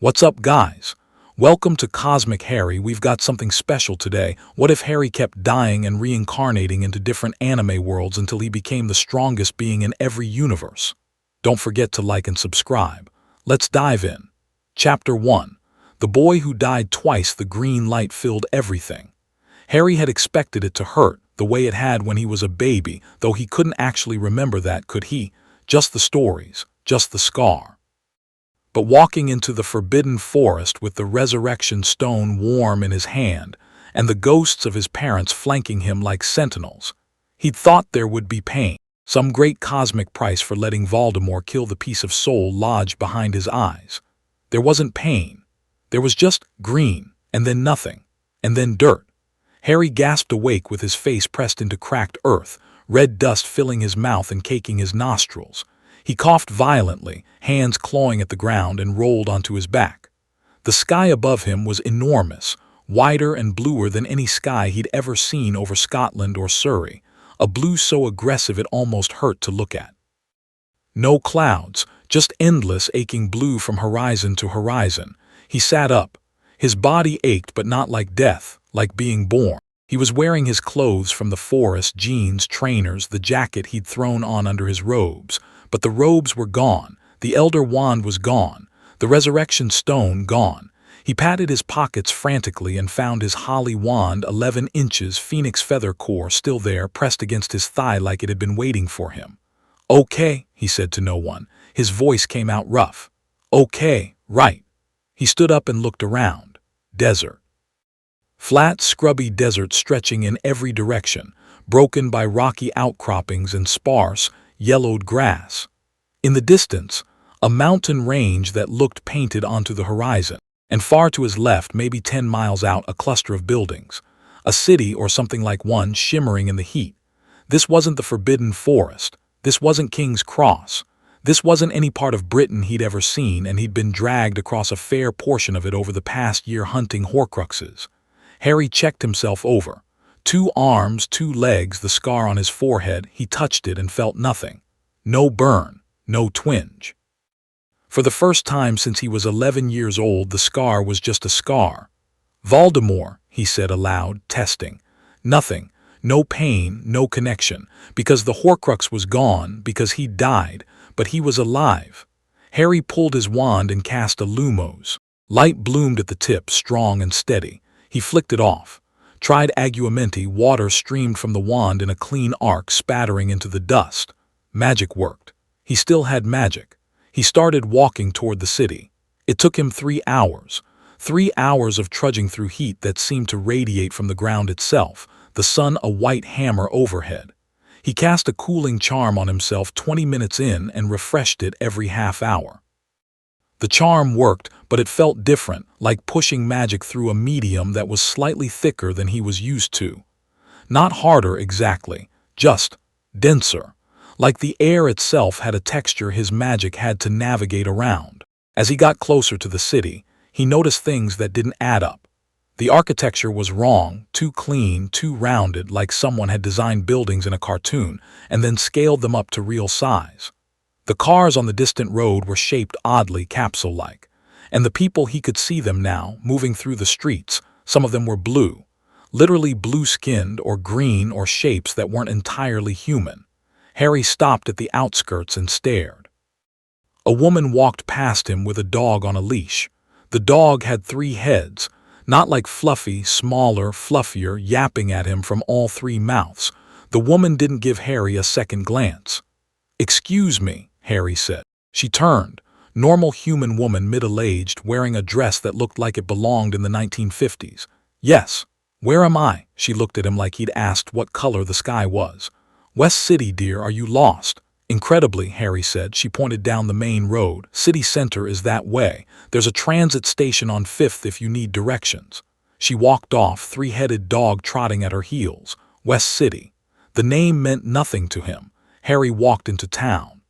What's up, guys? Welcome to Cosmic Harry. We've got something special today. What if Harry kept dying and reincarnating into different anime worlds until he became the strongest being in every universe? Don't forget to like and subscribe. Let's dive in. Chapter 1. The boy who died twice. The green light filled everything. Harry had expected it to hurt, the way it had when he was a baby, though he couldn't actually remember that, could he? Just the stories, just the scar. But walking into the forbidden forest with the resurrection stone warm in his hand, and the ghosts of his parents flanking him like sentinels, he'd thought there would be pain, some great cosmic price for letting Voldemort kill the piece of soul lodged behind his eyes. There wasn't pain. There was just green, and then nothing, and then dirt. Harry gasped awake with his face pressed into cracked earth, red dust filling his mouth and caking his nostrils. He coughed violently, hands clawing at the ground, and rolled onto his back. The sky above him was enormous, wider and bluer than any sky he'd ever seen over Scotland or Surrey, a blue so aggressive it almost hurt to look at. No clouds, just endless aching blue from horizon to horizon. He sat up. His body ached, but not like death, like being born. He was wearing his clothes from the forest, jeans, trainers, the jacket he'd thrown on under his robes. But the robes were gone, the Elder Wand was gone, the Resurrection Stone gone. He patted his pockets frantically and found his holly wand, 11 inches, phoenix feather core, still there, pressed against his thigh like it had been waiting for him. "Okay," he said to no one. His voice came out rough. "Okay, right." He stood up and looked around. Desert. Flat, scrubby desert stretching in every direction, broken by rocky outcroppings and sparse, yellowed grass. In the distance, a mountain range that looked painted onto the horizon, and far to his left, maybe 10 miles out, a cluster of buildings. A city or something like one, shimmering in the heat. This wasn't the Forbidden Forest. This wasn't King's Cross. This wasn't any part of Britain he'd ever seen, and he'd been dragged across a fair portion of it over the past year hunting Horcruxes. Harry checked himself over. 2 arms, 2 legs, the scar on his forehead. He touched it and felt nothing. No burn, no twinge. For the first time since he was 11 years old, the scar was just a scar. "Voldemort," he said aloud, testing. Nothing, no pain, no connection, because the Horcrux was gone, because he'd died, but he was alive. Harry pulled his wand and cast a Lumos. Light bloomed at the tip, strong and steady. He flicked it off. Tried Aguamenti, water streamed from the wand in a clean arc, spattering into the dust. Magic worked. He still had magic. He started walking toward the city. It took him 3 hours. 3 hours of trudging through heat that seemed to radiate from the ground itself, the sun a white hammer overhead. He cast a cooling charm on himself 20 minutes in and refreshed it every half hour. The charm worked, but it felt different, like pushing magic through a medium that was slightly thicker than he was used to. Not harder exactly, just denser. Like the air itself had a texture his magic had to navigate around. As he got closer to the city, he noticed things that didn't add up. The architecture was wrong, too clean, too rounded, like someone had designed buildings in a cartoon and then scaled them up to real size. The cars on the distant road were shaped oddly, capsule-like, and the people, he could see them now, moving through the streets. Some of them were blue, literally blue-skinned or green, or shapes that weren't entirely human. Harry stopped at the outskirts and stared. A woman walked past him with a dog on a leash. The dog had 3 heads, not like Fluffy, smaller, fluffier, yapping at him from all 3 mouths. The woman didn't give Harry a second glance. "Excuse me," Harry said. She turned. Normal human woman, middle-aged, wearing a dress that looked like it belonged in the 1950s. "Yes. Where am I?" She looked at him like he'd asked what color the sky was. "West City, dear. Are you lost?" "Incredibly," Harry said. She pointed down the main road. "City center is that way. There's a transit station on 5th if you need directions." She walked off, 3-headed dog trotting at her heels. West City. The name meant nothing to him. Harry walked into town.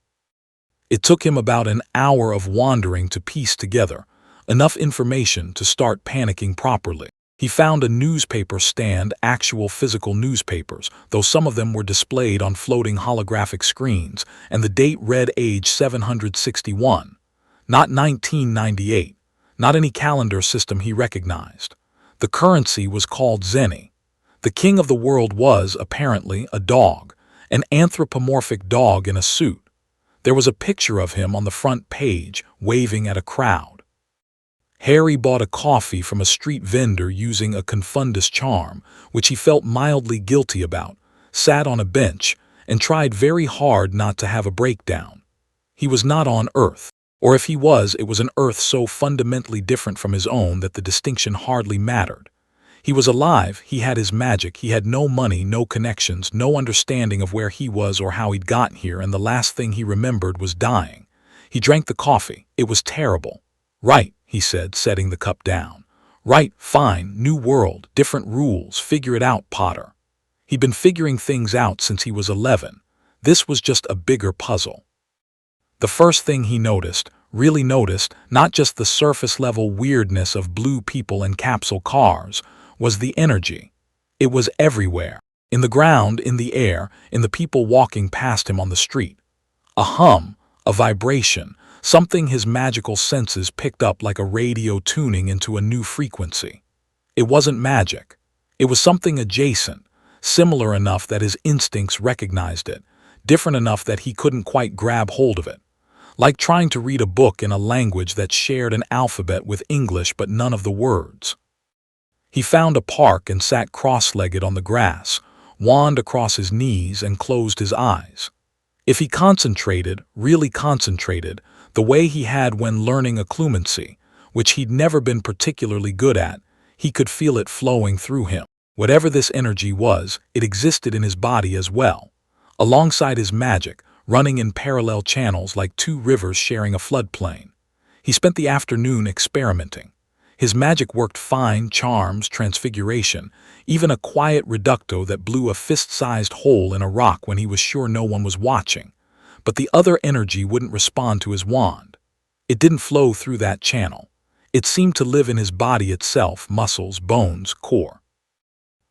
It took him about an hour of wandering to piece together enough information to start panicking properly. He found a newspaper stand, actual physical newspapers, though some of them were displayed on floating holographic screens, and the date read age 761. Not 1998, not any calendar system he recognized. The currency was called zenny. The king of the world was, apparently, a dog, an anthropomorphic dog in a suit. There was a picture of him on the front page, waving at a crowd. Harry bought a coffee from a street vendor using a confundus charm, which he felt mildly guilty about, sat on a bench, and tried very hard not to have a breakdown. He was not on Earth, or if he was, it was an Earth so fundamentally different from his own that the distinction hardly mattered. He was alive, he had his magic, he had no money, no connections, no understanding of where he was or how he'd gotten here, and the last thing he remembered was dying. He drank the coffee. It was terrible. "Right," he said, setting the cup down. "Right, fine, new world, different rules, figure it out, Potter." He'd been figuring things out since he was 11. This was just a bigger puzzle. The first thing he noticed, really noticed, not just the surface-level weirdness of blue people and capsule cars, was the energy. It was everywhere. In the ground, in the air, in the people walking past him on the street. A hum, a vibration, something his magical senses picked up like a radio tuning into a new frequency. It wasn't magic. It was something adjacent, similar enough that his instincts recognized it, different enough that he couldn't quite grab hold of it. Like trying to read a book in a language that shared an alphabet with English but none of the words. He found a park and sat cross-legged on the grass, wand across his knees and closed his eyes. If he concentrated, really concentrated, the way he had when learning occlumency, which he'd never been particularly good at, he could feel it flowing through him. Whatever this energy was, it existed in his body as well, alongside his magic, running in parallel channels like two rivers sharing a floodplain. He spent the afternoon experimenting. His magic worked fine, charms, transfiguration, even a quiet reducto that blew a fist-sized hole in a rock when he was sure no one was watching. But the other energy wouldn't respond to his wand. It didn't flow through that channel. It seemed to live in his body itself, muscles, bones, core.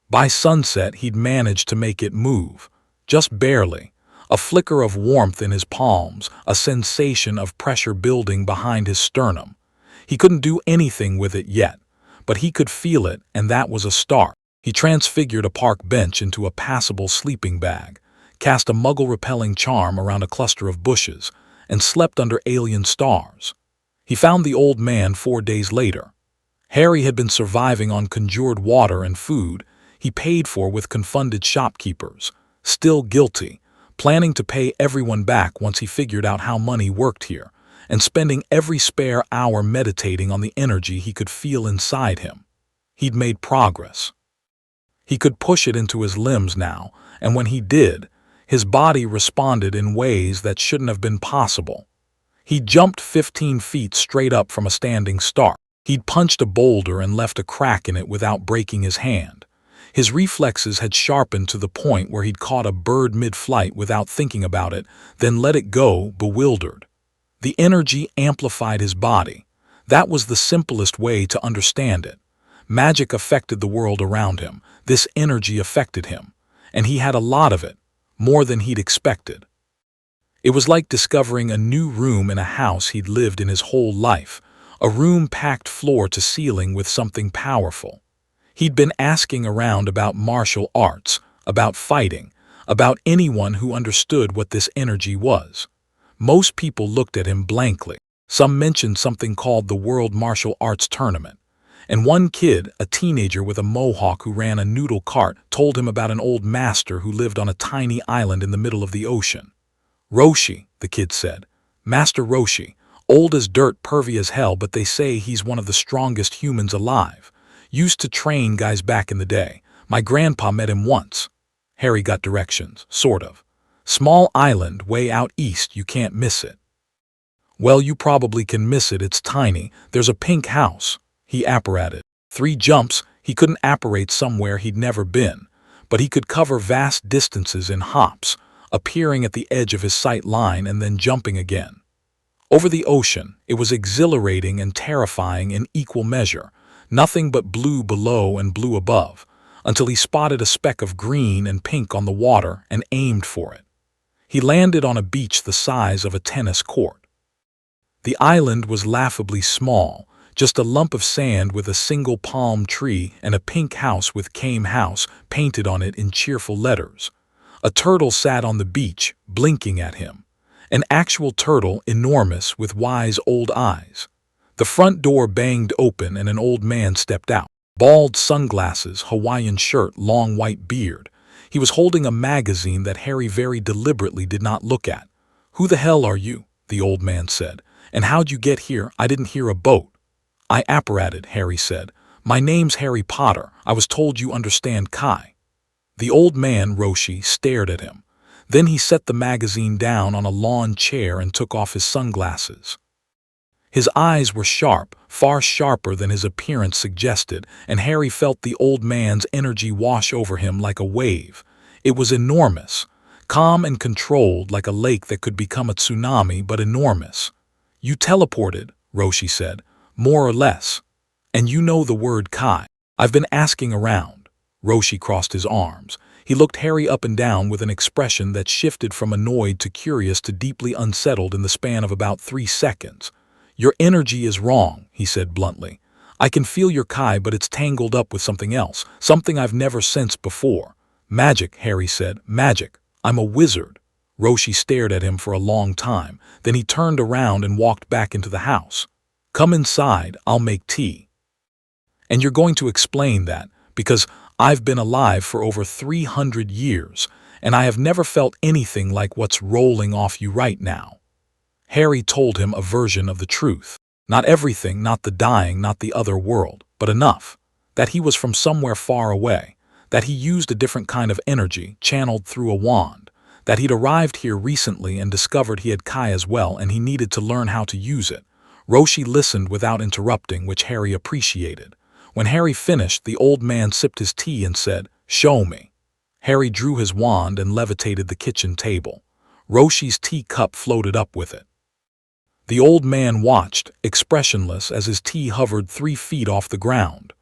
By sunset, he'd managed to make it move, just barely. A flicker of warmth in his palms, a sensation of pressure building behind his sternum. He couldn't do anything with it yet, but he could feel it, and that was a start. He transfigured a park bench into a passable sleeping bag, cast a muggle-repelling charm around a cluster of bushes, and slept under alien stars. He found the old man 4 days later. Harry had been surviving on conjured water and food he paid for with confunded shopkeepers, still guilty, planning to pay everyone back once he figured out how money worked here, and spending every spare hour meditating on the energy he could feel inside him. He'd made progress. He could push it into his limbs now, and when he did, his body responded in ways that shouldn't have been possible. He jumped 15 feet straight up from a standing start. He'd punched a boulder and left a crack in it without breaking his hand. His reflexes had sharpened to the point where he'd caught a bird mid-flight without thinking about it, then let it go, bewildered. The energy amplified his body. That was the simplest way to understand it. Magic affected the world around him. This energy affected him. And he had a lot of it, more than he'd expected. It was like discovering a new room in a house he'd lived in his whole life, a room packed floor to ceiling with something powerful. He'd been asking around about martial arts, about fighting, about anyone who understood what this energy was. Most people looked at him blankly. Some mentioned something called the World Martial Arts Tournament. And one kid, a teenager with a mohawk who ran a noodle cart, told him about an old master who lived on a tiny island in the middle of the ocean. "Roshi," the kid said. "Master Roshi, old as dirt, pervy as hell, but they say he's one of the strongest humans alive. Used to train guys back in the day. My grandpa met him once." Harry got directions, sort of. "Small island, way out east, you can't miss it." "Well, you probably can miss it, it's tiny. There's a pink house." He apparated. 3 jumps, he couldn't apparate somewhere he'd never been, but he could cover vast distances in hops, appearing at the edge of his sight line and then jumping again. Over the ocean, it was exhilarating and terrifying in equal measure, nothing but blue below and blue above, until he spotted a speck of green and pink on the water and aimed for it. He landed on a beach the size of a tennis court. The island was laughably small, Just a lump of sand with a single palm tree and a pink house with Came House painted on it in cheerful letters. A turtle sat on the beach, blinking at him. An actual turtle, enormous, with wise old eyes. The front door banged open and an old man stepped out. Bald sunglasses, Hawaiian shirt, long white beard. He was holding a magazine that Harry very deliberately did not look at. "Who the hell are you?" the old man said. "And how'd you get here? I didn't hear a boat." "I apparated," Harry said. "My name's Harry Potter. I was told you understand Kai." The old man, Roshi, stared at him. Then he set the magazine down on a lawn chair and took off his sunglasses. His eyes were sharp, far sharper than his appearance suggested, and Harry felt the old man's energy wash over him like a wave. It was enormous, calm and controlled like a lake that could become a tsunami, but enormous. "You teleported," Roshi said, "more or less. And you know the word Kai." "I've been asking around." Roshi crossed his arms. He looked Harry up and down with an expression that shifted from annoyed to curious to deeply unsettled in the span of about 3 seconds. "Your energy is wrong," he said bluntly. "I can feel your Kai, but it's tangled up with something else, something I've never sensed before." "Magic," Harry said. "Magic. I'm a wizard." Roshi stared at him for a long time. Then he turned around and walked back into the house. "Come inside, I'll make tea." "And you're going to explain that, because I've been alive for over 300 years, and I have never felt anything like what's rolling off you right now." Harry told him a version of the truth. Not everything, not the dying, not the other world, but enough. That he was from somewhere far away. That he used a different kind of energy, channeled through a wand. That he'd arrived here recently and discovered he had Kai as well, and he needed to learn how to use it. Roshi listened without interrupting, which Harry appreciated. When Harry finished, the old man sipped his tea and said, "Show me." Harry drew his wand and levitated the kitchen table. Roshi's teacup floated up with it. The old man watched, expressionless, as his tea hovered 3 feet off the ground.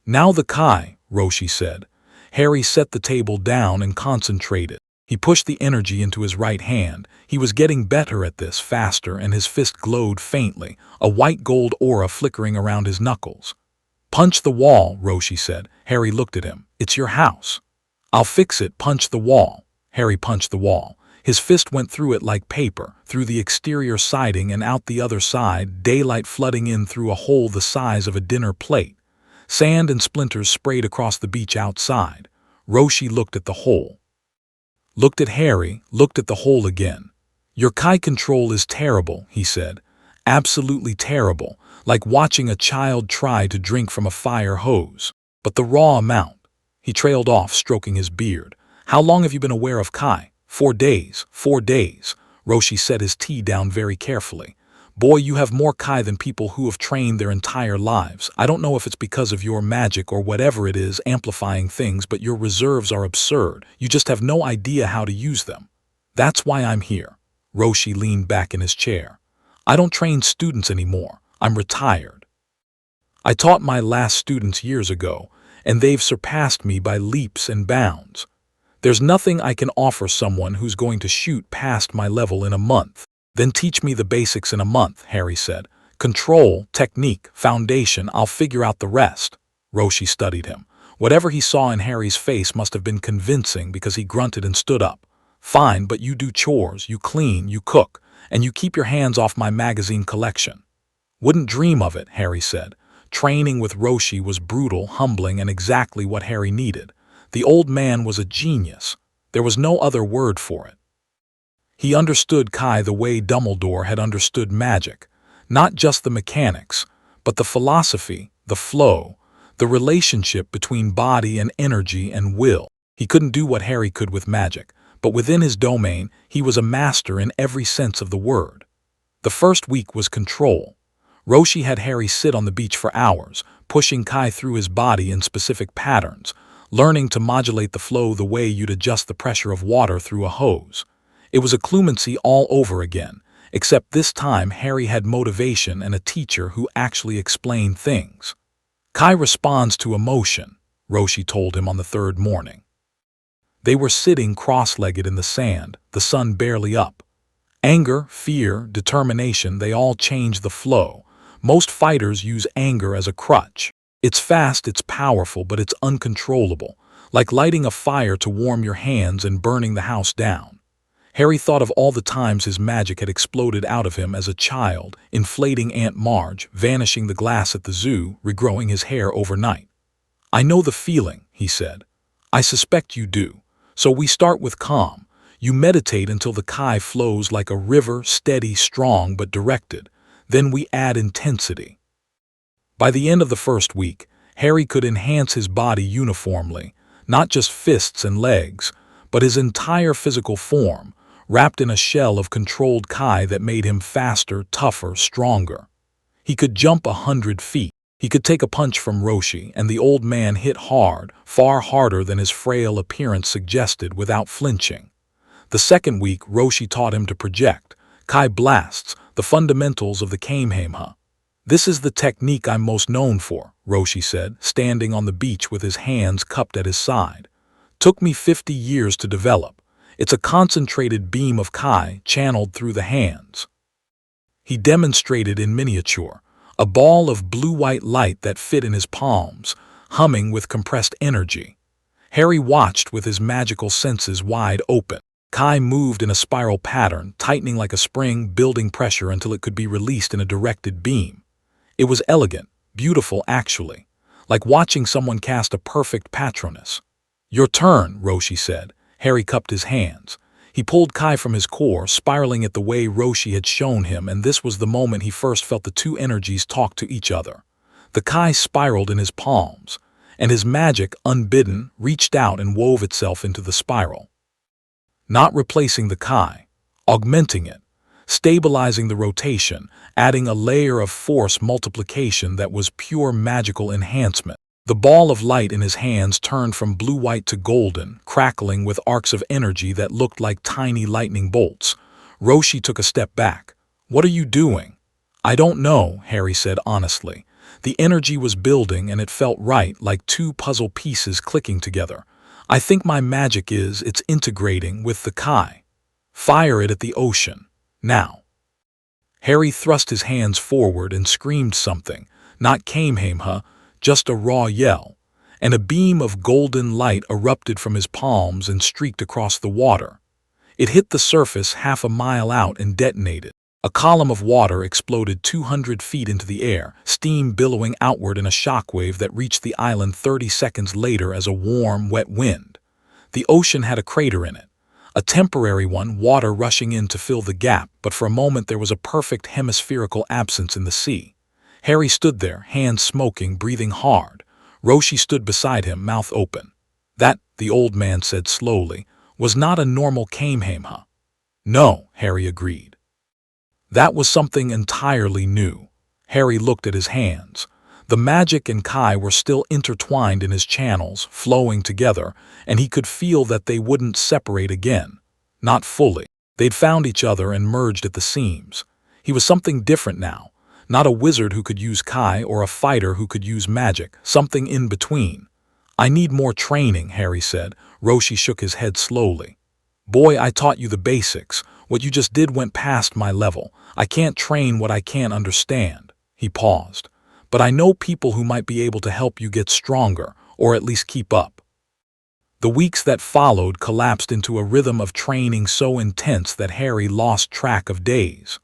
"Now the Kai," Roshi said. Harry set the table down and concentrated. He pushed the energy into his right hand. He was getting better at this, faster, and his fist glowed faintly, a white-gold aura flickering around his knuckles. "Punch the wall," Roshi said. Harry looked at him. "It's your house." "I'll fix it. Punch the wall." Harry punched the wall. His fist went through it like paper, through the exterior siding and out the other side, daylight flooding in through a hole the size of a dinner plate. Sand and splinters sprayed across the beach outside. Roshi looked at the hole. Looked at Harry, looked at the hole again. "Your Kai control is terrible," he said. "Absolutely terrible, like watching a child try to drink from a fire hose. But the raw amount." He trailed off, stroking his beard. "How long have you been aware of Kai?" 4 days, 4 days. Roshi set his tea down very carefully. "Boy, you have more Kai than people who have trained their entire lives. I don't know if it's because of your magic or whatever it is amplifying things, but your reserves are absurd. You just have no idea how to use them. That's why I'm here." Roshi leaned back in his chair. "I don't train students anymore. I'm retired. I taught my last students years ago, and they've surpassed me by leaps and bounds. There's nothing I can offer someone who's going to shoot past my level in a month." "Then teach me the basics in a month," Harry said. "Control, technique, foundation, I'll figure out the rest." Roshi studied him. Whatever he saw in Harry's face must have been convincing because he grunted and stood up. "Fine, but you do chores, you clean, you cook, and you keep your hands off my magazine collection." "Wouldn't dream of it," Harry said. Training with Roshi was brutal, humbling, and exactly what Harry needed. The old man was a genius. There was no other word for it. He understood Kai the way Dumbledore had understood magic. Not just the mechanics, but the philosophy, the flow, the relationship between body and energy and will. He couldn't do what Harry could with magic, but within his domain, he was a master in every sense of the word. The first week was control. Roshi had Harry sit on the beach for hours, pushing Kai through his body in specific patterns, learning to modulate the flow the way you'd adjust the pressure of water through a hose. It was a Clumancy all over again, except this time Harry had motivation and a teacher who actually explained things. "Kai responds to emotion," Roshi told him on the 3rd morning. They were sitting cross-legged in the sand, the sun barely up. Anger, fear, determination, they all changed the flow, Most fighters use anger as a crutch. It's fast, it's powerful, but it's uncontrollable, like lighting a fire to warm your hands and burning the house down. Harry thought of all the times his magic had exploded out of him as a child, inflating Aunt Marge, vanishing the glass at the zoo, regrowing his hair overnight. "I know the feeling," he said. "I suspect you do. So we start with calm. You meditate until the Kai flows like a river, steady, strong, but directed. Then we add intensity." By the end of the first week, Harry could enhance his body uniformly, not just fists and legs, but his entire physical form, wrapped in a shell of controlled Kai that made him faster, tougher, stronger. He could jump 100 feet. He could take a punch from Roshi, and the old man hit hard, far harder than his frail appearance suggested, without flinching. The second week, Roshi taught him to project, Kai blasts, the fundamentals of the Kamehameha. "This is the technique I'm most known for," Roshi said, standing on the beach with his hands cupped at his side. "Took me 50 years to develop. It's a concentrated beam of Kai channeled through the hands." He demonstrated in miniature, a ball of blue-white light that fit in his palms, humming with compressed energy. Harry watched with his magical senses wide open. Kai moved in a spiral pattern, tightening like a spring, building pressure until it could be released in a directed beam. It was elegant, beautiful actually, like watching someone cast a perfect Patronus. "Your turn," Roshi said. Harry cupped his hands. He pulled Kai from his core, spiraling it the way Roshi had shown him, and this was the moment he first felt the two energies talk to each other. The Kai spiraled in his palms, and his magic, unbidden, reached out and wove itself into the spiral. Not replacing the Kai, augmenting it, stabilizing the rotation, adding a layer of force multiplication that was pure magical enhancement. The ball of light in his hands turned from blue-white to golden, crackling with arcs of energy that looked like tiny lightning bolts. Roshi took a step back. "What are you doing?" "I don't know," Harry said honestly. The energy was building and it felt right, like two puzzle pieces clicking together. "I think my magic it's integrating with the Kai. Fire it at the ocean. Now." Harry thrust his hands forward and screamed something, not Kamehameha, just a raw yell, and a beam of golden light erupted from his palms and streaked across the water. It hit the surface half a mile out and detonated. A column of water exploded 200 feet into the air, steam billowing outward in a shockwave that reached the island 30 seconds later as a warm, wet wind. The ocean had a crater in it. A temporary one, water rushing in to fill the gap, but for a moment there was a perfect hemispherical absence in the sea. Harry stood there, hands smoking, breathing hard. Roshi stood beside him, mouth open. "That," the old man said slowly, "was not a normal Kamehameha." "No," Harry agreed. "That was something entirely new." Harry looked at his hands. The magic and Kai were still intertwined in his channels, flowing together, and he could feel that they wouldn't separate again. Not fully. They'd found each other and merged at the seams. He was something different now. Not a wizard who could use Kai or a fighter who could use magic, something in between. "I need more training," Harry said. Roshi shook his head slowly. "Boy, I taught you the basics. What you just did went past my level. I can't train what I can't understand." He paused. "But I know people who might be able to help you get stronger, or at least keep up." The weeks that followed collapsed into a rhythm of training so intense that Harry lost track of days.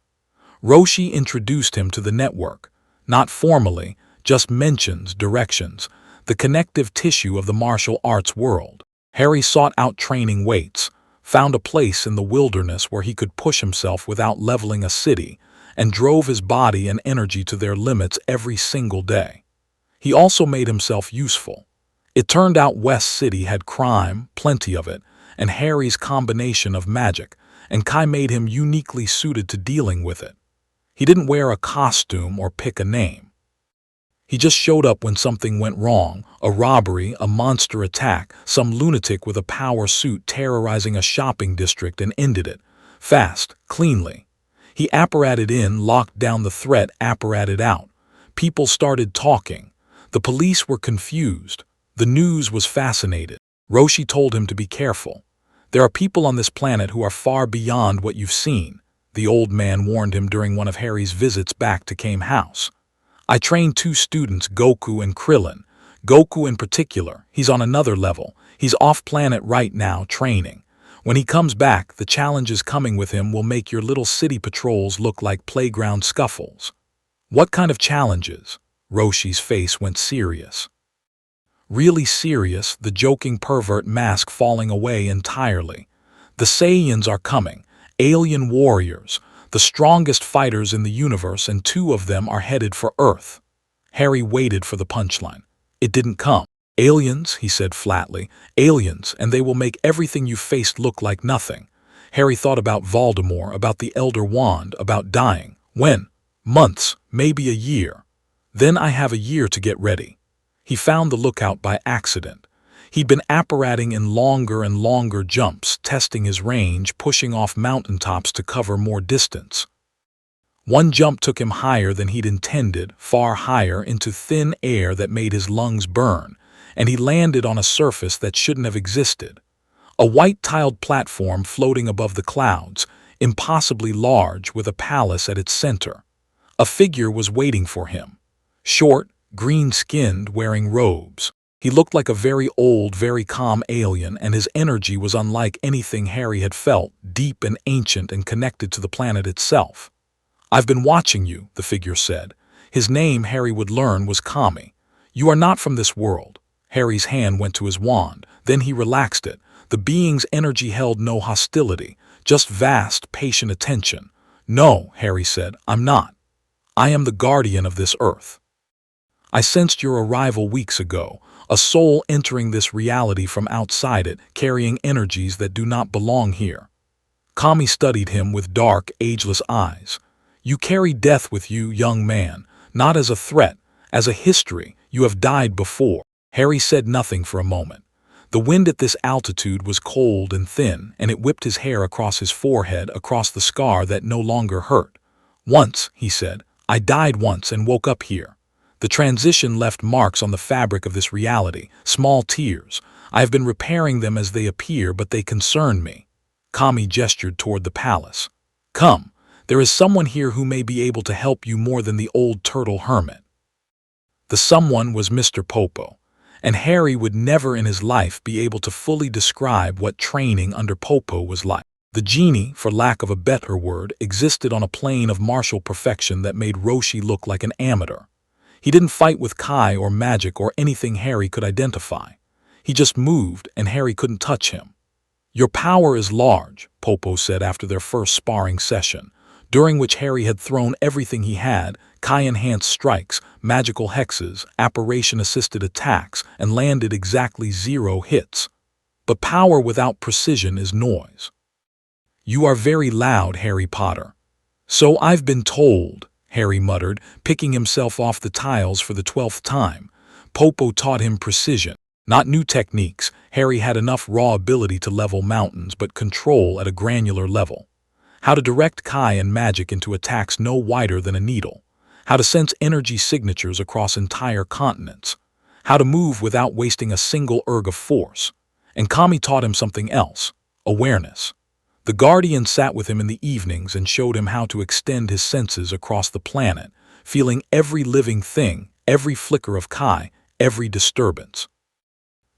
Roshi introduced him to the network, not formally, just mentions, directions, the connective tissue of the martial arts world. Harry sought out training weights, found a place in the wilderness where he could push himself without leveling a city, and drove his body and energy to their limits every single day. He also made himself useful. It turned out West City had crime, plenty of it, and Harry's combination of magic, and Kai made him uniquely suited to dealing with it. He didn't wear a costume or pick a name. He just showed up when something went wrong, a robbery, a monster attack, some lunatic with a power suit terrorizing a shopping district, and ended it. Fast, cleanly. He apparated in, locked down the threat, apparated out. People started talking. The police were confused. The news was fascinated. Roshi told him to be careful. "There are people on this planet who are far beyond what you've seen," the old man warned him during one of Harry's visits back to Kame House. I trained two students, Goku and Krillin. Goku in particular, he's on another level. He's off-planet right now training. When he comes back, the challenges coming with him will make your little city patrols look like playground scuffles." "What kind of challenges?" Roshi's face went serious. Really serious, the joking pervert mask falling away entirely. "The Saiyans are coming. Alien warriors. The strongest fighters in the universe, and two of them are headed for Earth." Harry waited for the punchline. It didn't come. "Aliens," he said flatly. "Aliens, and they will make everything you faced look like nothing." Harry thought about Voldemort, about the Elder Wand, about dying. "When?" "Months, maybe a year." "Then I have a year to get ready." He found the lookout by accident. He'd been apparating in longer and longer jumps, testing his range, pushing off mountaintops to cover more distance. One jump took him higher than he'd intended, far higher, into thin air that made his lungs burn, and he landed on a surface that shouldn't have existed. A white-tiled platform floating above the clouds, impossibly large, with a palace at its center. A figure was waiting for him. Short, green-skinned, wearing robes. He looked like a very old, very calm alien, and his energy was unlike anything Harry had felt, deep and ancient and connected to the planet itself. "I've been watching you," the figure said. His name, Harry would learn, was Kami. "You are not from this world." Harry's hand went to his wand. Then he relaxed it. The being's energy held no hostility, just vast, patient attention. "No," Harry said, "I'm not. I am the guardian of this Earth. I sensed your arrival weeks ago, a soul entering this reality from outside it, carrying energies that do not belong here." Kami studied him with dark, ageless eyes. "You carry death with you, young man, not as a threat, as a history. You have died before." Harry said nothing for a moment. The wind at this altitude was cold and thin, and it whipped his hair across his forehead, across the scar that no longer hurt. "Once," he said, "I died once and woke up here. The transition left marks on the fabric of this reality, small tears. I have been repairing them as they appear, but they concern me." Kami gestured toward the palace. "Come, there is someone here who may be able to help you more than the old turtle hermit." The someone was Mr. Popo, and Harry would never in his life be able to fully describe what training under Popo was like. The genie, for lack of a better word, existed on a plane of martial perfection that made Roshi look like an amateur. He didn't fight with Kai or magic or anything Harry could identify. He just moved, and Harry couldn't touch him. "Your power is large," Popo said after their first sparring session, during which Harry had thrown everything he had, Kai-enhanced strikes, magical hexes, apparition-assisted attacks, and landed exactly 0 hits. "But power without precision is noise." "You are very loud, Harry Potter." "So I've been told," Harry muttered, picking himself off the tiles for the 12th time. Popo taught him precision, not new techniques. Harry had enough raw ability to level mountains, but control at a granular level. How to direct Kai and magic into attacks no wider than a needle. How to sense energy signatures across entire continents. How to move without wasting a single erg of force. And Kami taught him something else: awareness. The Guardian sat with him in the evenings and showed him how to extend his senses across the planet, feeling every living thing, every flicker of Kai, every disturbance.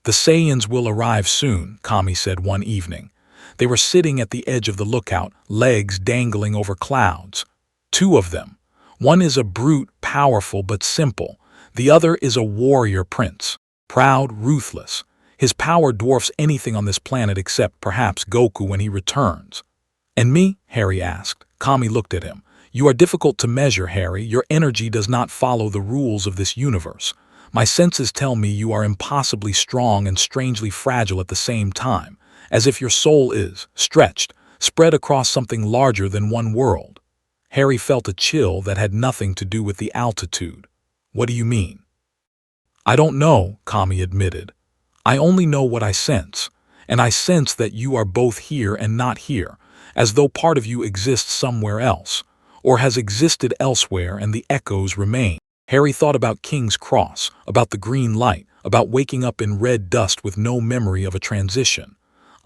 "The Saiyans will arrive soon," Kami said one evening. They were sitting at the edge of the lookout, legs dangling over clouds. "Two of them. One is a brute, powerful but simple. The other is a warrior prince, proud, ruthless. His power dwarfs anything on this planet except, perhaps, Goku when he returns." "And me?" Harry asked. Kami looked at him. "You are difficult to measure, Harry. Your energy does not follow the rules of this universe. My senses tell me you are impossibly strong and strangely fragile at the same time, as if your soul is, stretched, spread across something larger than one world." Harry felt a chill that had nothing to do with the altitude. "What do you mean?" "I don't know," Kami admitted. "I only know what I sense, and I sense that you are both here and not here, as though part of you exists somewhere else, or has existed elsewhere and the echoes remain." Harry thought about King's Cross, about the green light, about waking up in red dust with no memory of a transition.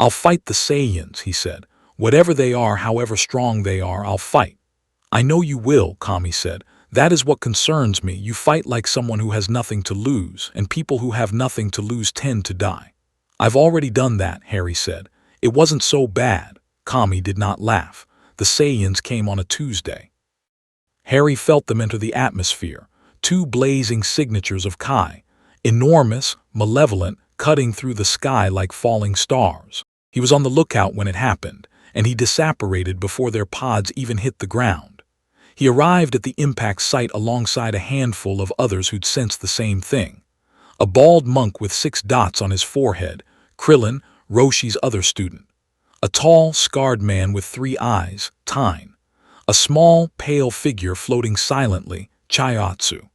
"I'll fight the Saiyans," he said. "Whatever they are, however strong they are, I'll fight." "I know you will," Kami said. That is what concerns me. You fight like someone who has nothing to lose, and people who have nothing to lose tend to die. I've already done that, Harry said. It wasn't so bad. Kami did not laugh. The Saiyans came on a Tuesday. Harry felt them enter the atmosphere, two blazing signatures of Kai, enormous, malevolent, cutting through the sky like falling stars. He was on the lookout when it happened, and he disapparated before their pods even hit the ground. He arrived at the impact site alongside a handful of others who'd sensed the same thing. A bald monk with 6 dots on his forehead, Krillin, Roshi's other student. A tall, scarred man with 3 eyes, Tyne. A small, pale figure floating silently, Chiatsu.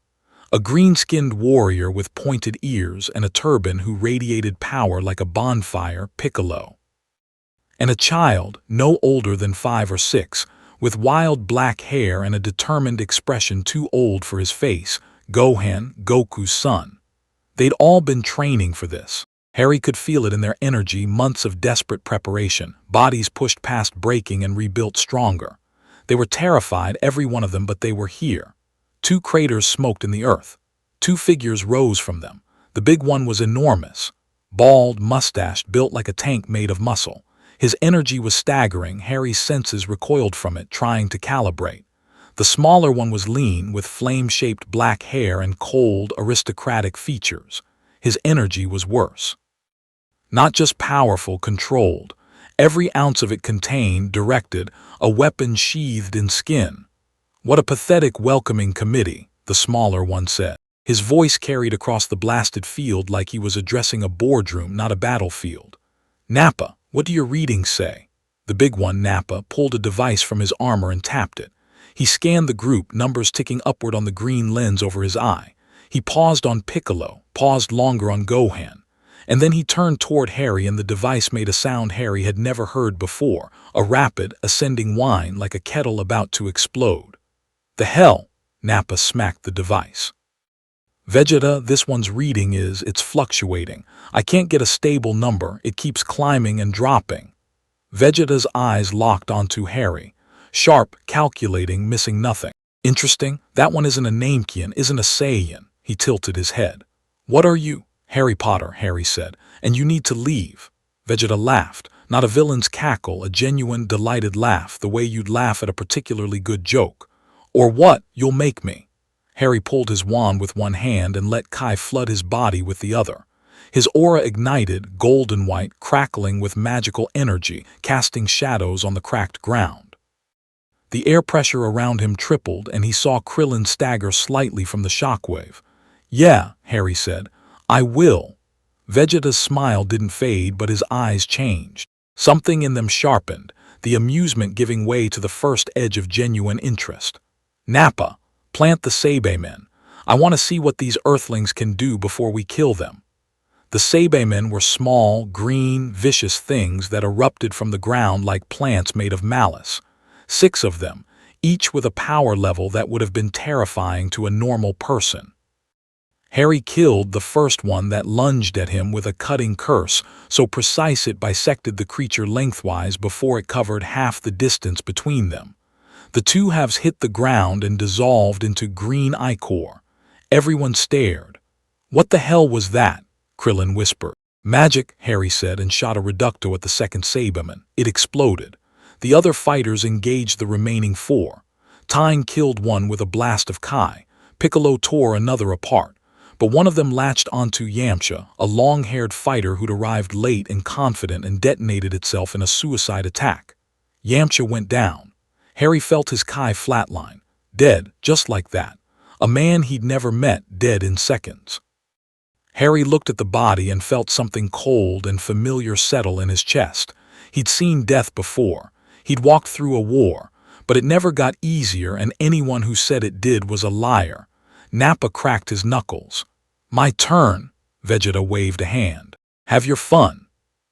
A green-skinned warrior with pointed ears and a turban who radiated power like a bonfire, Piccolo. And a child, no older than 5 or 6, with wild black hair and a determined expression too old for his face, Gohan, Goku's son. They'd all been training for this. Harry could feel it in their energy, months of desperate preparation, bodies pushed past breaking and rebuilt stronger. They were terrified, every one of them, but they were here. 2 craters smoked in the earth. 2 figures rose from them. The big one was enormous. Bald, mustached, built like a tank made of muscle. His energy was staggering. Harry's senses recoiled from it, trying to calibrate. The smaller one was lean, with flame-shaped black hair and cold, aristocratic features. His energy was worse. Not just powerful, controlled. Every ounce of it contained, directed, a weapon sheathed in skin. What a pathetic welcoming committee, the smaller one said. His voice carried across the blasted field like he was addressing a boardroom, not a battlefield. Nappa, what do your readings say? The big one, Nappa, pulled a device from his armor and tapped it. He scanned the group, numbers ticking upward on the green lens over his eye. He paused on Piccolo, paused longer on Gohan. And then he turned toward Harry, and the device made a sound Harry had never heard before, a rapid, ascending whine like a kettle about to explode. The hell? Nappa smacked the device. Vegeta, this one's reading it's fluctuating. I can't get a stable number, it keeps climbing and dropping. Vegeta's eyes locked onto Harry. Sharp, calculating, missing nothing. Interesting, that one isn't a Namekian, isn't a Saiyan. He tilted his head. What are you? Harry Potter, Harry said, and you need to leave. Vegeta laughed, not a villain's cackle, a genuine, delighted laugh, the way you'd laugh at a particularly good joke. Or what? You'll make me. Harry pulled his wand with one hand and let Kai flood his body with the other. His aura ignited, golden white, crackling with magical energy, casting shadows on the cracked ground. The air pressure around him tripled, and he saw Krillin stagger slightly from the shockwave. Yeah, Harry said. I will. Vegeta's smile didn't fade, but his eyes changed. Something in them sharpened, the amusement giving way to the first edge of genuine interest. Nappa, plant the Saibamen. I want to see what these Earthlings can do before we kill them. The Saibamen were small, green, vicious things that erupted from the ground like plants made of malice. 6 of them, each with a power level that would have been terrifying to a normal person. Harry killed the first one that lunged at him with a cutting curse, so precise it bisected the creature lengthwise before it covered half the distance between them. The 2 halves hit the ground and dissolved into green ichor. Everyone stared. What the hell was that? Krillin whispered. Magic, Harry said, and shot a reducto at the second Saibaman. It exploded. The other fighters engaged the remaining 4. Tyne killed one with a blast of Kai. Piccolo tore another apart. But one of them latched onto Yamcha, a long-haired fighter who'd arrived late and confident, and detonated itself in a suicide attack. Yamcha went down. Harry felt his Kai flatline. Dead, just like that. A man he'd never met, dead in seconds. Harry looked at the body and felt something cold and familiar settle in his chest. He'd seen death before. He'd walked through a war, but it never got easier, and anyone who said it did was a liar. Nappa cracked his knuckles. My turn, Vegeta waved a hand. Have your fun.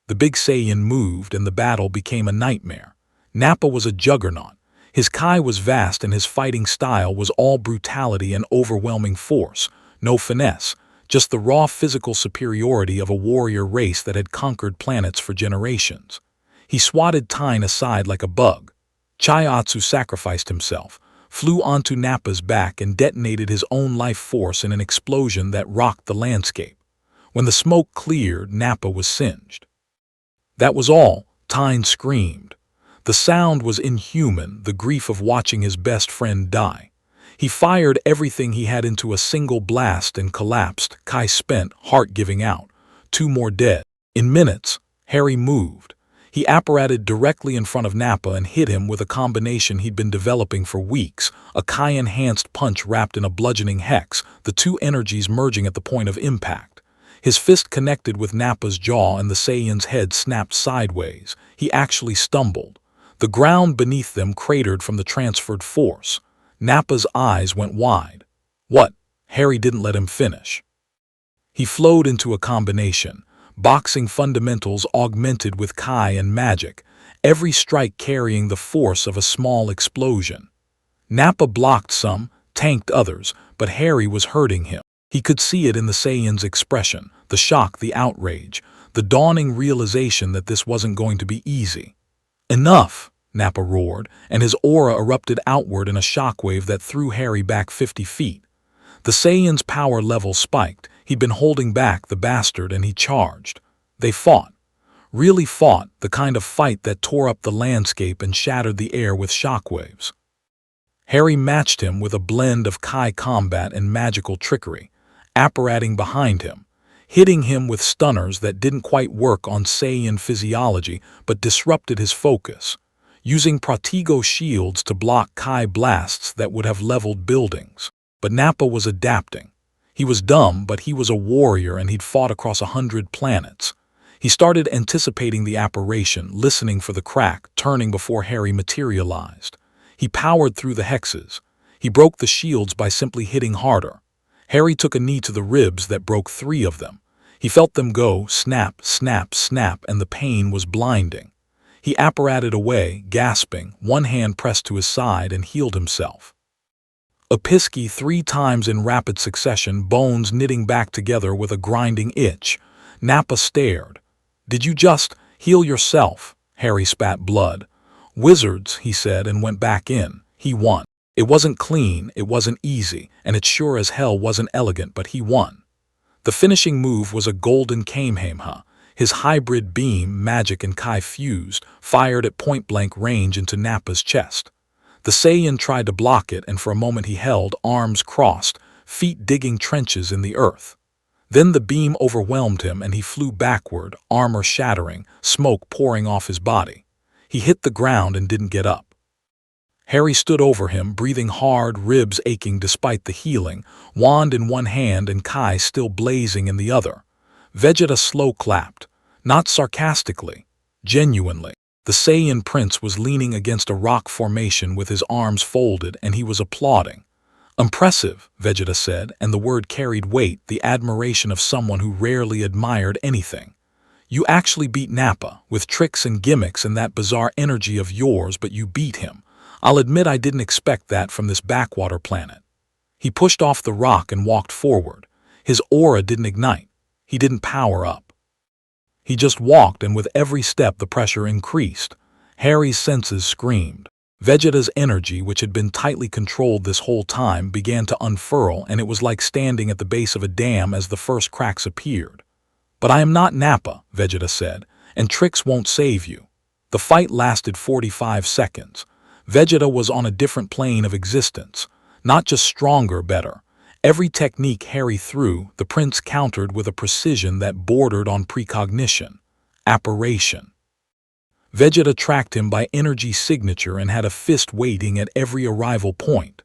The big Saiyan moved, and the battle became a nightmare. Nappa was a juggernaut. His Kai was vast, and his fighting style was all brutality and overwhelming force. No finesse, just the raw physical superiority of a warrior race that had conquered planets for generations. He swatted Tyne aside like a bug. Chiatsu sacrificed himself, flew onto Nappa's back and detonated his own life force in an explosion that rocked the landscape. When the smoke cleared, Nappa was singed. That was all, Tyne screamed. The sound was inhuman, the grief of watching his best friend die. He fired everything he had into a single blast and collapsed, Kai spent, heart giving out. 2 more dead. In minutes, Harry moved. He apparated directly in front of Nappa and hit him with a combination he'd been developing for weeks, a Kai-enhanced punch wrapped in a bludgeoning hex, the 2 energies merging at the point of impact. His fist connected with Nappa's jaw and the Saiyan's head snapped sideways. He actually stumbled. The ground beneath them cratered from the transferred force. Nappa's eyes went wide. What? Harry didn't let him finish. He flowed into a combination, boxing fundamentals augmented with Kai and magic, every strike carrying the force of a small explosion. Nappa blocked some, tanked others, but Harry was hurting him. He could see it in the Saiyan's expression, the shock, the outrage, the dawning realization that this wasn't going to be easy. Enough, Nappa roared, and his aura erupted outward in a shockwave that threw Harry back 50 feet. The Saiyan's power level spiked. He'd been holding back, the bastard, and he charged. They fought. Really fought, the kind of fight that tore up the landscape and shattered the air with shockwaves. Harry matched him with a blend of Kai combat and magical trickery, apparating behind him, hitting him with stunners that didn't quite work on Saiyan physiology but disrupted his focus, using Protego shields to block Kai blasts that would have leveled buildings. But Nappa was adapting. He was dumb, but he was a warrior and he'd fought across 100 planets. He started anticipating the apparition, listening for the crack, turning before Harry materialized. He powered through the hexes. He broke the shields by simply hitting harder. Harry took a knee to the ribs that broke 3 of them. He felt them go, snap, snap, snap, and the pain was blinding. He apparated away, gasping, one hand pressed to his side, and healed himself. A pisky 3 times in rapid succession, bones knitting back together with a grinding itch. Nappa stared. "Did you just heal yourself?" Harry spat blood. "Wizards," he said, and went back in. He won. It wasn't clean, it wasn't easy, and it sure as hell wasn't elegant, but he won. The finishing move was a golden Kamehameha. His hybrid beam, magic and Kai fused, fired at point-blank range into Nappa's chest. The Saiyan tried to block it, and for a moment he held, arms crossed, feet digging trenches in the earth. Then the beam overwhelmed him and he flew backward, armor shattering, smoke pouring off his body. He hit the ground and didn't get up. Harry stood over him, breathing hard, ribs aching despite the healing, wand in one hand and Kai still blazing in the other. Vegeta slow clapped, not sarcastically, genuinely. The Saiyan prince was leaning against a rock formation with his arms folded, and he was applauding. "Impressive," Vegeta said, and the word carried weight, the admiration of someone who rarely admired anything. "You actually beat Nappa, with tricks and gimmicks and that bizarre energy of yours, but you beat him. I'll admit I didn't expect that from this backwater planet." He pushed off the rock and walked forward. His aura didn't ignite. He didn't power up. He just walked, and with every step the pressure increased. Harry's senses screamed. Vegeta's energy, which had been tightly controlled this whole time, began to unfurl, and it was like standing at the base of a dam as the first cracks appeared. "But I am not Nappa," Vegeta said, "and tricks won't save you." The fight lasted 45 seconds. Vegeta was on a different plane of existence, not just stronger, better. Every technique Harry threw, the prince countered with a precision that bordered on precognition, apparition. Vegeta tracked him by energy signature and had a fist waiting at every arrival point.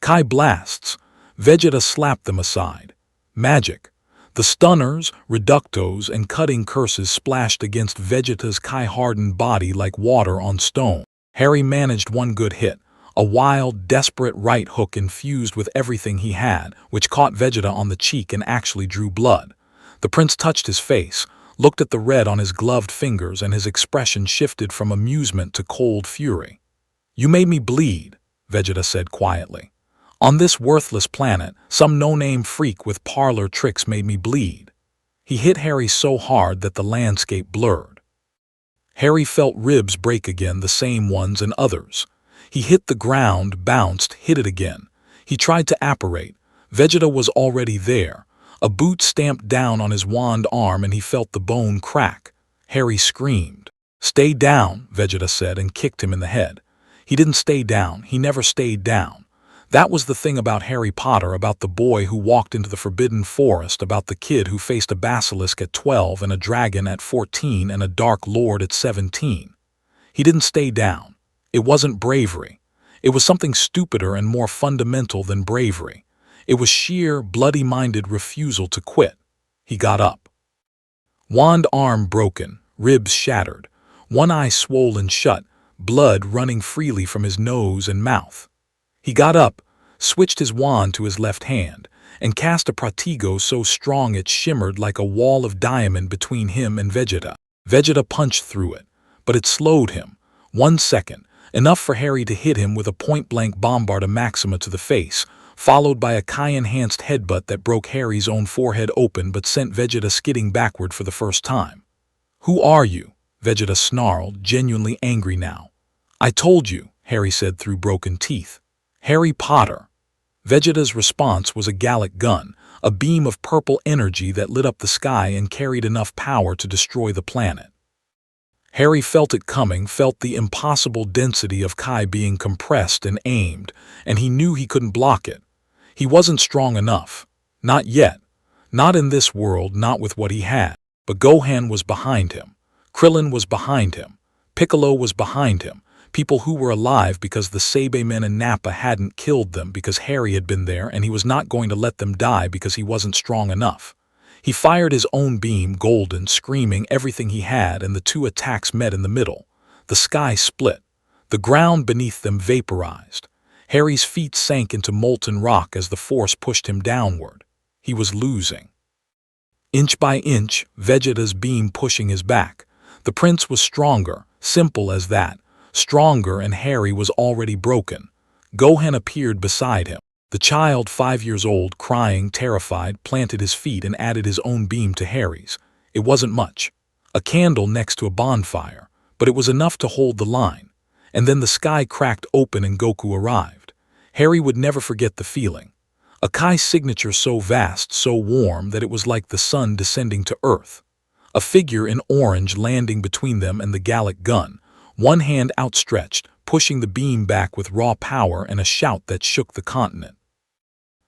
Kai blasts. Vegeta slapped them aside. Magic. The stunners, reductos, and cutting curses splashed against Vegeta's Kai-hardened body like water on stone. Harry managed one good hit, a wild, desperate right hook infused with everything he had, which caught Vegeta on the cheek and actually drew blood. The prince touched his face, looked at the red on his gloved fingers, and his expression shifted from amusement to cold fury. "You made me bleed," Vegeta said quietly. "On this worthless planet, some no-name freak with parlor tricks made me bleed." He hit Harry so hard that the landscape blurred. Harry felt ribs break again, the same ones and others. He hit the ground, bounced, hit it again. He tried to apparate. Vegeta was already there. A boot stamped down on his wand arm and he felt the bone crack. Harry screamed. "Stay down," Vegeta said and kicked him in the head. He didn't stay down. He never stayed down. That was the thing about Harry Potter, about the boy who walked into the Forbidden Forest, about the kid who faced a basilisk at 12 and a dragon at 14 and a dark lord at 17. He didn't stay down. It wasn't bravery. It was something stupider and more fundamental than bravery. It was sheer, bloody-minded refusal to quit. He got up. Wand arm broken, ribs shattered, one eye swollen shut, blood running freely from his nose and mouth. He got up, switched his wand to his left hand, and cast a pratigo so strong it shimmered like a wall of diamond between him and Vegeta. Vegeta punched through it, but it slowed him. 1 second, enough for Harry to hit him with a point-blank Bombarda Maxima to the face, followed by a Kai-enhanced headbutt that broke Harry's own forehead open but sent Vegeta skidding backward for the first time. "Who are you?" Vegeta snarled, genuinely angry now. "I told you," Harry said through broken teeth. "Harry Potter." Vegeta's response was a Gallic gun, a beam of purple energy that lit up the sky and carried enough power to destroy the planet. Harry felt it coming, felt the impossible density of Kai being compressed and aimed, and he knew he couldn't block it. He wasn't strong enough. Not yet. Not in this world, not with what he had. But Gohan was behind him. Krillin was behind him. Piccolo was behind him. People who were alive because the Saibamen and Nappa hadn't killed them, because Harry had been there and he was not going to let them die because he wasn't strong enough. He fired his own beam, golden, screaming everything he had, and the two attacks met in the middle. The sky split. The ground beneath them vaporized. Harry's feet sank into molten rock as the force pushed him downward. He was losing. Inch by inch, Vegeta's beam pushing his back. The prince was stronger, simple as that. Stronger, and Harry was already broken. Gohan appeared beside him. The child, 5 years old, crying, terrified, planted his feet and added his own beam to Harry's. It wasn't much. A candle next to a bonfire, but it was enough to hold the line. And then the sky cracked open and Goku arrived. Harry would never forget the feeling. A Kai signature so vast, so warm, that it was like the sun descending to earth. A figure in orange landing between them and the Gallic gun, one hand outstretched, pushing the beam back with raw power, and a shout that shook the continent.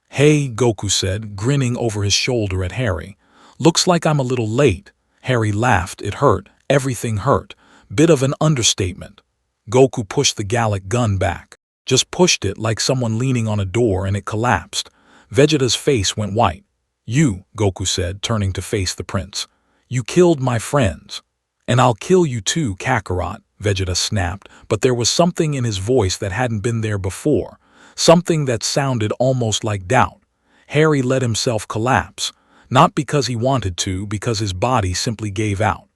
"Hey," Goku said, grinning over his shoulder at Harry. "Looks like I'm a little late." Harry laughed. It hurt. Everything hurt. Bit of an understatement. Goku pushed the Gallic gun back. Just pushed it like someone leaning on a door, and it collapsed. Vegeta's face went white. "You," Goku said, turning to face the prince. "You killed my friends. And I'll kill you too, Kakarot," Vegeta snapped, but there was something in his voice that hadn't been there before. Something that sounded almost like doubt. Harry let himself collapse, not because he wanted to, because his body simply gave out.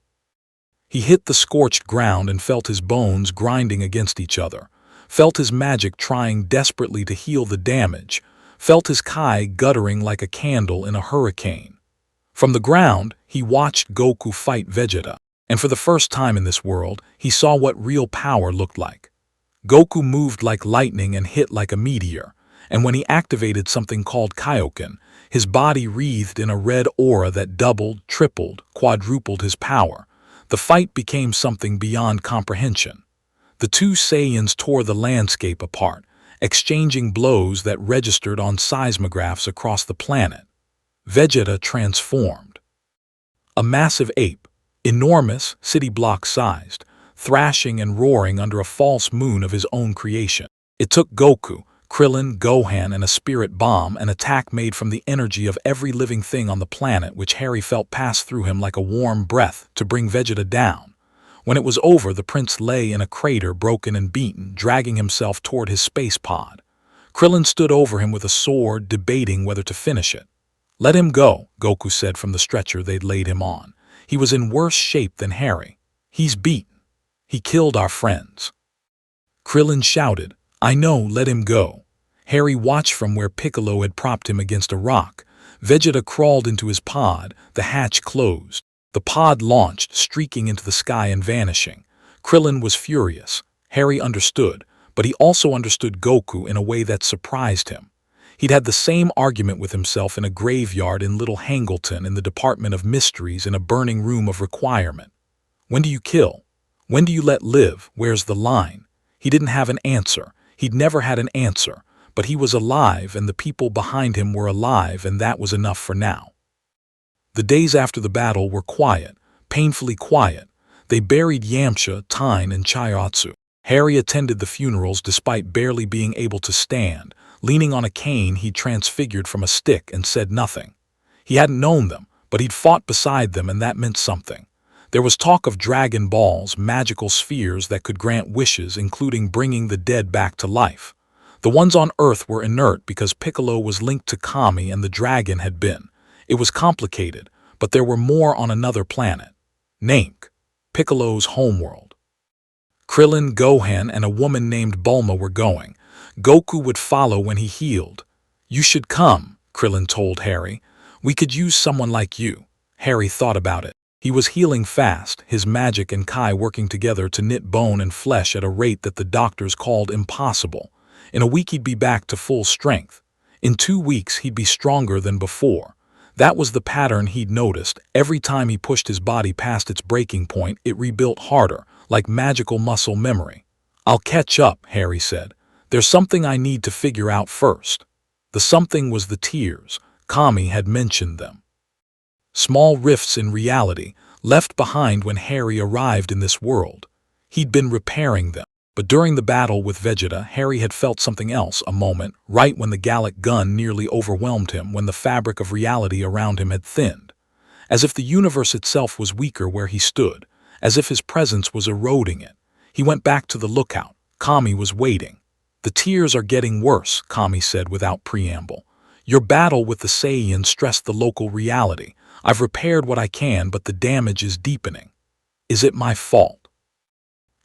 He hit the scorched ground and felt his bones grinding against each other, felt his magic trying desperately to heal the damage, felt his Kai guttering like a candle in a hurricane. From the ground, he watched Goku fight Vegeta, and for the first time in this world, he saw what real power looked like. Goku moved like lightning and hit like a meteor, and when he activated something called Kaioken, his body wreathed in a red aura that doubled, tripled, quadrupled his power. The fight became something beyond comprehension. The two Saiyans tore the landscape apart, exchanging blows that registered on seismographs across the planet. Vegeta transformed. A massive ape, enormous, city block-sized, thrashing and roaring under a false moon of his own creation. It took Goku, Krillin, Gohan, and a spirit bomb, an attack made from the energy of every living thing on the planet, which Harry felt pass through him like a warm breath, to bring Vegeta down. When it was over, the prince lay in a crater, broken and beaten, dragging himself toward his space pod. Krillin stood over him with a sword, debating whether to finish it. "Let him go," Goku said from the stretcher they'd laid him on. He was in worse shape than Harry. "He's beaten. He killed our friends." Krillin shouted, "I know, let him go." Harry watched from where Piccolo had propped him against a rock. Vegeta crawled into his pod, the hatch closed. The pod launched, streaking into the sky and vanishing. Krillin was furious. Harry understood, but he also understood Goku in a way that surprised him. He'd had the same argument with himself in a graveyard in Little Hangleton, in the Department of Mysteries, in a burning room of requirement. When do you kill? When do you let live? Where's the line? He didn't have an answer. He'd never had an answer, but he was alive, and the people behind him were alive, and that was enough for now. The days after the battle were quiet, painfully quiet. They buried Yamcha, Tyne, and Chiaotzu. Harry attended the funerals despite barely being able to stand, leaning on a cane he'd transfigured from a stick, and said nothing. He hadn't known them, but he'd fought beside them, and that meant something. There was talk of Dragon Balls, magical spheres that could grant wishes, including bringing the dead back to life. The ones on Earth were inert because Piccolo was linked to Kami and the dragon had been. It was complicated, but there were more on another planet. Namek, Piccolo's homeworld. Krillin, Gohan, and a woman named Bulma were going. Goku would follow when he healed. "You should come," Krillin told Harry. "We could use someone like you." Harry thought about it. He was healing fast, his magic and Kai working together to knit bone and flesh at a rate that the doctors called impossible. In a week he'd be back to full strength. In 2 weeks he'd be stronger than before. That was the pattern he'd noticed. Every time he pushed his body past its breaking point, it rebuilt harder, like magical muscle memory. "I'll catch up," Harry said. "There's something I need to figure out first." The something was the tears. Kami had mentioned them. Small rifts in reality, left behind when Harry arrived in this world. He'd been repairing them. But during the battle with Vegeta, Harry had felt something else, a moment, right when the Gallic gun nearly overwhelmed him, when the fabric of reality around him had thinned. As if the universe itself was weaker where he stood, as if his presence was eroding it. He went back to the lookout. Kami was waiting. "The tears are getting worse," Kami said without preamble. "Your battle with the Saiyans stressed the local reality. I've repaired what I can, but the damage is deepening." "Is it my fault?"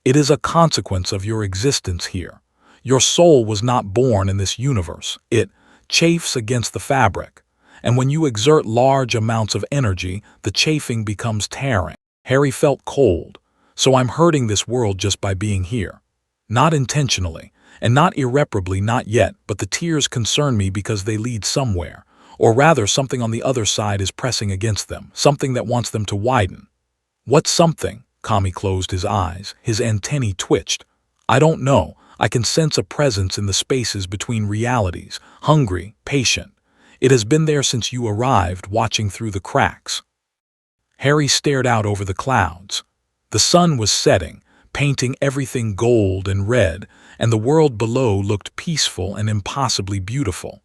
"It is a consequence of your existence here. Your soul was not born in this universe. It chafes against the fabric. And when you exert large amounts of energy, the chafing becomes tearing." Harry felt cold. "So I'm hurting this world just by being here." "Not intentionally, and not irreparably, not yet, but the tears concern me because they lead somewhere. Or rather, something on the other side is pressing against them, something that wants them to widen." "What something?" Kami closed his eyes. His antennae twitched. "I don't know. I can sense a presence in the spaces between realities, hungry, patient. It has been there since you arrived, watching through the cracks." Harry stared out over the clouds. The sun was setting, painting everything gold and red, and the world below looked peaceful and impossibly beautiful.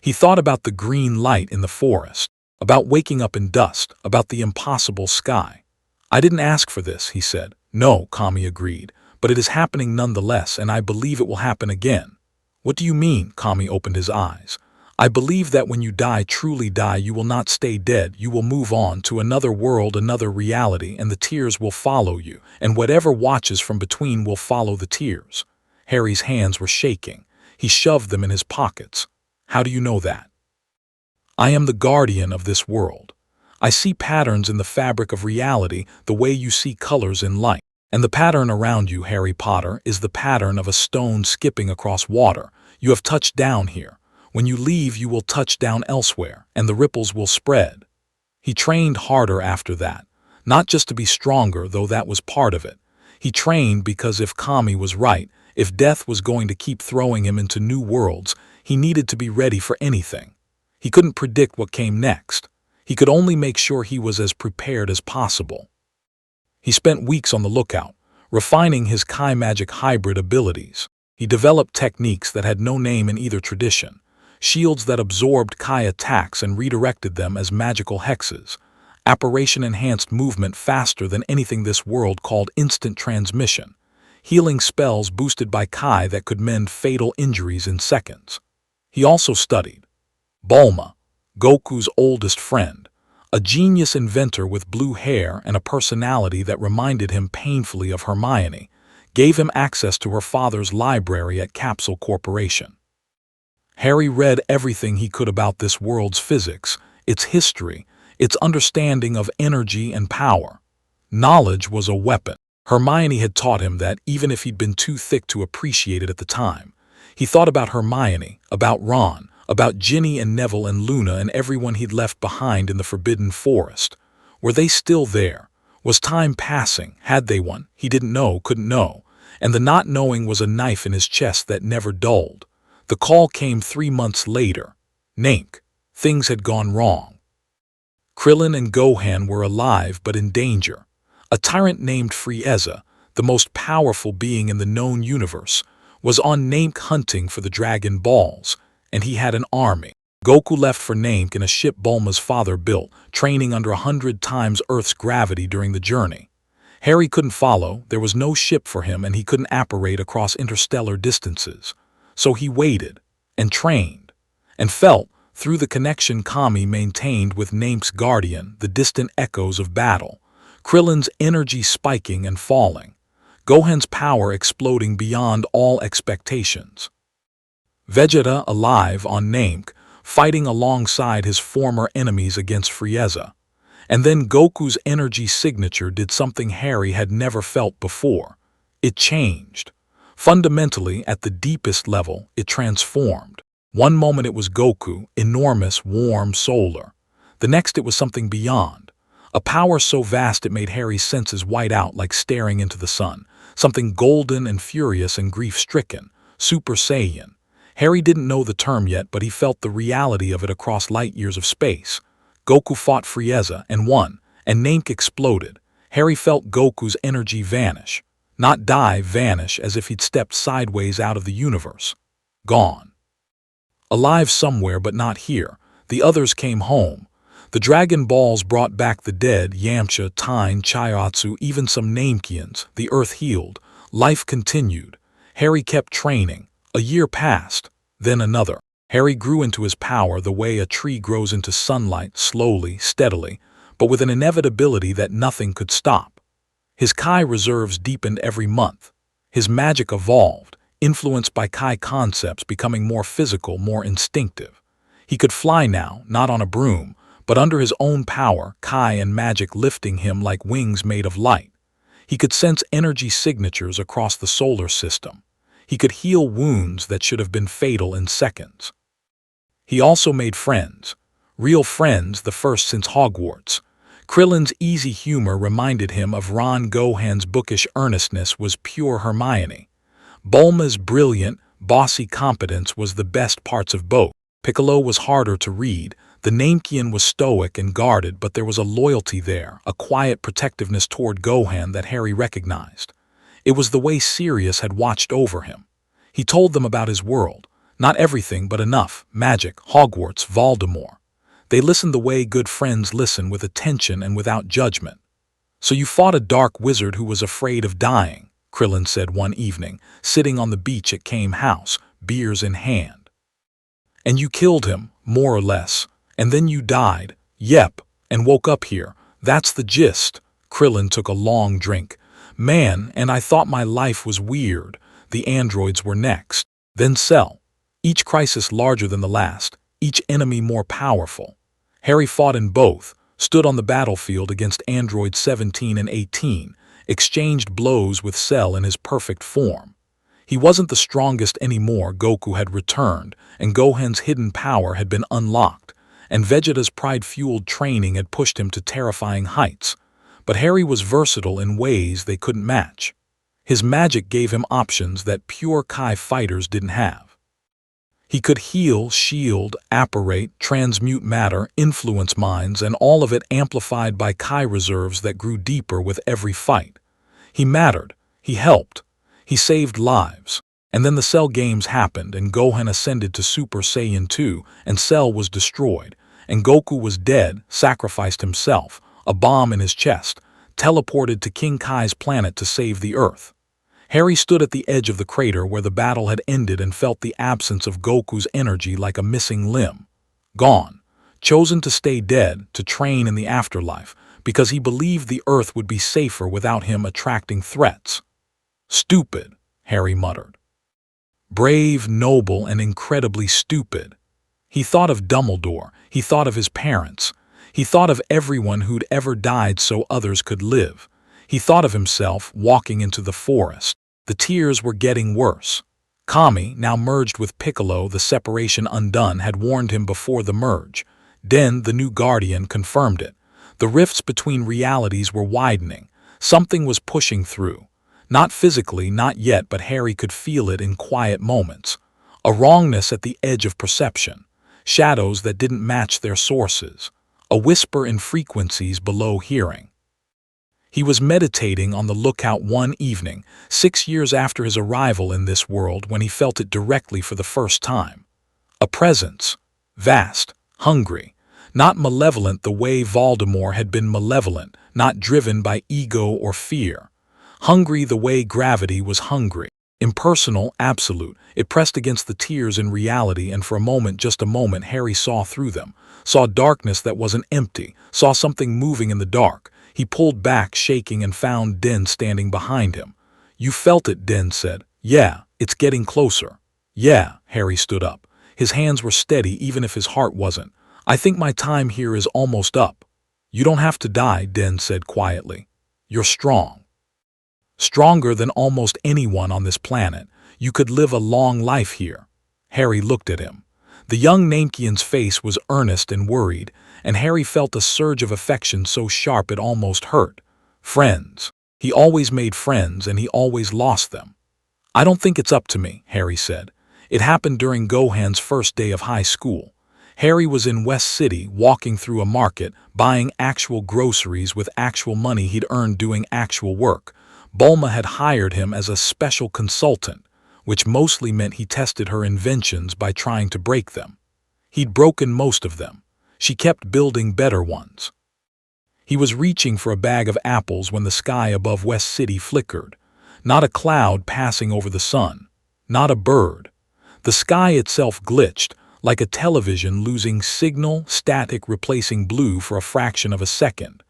He thought about the green light in the forest, about waking up in dust, about the impossible sky. "I didn't ask for this," he said. "No," Kami agreed, "but it is happening nonetheless, and I believe it will happen again." "What do you mean?" Kami opened his eyes. "I believe that when you die, truly die, you will not stay dead. You will move on to another world, another reality, and the tears will follow you, and whatever watches from between will follow the tears." Harry's hands were shaking. He shoved them in his pockets. "How do you know that?" "I am the guardian of this world. I see patterns in the fabric of reality the way you see colors in light. And the pattern around you, Harry Potter, is the pattern of a stone skipping across water. You have touched down here. When you leave, you will touch down elsewhere, and the ripples will spread." He trained harder after that, not just to be stronger, though that was part of it. He trained because if Kami was right, if death was going to keep throwing him into new worlds, he needed to be ready for anything. He couldn't predict what came next. He could only make sure he was as prepared as possible. He spent weeks on the lookout, refining his Kai magic hybrid abilities. He developed techniques that had no name in either tradition, shields that absorbed Kai attacks and redirected them as magical hexes, apparition-enhanced movement faster than anything this world called instant transmission, healing spells boosted by Kai that could mend fatal injuries in seconds. He also studied Bulma, Goku's oldest friend, a genius inventor with blue hair and a personality that reminded him painfully of Hermione, gave him access to her father's library at Capsule Corporation. Harry read everything he could about this world's physics, its history, its understanding of energy and power. Knowledge was a weapon. Hermione had taught him that, even if he'd been too thick to appreciate it at the time. He thought about Hermione, about Ron, about Ginny and Neville and Luna and everyone he'd left behind in the Forbidden Forest. Were they still there? Was time passing? Had they won? He didn't know, couldn't know. And the not knowing was a knife in his chest that never dulled. The call came 3 months later. Naink. Things had gone wrong. Krillin and Gohan were alive but in danger. A tyrant named Frieza, the most powerful being in the known universe, was on Namek hunting for the Dragon Balls, and he had an army. Goku left for Namek in a ship Bulma's father built, training under 100 times Earth's gravity during the journey. Harry couldn't follow, there was no ship for him, and he couldn't apparate across interstellar distances. So he waited, and trained, and felt, through the connection Kami maintained with Namek's guardian, the distant echoes of battle. Krillin's energy spiking and falling, Gohan's power exploding beyond all expectations. Vegeta alive on Namek, fighting alongside his former enemies against Frieza. And then Goku's energy signature did something Harry had never felt before. It changed. Fundamentally, at the deepest level, it transformed. One moment it was Goku, enormous, warm, solar. The next it was something beyond. A power so vast it made Harry's senses white out like staring into the sun. Something golden and furious and grief-stricken. Super Saiyan. Harry didn't know the term yet, but he felt the reality of it across light years of space. Goku fought Frieza and won, and Namek exploded. Harry felt Goku's energy vanish. Not die, vanish, as if he'd stepped sideways out of the universe. Gone. Alive somewhere, but not here. The others came home. The Dragon Balls brought back the dead, Yamcha, Tyne, Chiaotzu, even some Namekians. The Earth healed. Life continued. Harry kept training. A year passed. Then another. Harry grew into his power the way a tree grows into sunlight, slowly, steadily, but with an inevitability that nothing could stop. His Kai reserves deepened every month. His magic evolved, influenced by Kai concepts becoming more physical, more instinctive. He could fly now, not on a broom, but under his own power, Kai and magic lifting him like wings made of light. He could sense energy signatures across the solar system. He could heal wounds that should have been fatal in seconds. He also made friends. Real friends, the first since Hogwarts. Krillin's easy humor reminded him of Ron. Gohan's bookish earnestness was pure Hermione. Bulma's brilliant, bossy competence was the best parts of both. Piccolo was harder to read. The Namekian was stoic and guarded, but there was a loyalty there, a quiet protectiveness toward Gohan that Harry recognized. It was the way Sirius had watched over him. He told them about his world. Not everything, but enough. Magic, Hogwarts, Voldemort. They listened the way good friends listen, with attention and without judgment. "So you fought a dark wizard who was afraid of dying," Krillin said one evening, sitting on the beach at Kame House, beers in hand. "And you killed him, more or less. And then you died. Yep, and woke up here. That's the gist." Krillin took a long drink. "Man, and I thought my life was weird." The androids were next. Then Cell. Each crisis larger than the last, each enemy more powerful. Harry fought in both, stood on the battlefield against Android 17 and 18, exchanged blows with Cell in his perfect form. He wasn't the strongest anymore. Goku had returned, and Gohan's hidden power had been unlocked, and Vegeta's pride-fueled training had pushed him to terrifying heights. But Harry was versatile in ways they couldn't match. His magic gave him options that pure Kai fighters didn't have. He could heal, shield, apparate, transmute matter, influence minds, and all of it amplified by Kai reserves that grew deeper with every fight. He mattered. He helped. He saved lives. And then the Cell games happened, and Gohan ascended to Super Saiyan 2, and Cell was destroyed. And Goku was dead, sacrificed himself, a bomb in his chest, teleported to King Kai's planet to save the Earth. Harry stood at the edge of the crater where the battle had ended and felt the absence of Goku's energy like a missing limb. Gone. Chosen to stay dead, to train in the afterlife, because he believed the Earth would be safer without him attracting threats. "Stupid," Harry muttered. "Brave, noble, and incredibly stupid." He thought of Dumbledore. He thought of his parents. He thought of everyone who'd ever died so others could live. He thought of himself walking into the forest. The tears were getting worse. Kami, now merged with Piccolo, the separation undone, had warned him before the merge. Den, the new guardian, confirmed it. The rifts between realities were widening. Something was pushing through. Not physically, not yet, but Harry could feel it in quiet moments. A wrongness at the edge of perception. Shadows that didn't match their sources. A whisper in frequencies below hearing. He was meditating on the lookout one evening, 6 years after his arrival in this world, when he felt it directly for the first time. A presence. Vast. Hungry. Not malevolent the way Voldemort had been malevolent, not driven by ego or fear. Hungry the way gravity was hungry. Impersonal, absolute. It pressed against the tears in reality, and for a moment, just a moment, Harry saw through them. Saw darkness that wasn't empty. Saw something moving in the dark. He pulled back, shaking, and found Den standing behind him. "You felt it," Den said. "Yeah, it's getting closer." "Yeah." Harry stood up. His hands were steady, even if his heart wasn't. "I think my time here is almost up." "You don't have to die," Den said quietly. "You're strong. Stronger than almost anyone on this planet. You could live a long life here." Harry looked at him. The young Namekian's face was earnest and worried, and Harry felt a surge of affection so sharp it almost hurt. Friends. He always made friends, and he always lost them. "I don't think it's up to me," Harry said. It happened during Gohan's first day of high school. Harry was in West City, walking through a market, buying actual groceries with actual money he'd earned doing actual work. Bulma had hired him as a special consultant, which mostly meant he tested her inventions by trying to break them. He'd broken most of them. She kept building better ones. He was reaching for a bag of apples when the sky above West City flickered. Not a cloud passing over the sun. Not a bird. The sky itself glitched, like a television losing signal, static replacing blue for a fraction of a second.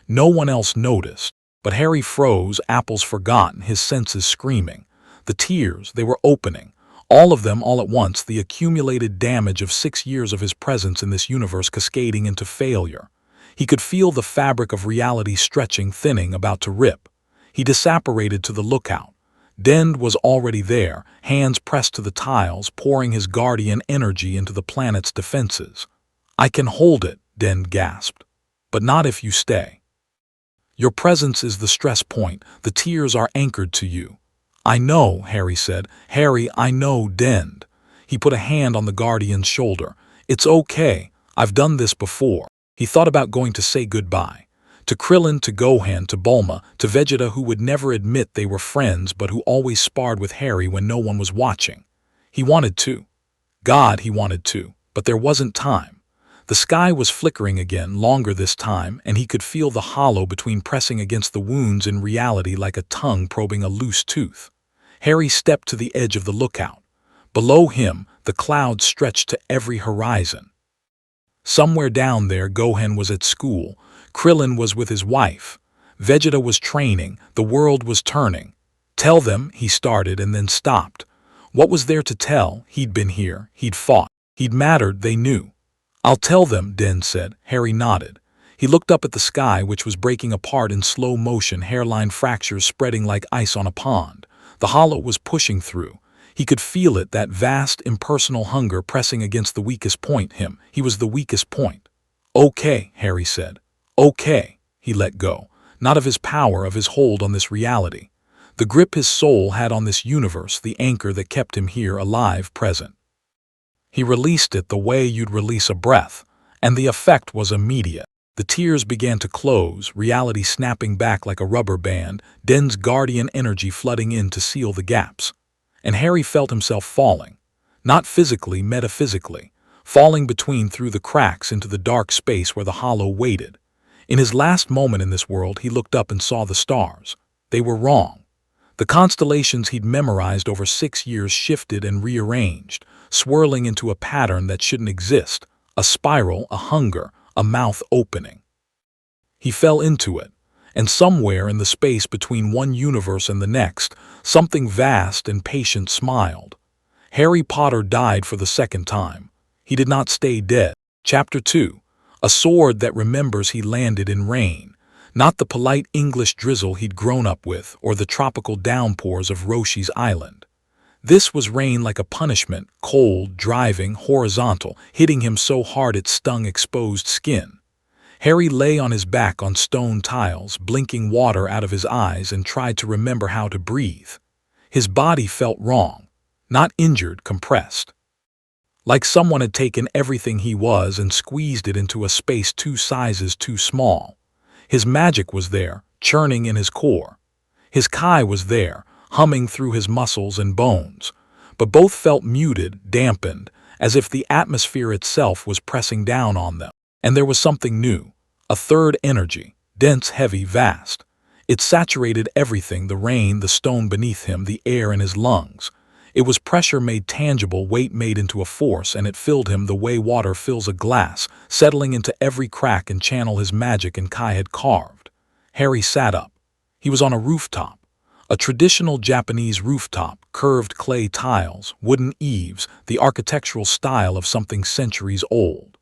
No one else noticed, but Harry froze, apples forgotten, his senses screaming. The tears, they were opening. All of them all at once, the accumulated damage of 6 years of his presence in this universe cascading into failure. He could feel the fabric of reality stretching, thinning, about to rip. He disapparated to the lookout. Dend was already there, hands pressed to the tiles, pouring his guardian energy into the planet's defenses. "I can hold it," Dend gasped. "But not if you stay. Your presence is the stress point. The tears are anchored to you." "I know," Harry said. "Harry, I know, Dend." He put a hand on the guardian's shoulder. "It's okay. I've done this before." He thought about going to say goodbye. To Krillin, to Gohan, to Bulma, to Vegeta, who would never admit they were friends but who always sparred with Harry when no one was watching. He wanted to. God, he wanted to. But there wasn't time. The sky was flickering again, longer this time, and he could feel the hollow between pressing against the wounds in reality like a tongue probing a loose tooth. Harry stepped to the edge of the lookout. Below him, the clouds stretched to every horizon. Somewhere down there, Gohan was at school. Krillin was with his wife. Vegeta was training. The world was turning. "Tell them," he started and then stopped. What was there to tell? He'd been here. He'd fought. He'd mattered, they knew. "I'll tell them," Den said. Harry nodded. He looked up at the sky, which was breaking apart in slow motion, hairline fractures spreading like ice on a pond. The hollow was pushing through. He could feel it, that vast, impersonal hunger pressing against the weakest point, him. He was the weakest point. "Okay," Harry said. "Okay." He let go. Not of his power, of his hold on this reality. The grip his soul had on this universe, the anchor that kept him here, alive, present. He released it the way you'd release a breath, and the effect was immediate. The tears began to close, reality snapping back like a rubber band, Den's guardian energy flooding in to seal the gaps. And Harry felt himself falling. Not physically, metaphysically. Falling between, through the cracks, into the dark space where the hollow waited. In his last moment in this world, he looked up and saw the stars. They were wrong. The constellations he'd memorized over 6 years shifted and rearranged, swirling into a pattern that shouldn't exist. A spiral, a hunger, a mouth opening. He fell into it, and somewhere in the space between one universe and the next, something vast and patient smiled. Harry Potter died for the second time. He did not stay dead. Chapter 2. A sword that remembers. He landed in rain. Not the polite English drizzle he'd grown up with or the tropical downpours of Roshi's Island. This was rain like a punishment, cold, driving, horizontal, hitting him so hard it stung exposed skin. Harry lay on his back on stone tiles, blinking water out of his eyes, and tried to remember how to breathe. His body felt wrong. Not injured, compressed. Like someone had taken everything he was and squeezed it into a space 2 sizes too small. His magic was there, churning in his core. His Kai was there, humming through his muscles and bones. But both felt muted, dampened, as if the atmosphere itself was pressing down on them. And there was something new, a third energy, dense, heavy, vast. It saturated everything, the rain, the stone beneath him, the air in his lungs. It was pressure made tangible, weight made into a force, and it filled him the way water fills a glass, settling into every crack and channel his magic and Kai had carved. Harry sat up. He was on a rooftop. A traditional Japanese rooftop, curved clay tiles, wooden eaves, the architectural style of something centuries old.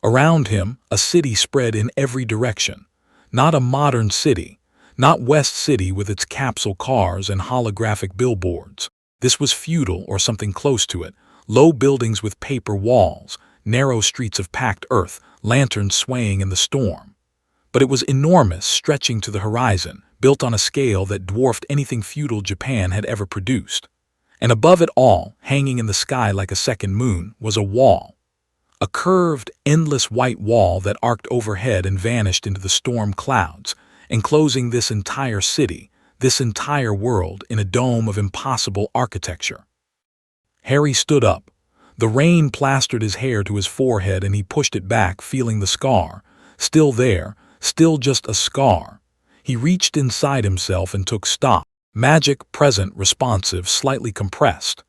Around him, a city spread in every direction. Not a modern city, not West City with its capsule cars and holographic billboards. This was feudal or something close to it, low buildings with paper walls, narrow streets of packed earth, lanterns swaying in the storm. But it was enormous, stretching to the horizon, built on a scale that dwarfed anything feudal Japan had ever produced. And above it all, hanging in the sky like a second moon, was a wall. A curved, endless white wall that arced overhead and vanished into the storm clouds, enclosing this entire city, this entire world in a dome of impossible architecture. Harry stood up. The rain plastered his hair to his forehead and he pushed it back, feeling the scar. Still there, still just a scar. He reached inside himself and took stock. Magic, present, responsive, slightly compressed.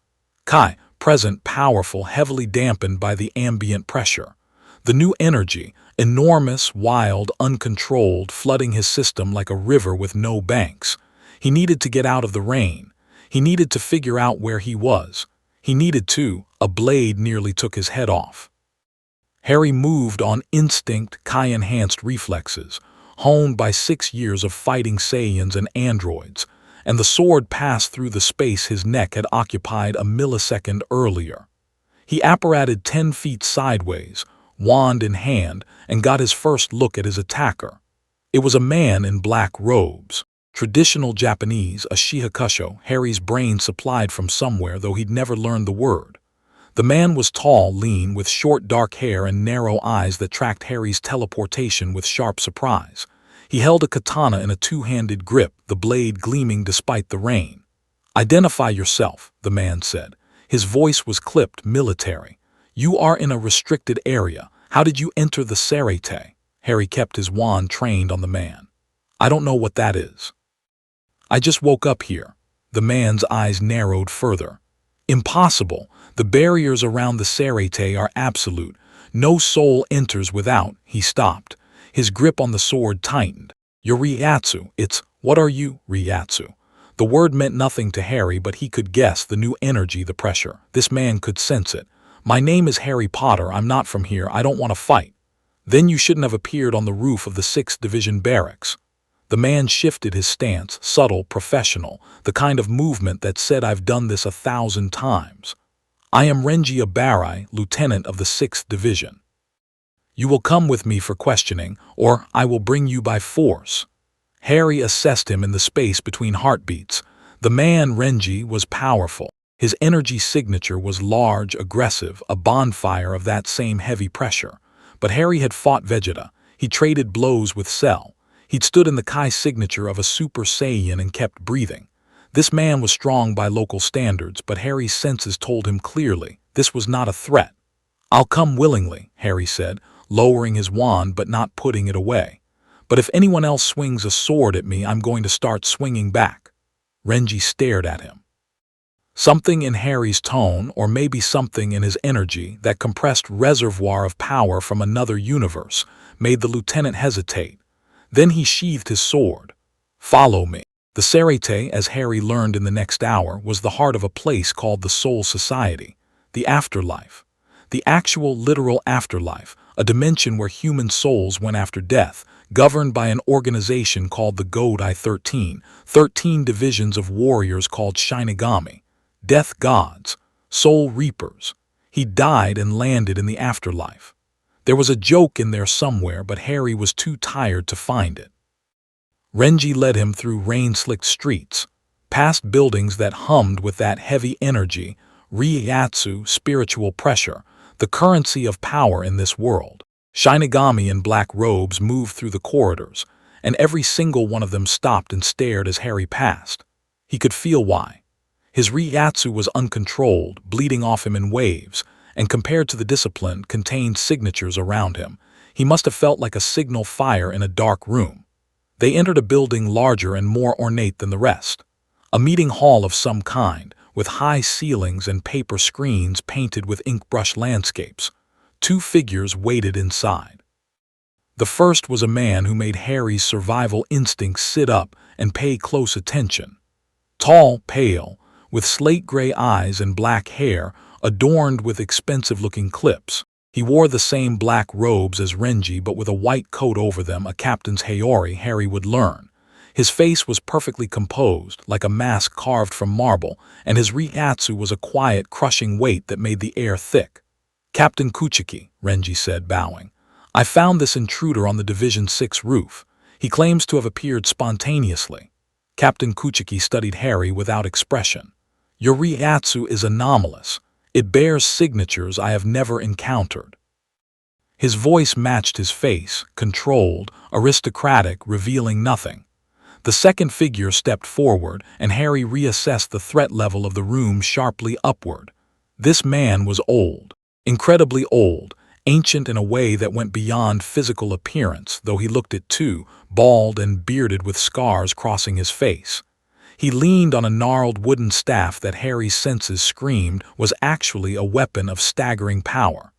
Kai, present, powerful, heavily dampened by the ambient pressure. The new energy, enormous, wild, uncontrolled, flooding his system like a river with no banks. He needed to get out of the rain. He needed to figure out where he was. He needed to. A blade nearly took his head off. Harry moved on instinct, Kai-enhanced reflexes, honed by 6 years of fighting Saiyans and androids, and the sword passed through the space his neck had occupied a millisecond earlier. He apparated 10 feet sideways, wand in hand, and got his first look at his attacker. It was a man in black robes. Traditional Japanese, a shihakusho, Harry's brain supplied from somewhere, though he'd never learned the word. The man was tall, lean, with short dark hair and narrow eyes that tracked Harry's teleportation with sharp surprise. He held a katana in a 2-handed grip, the blade gleaming despite the rain. "Identify yourself," the man said. His voice was clipped, military. "You are in a restricted area. How did you enter the Serete?" Harry kept his wand trained on the man. "I don't know what that is." "I just woke up here." The man's eyes narrowed further. "Impossible. The barriers around the Serete are absolute. No soul enters without." He stopped. His grip on the sword tightened. "You're Ryatsu. It's, what are you, Ryatsu?" The word meant nothing to Harry, but he could guess the new energy, the pressure. This man could sense it. "My name is Harry Potter. I'm not from here. I don't want to fight." "Then you shouldn't have appeared on the roof of the 6th Division barracks." The man shifted his stance, subtle, professional, the kind of movement that said, "I've done this 1,000 times. I am Renji Abarai, lieutenant of the 6th Division. You will come with me for questioning, or I will bring you by force." Harry assessed him in the space between heartbeats. The man, Renji, was powerful. His energy signature was large, aggressive, a bonfire of that same heavy pressure. But Harry had fought Vegeta. He traded blows with Cell. He'd stood in the Kai signature of a Super Saiyan and kept breathing. This man was strong by local standards, but Harry's senses told him clearly this was not a threat. "I'll come willingly," Harry said, lowering his wand but not putting it away. "But if anyone else swings a sword at me, I'm going to start swinging back." Renji stared at him. Something in Harry's tone, or maybe something in his energy, that compressed reservoir of power from another universe, made the lieutenant hesitate. Then he sheathed his sword. "Follow me." The Serete, as Harry learned in the next hour, was the heart of a place called the Soul Society, the afterlife. The actual, literal afterlife, a dimension where human souls went after death, governed by an organization called the Godai 13, 13 divisions of warriors called Shinigami, death gods, soul reapers. He died and landed in the afterlife. There was a joke in there somewhere, but Harry was too tired to find it. Renji led him through rain-slicked streets, past buildings that hummed with that heavy energy, Ryatsu, spiritual pressure, the currency of power in this world. Shinigami in black robes moved through the corridors, and every single one of them stopped and stared as Harry passed. He could feel why. His Ryatsu was uncontrolled, bleeding off him in waves, and compared to the discipline, contained signatures around him. He must have felt like a signal fire in a dark room. They entered a building larger and more ornate than the rest. A meeting hall of some kind, with high ceilings and paper screens painted with ink-brush landscapes. Two figures waited inside. The first was a man who made Harry's survival instincts sit up and pay close attention. Tall, pale, with slate-gray eyes and black hair, adorned with expensive-looking clips. He wore the same black robes as Renji, but with a white coat over them, a captain's Haori, Harry would learn. His face was perfectly composed, like a mask carved from marble, and his Ryatsu was a quiet, crushing weight that made the air thick. "Captain Kuchiki," Renji said, bowing. "I found this intruder on the Division 6 roof. He claims to have appeared spontaneously." Captain Kuchiki studied Harry without expression. "Your Ryatsu is anomalous. It bears signatures I have never encountered." His voice matched his face, controlled, aristocratic, revealing nothing. The second figure stepped forward, and Harry reassessed the threat level of the room sharply upward. This man was old. Incredibly old, ancient in a way that went beyond physical appearance, though he looked it too, bald and bearded with scars crossing his face. He leaned on a gnarled wooden staff that Harry's senses screamed was actually a weapon of staggering power.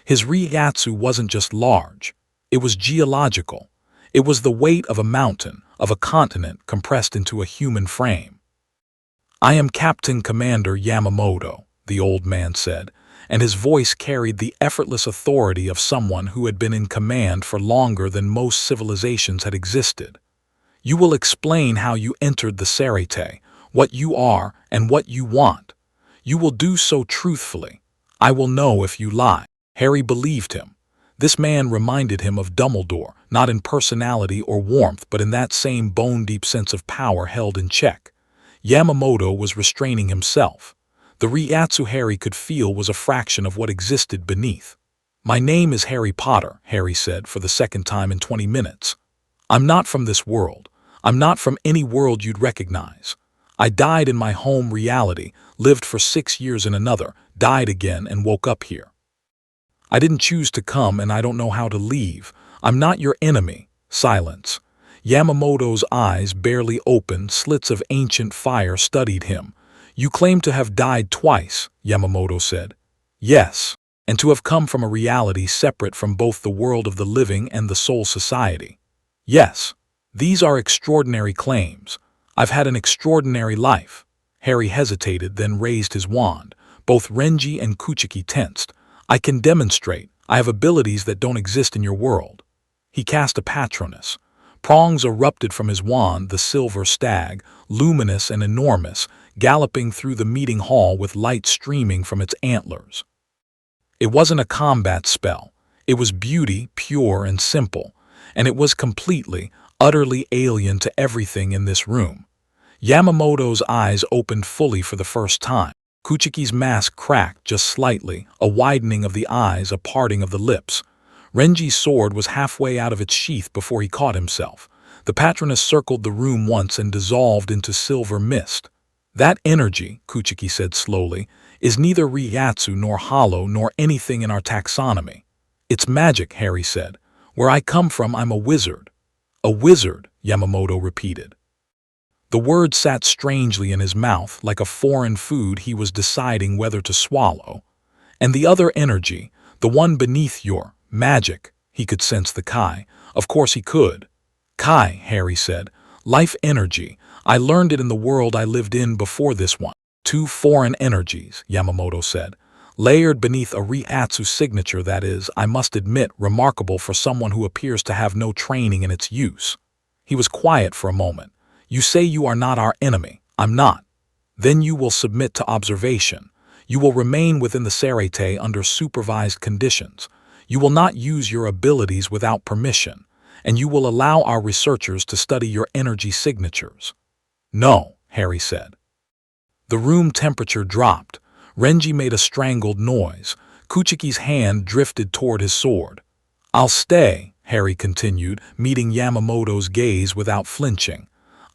His Ryatsu wasn't just large, it was geological. It was the weight of a mountain, of a continent compressed into a human frame. "I am Captain Commander Yamamoto," the old man said, and his voice carried the effortless authority of someone who had been in command for longer than most civilizations had existed. "You will explain how you entered the Serite, what you are and what you want. You will do so truthfully. I will know if you lie." Harry believed him. This man reminded him of Dumbledore, not in personality or warmth, but in that same bone-deep sense of power held in check. Yamamoto was restraining himself. The Ryatsu Harry could feel was a fraction of what existed beneath. "My name is Harry Potter," Harry said for the second time in 20 minutes. "I'm not from this world. I'm not from any world you'd recognize. I died in my home reality, lived for 6 years in another, died again and woke up here. I didn't choose to come and I don't know how to leave. I'm not your enemy." Silence. Yamamoto's eyes barely opened, slits of ancient fire studied him. "You claim to have died twice," Yamamoto said. "Yes, and to have come from a reality separate from both the world of the living and the soul society." "Yes, these are extraordinary claims. I've had an extraordinary life." Harry hesitated, then raised his wand. Both Renji and Kuchiki tensed. "I can demonstrate. I have abilities that don't exist in your world." He cast a Patronus. Prongs erupted from his wand, the silver stag, luminous and enormous, galloping through the meeting hall with light streaming from its antlers. It wasn't a combat spell. It was beauty, pure and simple, and it was completely, utterly alien to everything in this room. Yamamoto's eyes opened fully for the first time. Kuchiki's mask cracked just slightly, a widening of the eyes, a parting of the lips. Renji's sword was halfway out of its sheath before he caught himself. The Patronus circled the room once and dissolved into silver mist. "That energy," Kuchiki said slowly, "is neither Ryatsu nor hollow nor anything in our taxonomy. It's magic," Harry said. "Where I come from, I'm a wizard." "A wizard," Yamamoto repeated. The word sat strangely in his mouth, like a foreign food he was deciding whether to swallow. "And the other energy, the one beneath your magic," he could sense the Kai. Of course he could. "Kai," Harry said. "Life energy. I learned it in the world I lived in before this one." "Two foreign energies," Yamamoto said. layered beneath a Ryatsu signature that is, I must admit, remarkable for someone who appears to have no training in its use. He was quiet for a moment. You say you are not our enemy. I'm not. Then you will submit to observation. You will remain within the Serete under supervised conditions. You will not use your abilities without permission, and you will allow our researchers to study your energy signatures. No, Harry said. The room temperature dropped. Renji made a strangled noise. Kuchiki's hand drifted toward his sword. I'll stay, Harry continued, meeting Yamamoto's gaze without flinching.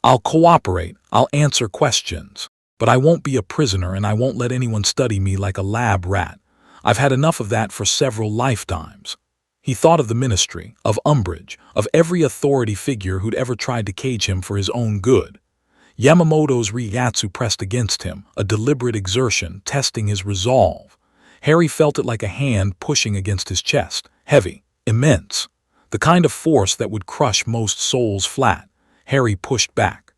I'll cooperate, I'll answer questions. But I won't be a prisoner and I won't let anyone study me like a lab rat. I've had enough of that for several lifetimes. He thought of the ministry, of Umbridge, of every authority figure who'd ever tried to cage him for his own good. Yamamoto's Ryatsu pressed against him, a deliberate exertion, testing his resolve. Harry felt it like a hand pushing against his chest, heavy, immense. The kind of force that would crush most souls flat. Harry pushed back.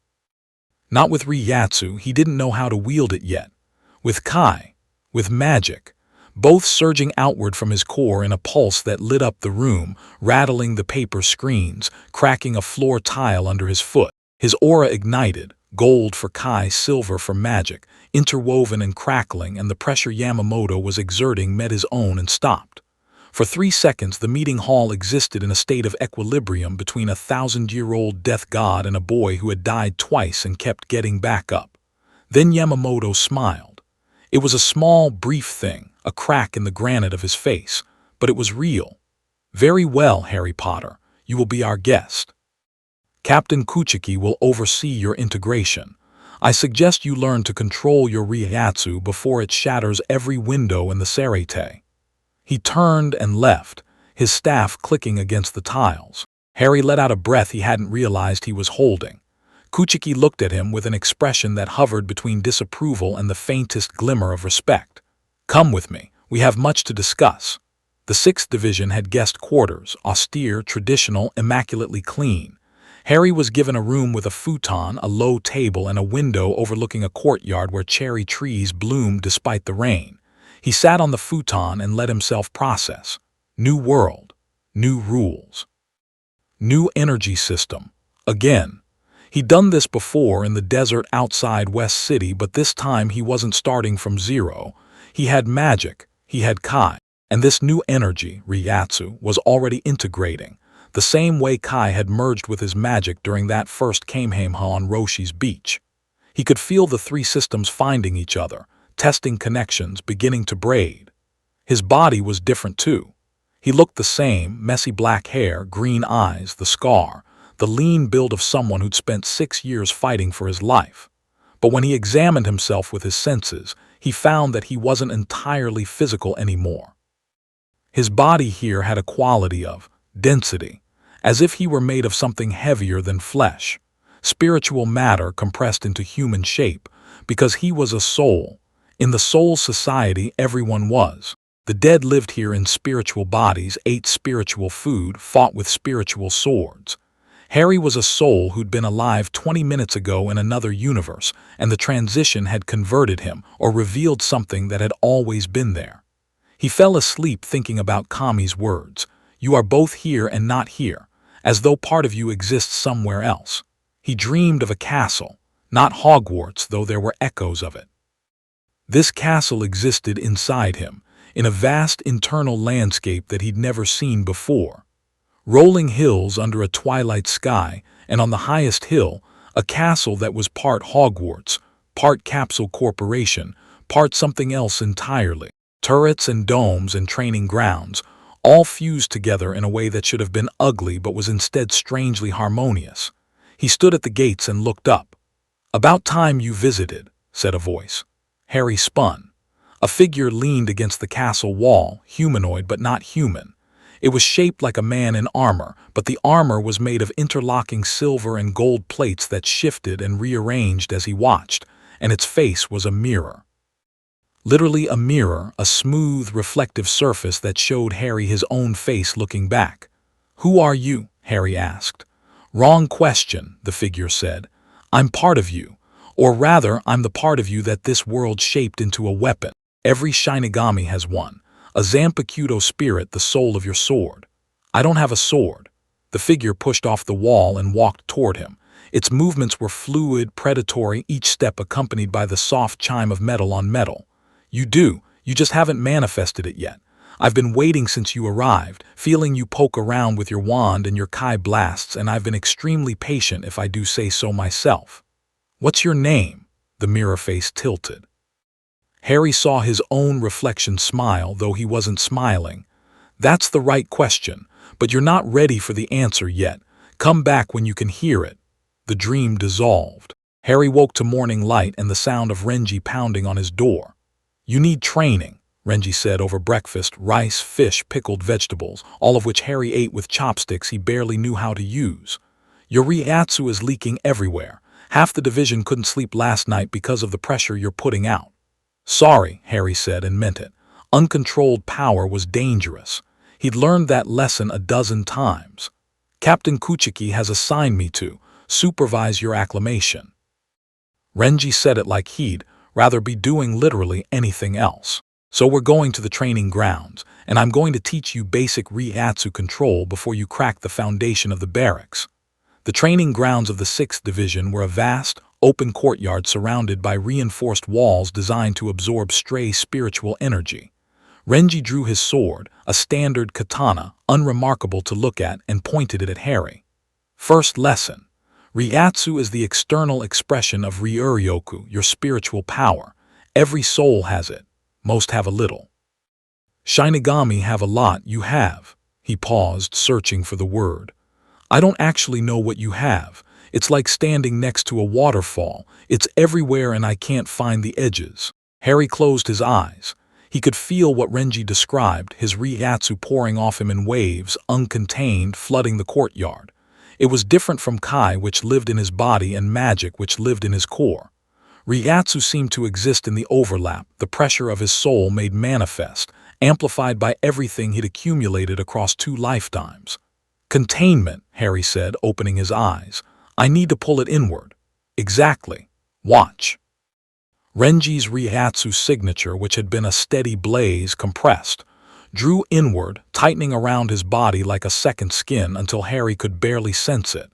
Not with Ryatsu, he didn't know how to wield it yet. With Kai, with magic, both surging outward from his core in a pulse that lit up the room, rattling the paper screens, cracking a floor tile under his foot. His aura ignited, gold for Kai, silver for magic, interwoven and crackling, and the pressure Yamamoto was exerting met his own and stopped. For 3 seconds, the meeting hall existed in a state of equilibrium between a 1,000-year-old death god and a boy who had died twice and kept getting back up. Then Yamamoto smiled. It was a small, brief thing, a crack in the granite of his face, but it was real. Very well, Harry Potter, you will be our guest. Captain Kuchiki will oversee your integration. I suggest you learn to control your Ryatsu before it shatters every window in the Serete. He turned and left, his staff clicking against the tiles. Harry let out a breath he hadn't realized he was holding. Kuchiki looked at him with an expression that hovered between disapproval and the faintest glimmer of respect. Come with me, we have much to discuss. The 6th Division had guest quarters, austere, traditional, immaculately clean. Harry was given a room with a futon, a low table, and a window overlooking a courtyard where cherry trees bloomed despite the rain. He sat on the futon and let himself process. New world, new rules, new energy system. Again. He'd done this before in the desert outside West City, but this time he wasn't starting from zero. He had magic, he had Kai, and this new energy, Ryatsu, was already integrating, the same way Kai had merged with his magic during that first Kamehameha on Roshi's beach. He could feel the 3 systems finding each other, testing connections, beginning to braid. His body was different too. He looked the same, messy black hair, green eyes, the scar, the lean build of someone who'd spent 6 years fighting for his life. But when he examined himself with his senses, he found that he wasn't entirely physical anymore. His body here had a quality of density, as if he were made of something heavier than flesh, spiritual matter compressed into human shape, because he was a soul. In the soul society, everyone was. The dead lived here in spiritual bodies, ate spiritual food, fought with spiritual swords. Harry was a soul who'd been alive 20 minutes ago in another universe, and the transition had converted him or revealed something that had always been there. He fell asleep thinking about Kami's words. You are both here and not here, as though part of you exists somewhere else. He dreamed of a castle, not Hogwarts, though there were echoes of it. This castle existed inside him, in a vast internal landscape that he'd never seen before. Rolling hills under a twilight sky, and on the highest hill, a castle that was part Hogwarts, part Capsule Corporation, part something else entirely. Turrets and domes and training grounds, all fused together in a way that should have been ugly but was instead strangely harmonious. He stood at the gates and looked up. About time you visited, said a voice. Harry spun. A figure leaned against the castle wall, humanoid but not human. It was shaped like a man in armor, but the armor was made of interlocking silver and gold plates that shifted and rearranged as he watched, and its face was a mirror. Literally a mirror, a smooth, reflective surface that showed Harry his own face looking back. Who are you? Harry asked. Wrong question, the figure said. I'm part of you, or rather, I'm the part of you that this world shaped into a weapon. Every Shinigami has one. A Zanpakuto spirit, the soul of your sword. I don't have a sword. The figure pushed off the wall and walked toward him. Its movements were fluid, predatory, each step accompanied by the soft chime of metal on metal. You do, you just haven't manifested it yet. I've been waiting since you arrived, feeling you poke around with your wand and your Kai blasts, and I've been extremely patient if I do say so myself. What's your name? The mirror face tilted. Harry saw his own reflection smile, though he wasn't smiling. That's the right question, but you're not ready for the answer yet. Come back when you can hear it. The dream dissolved. Harry woke to morning light and the sound of Renji pounding on his door. You need training, Renji said over breakfast, rice, fish, pickled vegetables, all of which Harry ate with chopsticks he barely knew how to use. Your Reiatsu is leaking everywhere. Half the division couldn't sleep last night because of the pressure you're putting out. Sorry, Harry said and meant it. Uncontrolled power was dangerous. He'd learned that lesson a dozen times. Captain Kuchiki has assigned me to supervise your acclimation. Renji said it like he'd rather be doing literally anything else. So we're going to the training grounds, and I'm going to teach you basic Reiatsu control before you crack the foundation of the barracks. The training grounds of the 6th Division were a vast, open courtyard surrounded by reinforced walls designed to absorb stray spiritual energy. Renji drew his sword, a standard katana, unremarkable to look at, and pointed it at Harry. First lesson. Reiatsu is the external expression of Ryuryoku, your spiritual power. Every soul has it. Most have a little. Shinigami have a lot, you have. He paused, searching for the word. I don't actually know what you have. It's like standing next to a waterfall. It's everywhere and I can't find the edges. Harry closed his eyes. He could feel what Renji described, his Reiatsu pouring off him in waves, uncontained, flooding the courtyard. It was different from Kai, which lived in his body, and magic, which lived in his core. Reiatsu seemed to exist in the overlap, the pressure of his soul made manifest, amplified by everything he'd accumulated across 2 lifetimes. Containment, Harry said, opening his eyes. I need to pull it inward. Exactly. Watch. Renji's Reiatsu signature, which had been a steady blaze, compressed, drew inward, tightening around his body like a second skin until Harry could barely sense it.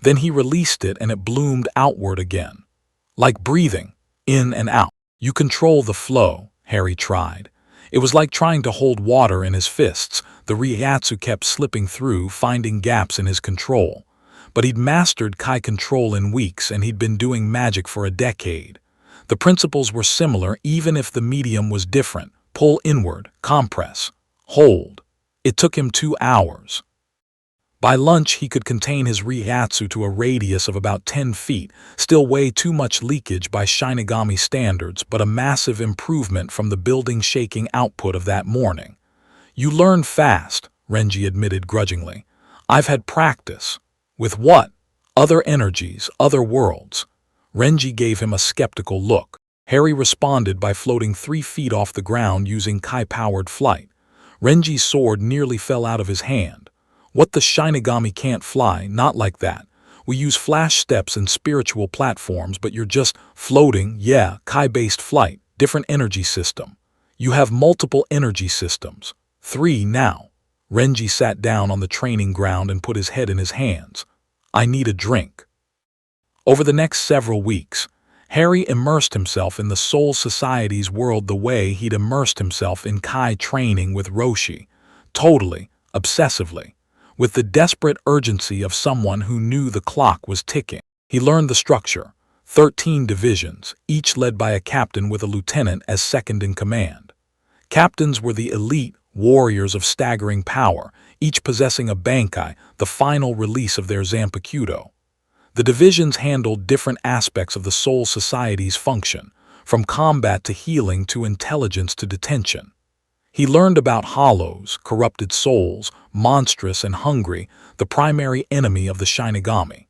Then he released it and it bloomed outward again. Like breathing, in and out. You control the flow, Harry tried. It was like trying to hold water in his fists. The Reiatsu kept slipping through, finding gaps in his control. But he'd mastered Kai control in weeks, and he'd been doing magic for a decade. The principles were similar, even if the medium was different. Pull inward, compress, hold. It took him 2 hours. By lunch, he could contain his Reiatsu to a radius of about 10 feet, still way too much leakage by Shinigami standards, but a massive improvement from the building-shaking output of that morning. You learn fast, Renji admitted grudgingly. I've had practice. With what? Other energies, other worlds. Renji gave him a skeptical look. Harry responded by floating 3 feet off the ground using Kai-powered flight. Renji's sword nearly fell out of his hand. What the Shinigami can't fly, not like that. We use flash steps and spiritual platforms, but you're just floating, yeah, Kai-based flight, different energy system. You have multiple energy systems. 3 now. Renji sat down on the training ground and put his head in his hands. I need a drink. Over the next several weeks, Harry immersed himself in the Soul Society's world the way he'd immersed himself in Kai training with Roshi. Totally, obsessively. With the desperate urgency of someone who knew the clock was ticking. He learned the structure. 13 divisions, each led by a captain with a lieutenant as second in command. Captains were the elite, warriors of staggering power, each possessing a Bankai, the final release of their Zanpakuto. The divisions handled different aspects of the Soul Society's function, from combat to healing to intelligence to detention. He learned about hollows, corrupted souls, monstrous and hungry, the primary enemy of the Shinigami.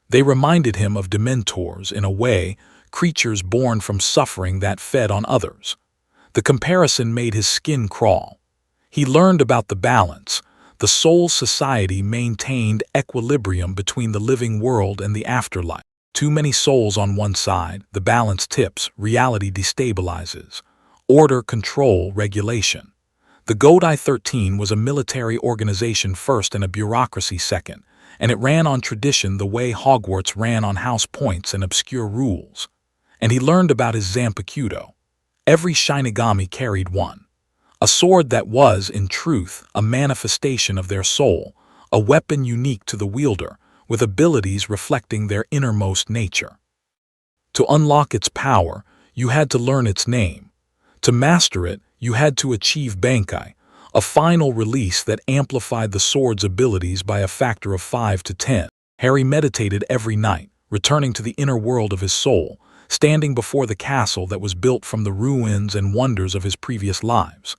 They reminded him of Dementors in a way, creatures born from suffering that fed on others. The comparison made his skin crawl. He learned about the balance. The Soul Society maintained equilibrium between the living world and the afterlife. Too many souls on one side, the balance tips, reality destabilizes. Order, control, regulation. The Godai 13 was a military organization first and a bureaucracy second, and it ran on tradition the way Hogwarts ran on house points and obscure rules. And he learned about his Zanpakuto. Every Shinigami carried one. A sword that was, in truth, a manifestation of their soul, a weapon unique to the wielder, with abilities reflecting their innermost nature. To unlock its power, you had to learn its name. To master it, you had to achieve Bankai, a final release that amplified the sword's abilities by a factor of 5 to 10. Harry meditated every night, returning to the inner world of his soul, standing before the castle that was built from the ruins and wonders of his previous lives.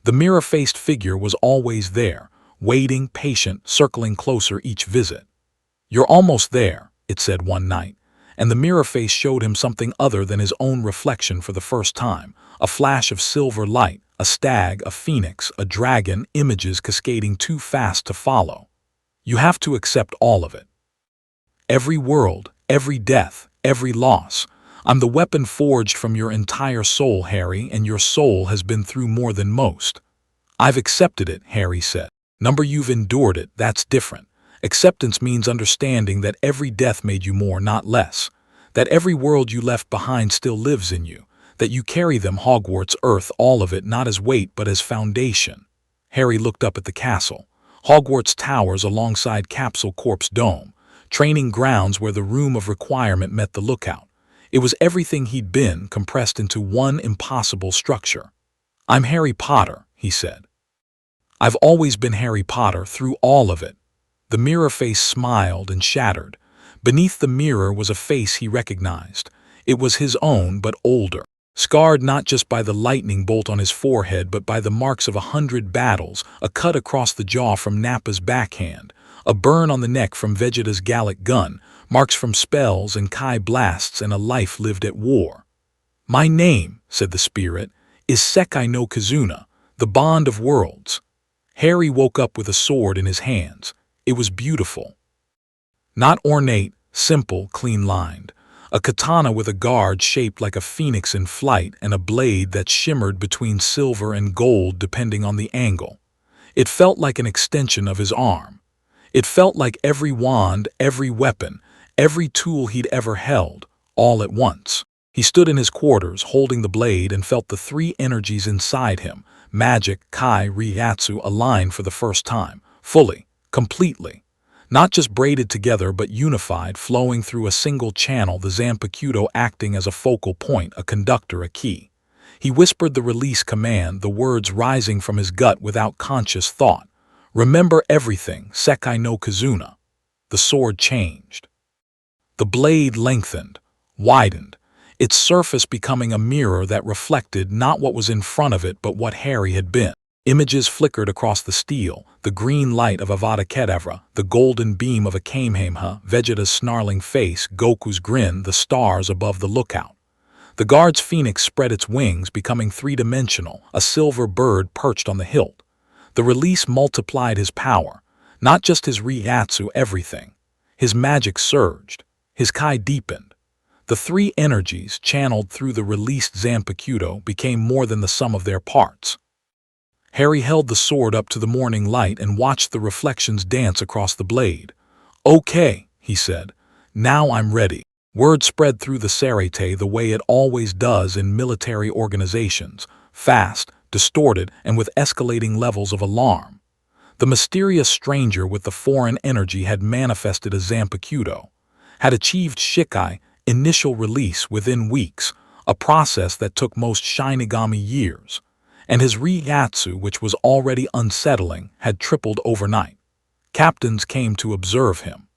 The mirror-faced figure was always there, waiting, patient, circling closer each visit. "You're almost there," it said one night, and the mirror face showed him something other than his own reflection for the first time, a flash of silver light, a stag, a phoenix, a dragon, images cascading too fast to follow. "You have to accept all of it. Every world, every death, every loss. I'm the weapon forged from your entire soul, Harry, and your soul has been through more than most." "I've accepted it," Harry said. "Number, you've endured it, that's different. Acceptance means understanding that every death made you more, not less. That every world you left behind still lives in you. That you carry them, Hogwarts, Earth, all of it, not as weight but as foundation." Harry looked up at the castle. Hogwarts towers alongside Capsule Corp's dome. Training grounds where the room of requirement met the lookout. It was everything he'd been, compressed into one impossible structure. "I'm Harry Potter," he said. "I've always been Harry Potter through all of it." The mirror face smiled and shattered. Beneath the mirror was a face he recognized. It was his own, but older. Scarred not just by the lightning bolt on his forehead, but by the marks of 100 battles, a cut across the jaw from Nappa's backhand, a burn on the neck from Vegeta's Gallic gun, marks from spells and Kai blasts, and a life lived at war. "My name," said the spirit, "is Sekai no Kizuna, the bond of worlds." Harry woke up with a sword in his hands. It was beautiful. Not ornate, simple, clean-lined. A katana with a guard shaped like a phoenix in flight and a blade that shimmered between silver and gold depending on the angle. It felt like an extension of his arm. It felt like every wand, every weapon, every tool he'd ever held, all at once. He stood in his quarters, holding the blade, and felt the three energies inside him, magic, Kai, Ryatsu, aligned for the first time, fully, completely. Not just braided together, but unified, flowing through a single channel, the Zanpakuto acting as a focal point, a conductor, a key. He whispered the release command, the words rising from his gut without conscious thought. "Remember everything, Sekai no Kizuna." The sword changed. The blade lengthened, widened, its surface becoming a mirror that reflected not what was in front of it, but what Harry had been. Images flickered across the steel, the green light of Avada Kedavra, the golden beam of a Kamehameha, Vegeta's snarling face, Goku's grin, the stars above the lookout. The guard's phoenix spread its wings, becoming three-dimensional, a silver bird perched on the hilt. The release multiplied his power, not just his Ryatsu, everything. His magic surged, his Kai deepened. The three energies, channeled through the released Zanpakuto, became more than the sum of their parts. Harry held the sword up to the morning light and watched the reflections dance across the blade. "Okay," he said. "Now I'm ready." Word spread through the Sarete the way it always does in military organizations, fast, distorted, and with escalating levels of alarm. The mysterious stranger with the foreign energy had manifested a Zanpakuto, had achieved Shikai, initial release, within weeks, a process that took most Shinigami years. And his Ryatsu, which was already unsettling, had tripled overnight. Captains came to observe him.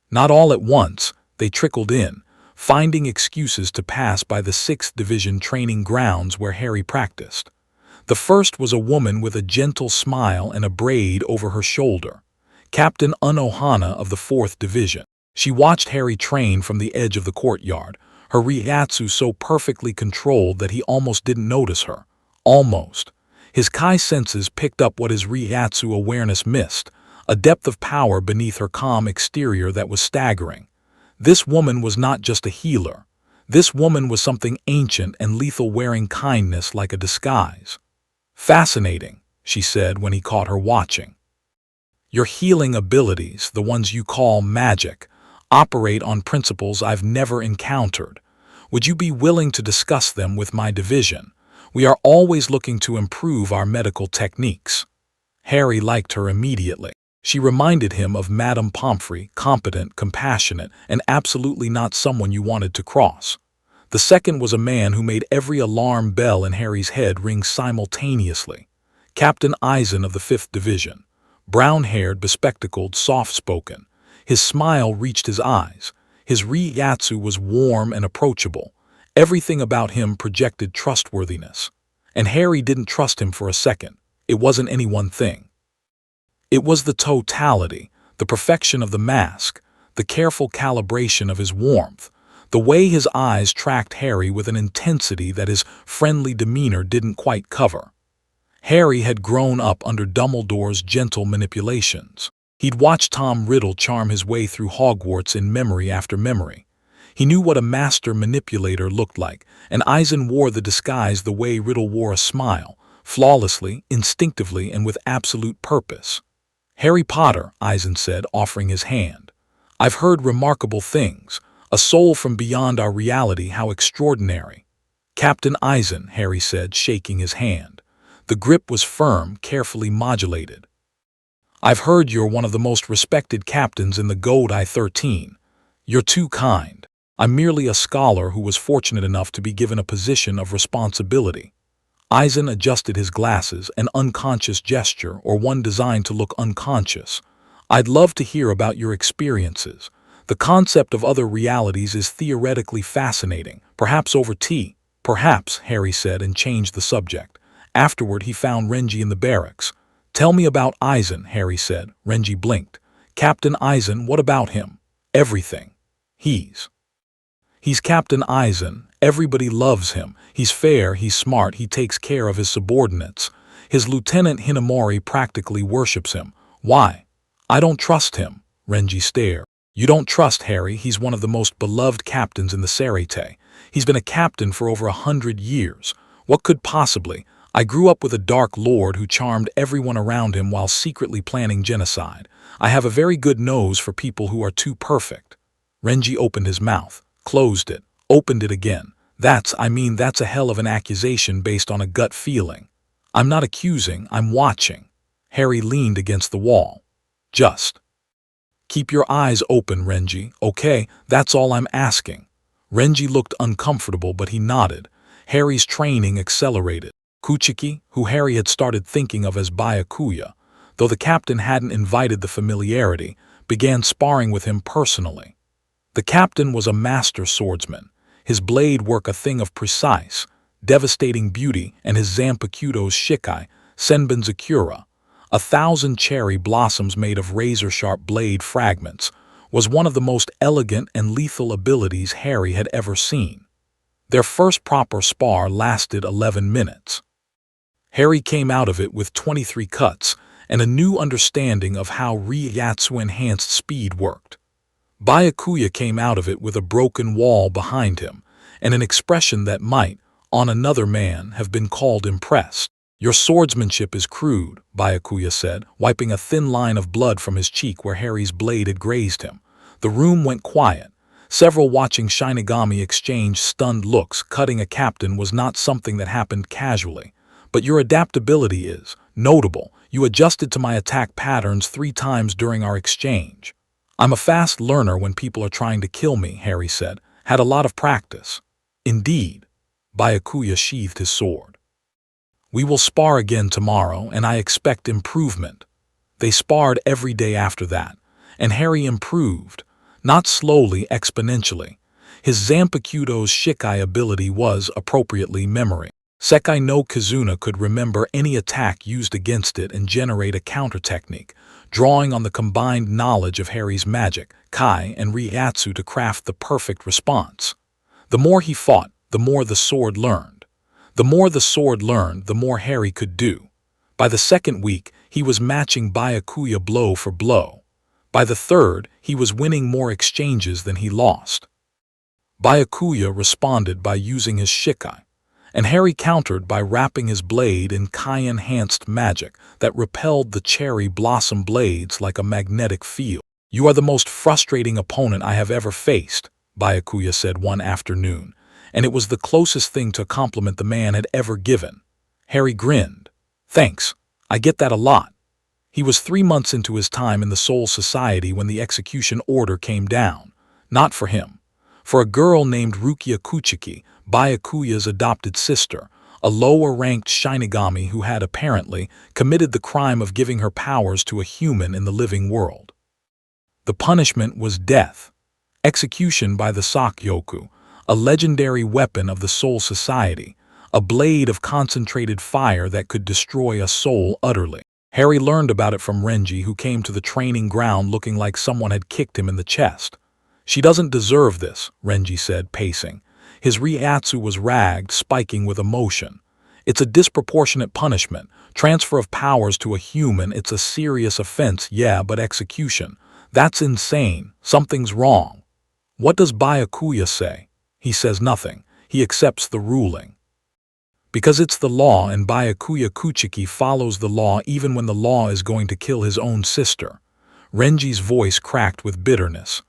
Not all at once, they trickled in, finding excuses to pass by the 6th Division training grounds where Harry practiced. The first was a woman with a gentle smile and a braid over her shoulder, Captain Unohana of the 4th Division. She watched Harry train from the edge of the courtyard, her Ryatsu so perfectly controlled that he almost didn't notice her. Almost. His Kai senses picked up what his Ryatsu awareness missed, a depth of power beneath her calm exterior that was staggering. This woman was not just a healer. This woman was something ancient and lethal, wearing kindness like a disguise. "Fascinating," she said when he caught her watching. "Your healing abilities, the ones you call magic, operate on principles I've never encountered. Would you be willing to discuss them with my division? We are always looking to improve our medical techniques." Harry liked her immediately. She reminded him of Madame Pomfrey, competent, compassionate, and absolutely not someone you wanted to cross. The second was a man who made every alarm bell in Harry's head ring simultaneously. Captain Eisen of the 5th Division. Brown-haired, bespectacled, soft-spoken. His smile reached his eyes. His Ryatsu was warm and approachable. Everything about him projected trustworthiness. And Harry didn't trust him for a second. It wasn't any one thing. It was the totality, the perfection of the mask, the careful calibration of his warmth, the way his eyes tracked Harry with an intensity that his friendly demeanor didn't quite cover. Harry had grown up under Dumbledore's gentle manipulations. He'd watched Tom Riddle charm his way through Hogwarts in memory after memory. He knew what a master manipulator looked like, and Eisen wore the disguise the way Riddle wore a smile, flawlessly, instinctively, and with absolute purpose. "Harry Potter," Eisen said, offering his hand. "I've heard remarkable things. A soul from beyond our reality, how extraordinary." "Captain Eisen," Harry said, shaking his hand. The grip was firm, carefully modulated. "I've heard you're one of the most respected captains in the Gold I-13. You're too kind. I'm merely a scholar who was fortunate enough to be given a position of responsibility." Eisen adjusted his glasses, an unconscious gesture, or one designed to look unconscious. "I'd love to hear about your experiences. The concept of other realities is theoretically fascinating, perhaps over tea." "Perhaps," Harry said, and changed the subject. Afterward, he found Renji in the barracks. "Tell me about Eisen," Harry said. Renji blinked. "Captain Eisen, what about him?" "Everything. He's Captain Eisen. Everybody loves him. He's fair, he's smart, he takes care of his subordinates. His lieutenant Hinamori practically worships him. Why?" "I don't trust him." Renji stared. "You don't trust Harry? He's one of the most beloved captains in the Serete. He's been a captain for over 100 years. What could possibly? I grew up with a Dark Lord who charmed everyone around him while secretly planning genocide. I have a very good nose for people who are too perfect." Renji opened his mouth, closed it, opened it again. That's a hell of an accusation based on a gut feeling." "I'm not accusing, I'm watching." Harry leaned against the wall. "Just keep your eyes open, Renji, okay? That's all I'm asking." Renji looked uncomfortable, but he nodded. Harry's training accelerated. Kuchiki, who Harry had started thinking of as Byakuya, though the captain hadn't invited the familiarity, began sparring with him personally. The captain was a master swordsman, his blade work a thing of precise, devastating beauty, and his Zanpakuto's shikai, Senbenzakura, 1,000 cherry blossoms made of razor-sharp blade fragments, was one of the most elegant and lethal abilities Harry had ever seen. Their first proper spar lasted 11 minutes. Harry came out of it with 23 cuts and a new understanding of how Ryatsu-enhanced speed worked. Byakuya came out of it with a broken wall behind him and an expression that might, on another man, have been called impressed. "Your swordsmanship is crude," Byakuya said, wiping a thin line of blood from his cheek where Harry's blade had grazed him. The room went quiet. Several watching Shinigami exchanged stunned looks. Cutting a captain was not something that happened casually. "But your adaptability is notable. You adjusted to my attack patterns 3 times during our exchange." "I'm a fast learner when people are trying to kill me," Harry said. "Had a lot of practice." "Indeed." Byakuya sheathed his sword. "We will spar again tomorrow, and I expect improvement." They sparred every day after that, and Harry improved, not slowly, exponentially. His Zanpakuto's shikai ability was, appropriately, memory. Sekai no Kizuna could remember any attack used against it and generate a counter-technique, drawing on the combined knowledge of Harry's magic, Kai, and Ryatsu to craft the perfect response. The more he fought, the more the sword learned. The more the sword learned, the more Harry could do. By the second week, he was matching Byakuya blow for blow. By the third, he was winning more exchanges than he lost. Byakuya responded by using his shikai, and Harry countered by wrapping his blade in Kai-enhanced magic that repelled the cherry blossom blades like a magnetic field. "You are the most frustrating opponent I have ever faced," Byakuya said one afternoon, and it was the closest thing to a compliment the man had ever given. Harry grinned. "Thanks, I get that a lot." He was 3 months into his time in the Soul Society when the execution order came down. Not for him. For a girl named Rukia Kuchiki, Byakuya's adopted sister, a lower-ranked Shinigami who had apparently committed the crime of giving her powers to a human in the living world. The punishment was death. Execution by the Sakyoku, a legendary weapon of the Soul Society, a blade of concentrated fire that could destroy a soul utterly. Harry learned about it from Renji, who came to the training ground looking like someone had kicked him in the chest. "She doesn't deserve this," Renji said, pacing. His Reiatsu was ragged, spiking with emotion. "It's a disproportionate punishment. Transfer of powers to a human, it's a serious offense, yeah, but execution. That's insane. Something's wrong." "What does Byakuya say?" "He says nothing. He accepts the ruling. Because it's the law, and Byakuya Kuchiki follows the law even when the law is going to kill his own sister." Renji's voice cracked with bitterness.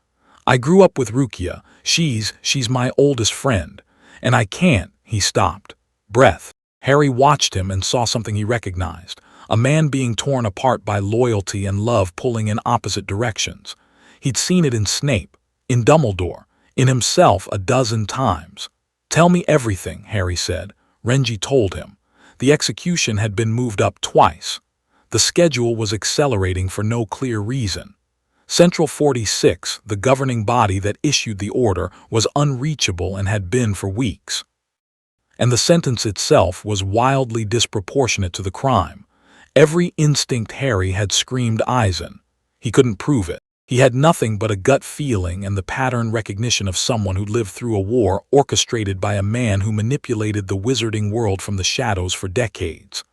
"I grew up with Rukia. She's my oldest friend. And I can't." He stopped. Breath. Harry watched him and saw something he recognized. A man being torn apart by loyalty and love pulling in opposite directions. He'd seen it in Snape, in Dumbledore, in himself a dozen times. "Tell me everything," Harry said. Renji told him. The execution had been moved up twice. The schedule was accelerating for no clear reason. Central 46, the governing body that issued the order, was unreachable and had been for weeks. And the sentence itself was wildly disproportionate to the crime. Every instinct Harry had screamed Eisen. He couldn't prove it. He had nothing but a gut feeling and the pattern recognition of someone who'd lived through a war orchestrated by a man who manipulated the wizarding world from the shadows for decades.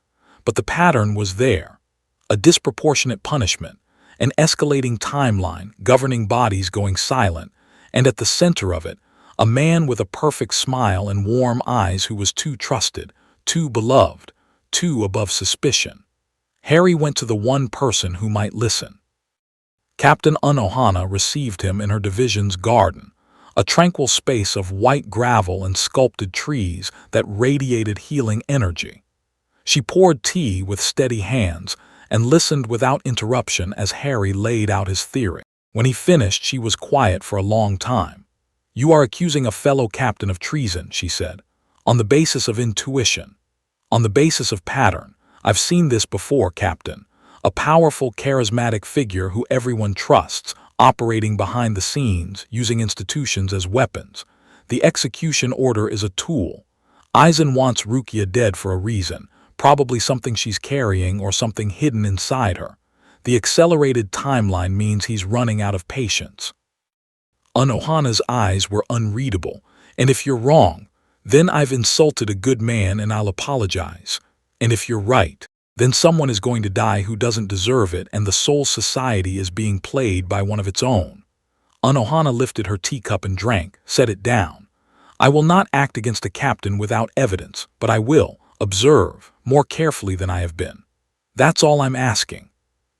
But the pattern was there. A disproportionate punishment, an escalating timeline, governing bodies going silent, and at the center of it, a man with a perfect smile and warm eyes who was too trusted, too beloved, too above suspicion. Harry went to the one person who might listen. Captain Unohana received him in her division's garden, a tranquil space of white gravel and sculpted trees that radiated healing energy. She poured tea with steady hands and listened without interruption as Harry laid out his theory. When he finished, she was quiet for a long time. "You are accusing a fellow captain of treason," she said, "on the basis of intuition, on the basis of pattern. I've seen this before, Captain. A powerful, charismatic figure who everyone trusts, operating behind the scenes, using institutions as weapons. The execution order is a tool. Eisen wants Rukia dead for a reason, probably something she's carrying or something hidden inside her. The accelerated timeline means he's running out of patience." Unohana's eyes were unreadable. "And if you're wrong, then I've insulted a good man and I'll apologize. And if you're right, then someone is going to die who doesn't deserve it, and the Soul Society is being played by one of its own." Unohana lifted her teacup and drank, set it down. "I will not act against a captain without evidence, but I will observe more carefully than I have been. That's all I'm asking."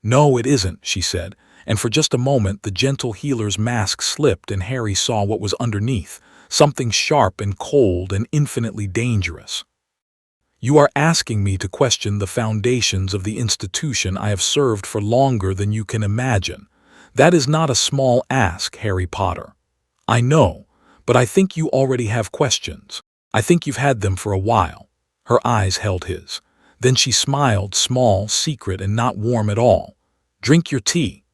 "No, it isn't," she said, and for just a moment the gentle healer's mask slipped and Harry saw what was underneath, something sharp and cold and infinitely dangerous. "You are asking me to question the foundations of the institution I have served for longer than you can imagine. That is not a small ask, Harry Potter. I know, but I think you already have questions. I think you've had them for a while." Her eyes held his. Then she smiled, small, secret, and not warm at all. "Drink your tea."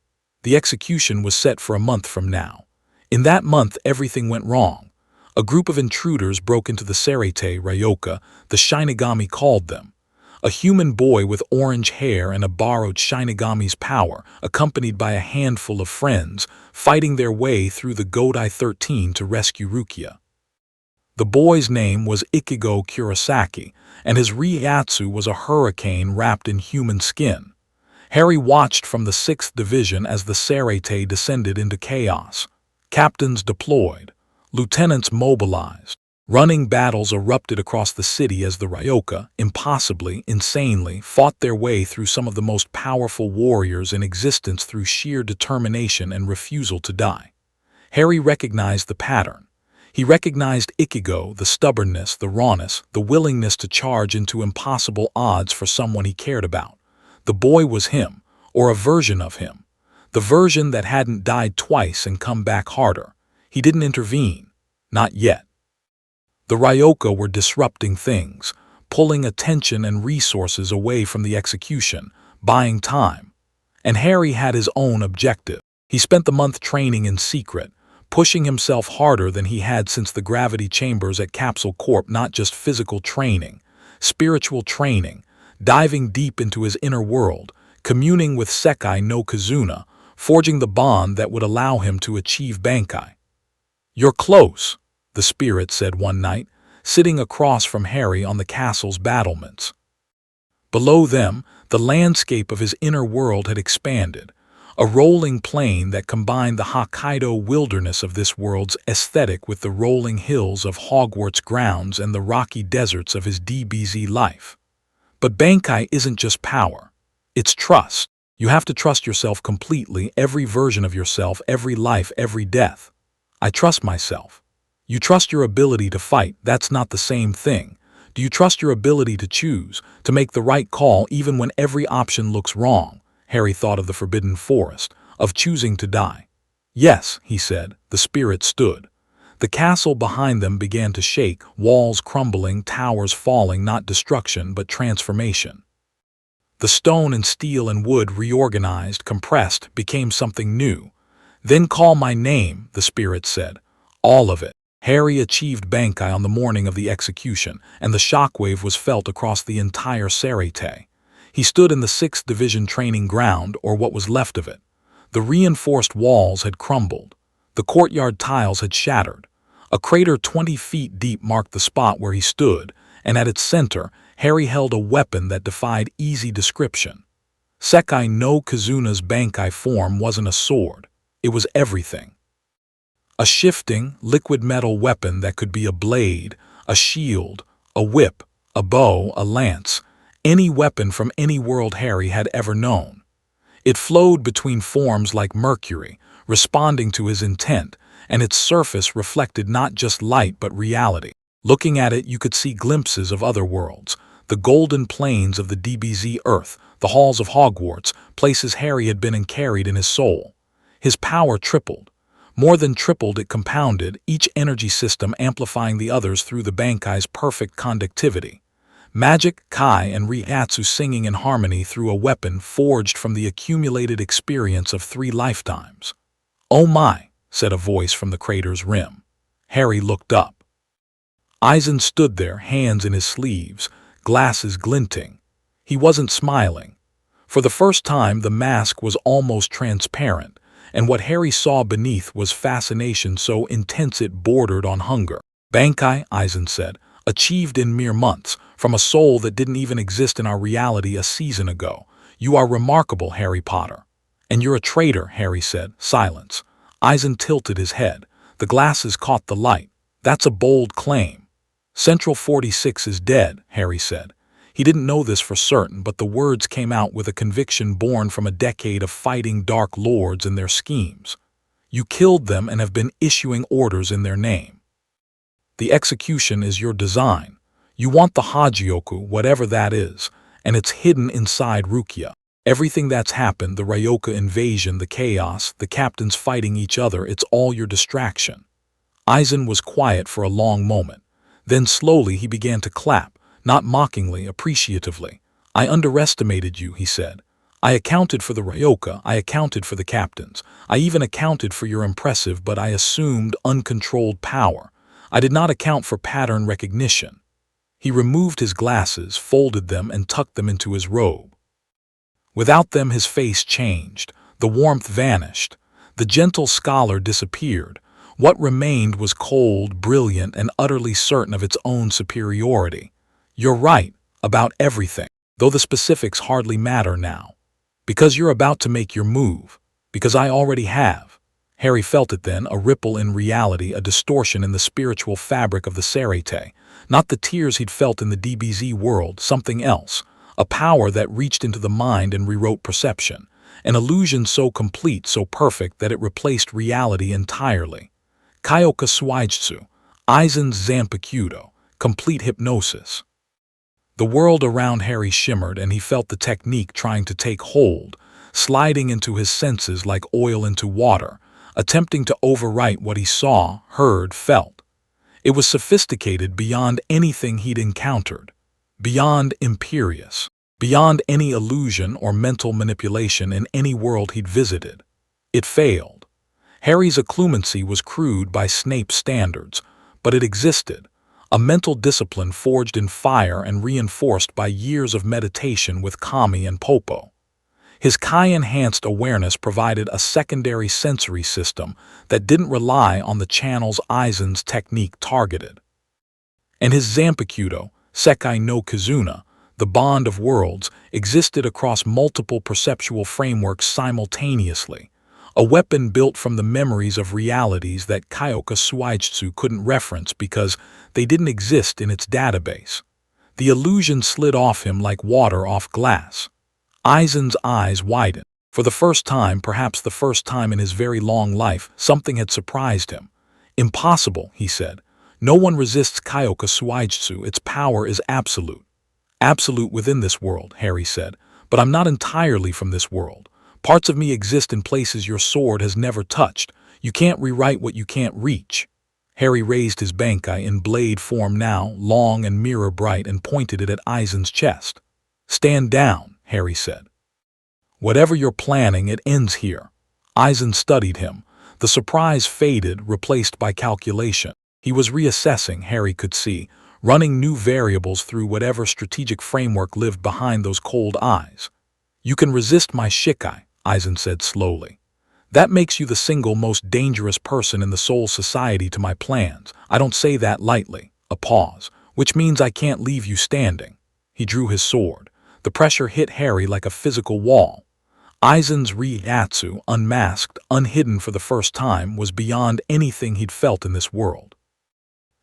The execution was set for a month from now. In that month, everything went wrong. A group of intruders broke into the Serete Ryoka, the Shinigami called them. A human boy with orange hair and a borrowed Shinigami's power, accompanied by a handful of friends, fighting their way through the Godai 13 to rescue Rukia. The boy's name was Ichigo Kurosaki, and his Reiatsu was a hurricane wrapped in human skin. Harry watched from the 6th Division as the Serete descended into chaos. Captains deployed. Lieutenants mobilized. Running battles erupted across the city as the Ryoka, impossibly, insanely, fought their way through some of the most powerful warriors in existence through sheer determination and refusal to die. Harry recognized the pattern. He recognized Ikigo, the stubbornness, the rawness, the willingness to charge into impossible odds for someone he cared about. The boy was him, or a version of him. The version that hadn't died twice and come back harder. He didn't intervene. Not yet. The Ryoka were disrupting things, pulling attention and resources away from the execution, buying time. And Harry had his own objective. He spent the month training in secret, pushing himself harder than he had since the gravity chambers at Capsule Corp. Not just physical training, spiritual training, diving deep into his inner world, communing with Sekai no Kazuna, forging the bond that would allow him to achieve Bankai. "You're close," the spirit said one night, sitting across from Harry on the castle's battlements. Below them, the landscape of his inner world had expanded, a rolling plain that combined the Hokkaido wilderness of this world's aesthetic with the rolling hills of Hogwarts grounds and the rocky deserts of his DBZ life. But Bankai isn't just power. It's trust. You have to trust yourself completely, every version of yourself, every life, every death. I trust myself. You trust your ability to fight. That's not the same thing. Do you trust your ability to choose, to make the right call even when every option looks wrong? Harry thought of the Forbidden Forest, of choosing to die. Yes, he said. The spirit stood. The castle behind them began to shake, walls crumbling, towers falling, not destruction but transformation. The stone and steel and wood reorganized, compressed, became something new. "Then call my name," the spirit said. "All of it." Harry achieved Bankai on the morning of the execution, and the shockwave was felt across the entire Sarete. He stood in the 6th Division training ground, or what was left of it. The reinforced walls had crumbled. The courtyard tiles had shattered. A crater 20 feet deep marked the spot where he stood, and at its center, Harry held a weapon that defied easy description. Sekai no Kazuna's Bankai form wasn't a sword. It was everything. A shifting, liquid metal weapon that could be a blade, a shield, a whip, a bow, a lance, any weapon from any world Harry had ever known. It flowed between forms like mercury, responding to his intent, and its surface reflected not just light but reality. Looking at it, you could see glimpses of other worlds, the golden plains of the DBZ Earth, the halls of Hogwarts, places Harry had been and carried in his soul. His power tripled. More than tripled, it compounded, each energy system amplifying the others through the Bankai's perfect conductivity. Magic, Kai, and Ryatsu singing in harmony through a weapon forged from the accumulated experience of 3 lifetimes. "Oh my," said a voice from the crater's rim. Harry looked up. Eisen stood there, hands in his sleeves, glasses glinting. He wasn't smiling. For the first time, the mask was almost transparent, and what Harry saw beneath was fascination so intense it bordered on hunger. "Bankai," Eisen said, "achieved in mere months, from a soul that didn't even exist in our reality a season ago. You are remarkable, Harry Potter." "And you're a traitor," Harry said. Silence. Eisen tilted his head. The glasses caught the light. "That's a bold claim." "Central 46 is dead," Harry said. He didn't know this for certain, but the words came out with a conviction born from a decade of fighting Dark Lords and their schemes. "You killed them and have been issuing orders in their name. The execution is your design. You want the Hagioku, whatever that is, and it's hidden inside Rukia. Everything that's happened, the Ryoka invasion, the chaos, the captains fighting each other, it's all your distraction." Eisen was quiet for a long moment. Then slowly he began to clap. Not mockingly, appreciatively. "I underestimated you," he said. "I accounted for the Ryoka, I accounted for the captains. I even accounted for your impressive but I assumed uncontrolled power. I did not account for pattern recognition." He removed his glasses, folded them, and tucked them into his robe. Without them, his face changed. The warmth vanished. The gentle scholar disappeared. What remained was cold, brilliant, and utterly certain of its own superiority. "You're right, about everything, though the specifics hardly matter now. Because you're about to make your move. Because I already have." Harry felt it then, a ripple in reality, a distortion in the spiritual fabric of the Serete. Not the tears he'd felt in the DBZ world, something else. A power that reached into the mind and rewrote perception. An illusion so complete, so perfect, that it replaced reality entirely. Kyoka Suijutsu, Aizen's Zanpakuto, complete hypnosis. The world around Harry shimmered, and he felt the technique trying to take hold, sliding into his senses like oil into water, attempting to overwrite what he saw, heard, felt. It was sophisticated beyond anything he'd encountered, beyond imperious, beyond any illusion or mental manipulation in any world he'd visited. It failed. Harry's occlumency was crude by Snape's standards, but it existed, a mental discipline forged in fire and reinforced by years of meditation with Kami and Popo. His Kai-enhanced awareness provided a secondary sensory system that didn't rely on the channels Aizen's technique targeted. And his Zanpakuto, Sekai no Kizuna, the bond of worlds, existed across multiple perceptual frameworks simultaneously, a weapon built from the memories of realities that Kyoka Suijutsu couldn't reference because they didn't exist in its database. The illusion slid off him like water off glass. Aizen's eyes widened. For the first time, perhaps the first time in his very long life, something had surprised him. "Impossible," he said. "No one resists Kyoka Suijutsu. Its power is absolute." "Absolute within this world," Harry said. "But I'm not entirely from this world. Parts of me exist in places your sword has never touched. You can't rewrite what you can't reach." Harry raised his Bankai in blade form now, long and mirror-bright, and pointed it at Aizen's chest. "Stand down," Harry said. "Whatever you're planning, it ends here." Aizen studied him. The surprise faded, replaced by calculation. He was reassessing, Harry could see, running new variables through whatever strategic framework lived behind those cold eyes. "You can resist my Shikai," Aizen said slowly. "That makes you the single most dangerous person in the Soul Society to my plans. I don't say that lightly." A pause. "Which means I can't leave you standing." He drew his sword. The pressure hit Harry like a physical wall. Aizen's Ryatsu, unmasked, unhidden for the first time, was beyond anything he'd felt in this world.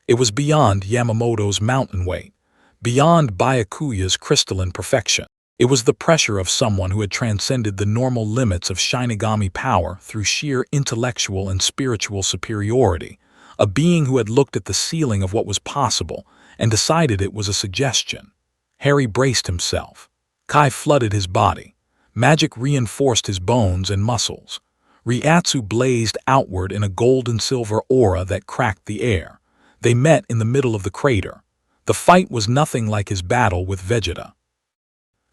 It was beyond Yamamoto's mountain weight, beyond Byakuya's crystalline perfection. It was the pressure of someone who had transcended the normal limits of Shinigami power through sheer intellectual and spiritual superiority, a being who had looked at the ceiling of what was possible and decided it was a suggestion. Harry braced himself. Kai flooded his body. Magic reinforced his bones and muscles. Ryatsu blazed outward in a gold-and-silver aura that cracked the air. They met in the middle of the crater. The fight was nothing like his battle with Vegeta.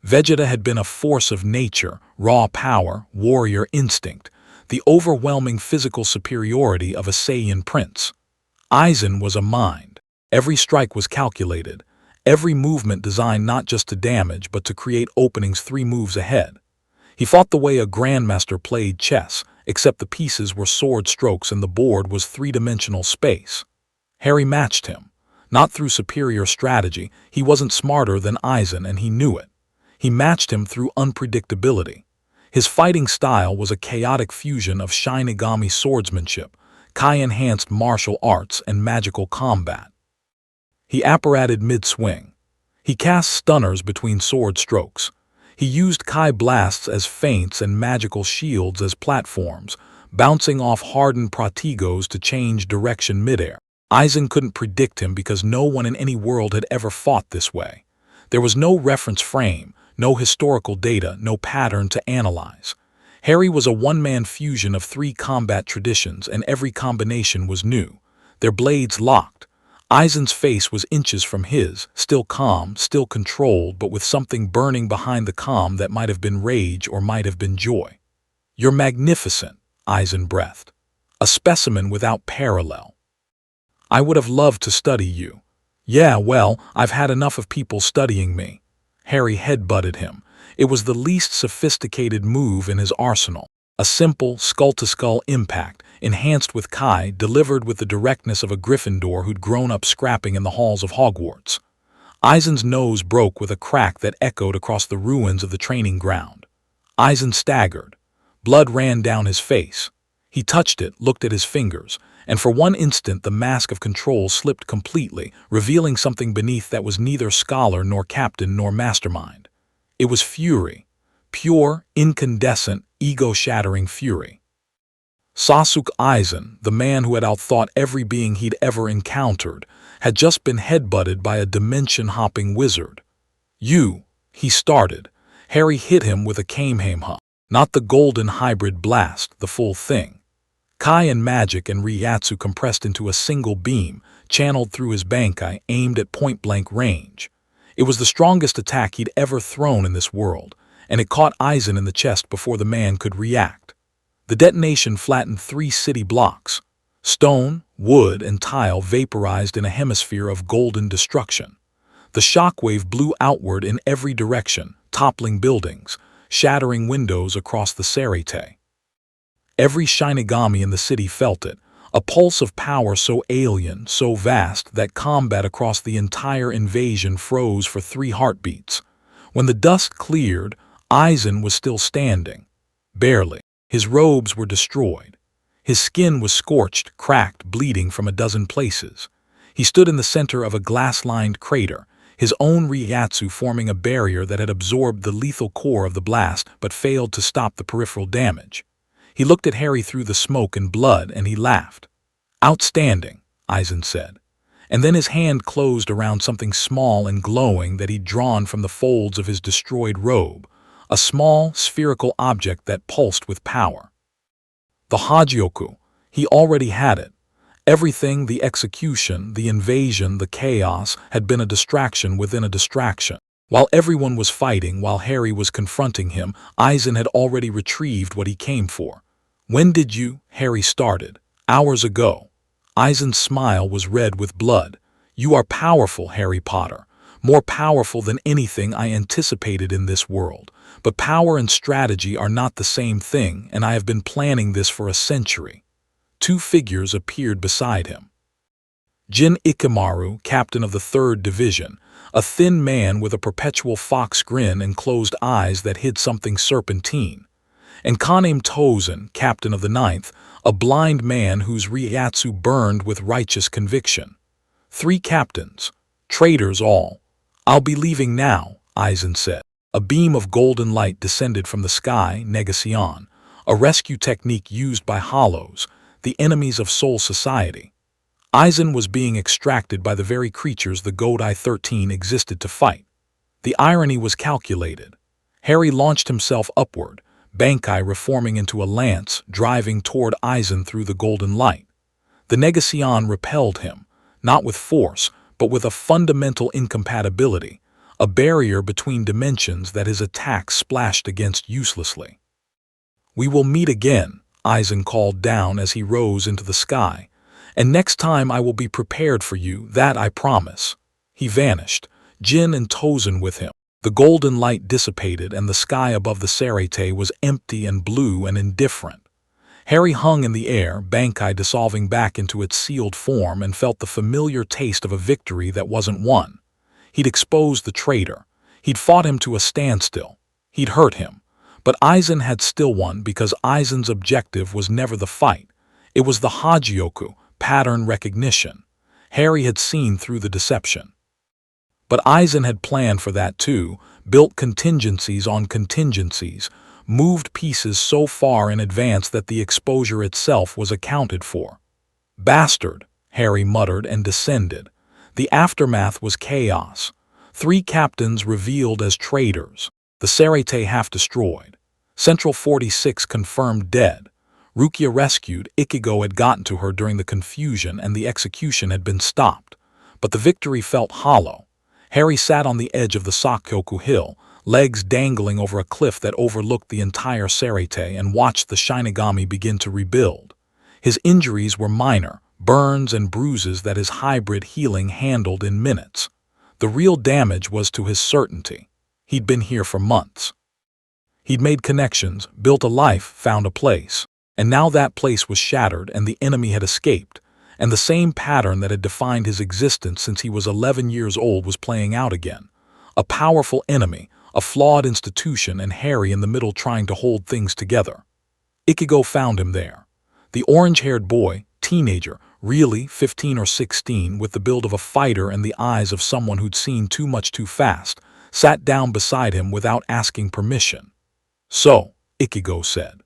Vegeta had been a force of nature, raw power, warrior instinct, the overwhelming physical superiority of a Saiyan prince. Aizen was a mind. Every strike was calculated, every movement designed not just to damage but to create openings 3 moves ahead. He fought the way a grandmaster played chess, except the pieces were sword strokes and the board was 3-dimensional space. Harry matched him. Not through superior strategy, he wasn't smarter than Aizen and he knew it. He matched him through unpredictability. His fighting style was a chaotic fusion of Shinigami swordsmanship, Kai-enhanced martial arts, and magical combat. He apparated mid-swing. He cast stunners between sword strokes. He used Kai blasts as feints and magical shields as platforms, bouncing off hardened pratigos to change direction midair. Aizen couldn't predict him because no one in any world had ever fought this way. There was no reference frame, no historical data, no pattern to analyze. Harry was a one-man fusion of 3 combat traditions, and every combination was new. Their blades locked. Aizen's face was inches from his, still calm, still controlled, but with something burning behind the calm that might have been rage or might have been joy. "You're magnificent," Aizen breathed. "A specimen without parallel. I would have loved to study you." "Yeah, well, I've had enough of people studying me." Harry headbutted him. It was the least sophisticated move in his arsenal. A simple, skull-to-skull impact, enhanced with Kai, delivered with the directness of a Gryffindor who'd grown up scrapping in the halls of Hogwarts. Aizen's nose broke with a crack that echoed across the ruins of the training ground. Aizen staggered. Blood ran down his face. He touched it, looked at his fingers, and for one instant the mask of control slipped completely, revealing something beneath that was neither scholar nor captain nor mastermind. It was fury. Pure, incandescent, ego-shattering fury. Sasuke Aizen, the man who had outthought every being he'd ever encountered, had just been headbutted by a dimension-hopping wizard. He started. Harry hit him with a Kamehameha. Not the golden hybrid blast, the full thing. Kai and magic and Ryatsu compressed into a single beam, channeled through his Bankai, aimed at point-blank range. It was the strongest attack he'd ever thrown in this world, and it caught Aizen in the chest before the man could react. The detonation flattened 3 city blocks. Stone, wood, and tile vaporized in a hemisphere of golden destruction. The shockwave blew outward in every direction, toppling buildings, shattering windows across the Sarete. Every Shinigami in the city felt it, a pulse of power so alien, so vast that combat across the entire invasion froze for 3 heartbeats. When the dust cleared, Aizen was still standing. Barely. His robes were destroyed. His skin was scorched, cracked, bleeding from a dozen places. He stood in the center of a glass-lined crater, his own Ryatsu forming a barrier that had absorbed the lethal core of the blast but failed to stop the peripheral damage. He looked at Harry through the smoke and blood, and he laughed. "Outstanding," Aizen said. And then his hand closed around something small and glowing that he'd drawn from the folds of his destroyed robe, a small, spherical object that pulsed with power. The Hagioku. He already had it. Everything, the execution, the invasion, the chaos, had been a distraction within a distraction. While everyone was fighting, while Harry was confronting him, Aizen had already retrieved what he came for. "When did you?" Harry started. "Hours ago." Aizen's smile was red with blood. "You are powerful, Harry Potter. More powerful than anything I anticipated in this world. But power and strategy are not the same thing, and I have been planning this for a century." 2 figures appeared beside him. Jin Ikamaru, captain of the 3rd Division, a thin man with a perpetual fox grin and closed eyes that hid something serpentine. And Kanem Tozen, captain of the 9th, a blind man whose Ryatsu burned with righteous conviction. 3 captains. Traitors all. "I'll be leaving now," Aizen said. A beam of golden light descended from the sky, Negation, a rescue technique used by Hollows, the enemies of Soul Society. Aizen was being extracted by the very creatures the Godai 13 existed to fight. The irony was calculated. Harry launched himself upward, Bankai reforming into a lance, driving toward Aizen through the golden light. The Negation repelled him, not with force, but with a fundamental incompatibility, a barrier between dimensions that his attacks splashed against uselessly. "We will meet again," Aizen called down as he rose into the sky. "And next time I will be prepared for you, that I promise." He vanished, Jin and Tozen with him. The golden light dissipated and the sky above the Sarete was empty and blue and indifferent. Harry hung in the air, Bankai dissolving back into its sealed form, and felt the familiar taste of a victory that wasn't won. He'd exposed the traitor. He'd fought him to a standstill. He'd hurt him. But Aizen had still won because Aizen's objective was never the fight. It was the Hagioku, pattern recognition. Harry had seen through the deception. But Aizen had planned for that too, built contingencies on contingencies, moved pieces so far in advance that the exposure itself was accounted for. "Bastard," Harry muttered and descended. The aftermath was chaos. 3 captains revealed as traitors. The Sarete half destroyed. Central 46 confirmed dead. Rukia rescued. Ichigo had gotten to her during the confusion and the execution had been stopped. But the victory felt hollow. Harry sat on the edge of the Sakyoku Hill, legs dangling over a cliff that overlooked the entire Sarete, and watched the Shinigami begin to rebuild. His injuries were minor, burns and bruises that his hybrid healing handled in minutes. The real damage was to his certainty. He'd been here for months. He'd made connections, built a life, found a place. And now that place was shattered and the enemy had escaped. And the same pattern that had defined his existence since he was 11 years old was playing out again. A powerful enemy, a flawed institution, and Harry in the middle trying to hold things together. Ichigo found him there. The orange-haired boy, teenager, really 15 or 16, with the build of a fighter and the eyes of someone who'd seen too much too fast, sat down beside him without asking permission. "So," Ichigo said,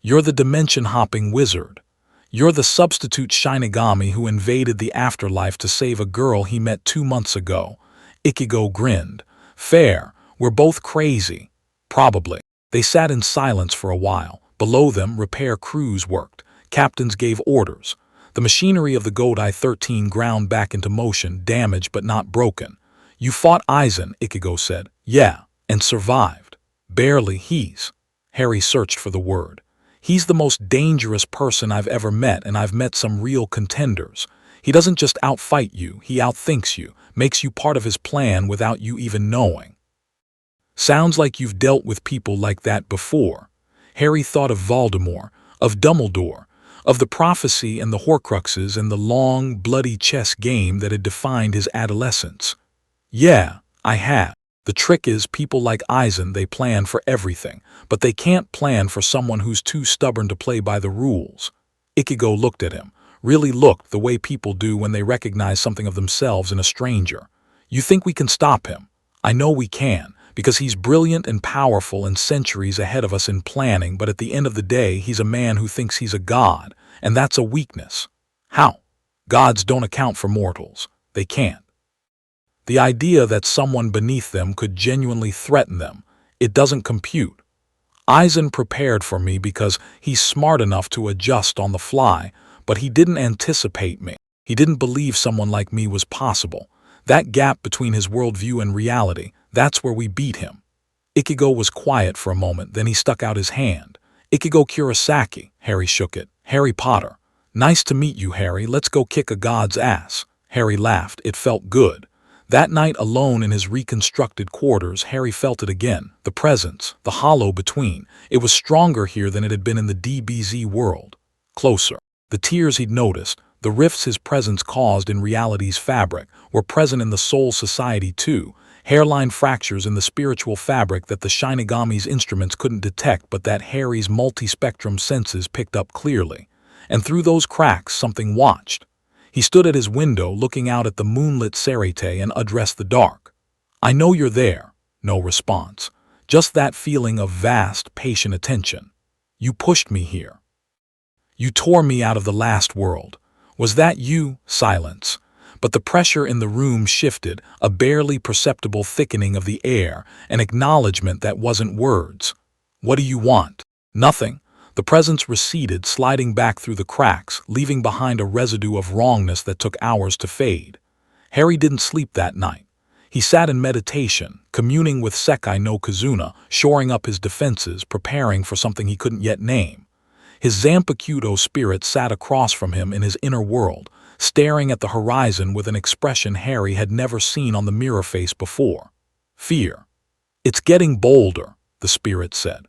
"you're the dimension-hopping wizard. You're the substitute Shinigami who invaded the afterlife to save a girl he met 2 months ago." Ichigo grinned. "Fair, we're both crazy." "Probably." They sat in silence for a while. Below them, repair crews worked. Captains gave orders. The machinery of the Godai 13 ground back into motion, damaged but not broken. "You fought Aizen," Ichigo said. "Yeah, and survived." "Barely. Harry searched for the word. "He's the most dangerous person I've ever met, and I've met some real contenders. He doesn't just outfight you, he outthinks you, makes you part of his plan without you even knowing." "Sounds like you've dealt with people like that before." Harry thought of Voldemort, of Dumbledore, of the prophecy and the Horcruxes and the long, bloody chess game that had defined his adolescence. "Yeah, I have. The trick is people like Aizen, they plan for everything, but they can't plan for someone who's too stubborn to play by the rules." Ichigo looked at him, really looked the way people do when they recognize something of themselves in a stranger. "You think we can stop him?" "I know we can, because he's brilliant and powerful and centuries ahead of us in planning, but at the end of the day, he's a man who thinks he's a god, and that's a weakness." "How?" "Gods don't account for mortals. They can't. The idea that someone beneath them could genuinely threaten them, it doesn't compute. Aizen prepared for me because he's smart enough to adjust on the fly, but he didn't anticipate me. He didn't believe someone like me was possible. That gap between his worldview and reality, that's where we beat him." Ichigo was quiet for a moment, then he stuck out his hand. "Ichigo Kurosaki." Harry shook it. "Harry Potter." "Nice to meet you, Harry. Let's go kick a god's ass." Harry laughed. It felt good. That night alone in his reconstructed quarters, Harry felt it again. The presence, the hollow between. It was stronger here than it had been in the DBZ world. Closer. The tears he'd noticed, the rifts his presence caused in reality's fabric, were present in the soul society too. Hairline fractures in the spiritual fabric that the Shinigami's instruments couldn't detect, but that Harry's multi-spectrum senses picked up clearly. And through those cracks something watched. He stood at his window looking out at the moonlit Serete and addressed the dark. "I know you're there." No response. Just that feeling of vast, patient attention. "You pushed me here. You tore me out of the last world. Was that you?" Silence. But the pressure in the room shifted, a barely perceptible thickening of the air, an acknowledgement that wasn't words. "What do you want?" "Nothing." The presence receded, sliding back through the cracks, leaving behind a residue of wrongness that took hours to fade. Harry didn't sleep that night. He sat in meditation, communing with Sekai no Kazuna, shoring up his defenses, preparing for something he couldn't yet name. His Zanpakuto spirit sat across from him in his inner world, staring at the horizon with an expression Harry had never seen on the mirror face before. "Fear. It's getting bolder," the spirit said.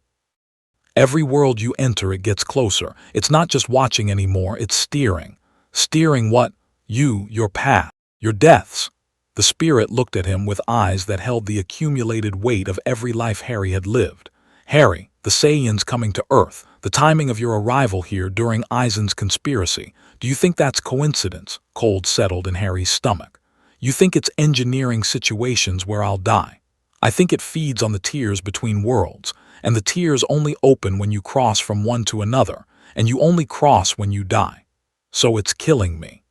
"Every world you enter, it gets closer. It's not just watching anymore, it's steering." "Steering what?" "You, your path, your deaths." The spirit looked at him with eyes that held the accumulated weight of every life Harry had lived. "Harry, the Saiyans coming to Earth, the timing of your arrival here during Aizen's conspiracy, do you think that's coincidence?" Cold settled in Harry's stomach. "You think it's engineering situations where I'll die?" "I think it feeds on the tears between worlds. And the tears only open when you cross from one to another, and you only cross when you die. So it's killing me.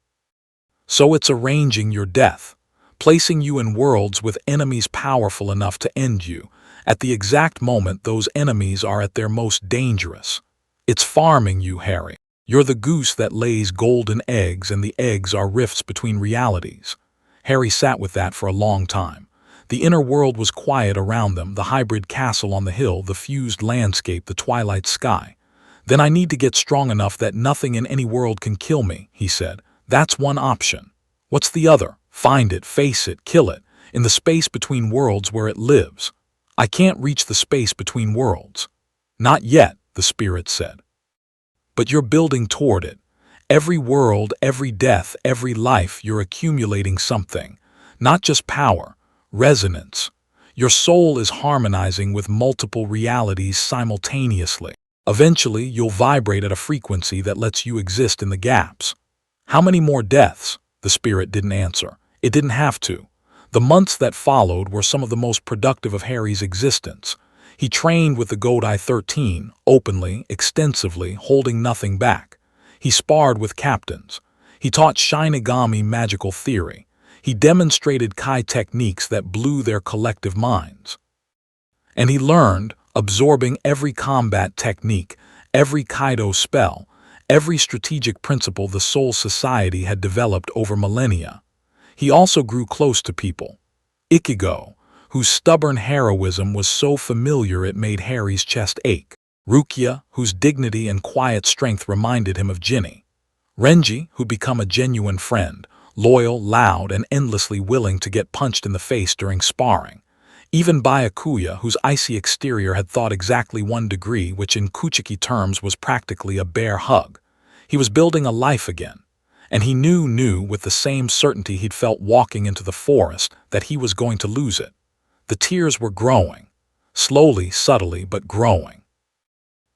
So it's arranging your death, placing you in worlds with enemies powerful enough to end you, at the exact moment those enemies are at their most dangerous. It's farming you, Harry. You're the goose that lays golden eggs, and the eggs are rifts between realities." Harry sat with that for a long time. The inner world was quiet around them, the hybrid castle on the hill, the fused landscape, the twilight sky. "Then I need to get strong enough that nothing in any world can kill me," he said. "That's one option. What's the other?" "Find it, face it, kill it, in the space between worlds where it lives." "I can't reach the space between worlds." "Not yet," the spirit said. "But you're building toward it. Every world, every death, every life, you're accumulating something. Not just power. Resonance. Your soul is harmonizing with multiple realities simultaneously. Eventually, you'll vibrate at a frequency that lets you exist in the gaps. How many more deaths? The spirit didn't answer. It didn't have to. The months that followed were some of the most productive of Harry's existence. He trained with the Godai 13, openly, extensively, holding nothing back. He sparred with captains. He taught Shinigami magical theory. He demonstrated Kai techniques that blew their collective minds. And he learned, absorbing every combat technique, every Kaido spell, every strategic principle the Soul Society had developed over millennia. He also grew close to people. Ichigo, whose stubborn heroism was so familiar it made Harry's chest ache. Rukia, whose dignity and quiet strength reminded him of Ginny. Renji, who'd become a genuine friend, loyal, loud, and endlessly willing to get punched in the face during sparring. Even Byakuya, whose icy exterior had thawed exactly 1 degree, which in Kuchiki terms was practically a bear hug. He was building a life again. And he knew with the same certainty he'd felt walking into the forest that he was going to lose it. The tears were growing. Slowly, subtly, but growing.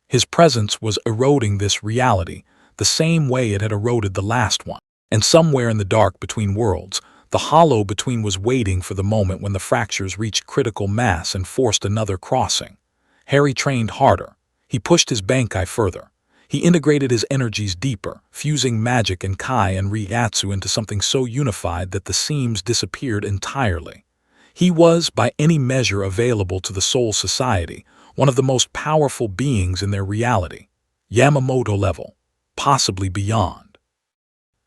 His presence was eroding this reality, the same way it had eroded the last one. And somewhere in the dark between worlds, the hollow between was waiting for the moment when the fractures reached critical mass and forced another crossing. Harry trained harder. He pushed his Bankai further. He integrated his energies deeper, fusing magic and Kai and Ryatsu into something so unified that the seams disappeared entirely. He was, by any measure available to the Soul Society, one of the most powerful beings in their reality. Yamamoto level, possibly beyond.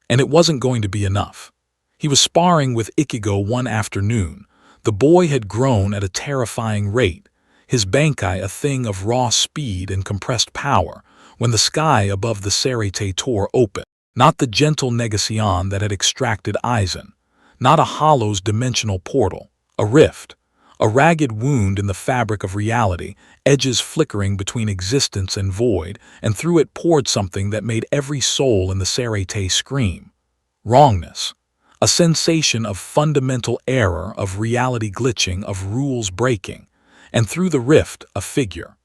And it wasn't going to be enough. He was sparring with Ichigo one afternoon. The boy had grown at a terrifying rate, his Bankai a thing of raw speed and compressed power, when the sky above the Serete tore open. Not the gentle Negacion that had extracted Aizen, not a hollow's dimensional portal, a rift, a ragged wound in the fabric of reality, edges flickering between existence and void, and through it poured something that made every soul in the Serete scream. Wrongness. A sensation of fundamental error, of reality glitching, of rules breaking, and through the rift, a figure.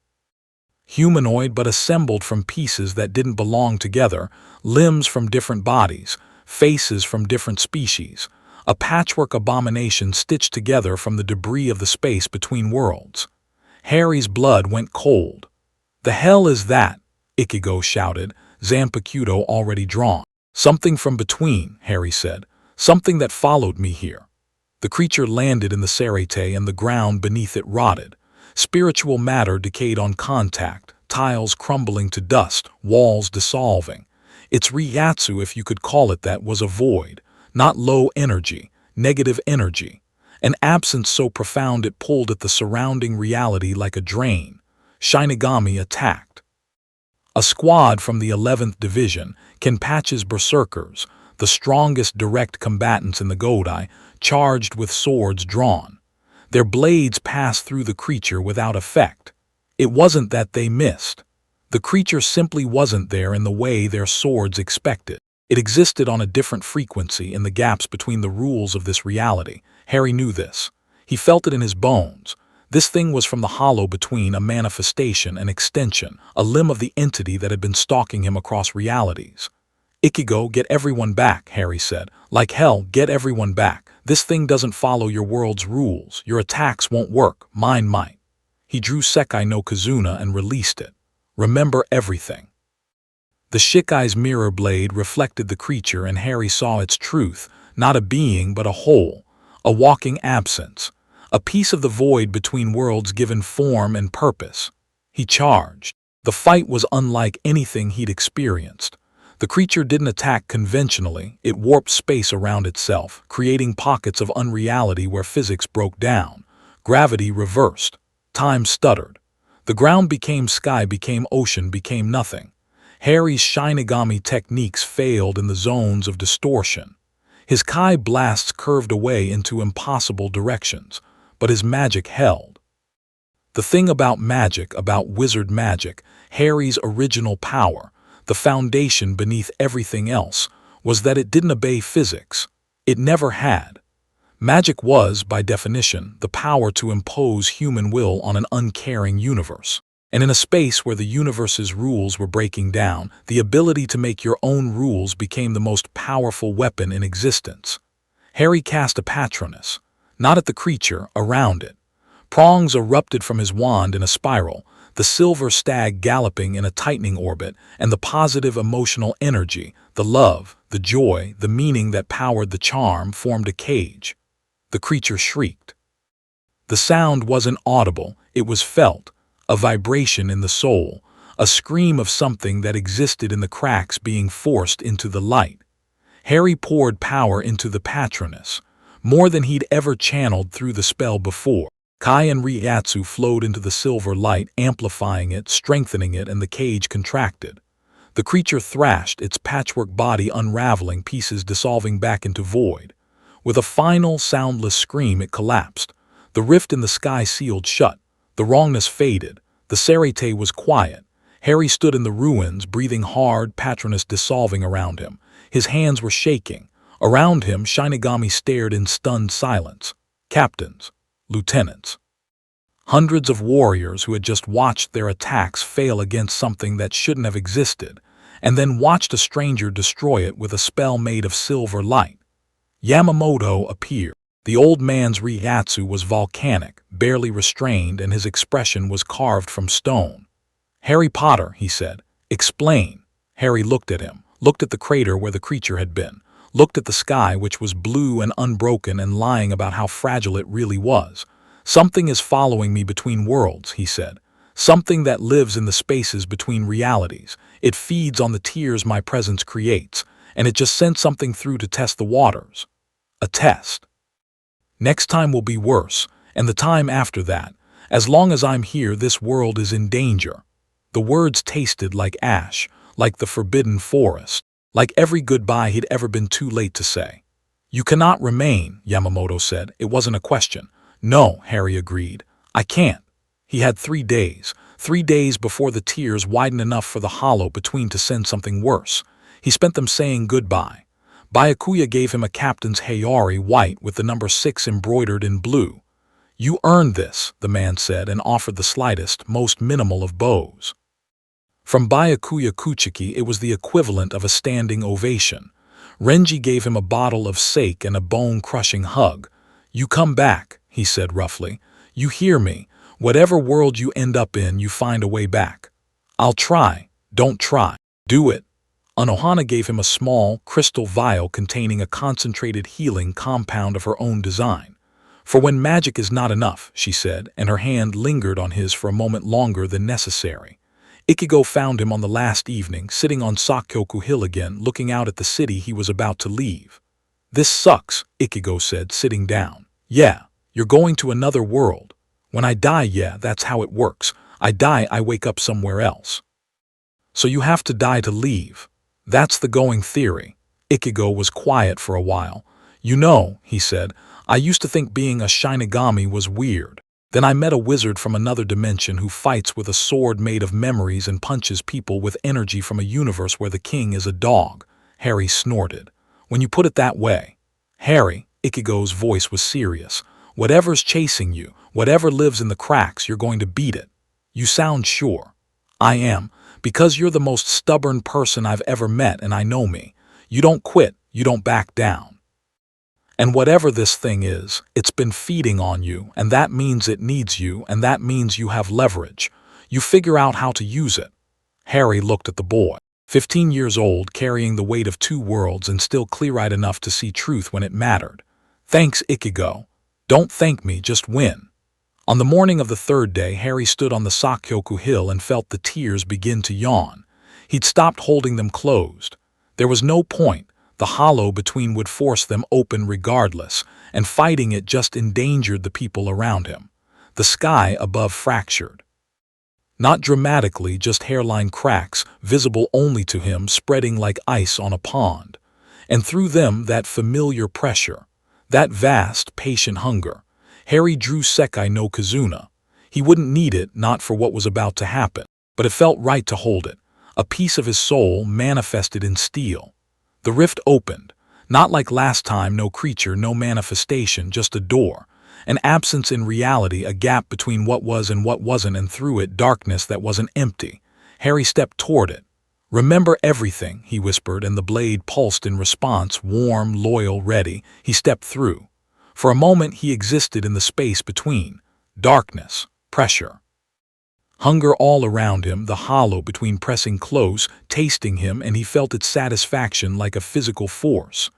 Humanoid but assembled from pieces that didn't belong together, limbs from different bodies, faces from different species, a patchwork abomination stitched together from the debris of the space between worlds. Harry's blood went cold. "The hell is that?" Ichigo shouted, Zanpakuto already drawn. "Something from between," Harry said. "Something that followed me here." The creature landed in the Serete and the ground beneath it rotted. Spiritual matter decayed on contact, tiles crumbling to dust, walls dissolving. Its Ryatsu, if you could call it that, was a void, not low energy, negative energy. An absence so profound it pulled at the surrounding reality like a drain. Shinigami attacked. A squad from the 11th Division, Kenpachi's berserkers, the strongest direct combatants in the Godai, charged with swords drawn. Their blades passed through the creature without effect. It wasn't that they missed. The creature simply wasn't there in the way their swords expected. It existed on a different frequency in the gaps between the rules of this reality. Harry knew this. He felt it in his bones. This thing was from the hollow between, a manifestation, an extension, a limb of the entity that had been stalking him across realities. "Ichigo, get everyone back," Harry said. "Like hell, get everyone back. This thing doesn't follow your world's rules. Your attacks won't work. Mine might." He drew Sekai no Kazuna and released it. "Remember everything." The Shikai's mirror blade reflected the creature and Harry saw its truth, not a being but a whole, a walking absence, a piece of the void between worlds given form and purpose. He charged. The fight was unlike anything he'd experienced. The creature didn't attack conventionally, it warped space around itself, creating pockets of unreality where physics broke down. Gravity reversed. Time stuttered. The ground became sky, became ocean, became nothing. Harry's Shinigami techniques failed in the zones of distortion. His Kai blasts curved away into impossible directions, but his magic held. The thing about magic, about wizard magic, Harry's original power, the foundation beneath everything else, was that it didn't obey physics. It never had. Magic was, by definition, the power to impose human will on an uncaring universe. And in a space where the universe's rules were breaking down, the ability to make your own rules became the most powerful weapon in existence. Harry cast a Patronus, not at the creature, around it. Prongs erupted from his wand in a spiral, the silver stag galloping in a tightening orbit, and the positive emotional energy, the love, the joy, the meaning that powered the charm formed a cage. The creature shrieked. The sound wasn't audible, it was felt, a vibration in the soul, a scream of something that existed in the cracks being forced into the light. Harry poured power into the Patronus, more than he'd ever channeled through the spell before. Kai and Ryatsu flowed into the silver light, amplifying it, strengthening it, and the cage contracted. The creature thrashed, its patchwork body unraveling, pieces dissolving back into void. With a final, soundless scream, it collapsed. The rift in the sky sealed shut. The wrongness faded. The Serite was quiet. Harry stood in the ruins, breathing hard, Patronus dissolving around him. His hands were shaking. Around him, Shinigami stared in stunned silence. Captains, lieutenants. Hundreds of warriors who had just watched their attacks fail against something that shouldn't have existed, and then watched a stranger destroy it with a spell made of silver light. Yamamoto appeared. The old man's Ryatsu was volcanic, barely restrained, and his expression was carved from stone. "Harry Potter," he said, "explain." Harry looked at him, looked at the crater where the creature had been, looked at the sky which was blue and unbroken and lying about how fragile it really was. "Something is following me between worlds," he said. "Something that lives in the spaces between realities. It feeds on the tears my presence creates, and it just sent something through to test the waters. A test. Next time will be worse, and the time after that. As long as I'm here, this world is in danger." The words tasted like ash, like the forbidden forest, like every goodbye he'd ever been too late to say. "You cannot remain," Yamamoto said. It wasn't a question. "No," Harry agreed. "I can't." He had 3 days. 3 days before the tears widened enough for the hollow between to send something worse. He spent them saying goodbye. Byakuya gave him a captain's Hayari white with the number 6 embroidered in blue. "You earned this," the man said, and offered the slightest, most minimal of bows. From Byakuya Kuchiki it was the equivalent of a standing ovation. Renji gave him a bottle of sake and a bone-crushing hug. "You come back," he said roughly. "You hear me? Whatever world you end up in, you find a way back." "I'll try." "Don't try. Do it." Anohana gave him a small, crystal vial containing a concentrated healing compound of her own design. "For when magic is not enough," she said, and her hand lingered on his for a moment longer than necessary. Ichigo found him on the last evening, sitting on Sakyoku Hill again, looking out at the city he was about to leave. "This sucks," Ichigo said, sitting down. "Yeah, you're going to another world. When I die, yeah, that's how it works. I die, I wake up somewhere else. So you have to die to leave. That's the going theory." Ichigo was quiet for a while. "You know," he said, "I used to think being a Shinigami was weird. Then I met a wizard from another dimension who fights with a sword made of memories and punches people with energy from a universe where the king is a dog." Harry snorted. "When you put it that way." "Harry," Ichigo's voice was serious, "whatever's chasing you, whatever lives in the cracks, you're going to beat it. You sound sure." "I am. Because you're the most stubborn person I've ever met, and I know me. You don't quit, you don't back down. And whatever this thing is, it's been feeding on you, and that means it needs you, and that means you have leverage. You figure out how to use it." Harry looked at the boy. 15 years old, carrying the weight of 2 worlds and still clear-eyed enough to see truth when it mattered. "Thanks, Ichigo. Don't thank me, just win." On the morning of the 3rd day, Harry stood on the Sakyoku Hill and felt the tears begin to yawn. He'd stopped holding them closed. There was no point. The hollow between would force them open regardless, and fighting it just endangered the people around him. The sky above fractured. Not dramatically, just hairline cracks, visible only to him, spreading like ice on a pond. And through them that familiar pressure, that vast, patient hunger. Harry drew Sekai no Kazuna. He wouldn't need it, not for what was about to happen, but it felt right to hold it. A piece of his soul manifested in steel. The rift opened. Not like last time, no creature, no manifestation, just a door. An absence in reality, a gap between what was and what wasn't, and through it, darkness that wasn't empty. Harry stepped toward it. "Remember everything," he whispered, and the blade pulsed in response, warm, loyal, ready. He stepped through. For a moment he existed in the space between. Darkness, pressure, hunger all around him, the hollow between pressing close, tasting him, and he felt its satisfaction like a physical force.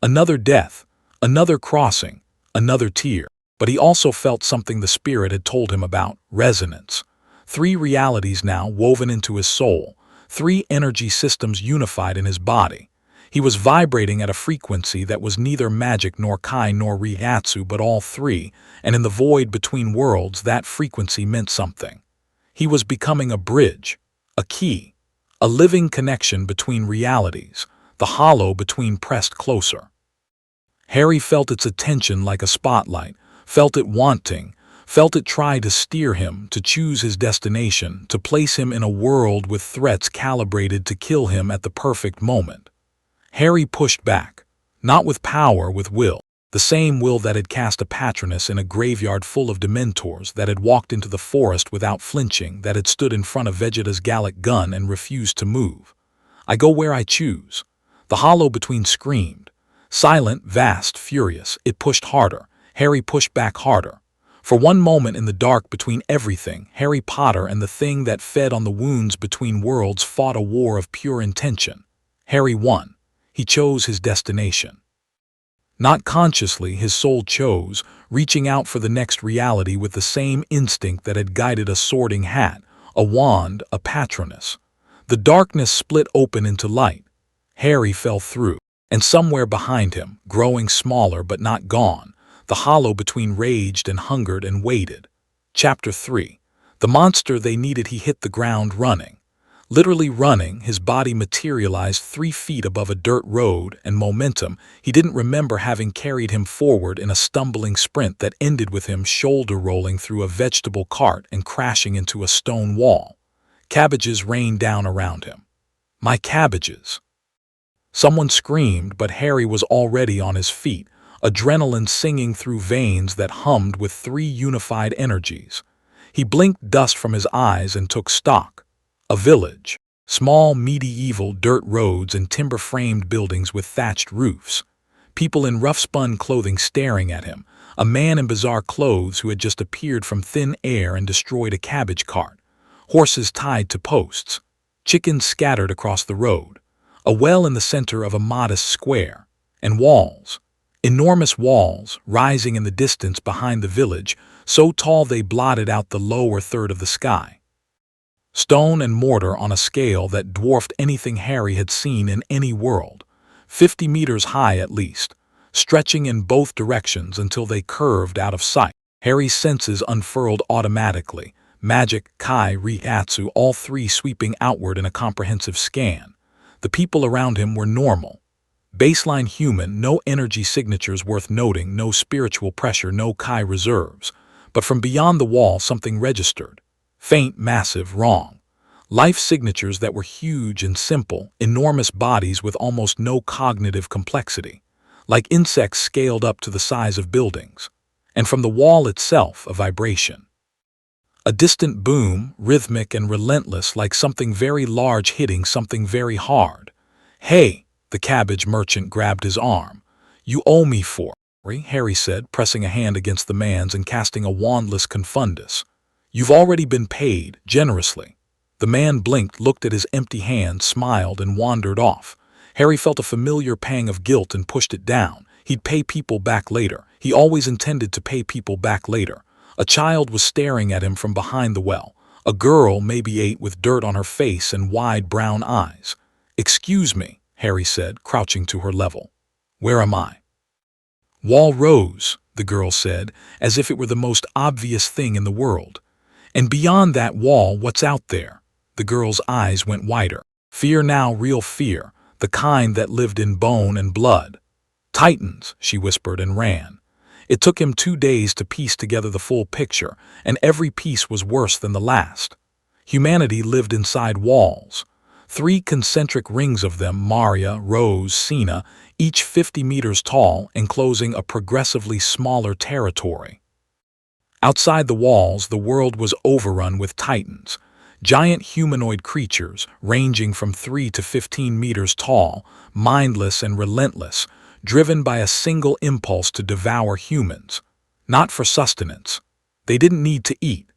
Another death, another crossing, another tear. But he also felt something the spirit had told him about: resonance. 3 realities now woven into his soul, 3 energy systems unified in his body. He was vibrating at a frequency that was neither magic nor kai nor reiatsu, but all 3, and in the void between worlds that frequency meant something. He was becoming a bridge, a key, a living connection between realities, the hollow between pressed closer. Harry felt its attention like a spotlight, felt it wanting, felt it try to steer him, to choose his destination, to place him in a world with threats calibrated to kill him at the perfect moment. Harry pushed back, not with power, with will. The same will that had cast a Patronus in a graveyard full of Dementors, that had walked into the forest without flinching, that had stood in front of Vegeta's Gallic gun and refused to move. "I go where I choose." The hollow between screamed. Silent, vast, furious, it pushed harder. Harry pushed back harder. For one moment in the dark between everything, Harry Potter and the thing that fed on the wounds between worlds fought a war of pure intention. Harry won. He chose his destination. Not consciously, his soul chose, reaching out for the next reality with the same instinct that had guided a sorting hat, a wand, a Patronus. The darkness split open into light. Harry fell through, and somewhere behind him, growing smaller but not gone, the hollow between raged and hungered and waited. Chapter 3. The monster they needed. He hit the ground running. Literally running, his body materialized 3 feet above a dirt road, and momentum he didn't remember having carried him forward in a stumbling sprint that ended with him shoulder-rolling through a vegetable cart and crashing into a stone wall. Cabbages rained down around him. "My cabbages!" Someone screamed, but Harry was already on his feet, adrenaline singing through veins that hummed with 3 unified energies. He blinked dust from his eyes and took stock. A village. Small, medieval dirt roads and timber-framed buildings with thatched roofs. People in rough-spun clothing staring at him. A man in bizarre clothes who had just appeared from thin air and destroyed a cabbage cart. Horses tied to posts. Chickens scattered across the road. A well in the center of a modest square. And walls. Enormous walls, rising in the distance behind the village, so tall they blotted out the lower third of the sky. Stone and mortar on a scale that dwarfed anything Harry had seen in any world, 50 meters high at least, stretching in both directions until they curved out of sight. Harry's senses unfurled automatically, magic, kai, reiatsu, all 3 sweeping outward in a comprehensive scan. The people around him were normal. Baseline human, no energy signatures worth noting, no spiritual pressure, no kai reserves. But from beyond the wall something registered. Faint, massive, wrong. Life signatures that were huge and simple, enormous bodies with almost no cognitive complexity, like insects scaled up to the size of buildings. And from the wall itself, a vibration. A distant boom, rhythmic and relentless, like something very large hitting something very hard. "Hey!" The cabbage merchant grabbed his arm. "You owe me for," Harry said, pressing a hand against the man's and casting a wandless confundus. "You've already been paid, generously." The man blinked, looked at his empty hand, smiled, and wandered off. Harry felt a familiar pang of guilt and pushed it down. He'd pay people back later. He always intended to pay people back later. A child was staring at him from behind the well. A girl, maybe 8, with dirt on her face and wide brown eyes. "Excuse me," Harry said, crouching to her level. "Where am I?" "Wall Rose," the girl said, as if it were the most obvious thing in the world. "And beyond that wall, what's out there?" The girl's eyes went wider. Fear now, real fear, the kind that lived in bone and blood. "Titans," she whispered and ran. It took him 2 days to piece together the full picture, and every piece was worse than the last. Humanity lived inside walls. 3 concentric rings of them, Maria, Rose, Sina, each 50 meters tall, enclosing a progressively smaller territory. Outside the walls, the world was overrun with titans, giant humanoid creatures ranging from 3 to 15 meters tall, mindless and relentless, driven by a single impulse to devour humans. Not for sustenance. They didn't need to eat.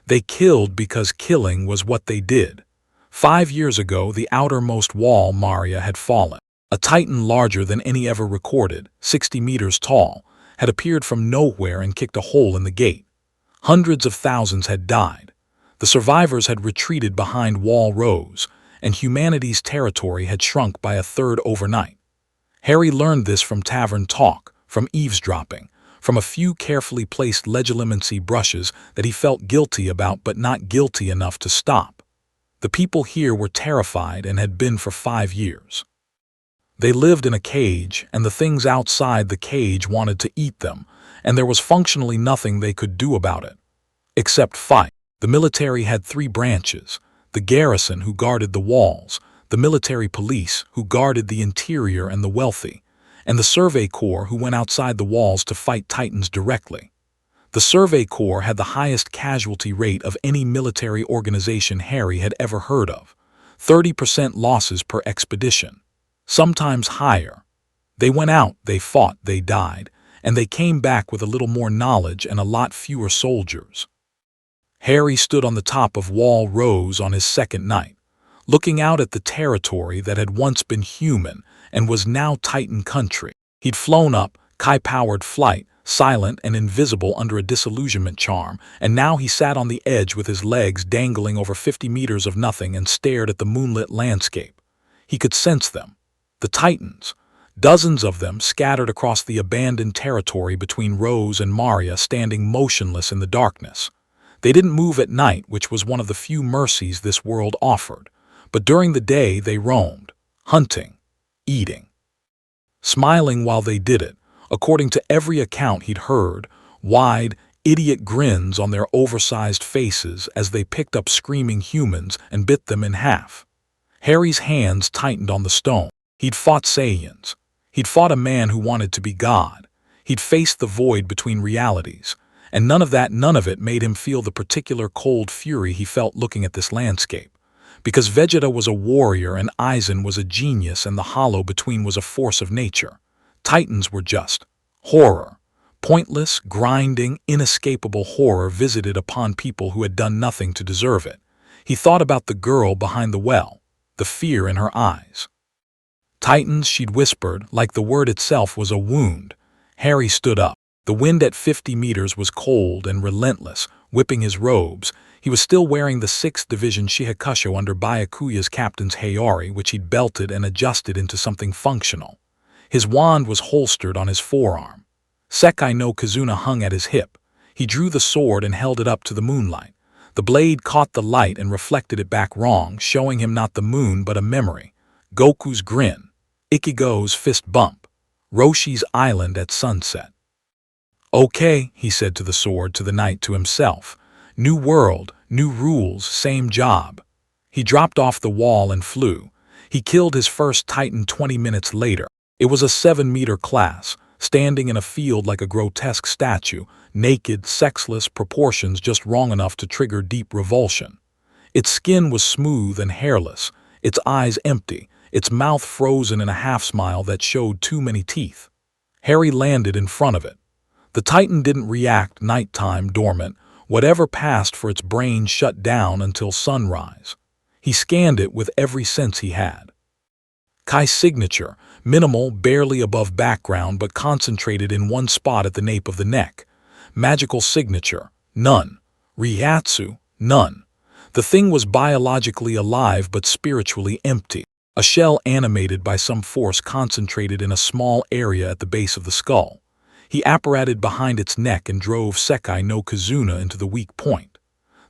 They killed because killing was what they did. 5 years ago, the outermost wall, Maria, had fallen. A titan larger than any ever recorded, 60 meters tall, had appeared from nowhere and kicked a hole in the gate. Hundreds of thousands had died. The survivors had retreated behind wall rows, and humanity's territory had shrunk by a third overnight. Harry learned this from tavern talk, from eavesdropping, from a few carefully placed legilimency brushes that he felt guilty about but not guilty enough to stop. The people here were terrified and had been for 5 years. They lived in a cage, and the things outside the cage wanted to eat them, and there was functionally nothing they could do about it. Except fight. The military had 3 branches: the garrison, who guarded the walls, the military police, who guarded the interior and the wealthy, and the Survey Corps, who went outside the walls to fight titans directly. The Survey Corps had the highest casualty rate of any military organization Harry had ever heard of, 30% losses per expedition, sometimes higher. They went out, they fought, they died, and they came back with a little more knowledge and a lot fewer soldiers. Harry stood on the top of Wall Rose on his second night, looking out at the territory that had once been human and was now Titan country. He'd flown up, Kai-powered flight, silent and invisible under a disillusionment charm, and now he sat on the edge with his legs dangling over 50 meters of nothing and stared at the moonlit landscape. He could sense them. The Titans. Dozens of them scattered across the abandoned territory between Rose and Maria, standing motionless in the darkness. They didn't move at night, which was one of the few mercies this world offered, but during the day they roamed, hunting, eating, smiling while they did it, according to every account he'd heard, wide, idiot grins on their oversized faces as they picked up screaming humans and bit them in half. Harry's hands tightened on the stone. He'd fought Saiyans. He'd fought a man who wanted to be God. He'd faced the void between realities. And none of it made him feel the particular cold fury he felt looking at this landscape. Because Vegeta was a warrior and Aizen was a genius and the hollow between was a force of nature. Titans were just horror. Pointless, grinding, inescapable horror visited upon people who had done nothing to deserve it. He thought about the girl behind the well, the fear in her eyes. Titans, she'd whispered, like the word itself was a wound. Harry stood up. The wind at 50 meters was cold and relentless, whipping his robes. He was still wearing the 6th Division Shihakusho under Byakuya's captain's Hayari, which he'd belted and adjusted into something functional. His wand was holstered on his forearm. Sekai no Kizuna hung at his hip. He drew the sword and held it up to the moonlight. The blade caught the light and reflected it back wrong, showing him not the moon but a memory. Goku's grin. Ichigo's fist bump. Roshi's island at sunset. Okay, he said to the sword, to the night, to himself. New world, new rules, same job. He dropped off the wall and flew. He killed his first Titan 20 minutes later. It was a 7-meter class, standing in a field like a grotesque statue, naked, sexless, proportions just wrong enough to trigger deep revulsion. Its skin was smooth and hairless, its eyes empty, its mouth frozen in a half-smile that showed too many teeth. Harry landed in front of it. The Titan didn't react, nighttime, dormant. Whatever passed for its brain shut down until sunrise. He scanned it with every sense he had. Kai's signature, minimal, barely above background, but concentrated in one spot at the nape of the neck. Magical signature, none. Ryatsu, none. The thing was biologically alive but spiritually empty. A shell animated by some force concentrated in a small area at the base of the skull. He apparated behind its neck and drove Sekai no Kizuna into the weak point.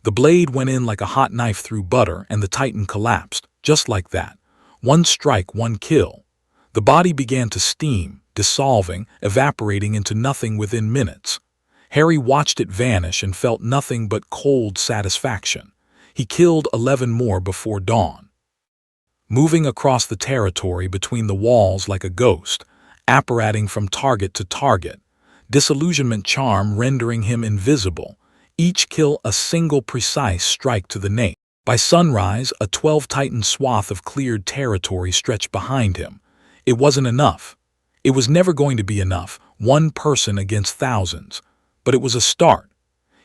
The blade went in like a hot knife through butter, and the Titan collapsed, just like that. One strike, one kill. The body began to steam, dissolving, evaporating into nothing within minutes. Harry watched it vanish and felt nothing but cold satisfaction. He killed 11 more before dawn. Moving across the territory between the walls like a ghost, apparating from target to target, disillusionment charm rendering him invisible, each kill a single precise strike to the nape. By sunrise, a 12-titan swath of cleared territory stretched behind him. It wasn't enough. It was never going to be enough, one person against thousands. But it was a start.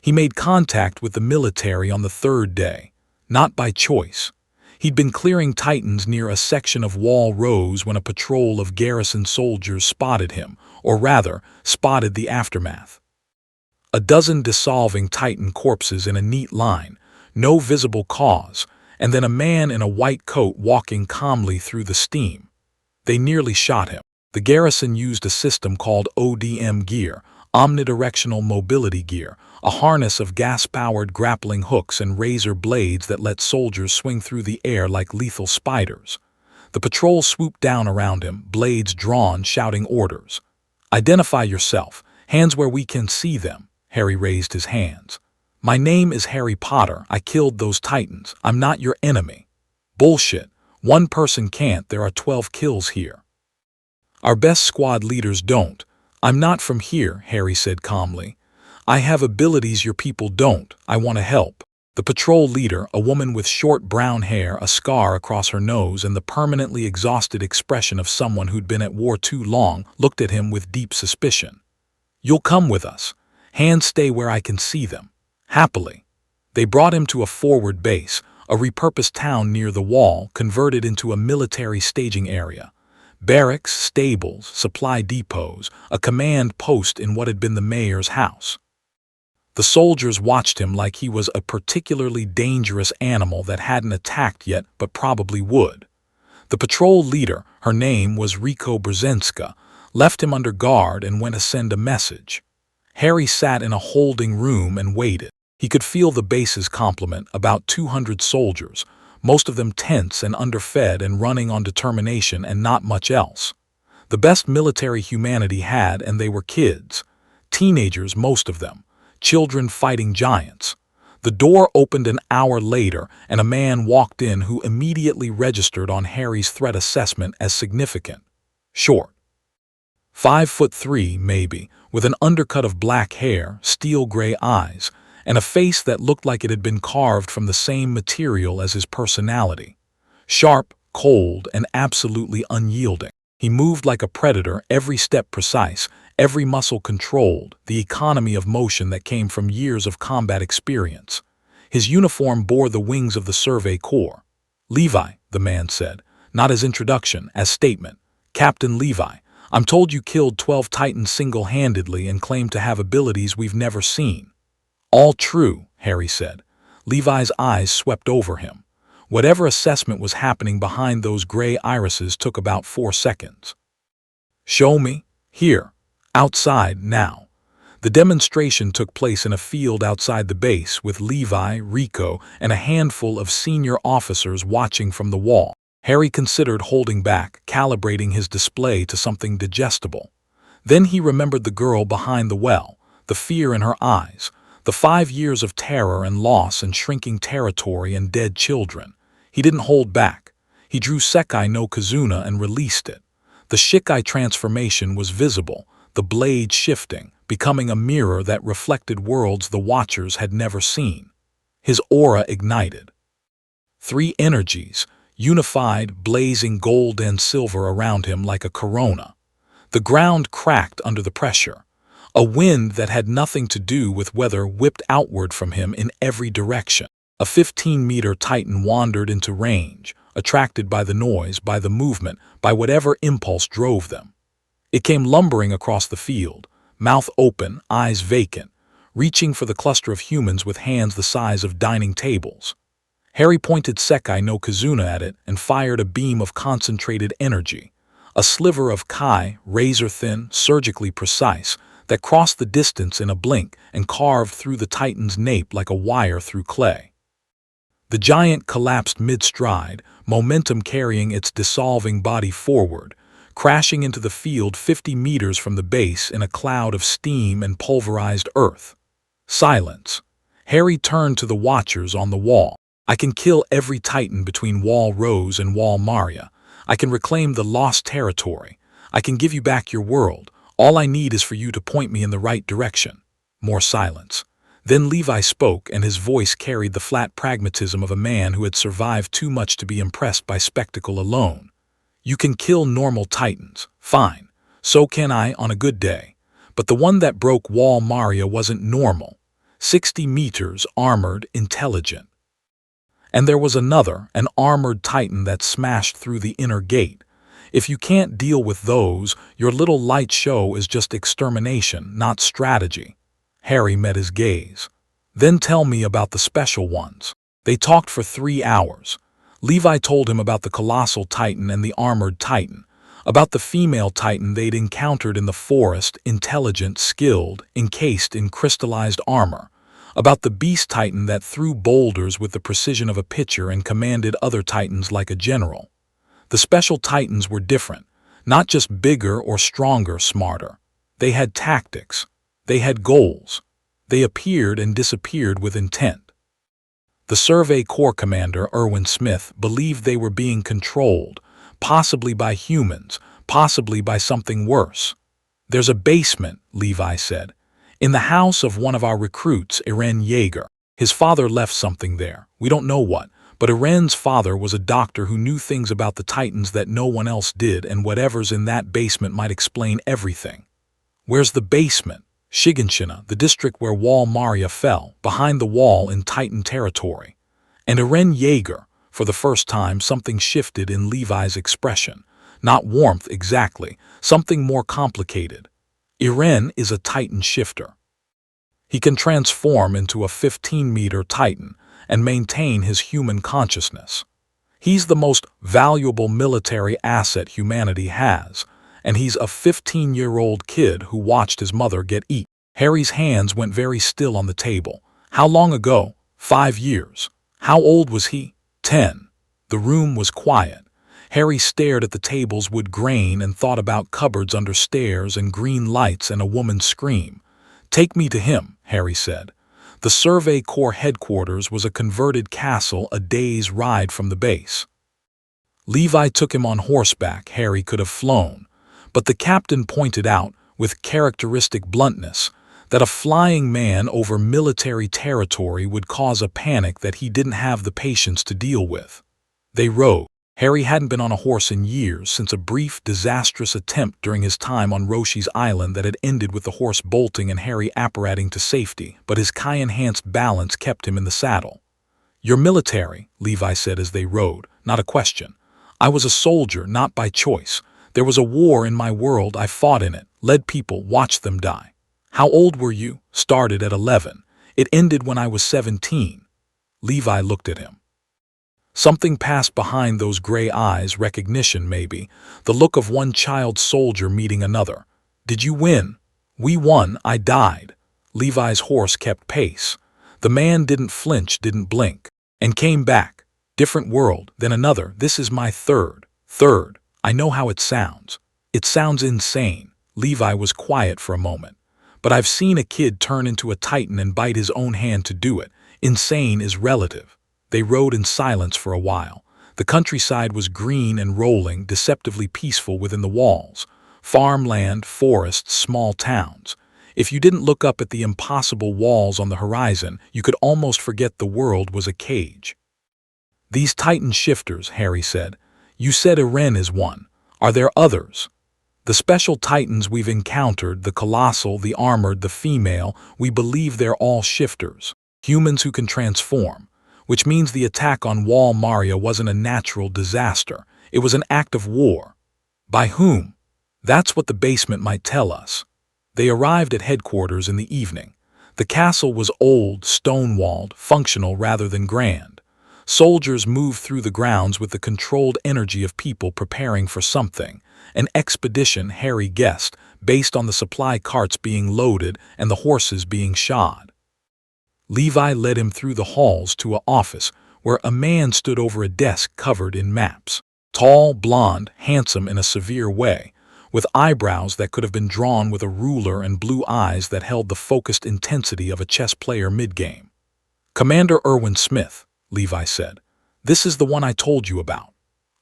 He made contact with the military on the third day, not by choice. He'd been clearing titans near a section of wall rose when a patrol of garrison soldiers spotted him, or rather, spotted the aftermath. A dozen dissolving titan corpses in a neat line, no visible cause, and then a man in a white coat walking calmly through the steam. They nearly shot him. The garrison used a system called ODM gear, omnidirectional mobility gear, a harness of gas-powered grappling hooks and razor blades that let soldiers swing through the air like lethal spiders. The patrol swooped down around him, blades drawn, shouting orders. "Identify yourself. Hands where we can see them." Harry raised his hands. "My name is Harry Potter. I killed those titans. I'm not your enemy." "Bullshit. One person can't. There are 12 kills here." "Our best squad leaders don't." "I'm not from here," Harry said calmly. "I have abilities your people don't. I want to help." The patrol leader, a woman with short brown hair, a scar across her nose, and the permanently exhausted expression of someone who'd been at war too long, looked at him with deep suspicion. "You'll come with us. Hands stay where I can see them." Happily. They brought him to a forward base, a repurposed town near the wall, converted into a military staging area. Barracks, stables, supply depots, a command post in what had been the mayor's house. The soldiers watched him like he was a particularly dangerous animal that hadn't attacked yet but probably would. The patrol leader, her name was Rico Brzezinska, left him under guard and went to send a message. Harry sat in a holding room and waited. He could feel the base's complement, about 200 soldiers, most of them tense and underfed and running on determination and not much else. The best military humanity had, and they were kids. Teenagers, most of them. Children fighting giants. The door opened an hour later, and a man walked in who immediately registered on Harry's threat assessment as significant. Short. 5'3", maybe, with an undercut of black hair, steel-gray eyes, and a face that looked like it had been carved from the same material as his personality. Sharp, cold, and absolutely unyielding. He moved like a predator, every step precise, every muscle controlled, the economy of motion that came from years of combat experience. His uniform bore the wings of the Survey Corps. "Levi," the man said, not as introduction, as statement. "Captain Levi, I'm told you killed 12 titans single-handedly and claim to have abilities we've never seen." "All true," Harry said. Levi's eyes swept over him. Whatever assessment was happening behind those gray irises took about 4 seconds. "Show me. Here. Outside, now." The demonstration took place in a field outside the base, with Levi, Rico, and a handful of senior officers watching from the wall. Harry considered holding back, calibrating his display to something digestible. Then he remembered the girl behind the well, the fear in her eyes, the 5 years of terror and loss and shrinking territory and dead children. He didn't hold back. He drew Sekai no Kazuna and released it. The Shikai transformation was visible, the blade shifting, becoming a mirror that reflected worlds the Watchers had never seen. His aura ignited. 3 energies, unified, blazing gold and silver around him like a corona. The ground cracked under the pressure. A wind that had nothing to do with weather whipped outward from him in every direction. A 15-meter titan wandered into range, attracted by the noise, by the movement, by whatever impulse drove them. It came lumbering across the field, mouth open, eyes vacant, reaching for the cluster of humans with hands the size of dining tables. Harry pointed Sekai no Kazuna at it and fired a beam of concentrated energy, a sliver of Kai, razor-thin, surgically precise, that crossed the distance in a blink and carved through the titan's nape like a wire through clay. The giant collapsed mid-stride, momentum carrying its dissolving body forward, crashing into the field 50 meters from the base in a cloud of steam and pulverized earth. Silence. Harry turned to the Watchers on the wall. "I can kill every titan between Wall Rose and Wall Maria. I can reclaim the lost territory. I can give you back your world. All I need is for you to point me in the right direction." More silence. Then Levi spoke, and his voice carried the flat pragmatism of a man who had survived too much to be impressed by spectacle alone. You can kill normal titans, fine. So can I on a good day. But the one that broke Wall Maria wasn't normal. 60 meters, armored, intelligent. And there was another, an armored titan that smashed through the inner gate. If you can't deal with those, your little light show is just extermination, not strategy. Harry met his gaze. Then tell me about the special ones. They talked for 3 hours. Levi told him about the colossal titan and the armored titan, about the female titan they'd encountered in the forest, intelligent, skilled, encased in crystallized armor, about the beast titan that threw boulders with the precision of a pitcher and commanded other titans like a general. The special titans were different, not just bigger or stronger, smarter. They had tactics. They had goals. They appeared and disappeared with intent. The Survey Corps commander, Irwin Smith, believed they were being controlled, possibly by humans, possibly by something worse. There's a basement, Levi said, in the house of one of our recruits, Irene Yeager. His father left something there. We don't know what, but Irene's father was a doctor who knew things about the Titans that no one else did, and whatever's in that basement might explain everything. Where's the basement? Shiganshina, the district where Wall Maria fell, behind the wall in Titan territory. And Irene Yeager, for the first time something shifted in Levi's expression. Not warmth exactly, something more complicated. Irene is a Titan shifter. He can transform into a 15-meter Titan and maintain his human consciousness. He's the most valuable military asset humanity has, and he's a 15-year-old kid who watched his mother get eaten. Harry's hands went very still on the table. How long ago? 5 years. How old was he? 10. The room was quiet. Harry stared at the table's wood grain and thought about cupboards under stairs and green lights and a woman's scream. Take me to him, Harry said. The Survey Corps headquarters was a converted castle a day's ride from the base. Levi took him on horseback. Harry could have flown. But the captain pointed out, with characteristic bluntness, that a flying man over military territory would cause a panic that he didn't have the patience to deal with. They rode. Harry hadn't been on a horse in years, since a brief, disastrous attempt during his time on Roshi's Island that had ended with the horse bolting and Harry apparating to safety, but his Kai-enhanced balance kept him in the saddle. "You're military," Levi said as they rode, "not a question. I was a soldier, not by choice. There was a war in my world, I fought in it, led people, watched them die. How old were you?" "Started at 11. It ended when I was 17. Levi looked at him. Something passed behind those gray eyes, recognition maybe, the look of one child soldier meeting another. "Did you win?" "We won, I died." Levi's horse kept pace. The man didn't flinch, didn't blink. "And came back. Different world, then another. This is my third. Third. I know how it sounds. It sounds insane." Levi was quiet for a moment. "But I've seen a kid turn into a Titan and bite his own hand to do it. Insane is relative." They rode in silence for a while. The countryside was green and rolling, deceptively peaceful within the walls. Farmland, forests, small towns. If you didn't look up at the impossible walls on the horizon, you could almost forget the world was a cage. "These Titan shifters," Harry said. "You said Irene is one. Are there others?" "The special Titans we've encountered, the colossal, the armored, the female, we believe they're all shifters. Humans who can transform. Which means the attack on Wall Maria wasn't a natural disaster. It was an act of war. By whom? That's what the basement might tell us." They arrived at headquarters in the evening. The castle was old, stone-walled, functional rather than grand. Soldiers moved through the grounds with the controlled energy of people preparing for something. An expedition, Harry guessed, based on the supply carts being loaded and the horses being shod. Levi led him through the halls to an office where a man stood over a desk covered in maps. Tall, blond, handsome in a severe way, with eyebrows that could have been drawn with a ruler and blue eyes that held the focused intensity of a chess player mid-game. "Commander Irwin Smith," Levi said. "This is the one I told you about."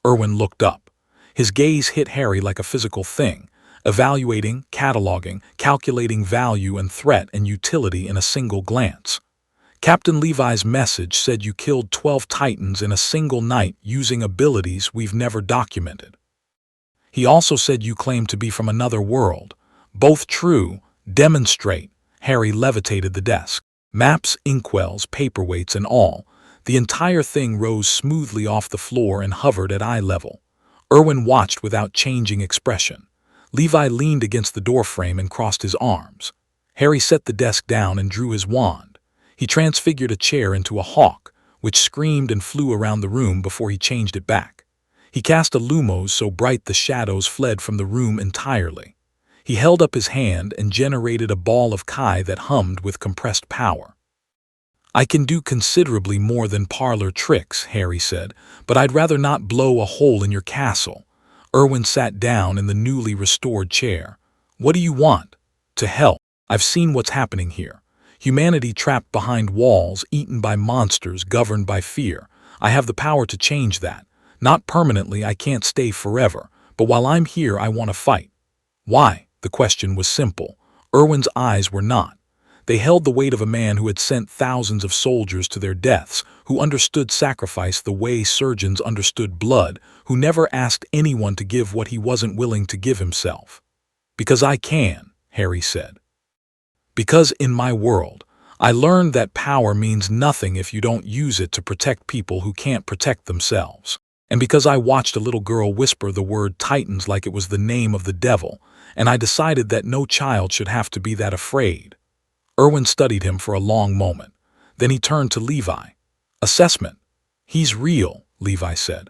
Irwin looked up. His gaze hit Harry like a physical thing, evaluating, cataloging, calculating value and threat and utility in a single glance. Captain Levi's message said you killed 12 Titans in a single night using abilities we've never documented. He also said you claimed to be from another world. Both true. Demonstrate. Harry levitated the desk. Maps, inkwells, paperweights, and all. The entire thing rose smoothly off the floor and hovered at eye level. Erwin watched without changing expression. Levi leaned against the doorframe and crossed his arms. Harry set the desk down and drew his wand. He transfigured a chair into a hawk, which screamed and flew around the room before he changed it back. He cast a lumos so bright the shadows fled from the room entirely. He held up his hand and generated a ball of Chi that hummed with compressed power. I can do considerably more than parlor tricks, Harry said, but I'd rather not blow a hole in your castle. Erwin sat down in the newly restored chair. What do you want? To help. I've seen what's happening here. Humanity trapped behind walls, eaten by monsters, governed by fear. I have the power to change that. Not permanently, I can't stay forever, but while I'm here I want to fight. Why? The question was simple. Erwin's eyes were not. They held the weight of a man who had sent thousands of soldiers to their deaths, who understood sacrifice the way surgeons understood blood, who never asked anyone to give what he wasn't willing to give himself. Because I can, Harry said. Because in my world, I learned that power means nothing if you don't use it to protect people who can't protect themselves. And because I watched a little girl whisper the word Titans like it was the name of the devil, and I decided that no child should have to be that afraid. Erwin studied him for a long moment. Then he turned to Levi. Assessment. He's real, Levi said.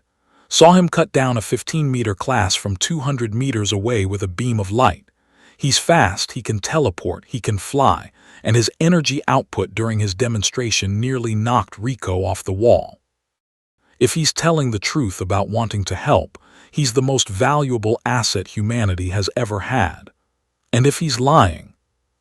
Saw him cut down a 15-meter class from 200 meters away with a beam of light. He's fast, he can teleport, he can fly, and his energy output during his demonstration nearly knocked Rico off the wall. If he's telling the truth about wanting to help, he's the most valuable asset humanity has ever had. And if he's lying,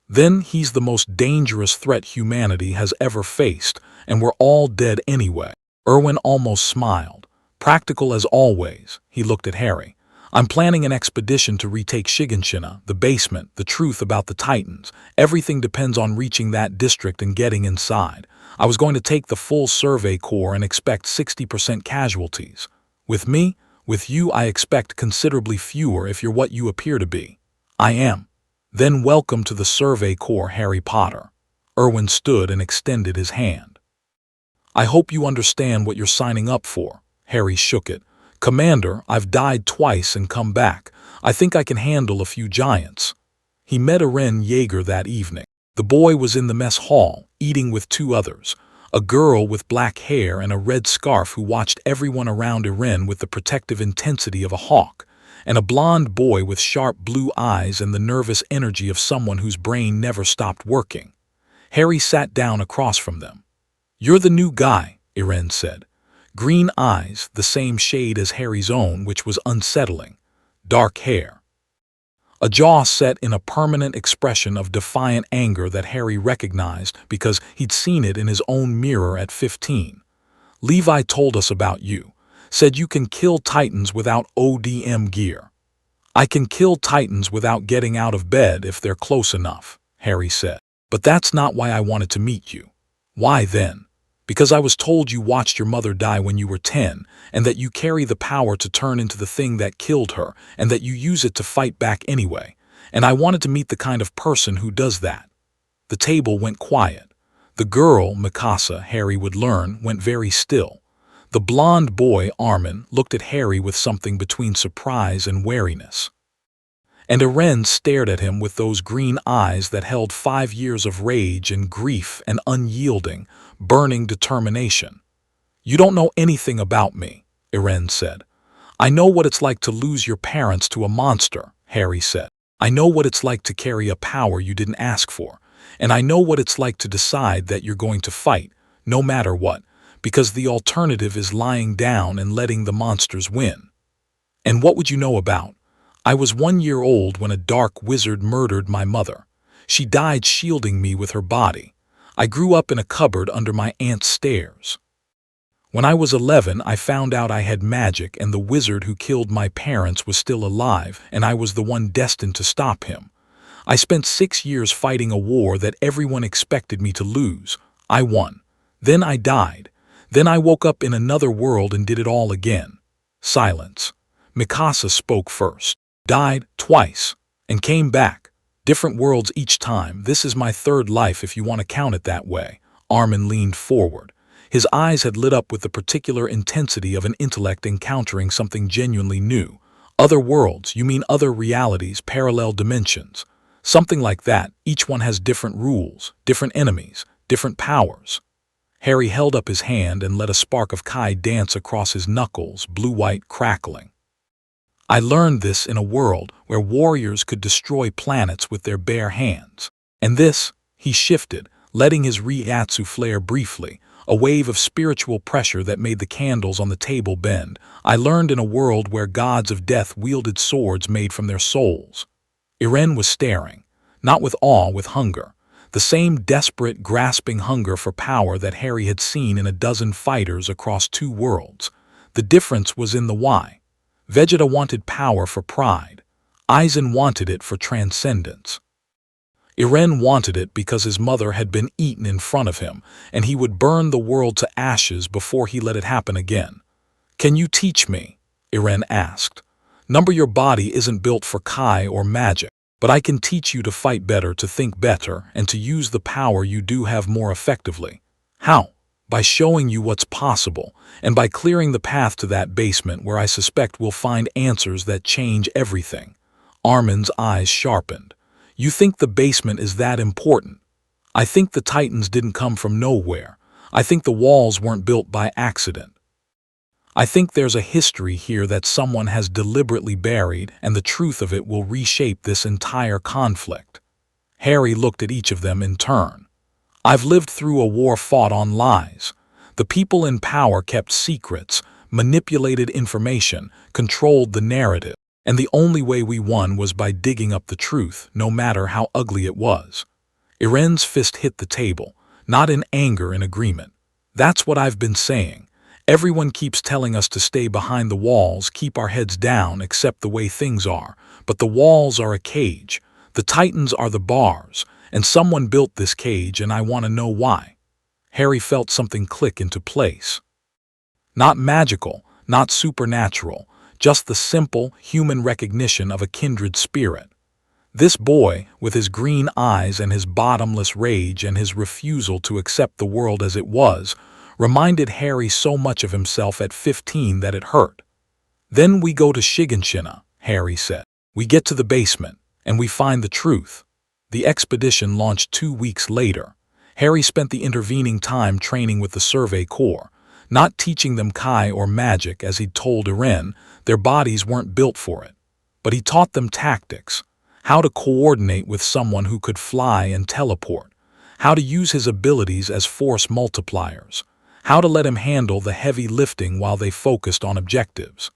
then he's the most dangerous threat humanity has ever faced, and we're all dead anyway. Erwin almost smiled. Practical as always, he looked at Harry. I'm planning an expedition to retake Shiganshina, the basement, the truth about the Titans. Everything depends on reaching that district and getting inside. I was going to take the full survey corps and expect 60% casualties. With me, with you, I expect considerably fewer if you're what you appear to be. I am. Then welcome to the survey corps, Harry Potter. Erwin stood and extended his hand. I hope you understand what you're signing up for. Harry shook it. Commander, I've died twice and come back. I think I can handle a few giants. He met Eren Yeager that evening. The boy was in the mess hall, eating with two others, a girl with black hair and a red scarf who watched everyone around Eren with the protective intensity of a hawk, and a blond boy with sharp blue eyes and the nervous energy of someone whose brain never stopped working. Harry sat down across from them. You're the new guy, Eren said. Green eyes, the same shade as Harry's own, which was unsettling. Dark hair. A jaw set in a permanent expression of defiant anger that Harry recognized because he'd seen it in his own mirror at 15. Levi told us about you. Said you can kill Titans without ODM gear. I can kill Titans without getting out of bed if they're close enough, Harry said. But that's not why I wanted to meet you. Why then? Because I was told you watched your mother die when you were 10, and that you carry the power to turn into the thing that killed her, and that you use it to fight back anyway. And I wanted to meet the kind of person who does that. The table went quiet. The girl, Mikasa, Harry would learn, went very still. The blond boy, Armin, looked at Harry with something between surprise and wariness. And Eren stared at him with those green eyes that held 5 years of rage and grief and unyielding, burning determination. You don't know anything about me, Eren said. I know what it's like to lose your parents to a monster, Harry said. I know what it's like to carry a power you didn't ask for, and I know what it's like to decide that you're going to fight, no matter what, because the alternative is lying down and letting the monsters win. And what would you know about? I was 1 year old when a dark wizard murdered my mother. She died shielding me with her body. I grew up in a cupboard under my aunt's stairs. When I was 11, I found out I had magic and the wizard who killed my parents was still alive, and I was the one destined to stop him. I spent 6 years fighting a war that everyone expected me to lose. I won. Then I died. Then I woke up in another world and did it all again. Silence. Mikasa spoke first. Died twice. And came back. Different worlds each time. This is my third life if you want to count it that way. Armin leaned forward. His eyes had lit up with the particular intensity of an intellect encountering something genuinely new. Other worlds, you mean other realities, parallel dimensions. Something like that. Each one has different rules, different enemies, different powers. Harry held up his hand and let a spark of Kai dance across his knuckles, blue-white crackling. I learned this in a world where warriors could destroy planets with their bare hands. And this, he shifted, letting his Ryatsu flare briefly, a wave of spiritual pressure that made the candles on the table bend. I learned in a world where gods of death wielded swords made from their souls. Irene was staring, not with awe, with hunger. The same desperate, grasping hunger for power that Harry had seen in a dozen fighters across 2 worlds. The difference was in the why. Vegeta wanted power for pride. Aizen wanted it for transcendence. Irene wanted it because his mother had been eaten in front of him, and he would burn the world to ashes before he let it happen again. "Can you teach me?" Irene asked. "Number, your body isn't built for Kai or magic, but I can teach you to fight better, to think better, and to use the power you do have more effectively." "How?" "By showing you what's possible, and by clearing the path to that basement where I suspect we'll find answers that change everything." Armin's eyes sharpened. "You think the basement is that important?" "I think the Titans didn't come from nowhere. I think the walls weren't built by accident. I think there's a history here that someone has deliberately buried, and the truth of it will reshape this entire conflict." Harry looked at each of them in turn. "I've lived through a war fought on lies. The people in power kept secrets, manipulated information, controlled the narrative, and the only way we won was by digging up the truth, no matter how ugly it was." Irene's fist hit the table, not in anger, in agreement. "That's what I've been saying. Everyone keeps telling us to stay behind the walls, keep our heads down, accept the way things are. But the walls are a cage. The Titans are the bars, and someone built this cage, and I want to know why." Harry felt something click into place. Not magical, not supernatural, just the simple, human recognition of a kindred spirit. This boy, with his green eyes and his bottomless rage and his refusal to accept the world as it was, reminded Harry so much of himself at 15 that it hurt. "Then we go to Shiganshina," Harry said. "We get to the basement, and we find the truth." The expedition launched 2 weeks later. Harry spent the intervening time training with the Survey Corps, not teaching them Kai or magic as he'd told Irene. Their bodies weren't built for it. But he taught them tactics, how to coordinate with someone who could fly and teleport, how to use his abilities as force multipliers, how to let him handle the heavy lifting while they focused on objectives.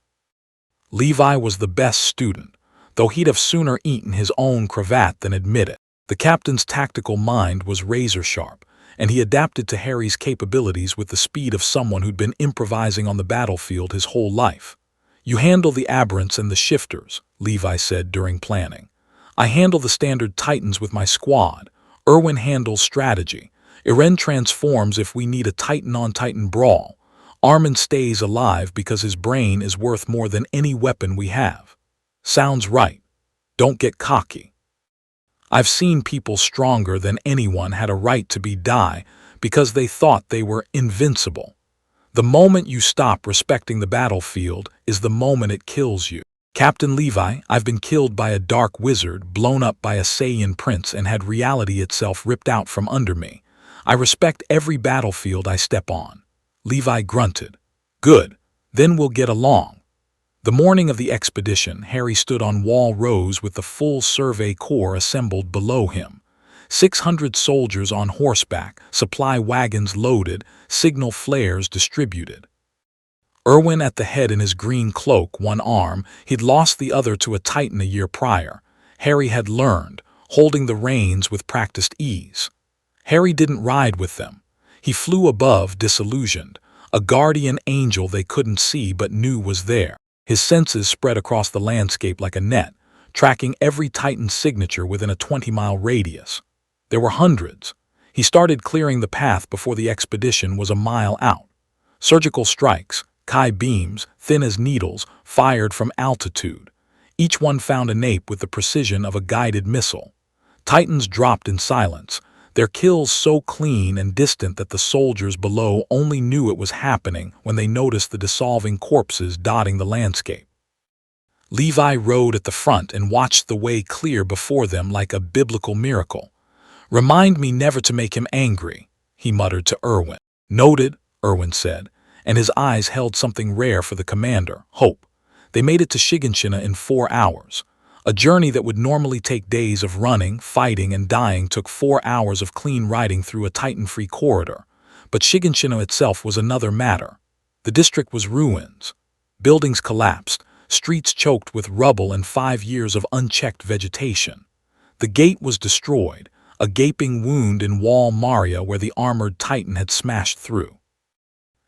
Levi was the best student, though he'd have sooner eaten his own cravat than admit it. The captain's tactical mind was razor-sharp, and he adapted to Harry's capabilities with the speed of someone who'd been improvising on the battlefield his whole life. "You handle the aberrants and the shifters," Levi said during planning. "I handle the standard Titans with my squad. Erwin handles strategy. Irene transforms if we need a Titan-on-Titan brawl. Armin stays alive because his brain is worth more than any weapon we have." "Sounds right. Don't get cocky. I've seen people stronger than anyone had a right to die because they thought they were invincible. The moment you stop respecting the battlefield is the moment it kills you. Captain Levi, I've been killed by a dark wizard, blown up by a Saiyan prince, and had reality itself ripped out from under me. I respect every battlefield I step on." Levi grunted. "Good. Then we'll get along." The morning of the expedition, Harry stood on wall rows with the full Survey Corps assembled below him. 600 soldiers on horseback, supply wagons loaded, signal flares distributed. Erwin at the head in his green cloak, one arm, he'd lost the other to a Titan a year prior. Harry had learned, holding the reins with practiced ease. Harry didn't ride with them. He flew above, disillusioned, a guardian angel they couldn't see but knew was there. His senses spread across the landscape like a net, tracking every Titan's signature within a 20-mile radius. There were hundreds. He started clearing the path before the expedition was a mile out. Surgical strikes, Kai beams, thin as needles, fired from altitude. Each one found a nape with the precision of a guided missile. Titans dropped in silence, their kills so clean and distant that the soldiers below only knew it was happening when they noticed the dissolving corpses dotting the landscape. Levi rode at the front and watched the way clear before them like a biblical miracle. "Remind me never to make him angry," he muttered to Irwin. "Noted," Irwin said, and his eyes held something rare for the commander, hope. They made it to Shiganshina in 4 hours. A journey that would normally take days of running, fighting, and dying took 4 hours of clean riding through a Titan-free corridor. But Shiganshina itself was another matter. The district was ruins. Buildings collapsed, streets choked with rubble and 5 years of unchecked vegetation. The gate was destroyed, a gaping wound in Wall Maria where the armored Titan had smashed through.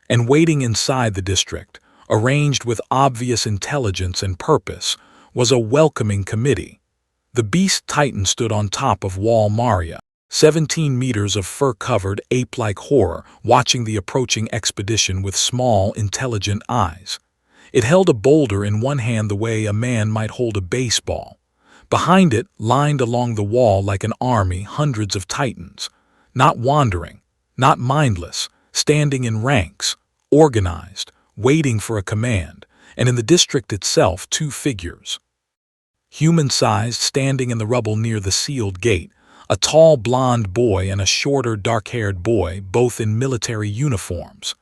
And waiting inside the district, arranged with obvious intelligence and purpose, was a welcoming committee. The beast Titan stood on top of Wall Maria, 17 meters of fur-covered, ape-like horror, watching the approaching expedition with small, intelligent eyes. It held a boulder in one hand the way a man might hold a baseball. Behind it, lined along the wall like an army, hundreds of Titans. Not wandering, not mindless, standing in ranks, organized, waiting for a command, and in the district itself 2 figures. Human-sized, standing in the rubble near the sealed gate, a tall blond boy and a shorter dark-haired boy, both in military uniforms.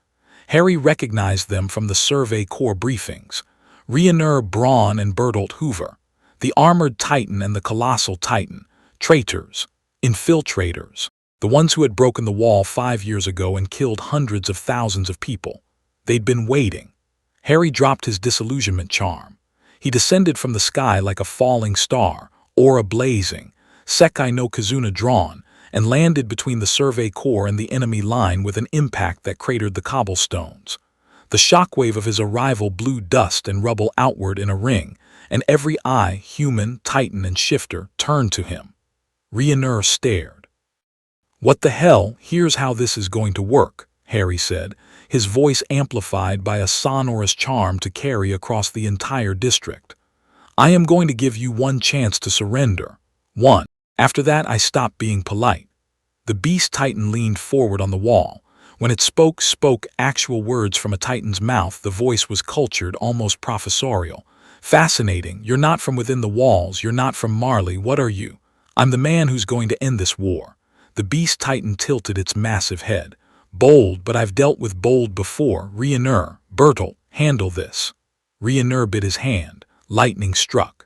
Harry recognized them from the Survey Corps briefings. Rhiannon Braun and Bertolt Hoover. The armored Titan and the colossal Titan. Traitors. Infiltrators. The ones who had broken the wall 5 years ago and killed hundreds of thousands of people. They'd been waiting. Harry dropped his disillusionment charm. He descended from the sky like a falling star, aura blazing, Sekai no Kizuna drawn, and landed between the Survey Corps and the enemy line with an impact that cratered the cobblestones. The shockwave of his arrival blew dust and rubble outward in a ring, and every eye, human, Titan, and shifter, turned to him. Rhiannon stared. "What the hell? Here's how this is going to work," Harry said, his voice amplified by a sonorous charm to carry across the entire district. "I am going to give you one chance to surrender. One. After that, I stop being polite." The beast Titan leaned forward on the wall. When it spoke actual words from a Titan's mouth. The voice was cultured, almost professorial. "Fascinating. You're not from within the walls. You're not from Marley. What are you?" "I'm the man who's going to end this war." The beast Titan tilted its massive head. "Bold, but I've dealt with bold before. Rhiannon, Bertolt, handle this." Rhiannon bit his hand. Lightning struck.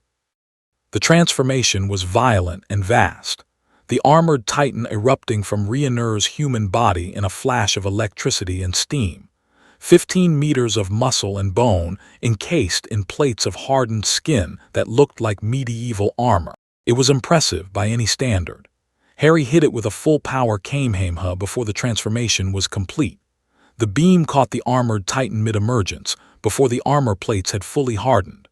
The transformation was violent and vast. The armored Titan erupting from Rhiannon's human body in a flash of electricity and steam. 15 meters of muscle and bone encased in plates of hardened skin that looked like medieval armor. It was impressive by any standard. Harry hit it with a full-power Kamehameha before the transformation was complete. The beam caught the armored Titan mid-emergence, before the armor plates had fully hardened.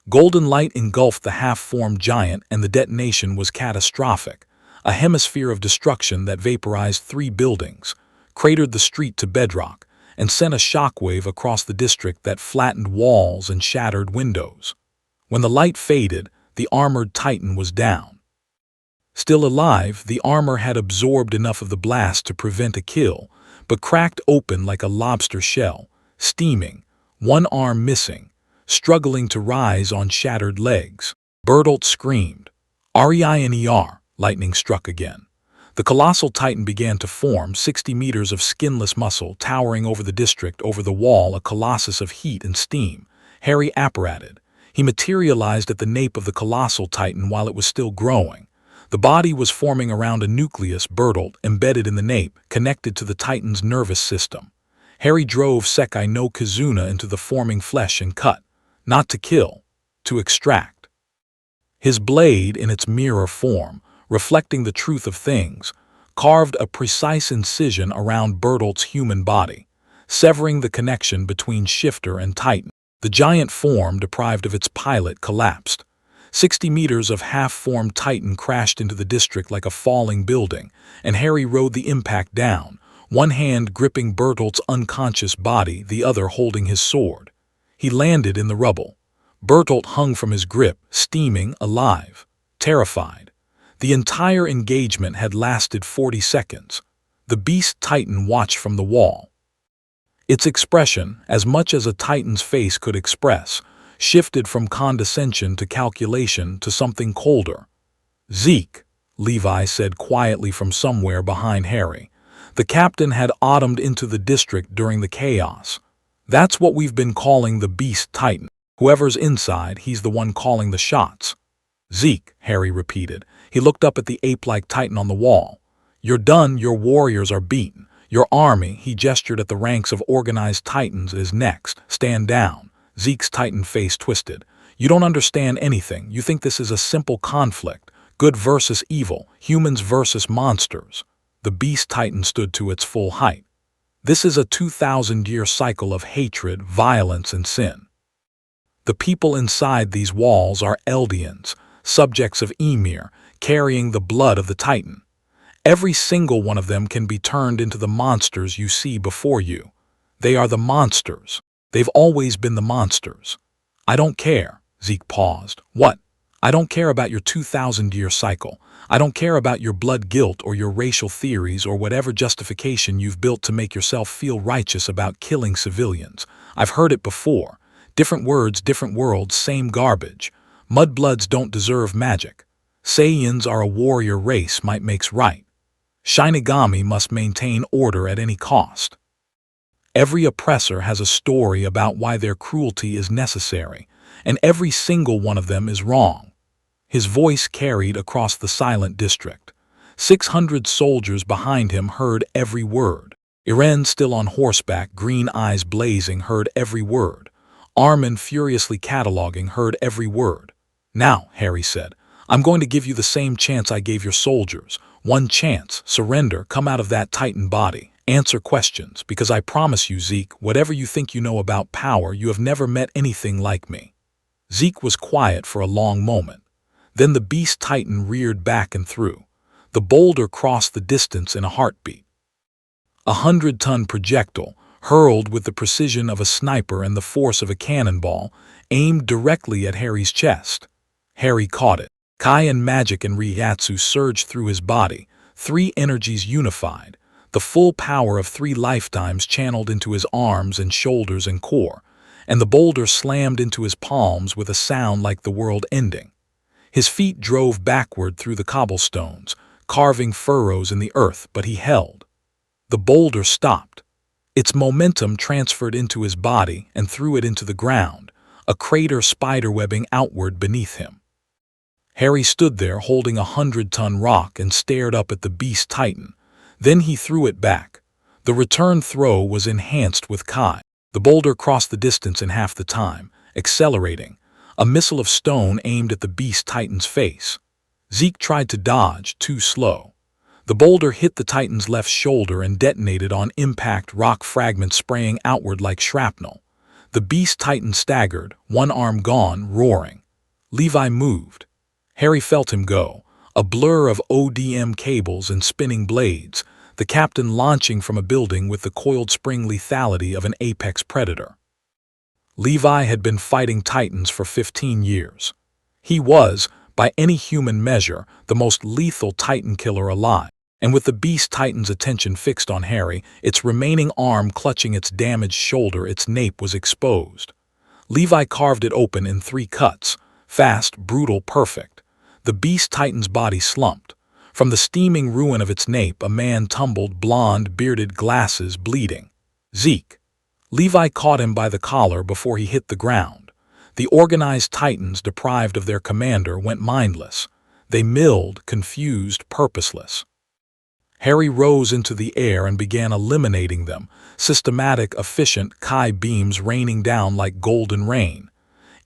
Golden light engulfed the half-formed giant, and the detonation was catastrophic. A hemisphere of destruction that vaporized 3 buildings, cratered the street to bedrock, and sent a shockwave across the district that flattened walls and shattered windows. When the light faded, the armored Titan was down. Still alive, the armor had absorbed enough of the blast to prevent a kill, but cracked open like a lobster shell, steaming, one arm missing, struggling to rise on shattered legs. Bertolt screamed. "Reiner!" Lightning struck again. The colossal Titan began to form, 60 meters of skinless muscle towering over the district, over the wall, a colossus of heat and steam. Harry apparated. He materialized at the nape of the colossal Titan while it was still growing. The body was forming around a nucleus, Bertolt, embedded in the nape, connected to the Titan's nervous system. Harry drove Sekai no Kizuna into the forming flesh and cut. Not to kill, to extract. His blade, in its mirror form, reflecting the truth of things, carved a precise incision around Bertolt's human body. severing the connection between shifter and Titan. The giant form, deprived of its pilot, collapsed. 60 meters of half-formed Titan crashed into the district like a falling building, and Harry rode the impact down, one hand gripping Bertolt's unconscious body, the other holding his sword. He landed in the rubble. Bertolt hung from his grip, steaming, alive, terrified. The entire engagement had lasted 40 seconds. The beast Titan watched from the wall. Its expression, as much as a Titan's face could express, shifted from condescension to calculation to something colder. "Zeke," Levi said quietly from somewhere behind Harry. The captain had autumed into the district during the chaos. "That's what we've been calling the beast Titan. Whoever's inside, he's the one calling the shots." "Zeke," Harry repeated. He looked up at the ape-like Titan on the wall. "You're done, your warriors are beaten. Your army," he gestured at the ranks of organized Titans, "is next. Stand down." Zeke's Titan face twisted. "You don't understand anything. You think this is a simple conflict. Good versus evil, humans versus monsters." The beast Titan stood to its full height. "This is a 2,000-year cycle of hatred, violence, and sin. The people inside these walls are Eldians, subjects of Ymir, carrying the blood of the Titan. Every single one of them can be turned into the monsters you see before you. They are the monsters. They've always been the monsters." "I don't care." Zeke paused. "What?" "I don't care about your 2,000-year cycle. I don't care about your blood guilt or your racial theories or whatever justification you've built to make yourself feel righteous about killing civilians. I've heard it before. Different words, different worlds, same garbage. Mudbloods don't deserve magic. Saiyans are a warrior race, might makes right. Shinigami must maintain order at any cost. Every oppressor has a story about why their cruelty is necessary, and every single one of them is wrong." His voice carried across the silent district. 600 soldiers behind him heard every word. Irene, still on horseback, green eyes blazing, heard every word. Armin, furiously cataloging, heard every word. "Now," Harry said, "I'm going to give you the same chance I gave your soldiers. One chance. Surrender. Come out of that Titan body. Answer questions, because I promise you, Zeke, whatever you think you know about power, you have never met anything like me." Zeke was quiet for a long moment. Then the beast Titan reared back and threw. The boulder crossed the distance in a heartbeat. 100-ton projectile, hurled with the precision of a sniper and the force of a cannonball, aimed directly at Harry's chest. Harry caught it. Kai and magic and Ryatsu surged through his body, 3 energies unified, the full power of 3 lifetimes channeled into his arms and shoulders and core, and the boulder slammed into his palms with a sound like the world ending. His feet drove backward through the cobblestones, carving furrows in the earth, but he held. The boulder stopped. Its momentum transferred into his body and threw it into the ground, a crater spiderwebbing outward beneath him. Harry stood there holding a 100-ton rock and stared up at the beast Titan. Then he threw it back. The return throw was enhanced with Kai. The boulder crossed the distance in half the time, accelerating, a missile of stone aimed at the beast Titan's face. Zeke tried to dodge, too slow. The boulder hit the Titan's left shoulder and detonated on impact, rock fragments spraying outward like shrapnel. The beast Titan staggered, one arm gone, roaring. Levi moved. Harry felt him go, a blur of ODM cables and spinning blades, the captain launching from a building with the coiled spring lethality of an apex predator. Levi had been fighting Titans for 15 years. He was, by any human measure, the most lethal Titan killer alive, and with the beast Titan's attention fixed on Harry, its remaining arm clutching its damaged shoulder, its nape was exposed. Levi carved it open in 3 cuts, fast, brutal, perfect. The beast Titan's body slumped. From the steaming ruin of its nape, a man tumbled, blond, bearded, glasses, bleeding. "Zeke." Levi caught him by the collar before he hit the ground. The organized Titans, deprived of their commander, went mindless. They milled, confused, purposeless. Harry rose into the air and began eliminating them, systematic, efficient Kai beams raining down like golden rain.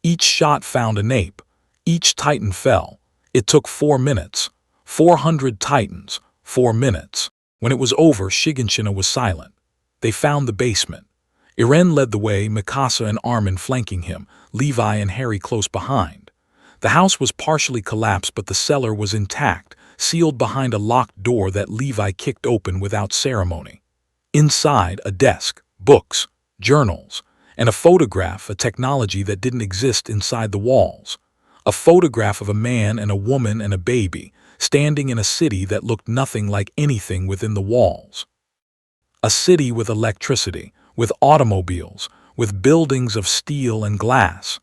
Each shot found a nape. Each Titan fell. It took 4 minutes. 400 Titans, 4 minutes. When it was over, Shiganshina was silent. They found the basement. Irene led the way, Mikasa and Armin flanking him, Levi and Harry close behind. The house was partially collapsed, but the cellar was intact, sealed behind a locked door that Levi kicked open without ceremony. Inside, a desk, books, journals, and a photograph, a technology that didn't exist inside the walls. A photograph of a man and a woman and a baby, standing in a city that looked nothing like anything within the walls. A city with electricity, with automobiles, with buildings of steel and glass.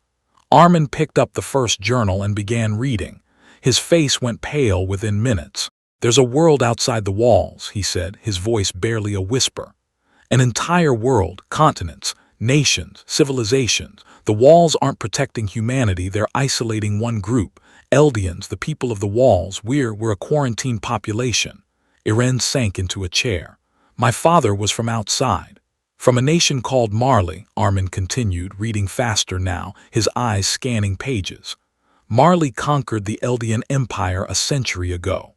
Armin picked up the first journal and began reading. His face went pale within minutes. "There's a world outside the walls," he said, his voice barely a whisper. "An entire world, continents, nations, civilizations. The walls aren't protecting humanity, they're isolating one group. Eldians, the people of the walls, we're a quarantined population." Irene sank into a chair. "My father was from outside. From a nation called Marley," Armin continued, reading faster now, his eyes scanning pages. "Marley conquered the Eldian Empire a century ago.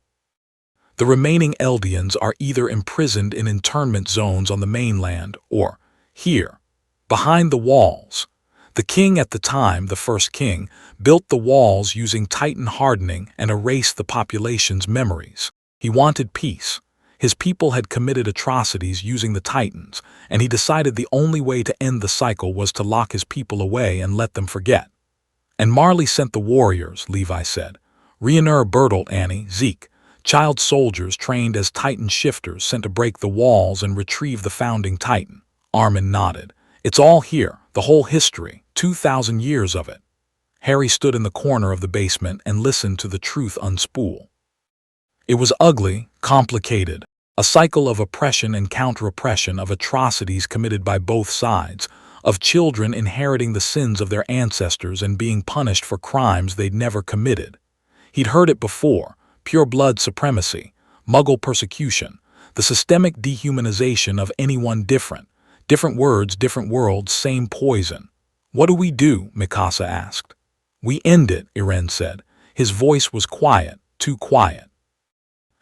The remaining Eldians are either imprisoned in internment zones on the mainland or here, behind the walls. The king at the time, the first king, built the walls using Titan hardening and erased the population's memories. He wanted peace. His people had committed atrocities using the Titans, and he decided the only way to end the cycle was to lock his people away and let them forget. And Marley sent the warriors," Levi said. "Rhaenyra, Bertolt, Annie, Zeke, child soldiers trained as Titan shifters sent to break the walls and retrieve the founding Titan." Armin nodded. "It's all here, the whole history, 2,000 years of it." Harry stood in the corner of the basement and listened to the truth unspool. It was ugly, complicated, a cycle of oppression and counter-oppression, of atrocities committed by both sides, of children inheriting the sins of their ancestors and being punished for crimes they'd never committed. He'd heard it before: pure-blood supremacy, Muggle persecution, the systemic dehumanization of anyone different. Different words, different worlds, same poison. "What do we do?" Mikasa asked. "We end it," Irene said. His voice was quiet, too quiet.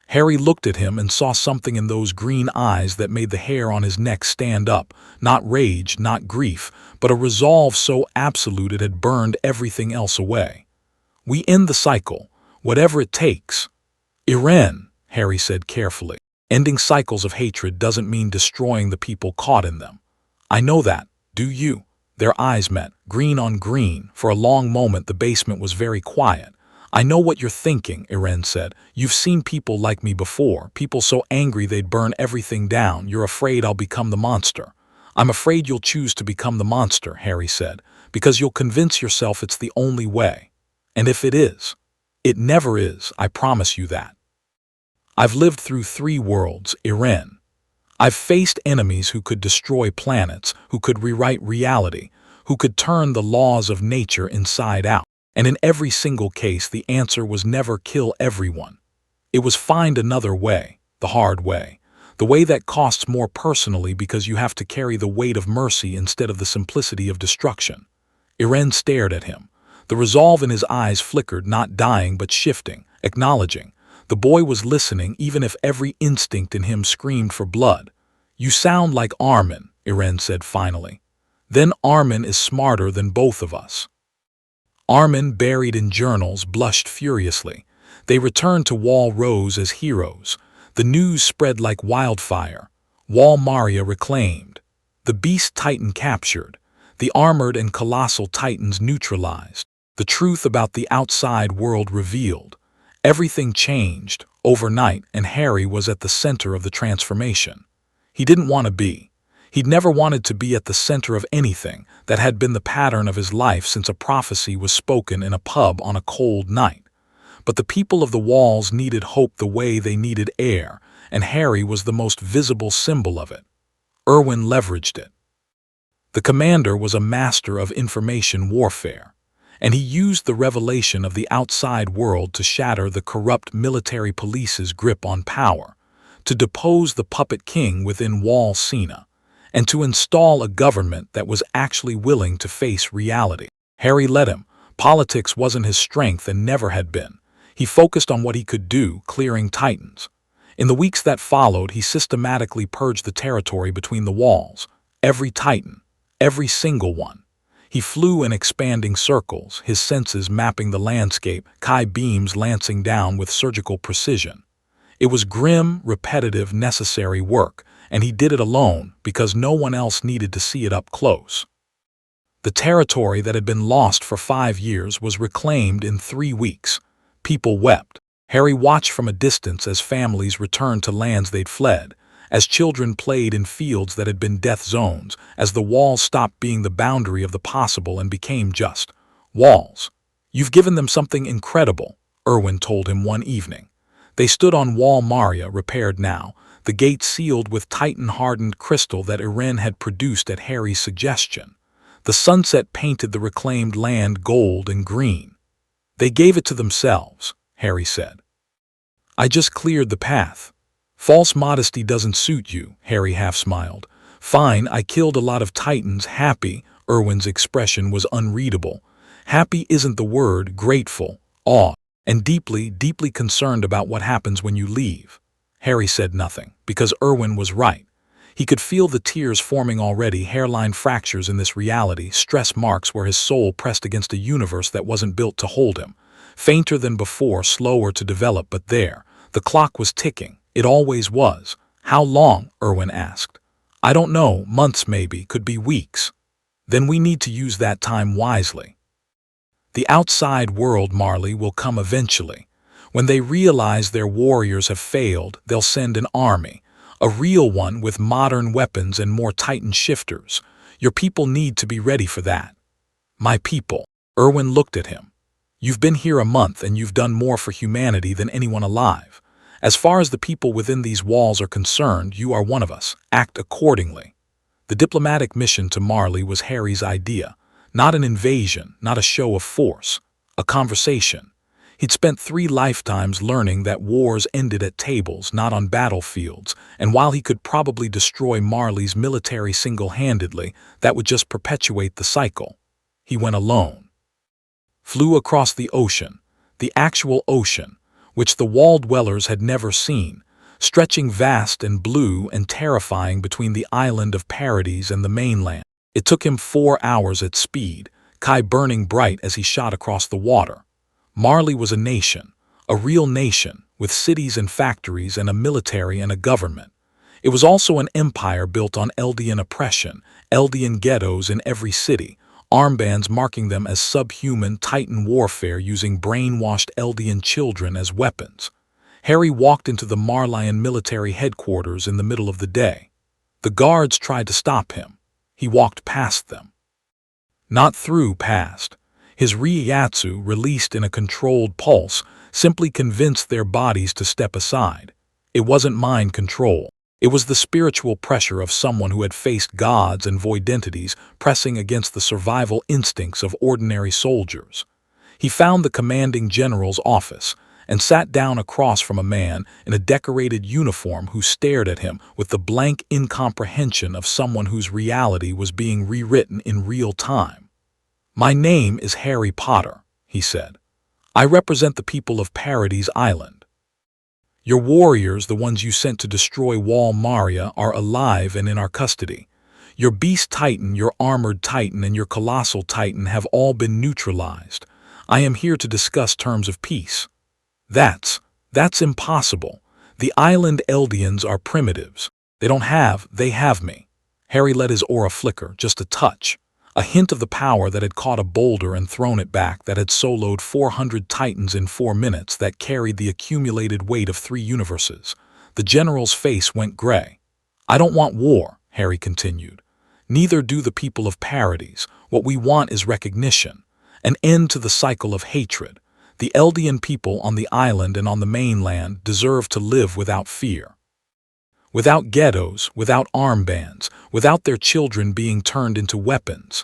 Harry looked at him and saw something in those green eyes that made the hair on his neck stand up, not rage, not grief, but a resolve so absolute it had burned everything else away. "We end the cycle, whatever it takes." "Irene," Harry said carefully, "ending cycles of hatred doesn't mean destroying the people caught in them." "I know that, do you?" Their eyes met, green on green. For a long moment the basement was very quiet. "I know what you're thinking," Irene said. "You've seen people like me before, people so angry they'd burn everything down. You're afraid I'll become the monster." "I'm afraid you'll choose to become the monster," Harry said, "because you'll convince yourself it's the only way. And if it is, it never is, I promise you that. I've lived through 3 worlds, Irene. I've faced enemies who could destroy planets, who could rewrite reality, who could turn the laws of nature inside out. And in every single case, the answer was never kill everyone. It was find another way, the hard way, the way that costs more personally because you have to carry the weight of mercy instead of the simplicity of destruction." Irene stared at him. The resolve in his eyes flickered, not dying but shifting, acknowledging. The boy was listening, even if every instinct in him screamed for blood. "You sound like Armin," Irene said finally. "Then Armin is smarter than both of us." Armin, buried in journals, blushed furiously. They returned to Wall Rose as heroes. The news spread like wildfire. Wall Maria reclaimed. The Beast Titan captured. The armored and colossal Titans neutralized. The truth about the outside world revealed. Everything changed, overnight, and Harry was at the center of the transformation. He didn't want to be. He'd never wanted to be at the center of anything. That had been the pattern of his life since a prophecy was spoken in a pub on a cold night. But the people of the walls needed hope the way they needed air, and Harry was the most visible symbol of it. Irwin leveraged it. The commander was a master of information warfare, and he used the revelation of the outside world to shatter the corrupt military police's grip on power, to depose the puppet king within Wall Sina, and to install a government that was actually willing to face reality. Harry let him. Politics wasn't his strength and never had been. He focused on what he could do, clearing Titans. In the weeks that followed, he systematically purged the territory between the walls. Every Titan, every single one. He flew in expanding circles, his senses mapping the landscape, Kai beams lancing down with surgical precision. It was grim, repetitive, necessary work, and he did it alone because no one else needed to see it up close. The territory that had been lost for 5 years was reclaimed in 3 weeks. People wept. Harry watched from a distance as families returned to lands they'd fled, as children played in fields that had been death zones, as the walls stopped being the boundary of the possible and became just walls. "You've given them something incredible," Irwin told him one evening. They stood on Wall Maria, repaired now, the gate sealed with Titan-hardened crystal that Irene had produced at Harry's suggestion. The sunset painted the reclaimed land gold and green. "They gave it to themselves," Harry said. "I just cleared the path." "False modesty doesn't suit you," Harry half smiled. "Fine, I killed a lot of Titans. Happy?" Irwin's expression was unreadable. "Happy isn't the word, grateful, awed, and deeply, deeply concerned about what happens when you leave." Harry said nothing, because Irwin was right. He could feel the tears forming already, hairline fractures in this reality, stress marks where his soul pressed against a universe that wasn't built to hold him. Fainter than before, slower to develop, but there. The clock was ticking. It always was. "How long?" Irwin asked. "I don't know. Months maybe, could be weeks." "Then we need to use that time wisely." "The outside world, Marley, will come eventually. When they realize their warriors have failed, they'll send an army. A real one with modern weapons and more Titan shifters. Your people need to be ready for that." "My people?" Irwin looked at him. "You've been here a month and you've done more for humanity than anyone alive. As far as the people within these walls are concerned, you are one of us. Act accordingly." The diplomatic mission to Marley was Harry's idea. Not an invasion, not a show of force. A conversation. He'd spent 3 lifetimes learning that wars ended at tables, not on battlefields, and while he could probably destroy Marley's military single-handedly, that would just perpetuate the cycle. He went alone. Flew across the ocean, the actual ocean, which the wall dwellers had never seen, stretching vast and blue and terrifying between the island of Paradise and the mainland. It took him 4 hours at speed, Kai burning bright as he shot across the water. Marley was a nation, a real nation, with cities and factories and a military and a government. It was also an empire built on Eldian oppression, Eldian ghettos in every city, armbands marking them as subhuman Titan warfare using brainwashed Eldian children as weapons. Harry walked into the Marlian military headquarters in the middle of the day. The guards tried to stop him. He walked past them. Not through past. His Ryatsu, released in a controlled pulse, simply convinced their bodies to step aside. It wasn't mind control. It was the spiritual pressure of someone who had faced gods and void entities pressing against the survival instincts of ordinary soldiers. He found the commanding general's office and sat down across from a man in a decorated uniform who stared at him with the blank incomprehension of someone whose reality was being rewritten in real time. "My name is Harry Potter," he said. "I represent the people of Paradise Island. Your warriors, the ones you sent to destroy Wall Maria, are alive and in our custody. Your Beast Titan, your Armored Titan, and your Colossal Titan have all been neutralized. I am here to discuss terms of peace." That's impossible. The island Eldians are primitives. They have me." Harry let his aura flicker, just a touch. A hint of the power that had caught a boulder and thrown it back, that had soloed 400 Titans in 4 minutes, that carried the accumulated weight of 3 universes. The general's face went gray. "I don't want war," Harry continued. "Neither do the people of Paradise. What we want is recognition. An end to the cycle of hatred. The Eldian people on the island and on the mainland deserve to live without fear. Without ghettos, without armbands, without their children being turned into weapons.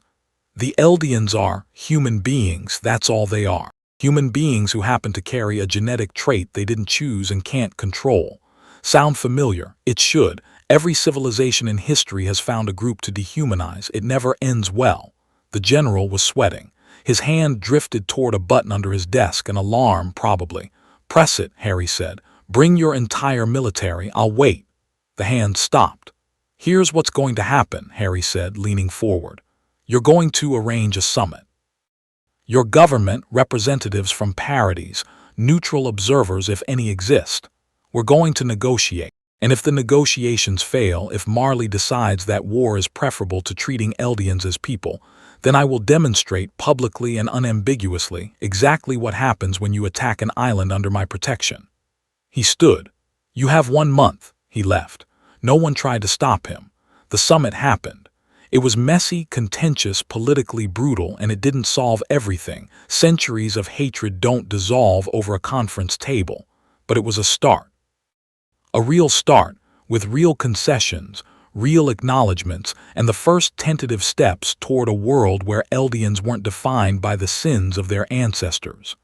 The Eldians are human beings, that's all they are. Human beings who happen to carry a genetic trait they didn't choose and can't control. Sound familiar? It should. Every civilization in history has found a group to dehumanize. It never ends well." The general was sweating. His hand drifted toward a button under his desk, an alarm, probably. "Press it," Harry said. "Bring your entire military, I'll wait." The hand stopped. Here's what's going to happen, Harry said, leaning forward. You're going to arrange a summit. Your government, representatives from parties, neutral observers if any exist. We're going to negotiate. And if the negotiations fail, if Marley decides that war is preferable to treating Eldians as people, then I will demonstrate publicly and unambiguously exactly what happens when you attack an island under my protection. He stood. You have 1 month. He left. No one tried to stop him. The summit happened. It was messy, contentious, politically brutal, and it didn't solve everything. Centuries of hatred don't dissolve over a conference table. But it was a start. A real start, with real concessions, real acknowledgments, and the first tentative steps toward a world where Eldians weren't defined by the sins of their ancestors.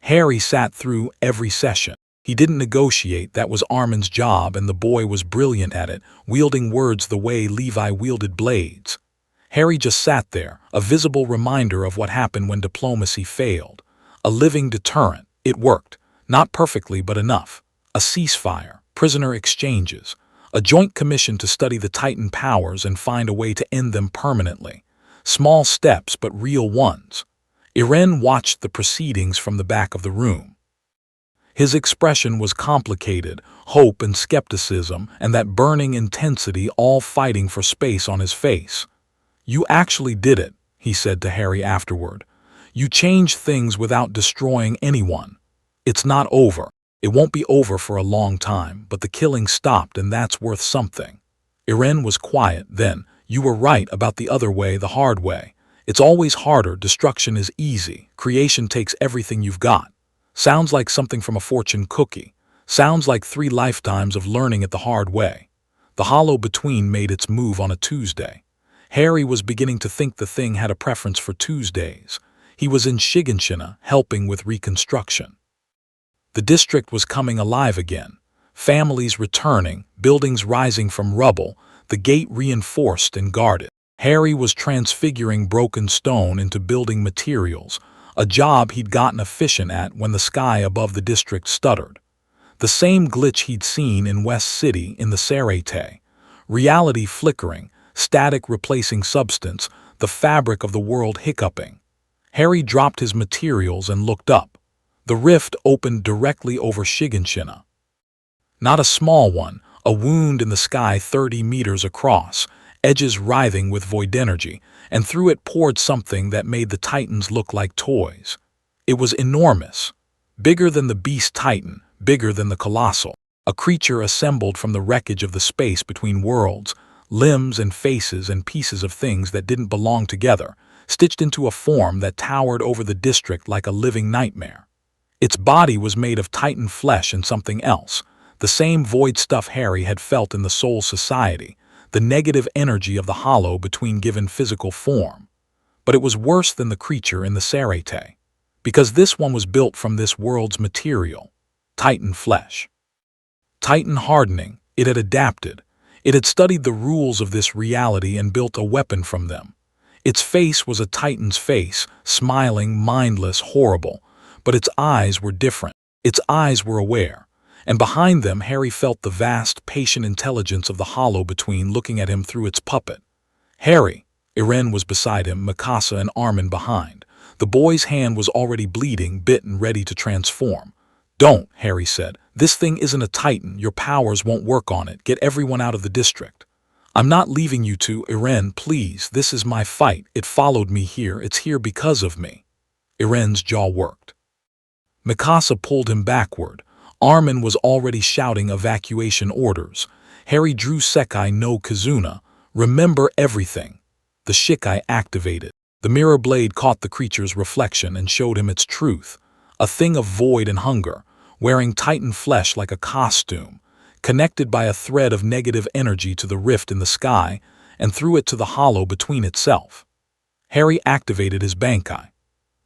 Harry sat through every session. He didn't negotiate, that was Armin's job, and the boy was brilliant at it, wielding words the way Levi wielded blades. Harry just sat there, a visible reminder of what happened when diplomacy failed. A living deterrent. It worked. Not perfectly, but enough. A ceasefire. Prisoner exchanges, a joint commission to study the Titan powers and find a way to end them permanently. Small steps, but real ones. Irene watched the proceedings from the back of the room. His expression was complicated, hope and skepticism, and that burning intensity all fighting for space on his face. You actually did it, he said to Harry afterward. You changed things without destroying anyone. It's not over. It won't be over for a long time, but the killing stopped, and that's worth something. Irene was quiet. Then, you were right about the other way, the hard way. It's always harder. Destruction is easy. Creation takes everything you've got. Sounds like something from a fortune cookie. Sounds like 3 lifetimes of learning it the hard way. The hollow between made its move on a Tuesday. Harry was beginning to think the thing had a preference for Tuesdays. He was in Shiganshina, helping with reconstruction. The district was coming alive again. Families returning, buildings rising from rubble, the gate reinforced and guarded. Harry was transfiguring broken stone into building materials, a job he'd gotten efficient at when the sky above the district stuttered. The same glitch he'd seen in West City in the Sarete. Reality flickering, static replacing substance, the fabric of the world hiccuping. Harry dropped his materials and looked up. The rift opened directly over Shiganshina. Not a small one, a wound in the sky 30 meters across, edges writhing with void energy, and through it poured something that made the Titans look like toys. It was enormous. Bigger than the beast Titan, bigger than the Colossal. A creature assembled from the wreckage of the space between worlds, limbs and faces and pieces of things that didn't belong together, stitched into a form that towered over the district like a living nightmare. Its body was made of Titan flesh and something else, the same void stuff Harry had felt in the Soul Society, the negative energy of the hollow between given physical form. But it was worse than the creature in the Sarete, because this one was built from this world's material, Titan flesh. Titan hardening, it had adapted. It had studied the rules of this reality and built a weapon from them. Its face was a Titan's face, smiling, mindless, horrible. But its eyes were different. Its eyes were aware. And behind them, Harry felt the vast, patient intelligence of the hollow between looking at him through its puppet. Harry! Irene was beside him, Mikasa and Armin behind. The boy's hand was already bleeding, bit and ready to transform. Don't, Harry said. This thing isn't a Titan. Your powers won't work on it. Get everyone out of the district. I'm not leaving you to, Irene, please. This is my fight. It followed me here. It's here because of me. Irene's jaw worked. Mikasa pulled him backward. Armin was already shouting evacuation orders. Harry drew Sekai no Kizuna. Remember everything. The Shikai activated. The mirror blade caught the creature's reflection and showed him its truth. A thing of void and hunger, wearing Titan flesh like a costume, connected by a thread of negative energy to the rift in the sky and through it to the hollow between itself. Harry activated his Bankai.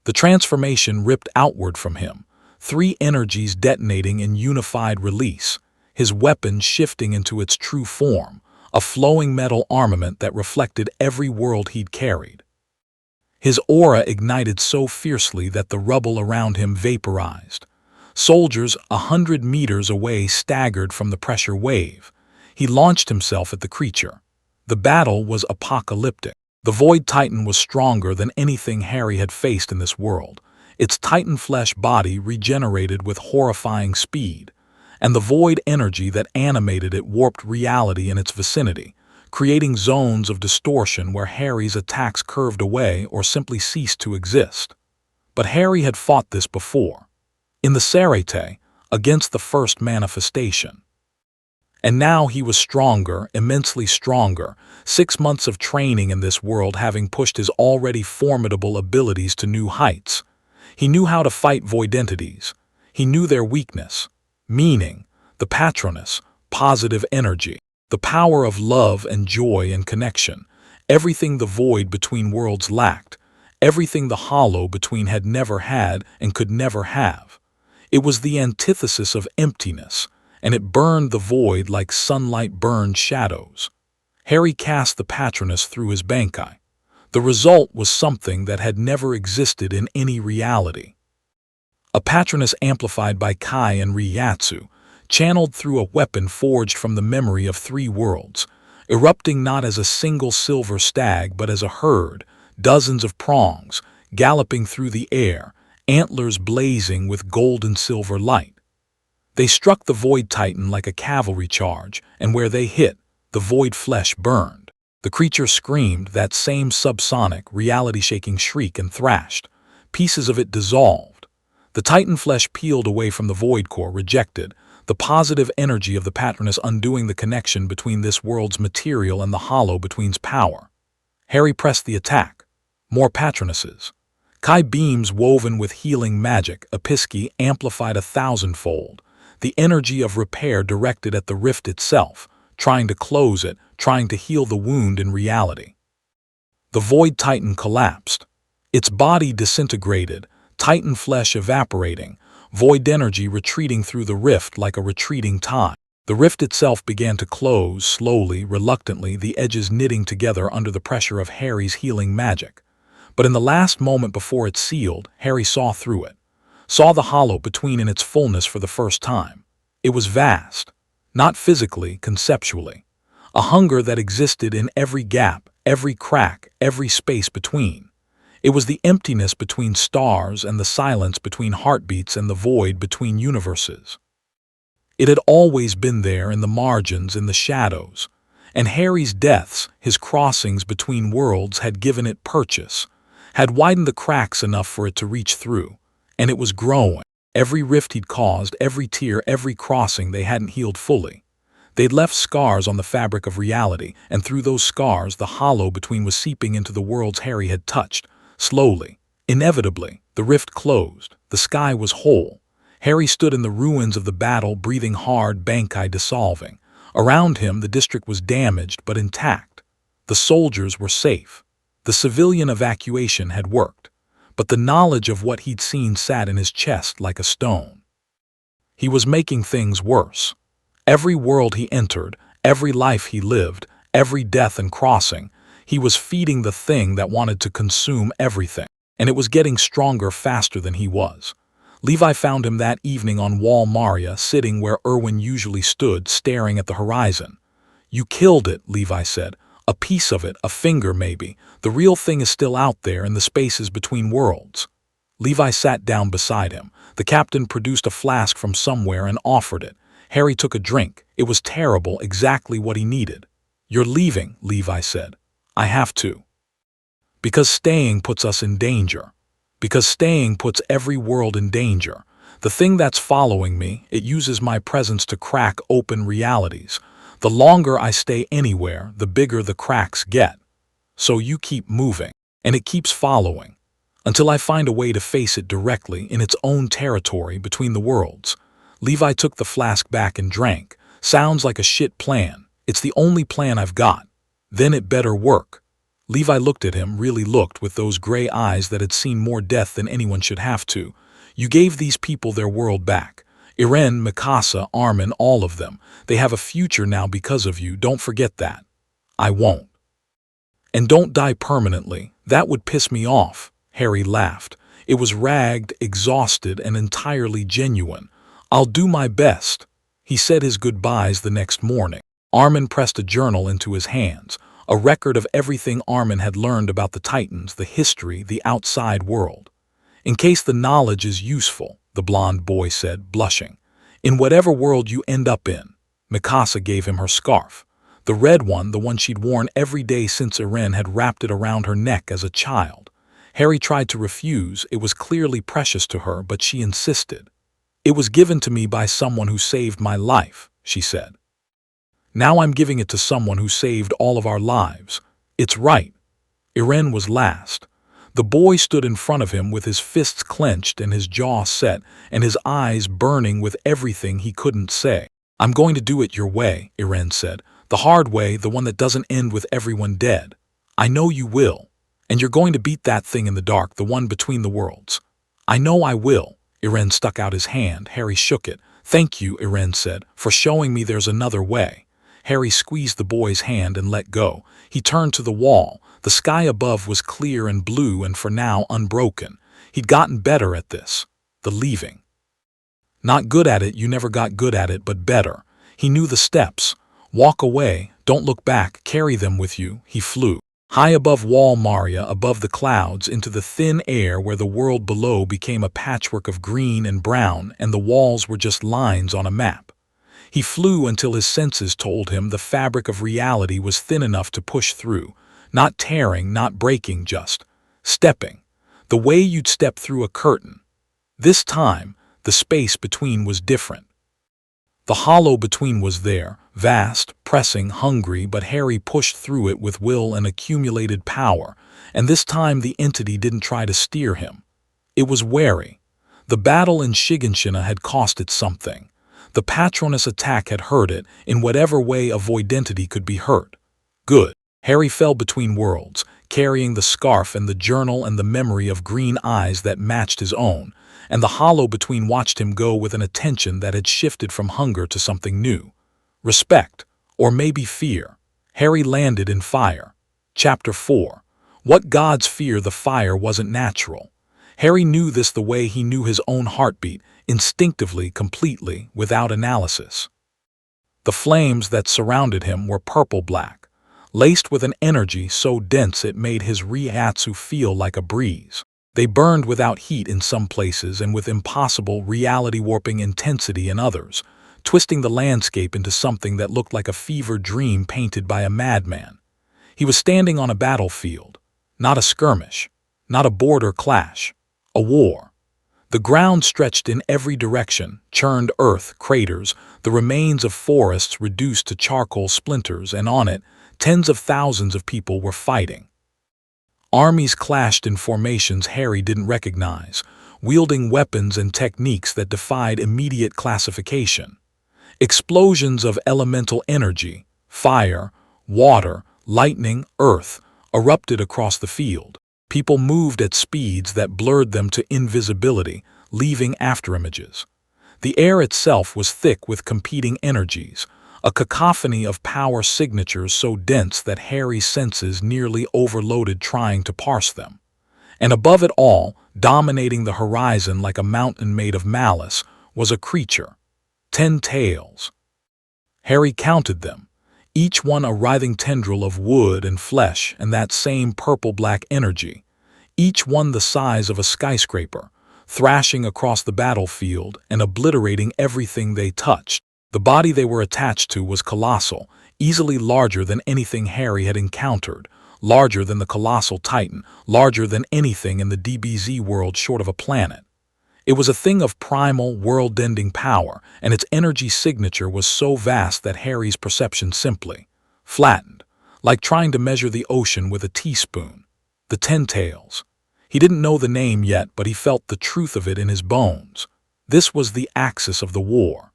The transformation ripped outward from him, 3 energies detonating in unified release, his weapon shifting into its true form, a flowing metal armament that reflected every world he'd carried. His aura ignited so fiercely that the rubble around him vaporized. Soldiers 100 meters away staggered from the pressure wave. He launched himself at the creature. The battle was apocalyptic. The Void Titan was stronger than anything Harry had faced in this world. Its Titan flesh body regenerated with horrifying speed, and the void energy that animated it warped reality in its vicinity, creating zones of distortion where Harry's attacks curved away or simply ceased to exist. But Harry had fought this before, in the Serete, against the first manifestation. And now he was stronger, immensely stronger, 6 months of training in this world having pushed his already formidable abilities to new heights. He knew how to fight void entities. He knew their weakness, meaning, the Patronus, positive energy, the power of love and joy and connection, everything the void between worlds lacked, everything the hollow between had never had and could never have. It was the antithesis of emptiness, and it burned the void like sunlight burned shadows. Harry cast the Patronus through his Bankai. The result was something that had never existed in any reality. A Patronus amplified by Kai and Ryatsu, channeled through a weapon forged from the memory of 3 worlds, erupting not as a single silver stag but as a herd, dozens of prongs, galloping through the air, antlers blazing with gold and silver light. They struck the Void Titan like a cavalry charge, and where they hit, the void flesh burned. The creature screamed that same subsonic, reality-shaking shriek and thrashed. Pieces of it dissolved. The Titan flesh peeled away from the void core, rejected, the positive energy of the Patronus undoing the connection between this world's material and the hollow between's power. Harry pressed the attack. More Patronuses. Kai beams woven with healing magic, Episki amplified 1,000-fold. The energy of repair directed at the rift itself, trying to close it, trying to heal the wound in reality. The Void Titan collapsed. Its body disintegrated, Titan flesh evaporating, void energy retreating through the rift like a retreating tide. The rift itself began to close, slowly, reluctantly, the edges knitting together under the pressure of Harry's healing magic. But in the last moment before it sealed, Harry saw through it, saw the hollow between in its fullness for the first time. It was vast, not physically, conceptually. A hunger that existed in every gap, every crack, every space between. It was the emptiness between stars and the silence between heartbeats and the void between universes. It had always been there in the margins, in the shadows. And Harry's deaths, his crossings between worlds, had given it purchase, had widened the cracks enough for it to reach through. And it was growing. Every rift he'd caused, every tear, every crossing they hadn't healed fully. They'd left scars on the fabric of reality, and through those scars the hollow between was seeping into the worlds Harry had touched. Slowly, inevitably, the rift closed. The sky was whole. Harry stood in the ruins of the battle, breathing hard, Bankai dissolving. Around him the district was damaged but intact. The soldiers were safe. The civilian evacuation had worked. But the knowledge of what he'd seen sat in his chest like a stone. He was making things worse. Every world he entered, every life he lived, every death and crossing, he was feeding the thing that wanted to consume everything. And it was getting stronger faster than he was. Levi found him that evening on Wall Maria, sitting where Erwin usually stood, staring at the horizon. "You killed it," Levi said. "A piece of it, a finger maybe. The real thing is still out there in the spaces between worlds." Levi sat down beside him. The captain produced a flask from somewhere and offered it. Harry took a drink. It was terrible, exactly what he needed. "You're leaving," Levi said. "I have to. Because staying puts us in danger. Because staying puts every world in danger. The thing that's following me, it uses my presence to crack open realities. The longer I stay anywhere, the bigger the cracks get. So you keep moving, and it keeps following, until I find a way to face it directly in its own territory between the worlds." Levi took the flask back and drank. "Sounds like a shit plan. It's the only plan I've got. Then it better work." Levi looked at him, really looked, with those gray eyes that had seen more death than anyone should have to. "You gave these people their world back. Irene, Mikasa, Armin, all of them. They have a future now because of you. Don't forget that." "I won't." "And don't die permanently. That would piss me off." Harry laughed. It was ragged, exhausted, and entirely genuine. "I'll do my best." He said his goodbyes the next morning. Armin pressed a journal into his hands. a record of everything Armin had learned about the Titans, the history, the outside world. "In case the knowledge is useful," the blond boy said, blushing. "In whatever world you end up in." Mikasa gave him her scarf. The red one, the one she'd worn every day since Eren had wrapped it around her neck as a child. Harry tried to refuse, it was clearly precious to her, but she insisted. "It was given to me by someone who saved my life," she said. "Now I'm giving it to someone who saved all of our lives. It's right." Eren was last. The boy stood in front of him with his fists clenched and his jaw set and his eyes burning with everything he couldn't say. "I'm going to do it your way," Eren said. "The hard way, the one that doesn't end with everyone dead. I know you will. And you're going to beat that thing in the dark, the one between the worlds." "I know I will." Eren stuck out his hand. Harry shook it. "Thank you," Eren said, "for showing me there's another way." Harry squeezed the boy's hand and let go. He turned to the wall. The sky above was clear and blue and for now unbroken. He'd gotten better at this. The leaving. Not good at it, you never got good at it, but better. He knew the steps. Walk away, don't look back, carry them with you. He flew. High above Wall Maria, above the clouds, into the thin air where the world below became a patchwork of green and brown and the walls were just lines on a map. He flew until his senses told him the fabric of reality was thin enough to push through, not tearing, not breaking, just stepping. The way you'd step through a curtain. This time, the space between was different. The hollow between was there, vast, pressing, hungry, but Harry pushed through it with will and accumulated power, and this time the entity didn't try to steer him. It was wary. The battle in Shiganshina had cost it something. The Patronus attack had hurt it, in whatever way a voidentity could be hurt. Good. Harry fell between worlds, carrying the scarf and the journal and the memory of green eyes that matched his own, and the hollow between watched him go with an attention that had shifted from hunger to something new. Respect, or maybe fear. Harry landed in fire. Chapter 4. What gods fear the fire wasn't natural. Harry knew this the way he knew his own heartbeat, instinctively, completely, without analysis. The flames that surrounded him were purple-black, laced with an energy so dense it made his Reiatsu feel like a breeze. They burned without heat in some places and with impossible reality-warping intensity in others, twisting the landscape into something that looked like a fever dream painted by a madman. He was standing on a battlefield, not a skirmish, not a border clash, a war. The ground stretched in every direction, churned earth, craters, the remains of forests reduced to charcoal splinters, and on it, tens of thousands of people were fighting. Armies clashed in formations Harry didn't recognize, wielding weapons and techniques that defied immediate classification. Explosions of elemental energy, fire, water, lightning, earth, erupted across the field. People moved at speeds that blurred them to invisibility, leaving afterimages. The air itself was thick with competing energies, a cacophony of power signatures so dense that Harry's senses nearly overloaded trying to parse them. And above it all, dominating the horizon like a mountain made of malice, was a creature. 10 tails. Harry counted them, each one a writhing tendril of wood and flesh and that same purple-black energy, each one the size of a skyscraper, thrashing across the battlefield and obliterating everything they touched. The body they were attached to was colossal, easily larger than anything Harry had encountered, larger than the colossal Titan, larger than anything in the DBZ world short of a planet. It was a thing of primal, world-ending power, and its energy signature was so vast that Harry's perception simply flattened, like trying to measure the ocean with a teaspoon. The 10 tails. He didn't know the name yet, but he felt the truth of it in his bones. This was the axis of the war.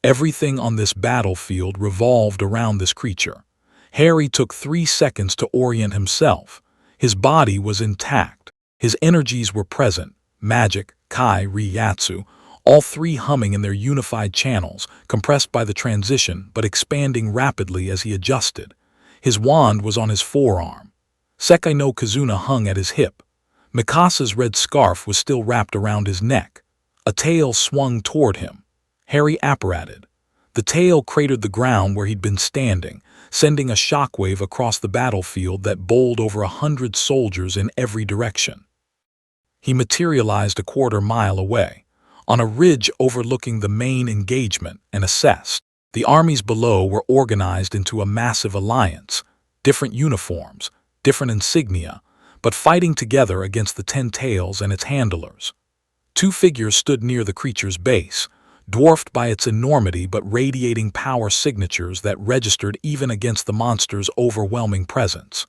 Everything on this battlefield revolved around this creature. Harry took 3 seconds to orient himself. His body was intact. His energies were present. Magic, Kai, Reiatsu, all three humming in their unified channels, compressed by the transition but expanding rapidly as he adjusted. His wand was on his forearm. Sekai no Kazuna hung at his hip. Mikasa's red scarf was still wrapped around his neck. A tail swung toward him. Harry apparated. The tail cratered the ground where he'd been standing, sending a shockwave across the battlefield that bowled over 100 soldiers in every direction. He materialized a quarter-mile away, on a ridge overlooking the main engagement, and assessed. The armies below were organized into a massive alliance, different uniforms, different insignia, but fighting together against the 10 Tails and its handlers. Two figures stood near the creature's base, dwarfed by its enormity but radiating power signatures that registered even against the monster's overwhelming presence.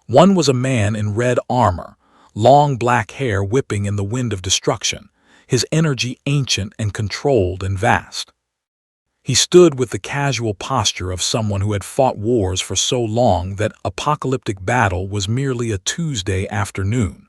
One was a man in red armor, long black hair whipping in the wind of destruction, his energy ancient and controlled and vast. He stood with the casual posture of someone who had fought wars for so long that apocalyptic battle was merely a Tuesday afternoon.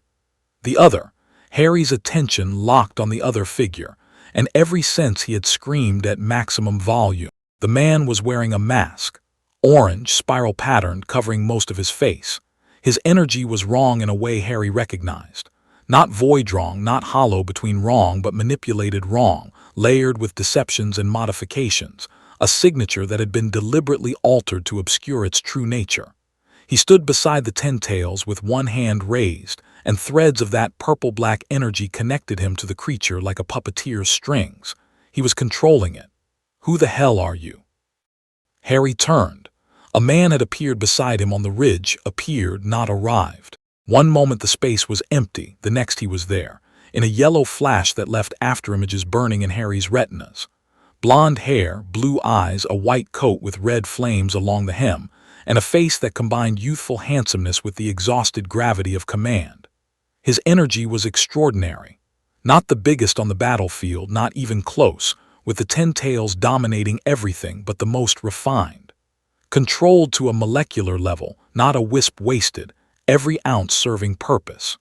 The other, Harry's attention locked on the other figure, and every sense he had screamed at maximum volume. The man was wearing a mask, orange, spiral-patterned, covering most of his face. His energy was wrong in a way Harry recognized. Not void wrong, not hollow between wrong, but manipulated wrong, layered with deceptions and modifications, a signature that had been deliberately altered to obscure its true nature. He stood beside the 10 Tails with one hand raised, and threads of that purple-black energy connected him to the creature like a puppeteer's strings. He was controlling it. "Who the hell are you?" Harry turned. A man had appeared beside him on the ridge, appeared, not arrived. One moment the space was empty, the next he was there, in a yellow flash that left afterimages burning in Harry's retinas. Blonde hair, blue eyes, a white coat with red flames along the hem, and a face that combined youthful handsomeness with the exhausted gravity of command. His energy was extraordinary. Not the biggest on the battlefield, not even close, with the 10 Tails dominating everything but the most refined. Controlled to a molecular level, not a wisp wasted, every ounce serving purpose.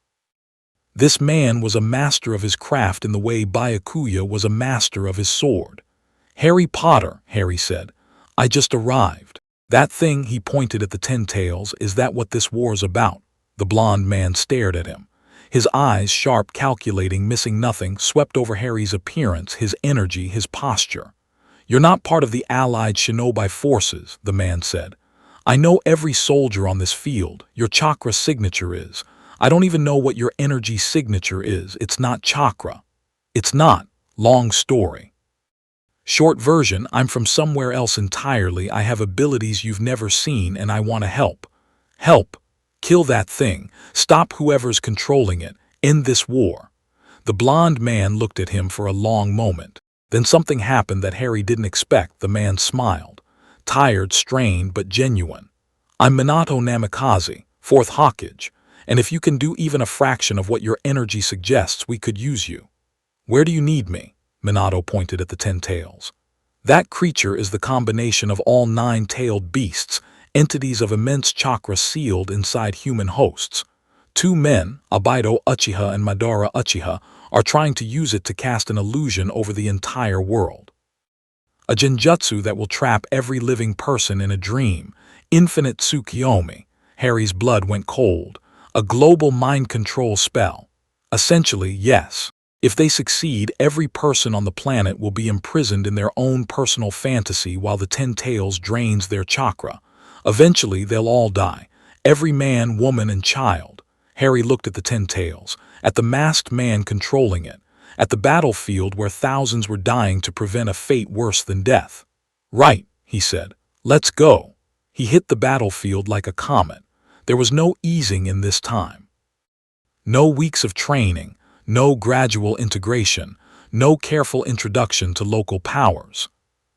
This man was a master of his craft in the way Byakuya was a master of his sword. "Harry Potter," Harry said, "I just arrived." "That thing," he pointed at the 10 Tails, "is that what this war's about?" The blond man stared at him. His eyes, sharp, calculating, missing nothing, swept over Harry's appearance, his energy, his posture. "You're not part of the allied shinobi forces," the man said. "I know every soldier on this field. Your chakra signature is. I don't even know what your energy signature is. It's not chakra. It's not. Long story. Short version, I'm from somewhere else entirely. I have abilities you've never seen and I want to help. Help. Kill that thing. Stop whoever's controlling it. End this war." The blond man looked at him for a long moment. Then something happened that Harry didn't expect. The man smiled. Tired, strained, but genuine. "I'm Minato Namikaze, 4th Hawkage, and if you can do even a fraction of what your energy suggests, we could use you." "Where do you need me?" Minato pointed at the 10 Tails. "That creature is the combination of all 9-tailed beasts, entities of immense chakra sealed inside human hosts. Two men, Abido Uchiha and Madara Uchiha, are trying to use it to cast an illusion over the entire world. A genjutsu that will trap every living person in a dream, infinite tsukiyomi." Harry's blood went cold. "A global mind control spell. Essentially, yes. If they succeed, every person on the planet will be imprisoned in their own personal fantasy while the 10 Tails drains their chakra. Eventually, they'll all die. Every man, woman, and child." Harry looked at the 10 Tails, at the masked man controlling it, at the battlefield where thousands were dying to prevent a fate worse than death. "Right," he said. "Let's go." He hit the battlefield like a comet. There was no easing in this time. No weeks of training, no gradual integration, no careful introduction to local powers.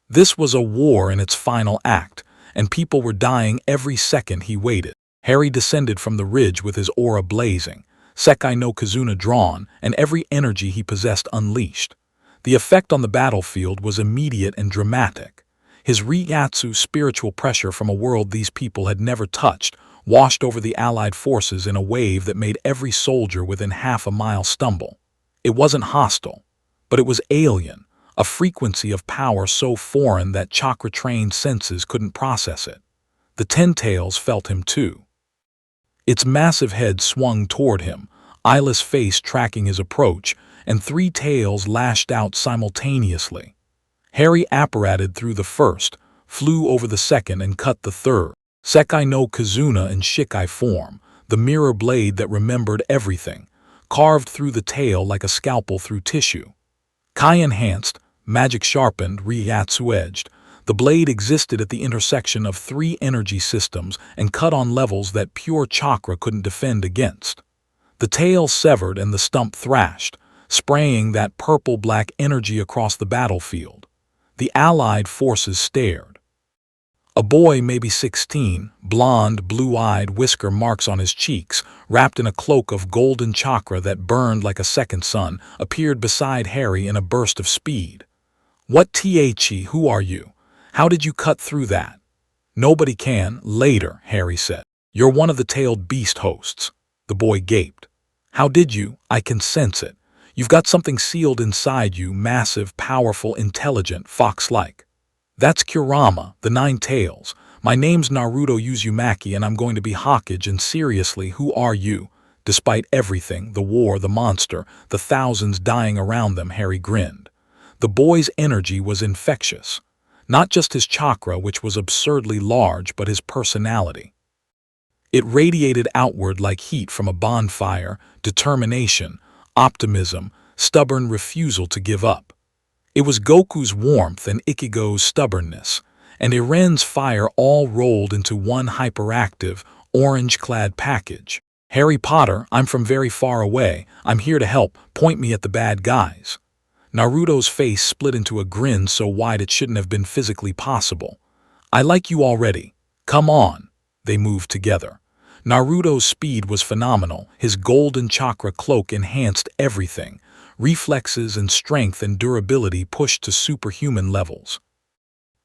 This was a war in its final act, and people were dying every second he waited. Harry descended from the ridge with his aura blazing, Sekai no Kazuna drawn, and every energy he possessed unleashed. The effect on the battlefield was immediate and dramatic. His Ryatsu spiritual pressure from a world these people had never touched washed over the Allied forces in a wave that made every soldier within half a mile stumble. It wasn't hostile, but it was alien, a frequency of power so foreign that chakra-trained senses couldn't process it. The 10 Tails felt him too. Its massive head swung toward him, eyeless face tracking his approach, and 3 tails lashed out simultaneously. Harry apparated through the first, flew over the second and cut the third. Sekai no Kazuna in Shikai form, the mirror blade that remembered everything, carved through the tail like a scalpel through tissue. Kai enhanced, magic sharpened, Ryatsu edged. The blade existed at the intersection of three energy systems and cut on levels that pure chakra couldn't defend against. The tail severed and the stump thrashed, spraying that purple-black energy across the battlefield. The allied forces stared. A boy, maybe 16, blond, blue-eyed, whisker marks on his cheeks, wrapped in a cloak of golden chakra that burned like a second sun, appeared beside Harry in a burst of speed. "What the? Who are you? How did you cut through that?" "Nobody can." "Later," Harry said. "You're one of the tailed beast hosts." The boy gaped. "How did you?" "I can sense it. You've got something sealed inside you, massive, powerful, intelligent, fox-like." "That's Kurama, the Nine Tails. My name's Naruto Uzumaki and I'm going to be Hokage, and seriously, who are you?" Despite everything, the war, the monster, the thousands dying around them, Harry grinned. The boy's energy was infectious. Not just his chakra, which was absurdly large, but his personality. It radiated outward like heat from a bonfire, determination, optimism, stubborn refusal to give up. It was Goku's warmth and Ichigo's stubbornness, and Iren's fire all rolled into one hyperactive, orange-clad package. "Harry Potter, I'm from very far away. I'm here to help. Point me at the bad guys." Naruto's face split into a grin so wide it shouldn't have been physically possible. "I like you already. Come on." They moved together. Naruto's speed was phenomenal. His golden chakra cloak enhanced everything. Reflexes and strength and durability pushed to superhuman levels.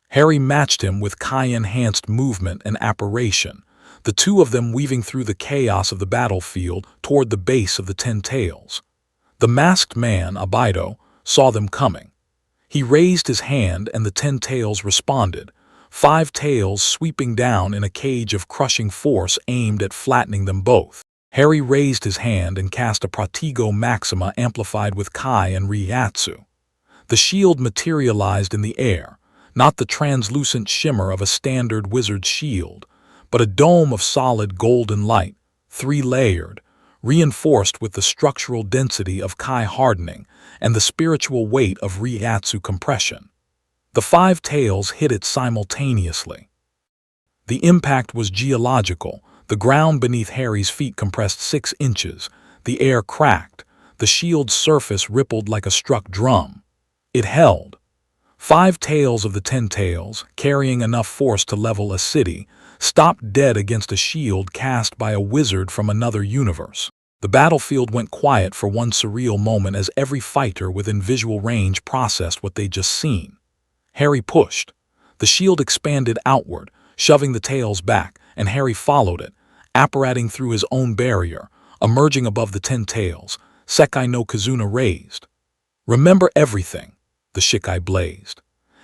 Harry matched him with Kai-enhanced movement and apparition, the two of them weaving through the chaos of the battlefield toward the base of the Ten Tails. The masked man, Abido, saw them coming. He raised his hand and the Ten Tails responded, 5 tails sweeping down in a cage of crushing force aimed at flattening them both. Harry raised his hand and cast a Pratigo Maxima amplified with Kai and Ryatsu. The shield materialized in the air, not the translucent shimmer of a standard wizard's shield, but a dome of solid golden light, 3-layered, reinforced with the structural density of Kai hardening and the spiritual weight of Ryatsu compression. The 5 tails hit it simultaneously. The impact was geological. The ground beneath Harry's feet compressed 6 inches. The air cracked. The shield's surface rippled like a struck drum. It held. 5 tails of the 10 tails, carrying enough force to level a city, stopped dead against a shield cast by a wizard from another universe. The battlefield went quiet for one surreal moment as every fighter within visual range processed what they'd just seen. Harry pushed. The shield expanded outward, shoving the tails back, and Harry followed it, apparating through his own barrier, emerging above the 10 tails, Sekai no Kazuna raised. "Remember everything," the Shikai blazed.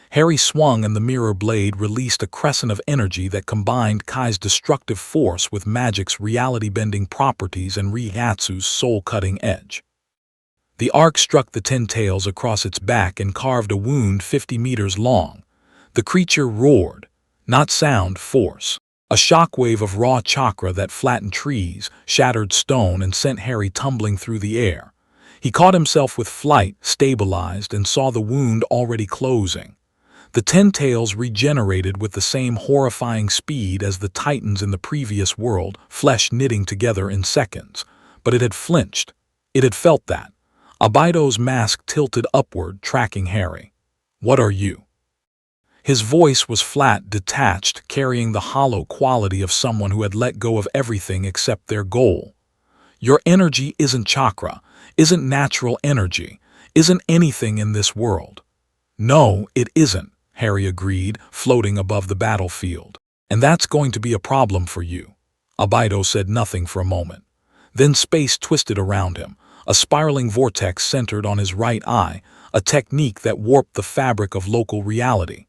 Harry swung and the mirror blade released a crescent of energy that combined Kai's destructive force with magic's reality-bending properties and Ryatsu's soul-cutting edge. The arc struck the 10 tails across its back and carved a wound 50 meters long. The creature roared, not sound, force. A shockwave of raw chakra that flattened trees, shattered stone, and sent Harry tumbling through the air. He caught himself with flight, stabilized, and saw the wound already closing. The 10 tails regenerated with the same horrifying speed as the titans in the previous world, flesh knitting together in seconds. But it had flinched. It had felt that. Abido's mask tilted upward, tracking Harry. "What are you?" His voice was flat, detached, carrying the hollow quality of someone who had let go of everything except their goal. "Your energy isn't chakra, isn't natural energy, isn't anything in this world." "No, it isn't," Harry agreed, floating above the battlefield. "And that's going to be a problem for you." Abido said nothing for a moment. Then space twisted around him. A spiraling vortex centered on his right eye, a technique that warped the fabric of local reality.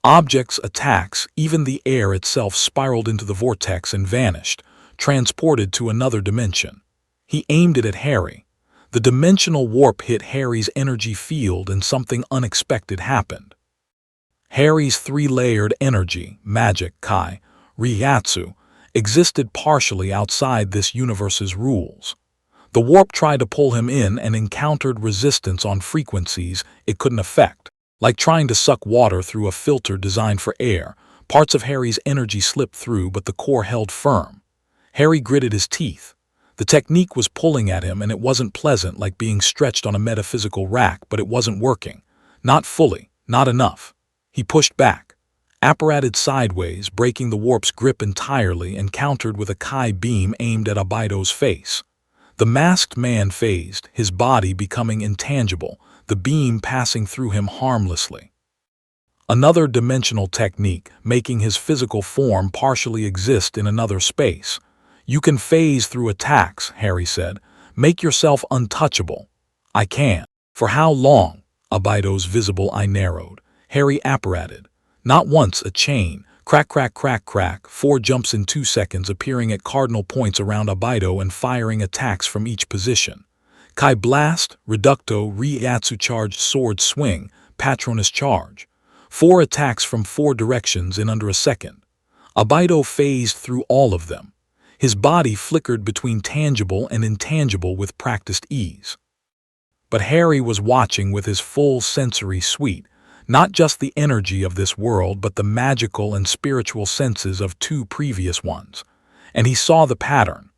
Objects, attacks, even the air itself spiraled into the vortex and vanished, transported to another dimension. He aimed it at Harry. The dimensional warp hit Harry's energy field and something unexpected happened. Harry's three-layered energy, magic, Kai, Ryatsu, existed partially outside this universe's rules. The warp tried to pull him in and encountered resistance on frequencies it couldn't affect. Like trying to suck water through a filter designed for air, parts of Harry's energy slipped through, but the core held firm. Harry gritted his teeth. The technique was pulling at him, and it wasn't pleasant, like being stretched on a metaphysical rack, but it wasn't working. Not fully, not enough. He pushed back, apparated sideways, breaking the warp's grip entirely, and countered with a Kai beam aimed at Abido's face. The masked man phased, his body becoming intangible, the beam passing through him harmlessly. Another dimensional technique, making his physical form partially exist in another space. "You can phase through attacks," Harry said. "Make yourself untouchable." "I can." "For how long?" Abido's visible eye narrowed. Harry apparated. Not once, a chain. Crack, crack, crack, crack. 4 jumps in 2 seconds, appearing at cardinal points around Abido and firing attacks from each position. Kai blast, reducto, Ryatsu charge, sword swing, Patronus charge. 4 attacks from 4 directions in under a second. Abido phased through all of them. His body flickered between tangible and intangible with practiced ease. But Harry was watching with his full sensory suite, not just the energy of this world, but the magical and spiritual senses of 2 previous ones. And he saw the pattern.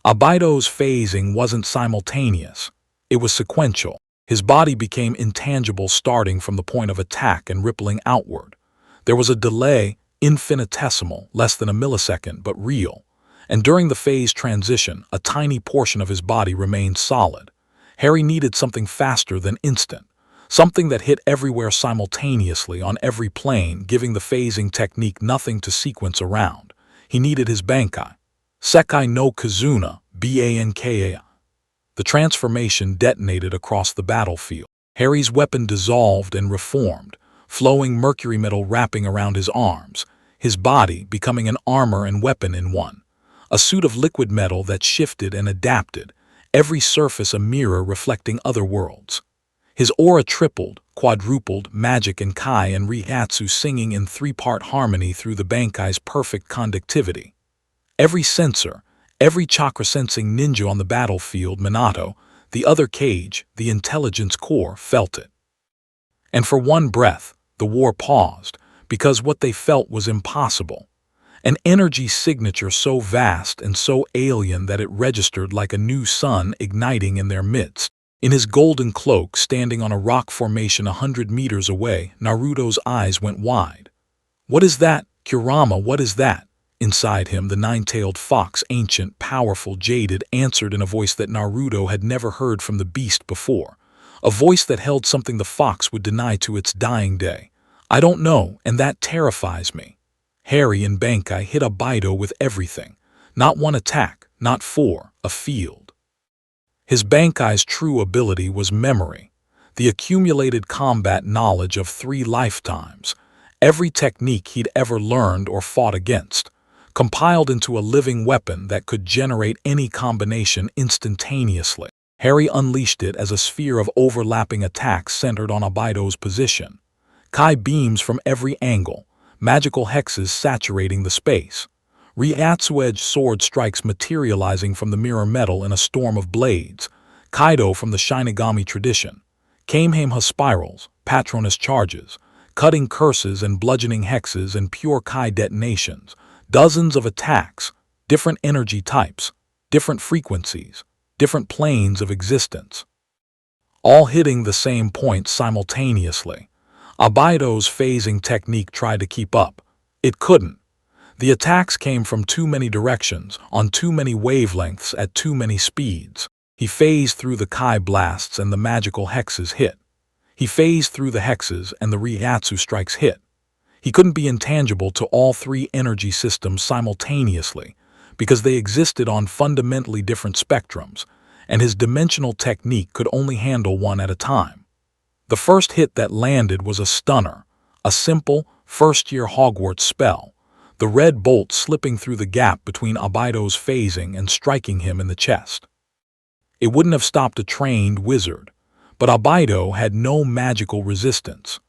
Abido's phasing wasn't simultaneous. It was sequential. His body became intangible starting from the point of attack and rippling outward. There was a delay, infinitesimal, less than a millisecond, but real. And during the phase transition, a tiny portion of his body remained solid. Harry needed something faster than instant. Something that hit everywhere simultaneously on every plane, giving the phasing technique nothing to sequence around. He needed his Bankai. Sekai no Kizuna, Bankai. The transformation detonated across the battlefield. Harry's weapon dissolved and reformed, flowing mercury metal wrapping around his arms, his body becoming an armor and weapon in one. A suit of liquid metal that shifted and adapted, every surface a mirror reflecting other worlds. His aura tripled, quadrupled, magic and Kai and Ryatsu singing in 3-part harmony through the Bankai's perfect conductivity. Every sensor, every chakra-sensing ninja on the battlefield, Minato, the other cage, the intelligence core, felt it. And for one breath, the war paused, because what they felt was impossible. An energy signature so vast and so alien that it registered like a new sun igniting in their midst. In his golden cloak, standing on a rock formation 100 meters away, Naruto's eyes went wide. "What is that, Kurama, what is that?" Inside him, the 9-tailed fox, ancient, powerful, jaded, answered in a voice that Naruto had never heard from the beast before. A voice that held something the fox would deny to its dying day. "I don't know, and that terrifies me." Harry and Bankai hit Abido with everything. Not one attack, not 4, a field. His Bankai's true ability was memory, the accumulated combat knowledge of 3 lifetimes, every technique he'd ever learned or fought against, compiled into a living weapon that could generate any combination instantaneously. Harry unleashed it as a sphere of overlapping attacks centered on Abido's position. Kai beams from every angle, magical hexes saturating the space. Ryatsu-edged sword strikes materializing from the mirror metal in a storm of blades. Kaido from the Shinigami tradition. Kamehameha spirals, Patronus charges, cutting curses and bludgeoning hexes and pure Kai detonations. Dozens of attacks, different energy types, different frequencies, different planes of existence. All hitting the same point simultaneously. Abido's phasing technique tried to keep up. It couldn't. The attacks came from too many directions, on too many wavelengths, at too many speeds. He phased through the Kai blasts and the magical hexes hit. He phased through the hexes and the Ryatsu strikes hit. He couldn't be intangible to all 3 energy systems simultaneously, because they existed on fundamentally different spectrums, and his dimensional technique could only handle one at a time. The first hit that landed was a stunner, a simple, first-year Hogwarts spell. The red bolt slipping through the gap between Abido's phasing and striking him in the chest. It wouldn't have stopped a trained wizard, but Abido had no magical resistance.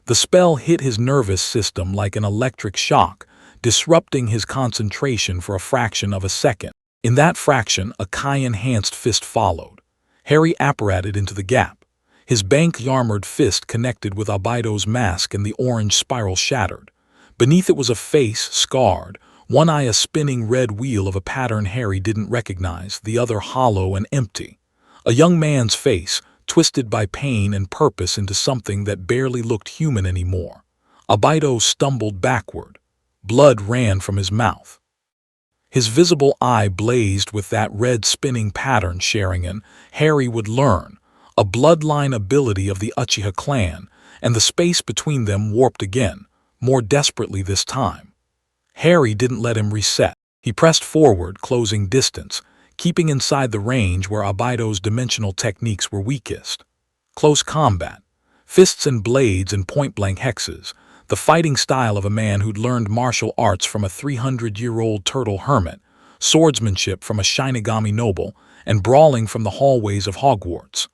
The spell hit his nervous system like an electric shock, disrupting his concentration for a fraction of a second. In that fraction, a Kai-enhanced fist followed. Harry apparated into the gap. His bank-armored fist connected with Abido's mask and the orange spiral shattered. Beneath it was a face, scarred, one eye a spinning red wheel of a pattern Harry didn't recognize, the other hollow and empty. A young man's face, twisted by pain and purpose into something that barely looked human anymore. Abido stumbled backward. Blood ran from his mouth. His visible eye blazed with that red spinning pattern Sharingan. Harry would learn, a bloodline ability of the Uchiha clan, and the space between them warped again, more desperately this time. Harry didn't let him reset. He pressed forward, closing distance, keeping inside the range where Abido's dimensional techniques were weakest. Close combat, fists and blades and point-blank hexes, the fighting style of a man who'd learned martial arts from a 300-year-old turtle hermit, swordsmanship from a Shinigami noble, and brawling from the hallways of Hogwarts.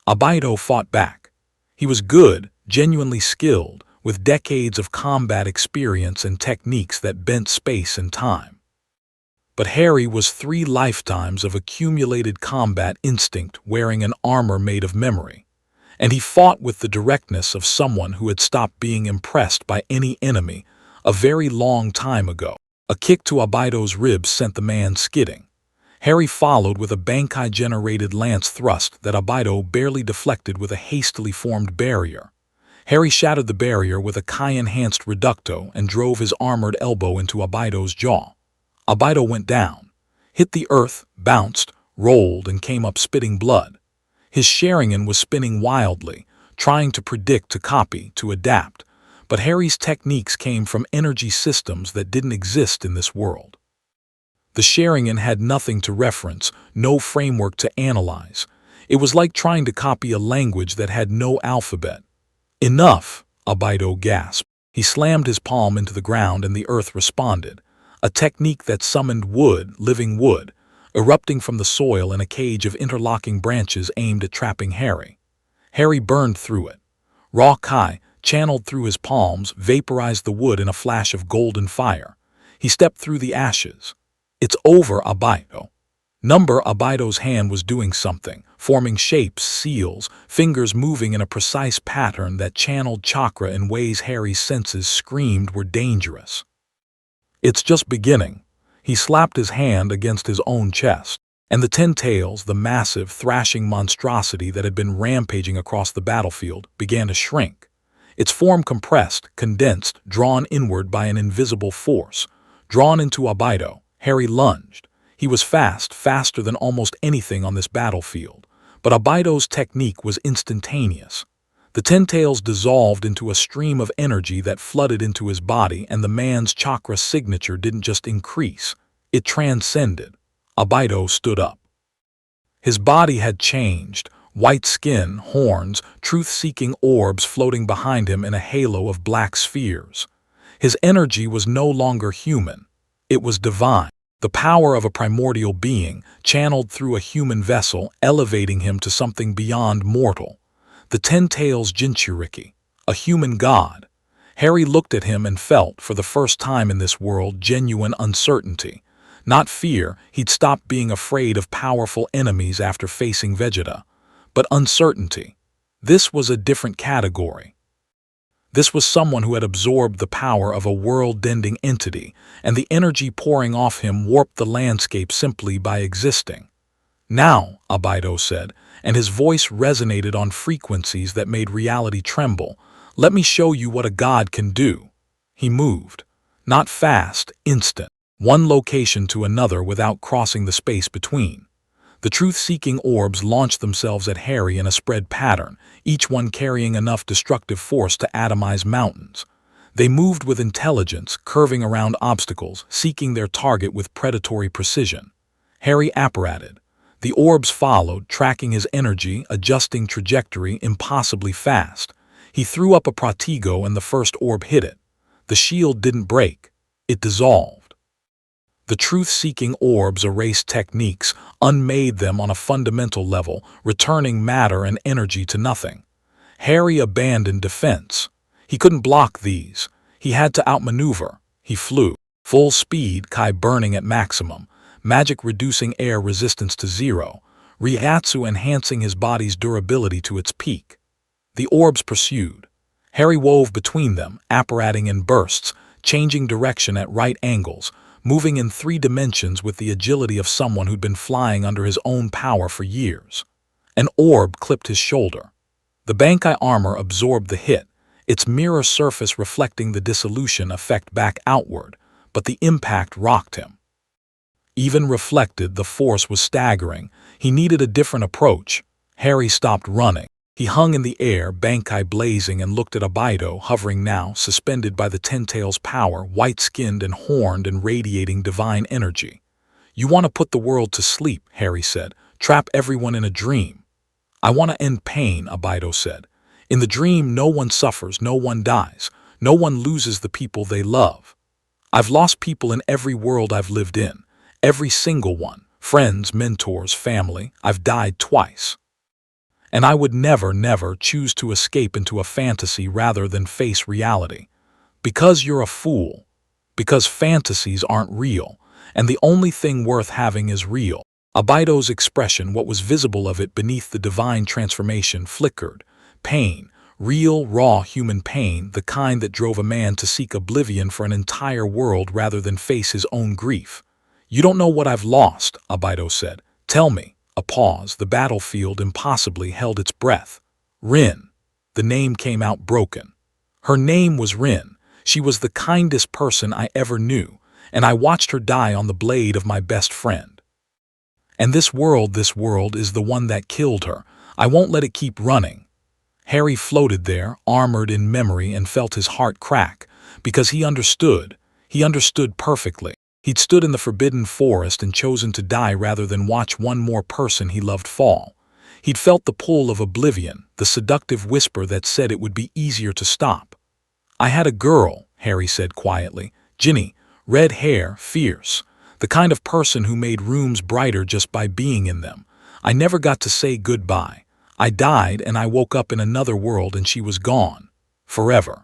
Abido fought back. He was good, genuinely skilled, with decades of combat experience and techniques that bent space and time. But Harry was 3 lifetimes of accumulated combat instinct wearing an armor made of memory. And he fought with the directness of someone who had stopped being impressed by any enemy a very long time ago. A kick to Abido's ribs sent the man skidding. Harry followed with a Bankai-generated lance thrust that Abido barely deflected with a hastily formed barrier. Harry shattered the barrier with a Kai-enhanced reducto and drove his armored elbow into Abido's jaw. Abido went down, hit the earth, bounced, rolled, and came up spitting blood. His Sharingan was spinning wildly, trying to predict, to copy, to adapt, but Harry's techniques came from energy systems that didn't exist in this world. The Sharingan had nothing to reference, no framework to analyze. It was like trying to copy a language that had no alphabet. "Enough," Abido gasped. He slammed his palm into the ground and the earth responded, a technique that summoned wood, living wood, erupting from the soil in a cage of interlocking branches aimed at trapping Harry. Harry burned through it. Raw Kai, channeled through his palms, vaporized the wood in a flash of golden fire. He stepped through the ashes. "It's over, Abido." Abido's hand was doing something, forming shapes, seals, fingers moving in a precise pattern that channeled chakra in ways Harry's senses screamed were dangerous. "It's just beginning." He slapped his hand against his own chest, and the 10 tails, the massive, thrashing monstrosity that had been rampaging across the battlefield, began to shrink. Its form compressed, condensed, drawn inward by an invisible force. Drawn into Abido, Harry lunged. He was fast, faster than almost anything on this battlefield, but Abido's technique was instantaneous. The 10 tails dissolved into a stream of energy that flooded into his body, and the man's chakra signature didn't just increase, it transcended. Abido stood up. His body had changed, white skin, horns, truth-seeking orbs floating behind him in a halo of black spheres. His energy was no longer human, it was divine. The power of a primordial being, channeled through a human vessel, elevating him to something beyond mortal. The 10 tails Jinchuriki, a human god. Harry looked at him and felt, for the first time in this world, genuine uncertainty. Not fear, he'd stopped being afraid of powerful enemies after facing Vegeta. But uncertainty. This was a different category. This was someone who had absorbed the power of a world-ending entity, and the energy pouring off him warped the landscape simply by existing. "Now," Abido said, and his voice resonated on frequencies that made reality tremble, "let me show you what a god can do." He moved. Not fast, instant. One location to another without crossing the space between. The truth-seeking orbs launched themselves at Harry in a spread pattern, each one carrying enough destructive force to atomize mountains. They moved with intelligence, curving around obstacles, seeking their target with predatory precision. Harry apparated. The orbs followed, tracking his energy, adjusting trajectory impossibly fast. He threw up a Pratigo and the first orb hit it. The shield didn't break. It dissolved. The truth-seeking orbs erased techniques, unmade them on a fundamental level, returning matter and energy to nothing. Harry abandoned defense. He couldn't block these. He had to outmaneuver. He flew. Full speed, Kai burning at maximum, magic reducing air resistance to zero, Ryatsu enhancing his body's durability to its peak. The orbs pursued. Harry wove between them, apparating in bursts, changing direction at right angles, moving in 3 dimensions with the agility of someone who'd been flying under his own power for years. An orb clipped his shoulder. The Bankai armor absorbed the hit, its mirror surface reflecting the dissolution effect back outward, but the impact rocked him. Even reflected, the force was staggering. He needed a different approach. Harry stopped running. He hung in the air, Bankai blazing, and looked at Abido, hovering now, suspended by the Ten-Tails' power, white-skinned and horned and radiating divine energy. "You want to put the world to sleep," Harry said. "Trap everyone in a dream." "I want to end pain," Abido said. "In the dream, no one suffers, no one dies, no one loses the people they love. I've lost people in every world I've lived in, every single one, friends, mentors, family. I've died twice. And I would never choose to escape into a fantasy rather than face reality. Because you're a fool. Because fantasies aren't real, and the only thing worth having is real." Abido's expression, what was visible of it beneath the divine transformation, flickered. Pain, real, raw human pain, the kind that drove a man to seek oblivion for an entire world rather than face his own grief. "You don't know what I've lost," Abido said. "Tell me." A pause. The battlefield impossibly held its breath. "Rin." The name came out broken. Her name was Rin. She was the kindest person I ever knew, and I watched her die on the blade of my best friend. And this world is the one that killed her. I won't let it keep running. Harry floated there, armored in memory, and felt his heart crack, because he understood. He understood perfectly. He'd stood in the forbidden forest and chosen to die rather than watch one more person he loved fall. He'd felt the pull of oblivion, the seductive whisper that said it would be easier to stop. "I had a girl," Harry said quietly. "Ginny, red hair, fierce. The kind of person who made rooms brighter just by being in them. I never got to say goodbye. I died and I woke up in another world and she was gone. Forever.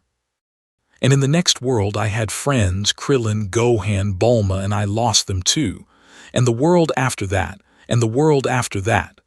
And in the next world I had friends, Krillin, Gohan, Bulma, and I lost them too. And the world after that, and the world after that."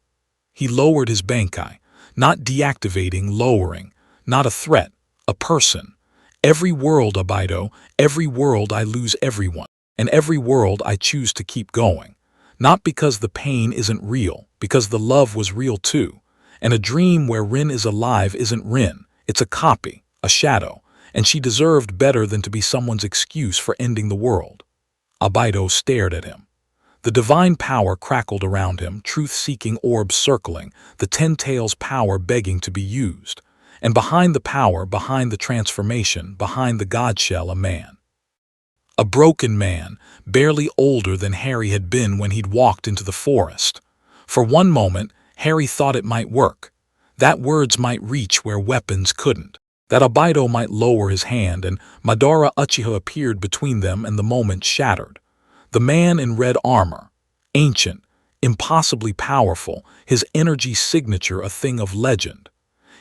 He lowered his Bankai, not deactivating, lowering, not a threat, a person. "Every world, Abido, every world I lose everyone, and every world I choose to keep going. Not because the pain isn't real, because the love was real too. And a dream where Rin is alive isn't Rin, it's a copy, a shadow. And she deserved better than to be someone's excuse for ending the world." Abido stared at him. The divine power crackled around him, truth-seeking orbs circling, the Ten-Tails' power begging to be used. And behind the power, behind the transformation, behind the godshell, a man. A broken man, barely older than Harry had been when he'd walked into the forest. For one moment, Harry thought it might work. That words might reach where weapons couldn't. That Abido might lower his hand, and Madara Uchiha appeared between them, and the moment shattered. The man in red armor, ancient, impossibly powerful, his energy signature a thing of legend.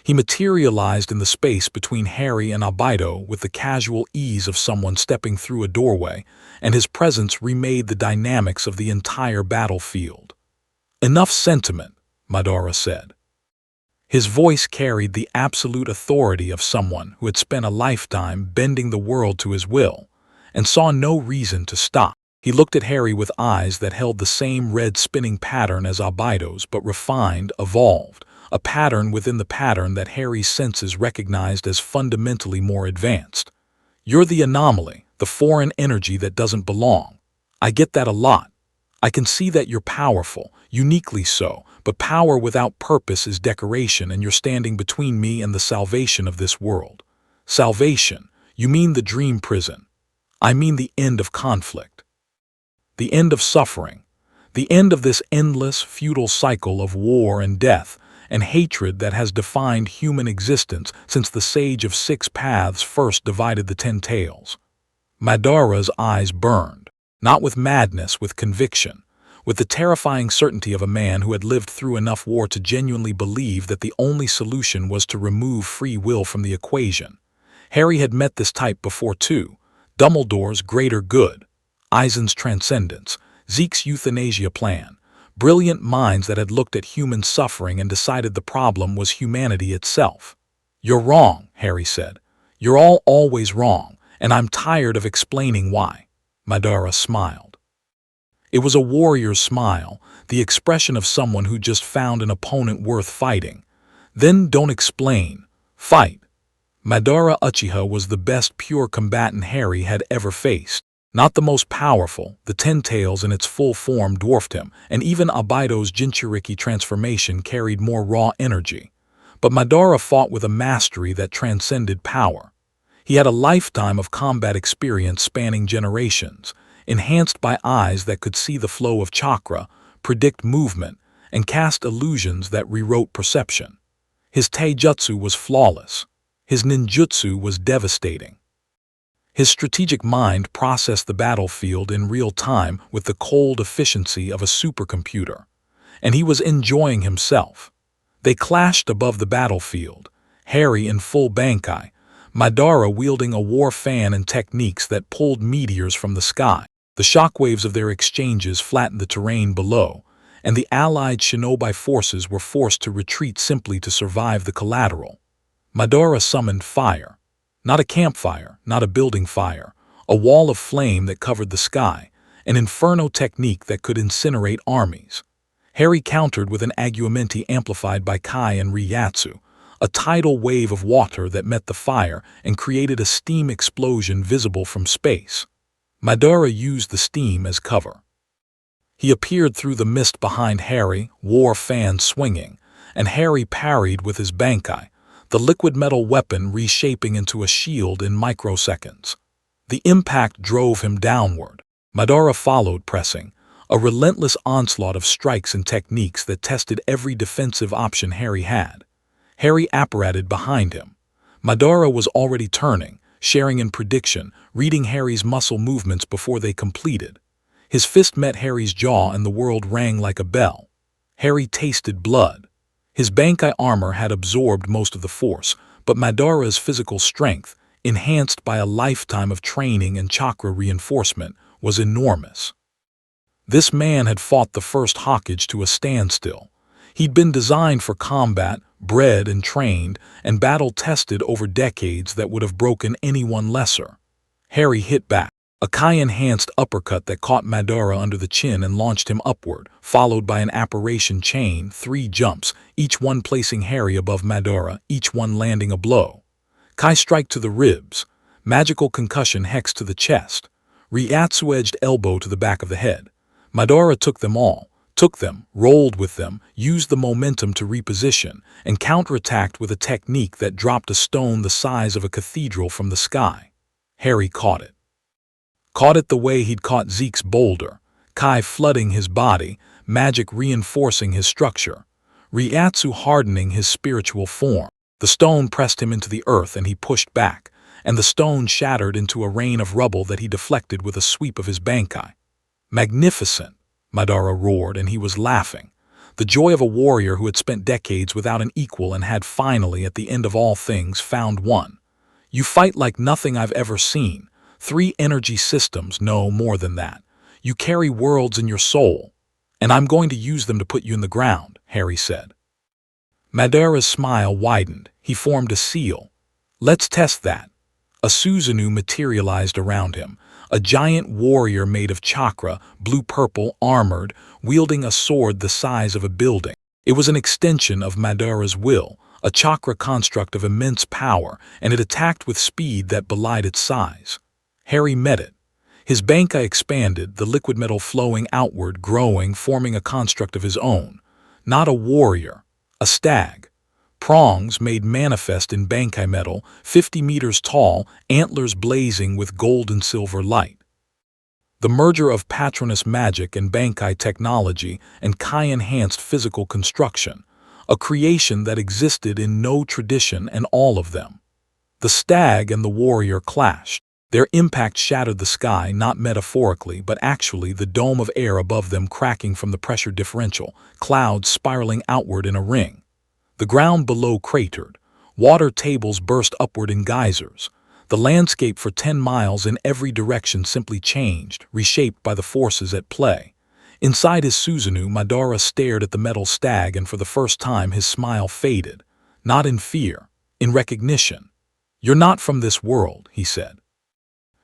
He materialized in the space between Harry and Abido with the casual ease of someone stepping through a doorway, and his presence remade the dynamics of the entire battlefield. "Enough sentiment," Madara said. His voice carried the absolute authority of someone who had spent a lifetime bending the world to his will, and saw no reason to stop. He looked at Harry with eyes that held the same red spinning pattern as Abido's, but refined, evolved, a pattern within the pattern that Harry's senses recognized as fundamentally more advanced. "You're the anomaly, the foreign energy that doesn't belong. I get that a lot. I can see that you're powerful, uniquely so, but power without purpose is decoration, and you're standing between me and the salvation of this world." "Salvation? You mean the dream prison?" "I mean the end of conflict. The end of suffering. The end of this endless, futile cycle of war and death and hatred that has defined human existence since the Sage of Six Paths first divided the Ten-Tails." Madara's eyes burned, not with madness, with conviction, with the terrifying certainty of a man who had lived through enough war to genuinely believe that the only solution was to remove free will from the equation. Harry had met this type before too. Dumbledore's greater good, Eisen's transcendence, Zeke's euthanasia plan. Brilliant minds that had looked at human suffering and decided the problem was humanity itself. "You're wrong," Harry said. "You're all always wrong, and I'm tired of explaining why." Madara smiled. It was a warrior's smile, the expression of someone who just found an opponent worth fighting. "Then don't explain. Fight." Madara Uchiha was the best pure combatant Harry had ever faced. Not the most powerful, the Ten Tails in its full form dwarfed him, and even Abido's Jinchuriki transformation carried more raw energy. But Madara fought with a mastery that transcended power. He had a lifetime of combat experience spanning generations, enhanced by eyes that could see the flow of chakra, predict movement, and cast illusions that rewrote perception. His taijutsu was flawless. His ninjutsu was devastating. His strategic mind processed the battlefield in real time with the cold efficiency of a supercomputer. And he was enjoying himself. They clashed above the battlefield, Harry in full Bankai, Madara wielding a war fan and techniques that pulled meteors from the sky. The shockwaves of their exchanges flattened the terrain below, and the allied shinobi forces were forced to retreat simply to survive the collateral. Madara summoned fire. Not a campfire, not a building fire, a wall of flame that covered the sky, an inferno technique that could incinerate armies. Harry countered with an Agumenti amplified by Kai and Ryatsu, a tidal wave of water that met the fire and created a steam explosion visible from space. Madara used the steam as cover. He appeared through the mist behind Harry, war fan swinging, and Harry parried with his Bankai, the liquid metal weapon reshaping into a shield in microseconds. The impact drove him downward. Madara followed, pressing, a relentless onslaught of strikes and techniques that tested every defensive option Harry had. Harry apparated behind him. Madara was already turning, sharing in prediction, reading Harry's muscle movements before they completed. His fist met Harry's jaw and the world rang like a bell. Harry tasted blood. His Bankai armor had absorbed most of the force, but Madara's physical strength, enhanced by a lifetime of training and chakra reinforcement, was enormous. This man had fought the first Hokage to a standstill. He'd been designed for combat, bred and trained, and battle-tested over decades that would have broken anyone lesser. Harry hit back. A Kai-enhanced uppercut that caught Madara under the chin and launched him upward, followed by an apparition chain, 3 jumps, each one placing Harry above Madara, each one landing a blow. Kai strike to the ribs, magical concussion hex to the chest, Ryatsu-edged elbow to the back of the head. Madara took them, rolled with them, used the momentum to reposition, and counterattacked with a technique that dropped a stone the size of a cathedral from the sky. Harry caught it. Caught it the way he'd caught Zeke's boulder, Kai flooding his body, magic reinforcing his structure, Ryatsu hardening his spiritual form. The stone pressed him into the earth and he pushed back, and the stone shattered into a rain of rubble that he deflected with a sweep of his Bankai. "Magnificent!" Madara roared, and he was laughing. The joy of a warrior who had spent decades without an equal and had finally, at the end of all things, found one. "You fight like nothing I've ever seen. 3 energy systems, no more than that. You carry worlds in your soul. And I'm going to use them to put you in the ground," Harry said. Madara's smile widened. He formed a seal. "Let's test that." A Susanoo materialized around him, a giant warrior made of chakra, blue-purple, armored, wielding a sword the size of a building. It was an extension of Madara's will, a chakra construct of immense power, and it attacked with speed that belied its size. Harry met it. His Bankai expanded, the liquid metal flowing outward, growing, forming a construct of his own. Not a warrior, a stag. Prongs made manifest in Bankai metal, 50 meters tall, antlers blazing with gold and silver light. The merger of Patronus magic and Bankai technology and Kai-enhanced physical construction, a creation that existed in no tradition and all of them. The stag and the warrior clashed. Their impact shattered the sky, not metaphorically, but actually, the dome of air above them cracking from the pressure differential, clouds spiraling outward in a ring. The ground below cratered. Water tables burst upward in geysers. The landscape for 10 miles in every direction simply changed, reshaped by the forces at play. Inside his Susanoo, Madara stared at the metal stag, and for the first time his smile faded. Not in fear, in recognition. "You're not from this world," he said.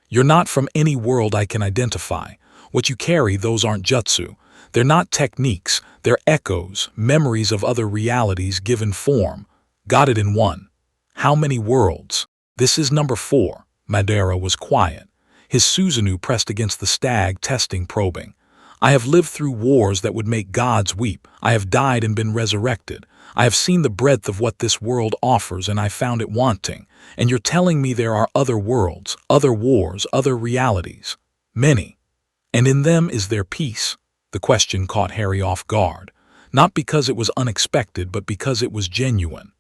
"You're not from any world I can identify. What you carry, those aren't jutsu. They're not techniques, they're echoes, memories of other realities given form. Got it in one. How many worlds?" "This is number 4. Madara was quiet. His Susanoo pressed against the stag, testing, probing. "I have lived through wars that would make gods weep. I have died and been resurrected. I have seen the breadth of what this world offers, and I found it wanting. And you're telling me there are other worlds, other wars, other realities. Many. And in them is there peace?" The question caught Harry off guard, not because it was unexpected, but because it was genuine.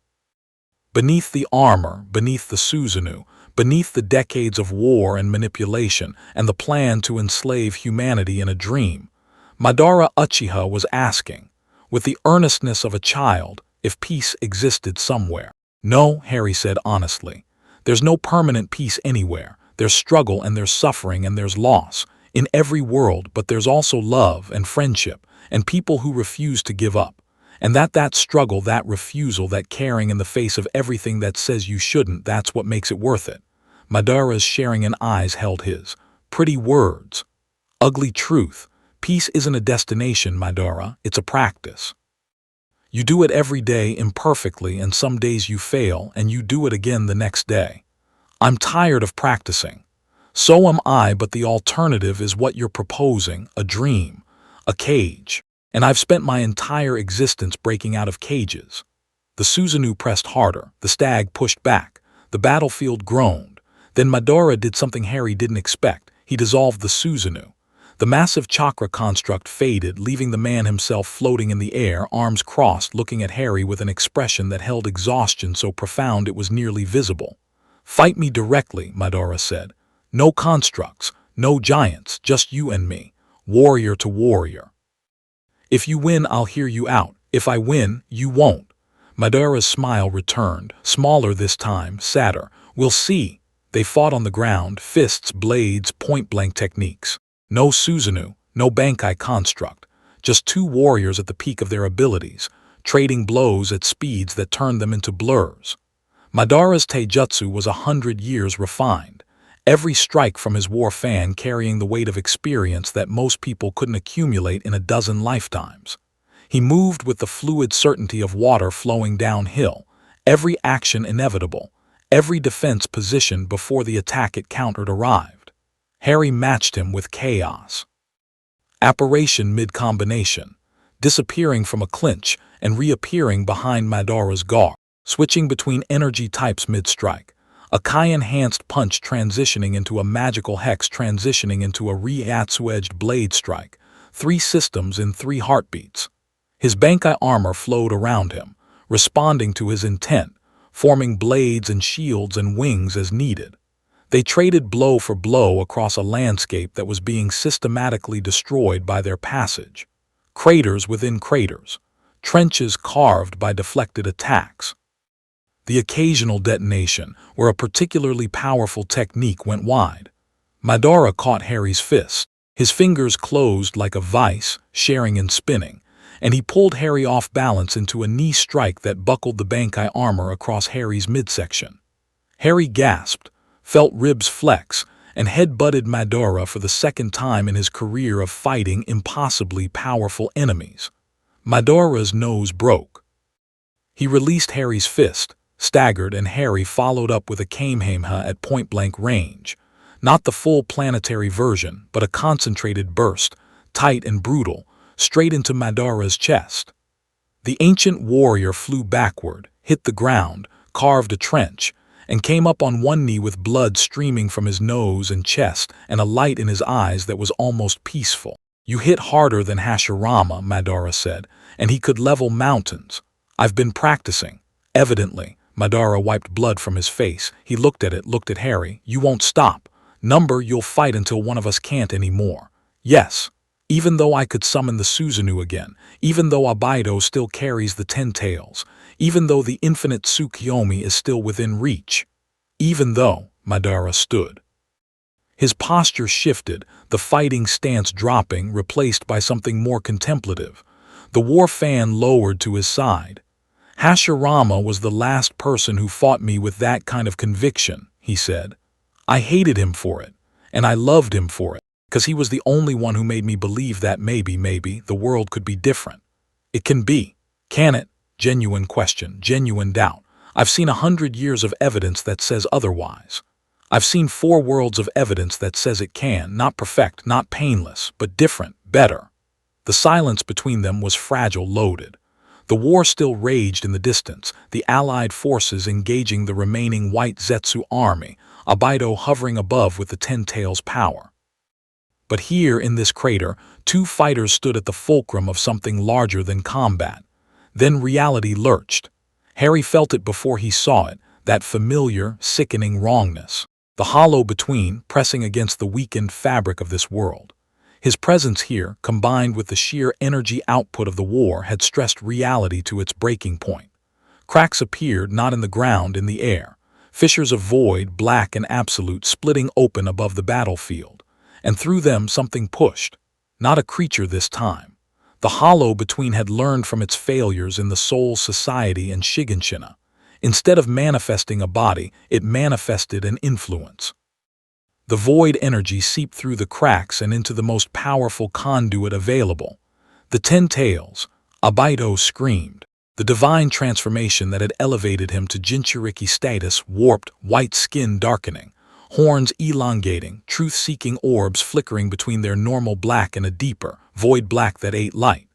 Beneath the armor, beneath the Susanoo, beneath the decades of war and manipulation and the plan to enslave humanity in a dream, Madara Uchiha was asking, with the earnestness of a child, if peace existed somewhere. "No," Harry said honestly. "There's no permanent peace anywhere. There's struggle and there's suffering and there's loss. In every world, but there's also love and friendship, and people who refuse to give up. And that struggle, that refusal, that caring in the face of everything that says you shouldn't, that's what makes it worth it." Madara's sharing eyes held his. "Pretty words. Ugly truth. Peace isn't a destination, Madara, it's a practice. You do it every day imperfectly, and some days you fail, and you do it again the next day. I'm tired of practicing. So am I, but the alternative is what you're proposing, a dream, a cage. And I've spent my entire existence breaking out of cages." The Susanoo pressed harder, the stag pushed back, the battlefield groaned. Then Madara did something Harry didn't expect. He dissolved the Susanoo. The massive chakra construct faded, leaving the man himself floating in the air, arms crossed, looking at Harry with an expression that held exhaustion so profound it was nearly visible. "Fight me directly," Madara said. "No constructs, no giants, just you and me, warrior to warrior. If you win, I'll hear you out. If I win, you won't." Madara's smile returned, smaller this time, sadder. "We'll see." They fought on the ground, fists, blades, point-blank techniques. No Susanoo, no Bankai construct, just two warriors at the peak of their abilities, trading blows at speeds that turned them into blurs. Madara's taijutsu was 100 years refined, every strike from his war fan carrying the weight of experience that most people couldn't accumulate in a dozen lifetimes. He moved with the fluid certainty of water flowing downhill, every action inevitable, every defense positioned before the attack it countered arrived. Harry matched him with chaos. Apparition mid-combination, disappearing from a clinch and reappearing behind Madara's guard, switching between energy types mid-strike. A Kai-enhanced punch transitioning into a magical hex transitioning into a Reiatsu-edged blade strike. 3 systems in 3 heartbeats. His Bankai armor flowed around him, responding to his intent, forming blades and shields and wings as needed. They traded blow for blow across a landscape that was being systematically destroyed by their passage. Craters within craters, trenches carved by deflected attacks. The occasional detonation, where a particularly powerful technique went wide. Madara caught Harry's fist. His fingers closed like a vice, sharing and spinning, and he pulled Harry off balance into a knee strike that buckled the Bankai armor across Harry's midsection. Harry gasped, felt ribs flex, and head-butted Madara for the second time in his career of fighting impossibly powerful enemies. Madara's nose broke. He released Harry's fist, staggered, and Harry followed up with a Kamehameha at point-blank range. Not the full planetary version, but a concentrated burst, tight and brutal, straight into Madara's chest. The ancient warrior flew backward, hit the ground, carved a trench, and came up on one knee with blood streaming from his nose and chest and a light in his eyes that was almost peaceful. "You hit harder than Hashirama," Madara said, "and he could level mountains. I've been practicing." Evidently, Madara wiped blood from his face. He looked at it, looked at Harry. "You won't stop. Number, you'll fight until one of us can't anymore." "Yes. Even though I could summon the Susanoo again, even though Abaido still carries the 10 tails, even though the infinite Tsukiyomi is still within reach, even though, Madara stood. His posture shifted, the fighting stance dropping, replaced by something more contemplative. The war fan lowered to his side. Hashirama was the last person who fought me with that kind of conviction, he said. I hated him for it, and I loved him for it, because he was the only one who made me believe that maybe, the world could be different. It can be, can it? Genuine question, genuine doubt. I've seen 100 years of evidence that says otherwise. I've seen 4 worlds of evidence that says it can, not perfect, not painless, but different, better. The silence between them was fragile, loaded. The war still raged in the distance, the Allied forces engaging the remaining White Zetsu army, Abido hovering above with the Ten Tails' power. But here in this crater, 2 fighters stood at the fulcrum of something larger than combat. Then reality lurched. Harry felt it before he saw it, that familiar, sickening wrongness. The hollow between, pressing against the weakened fabric of this world. His presence here, combined with the sheer energy output of the war, had stressed reality to its breaking point. Cracks appeared not in the ground, in the air. Fissures of void, black and absolute, splitting open above the battlefield. And through them something pushed. Not a creature this time. The hollow between had learned from its failures in the Soul Society and Shiganshina. Instead of manifesting a body, it manifested an influence. The void energy seeped through the cracks and into the most powerful conduit available. The Ten Tails, Abido screamed. The divine transformation that had elevated him to Jinchuriki status warped, white skin darkening, horns elongating, truth-seeking orbs flickering between their normal black and a deeper, void black that ate light.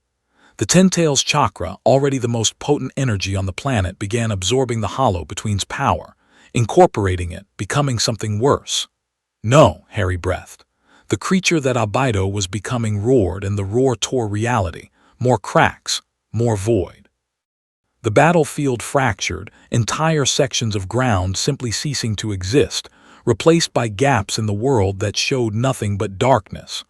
The Ten Tails chakra, already the most potent energy on the planet, began absorbing the hollow between's power, incorporating it, becoming something worse. No, Harry breathed. The creature that Abido was becoming roared, and the roar tore reality. More cracks, more void. The battlefield fractured, entire sections of ground simply ceasing to exist, replaced by gaps in the world that showed nothing but darkness.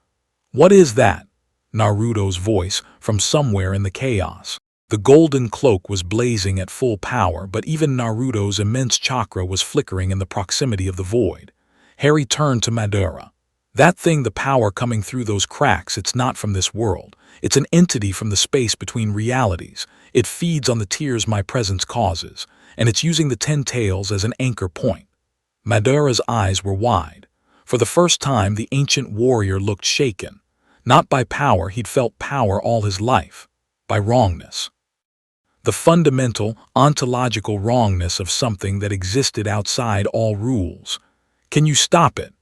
What is that? Naruto's voice from somewhere in the chaos. The golden cloak was blazing at full power, but even Naruto's immense chakra was flickering in the proximity of the void. Harry turned to Madara. That thing, the power coming through those cracks, it's not from this world. It's an entity from the space between realities. It feeds on the tears my presence causes, and it's using the Ten Tails as an anchor point. Madara's eyes were wide. For the first time, the ancient warrior looked shaken. Not by power, he'd felt power all his life. By wrongness. The fundamental, ontological wrongness of something that existed outside all rules. Can you stop it?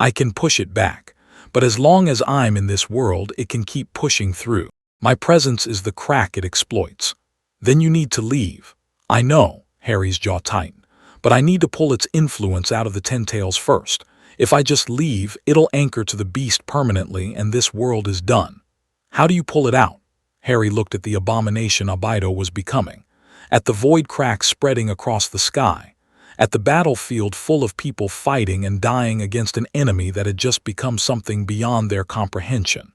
I can push it back. But as long as I'm in this world, it can keep pushing through. My presence is the crack it exploits. Then you need to leave. I know, Harry's jaw tightened. But I need to pull its influence out of the Ten Tails first. If I just leave, it'll anchor to the beast permanently and this world is done. How do you pull it out? Harry looked at the abomination Abido was becoming. At the void cracks spreading across the sky. At the battlefield full of people fighting and dying against an enemy that had just become something beyond their comprehension.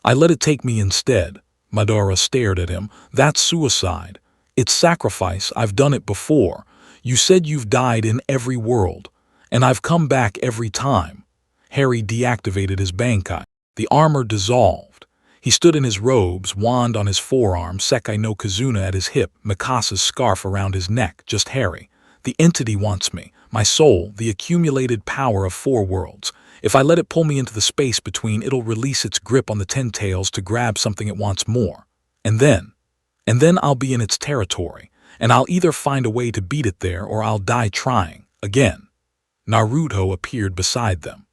I let it take me instead. Madara stared at him. That's suicide. It's sacrifice. I've done it before. You said you've died in every world. And I've come back every time. Harry deactivated his Bankai. The armor dissolved. He stood in his robes, wand on his forearm, Sekai no Kazuna at his hip, Mikasa's scarf around his neck, just Harry. The entity wants me, my soul, the accumulated power of 4 worlds. If I let it pull me into the space between, it'll release its grip on the Ten Tails to grab something it wants more. And then I'll be in its territory, and I'll either find a way to beat it there or I'll die trying, again. Naruto appeared beside them.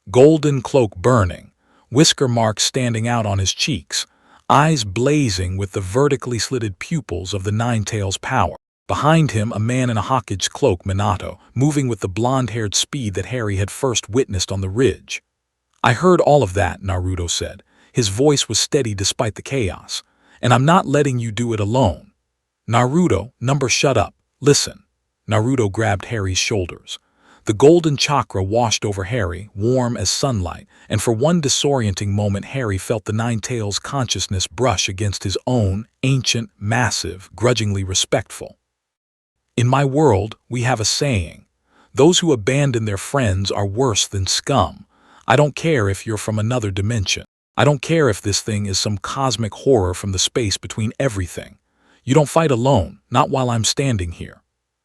Golden cloak burning, whisker marks standing out on his cheeks, eyes blazing with the vertically slitted pupils of the Nine Tails power. Behind him, a man in a Hokage cloak, Minato, moving with the blonde-haired speed that Harry had first witnessed on the ridge. I heard all of that, Naruto said. His voice was steady despite the chaos. And I'm not letting you do it alone. Naruto, shut up. Listen. Naruto grabbed Harry's shoulders. The golden chakra washed over Harry, warm as sunlight, and for one disorienting moment Harry felt the Nine Tails consciousness brush against his own, ancient, massive, grudgingly respectful. In my world, we have a saying. Those who abandon their friends are worse than scum. I don't care if you're from another dimension. I don't care if this thing is some cosmic horror from the space between everything. You don't fight alone, not while I'm standing here."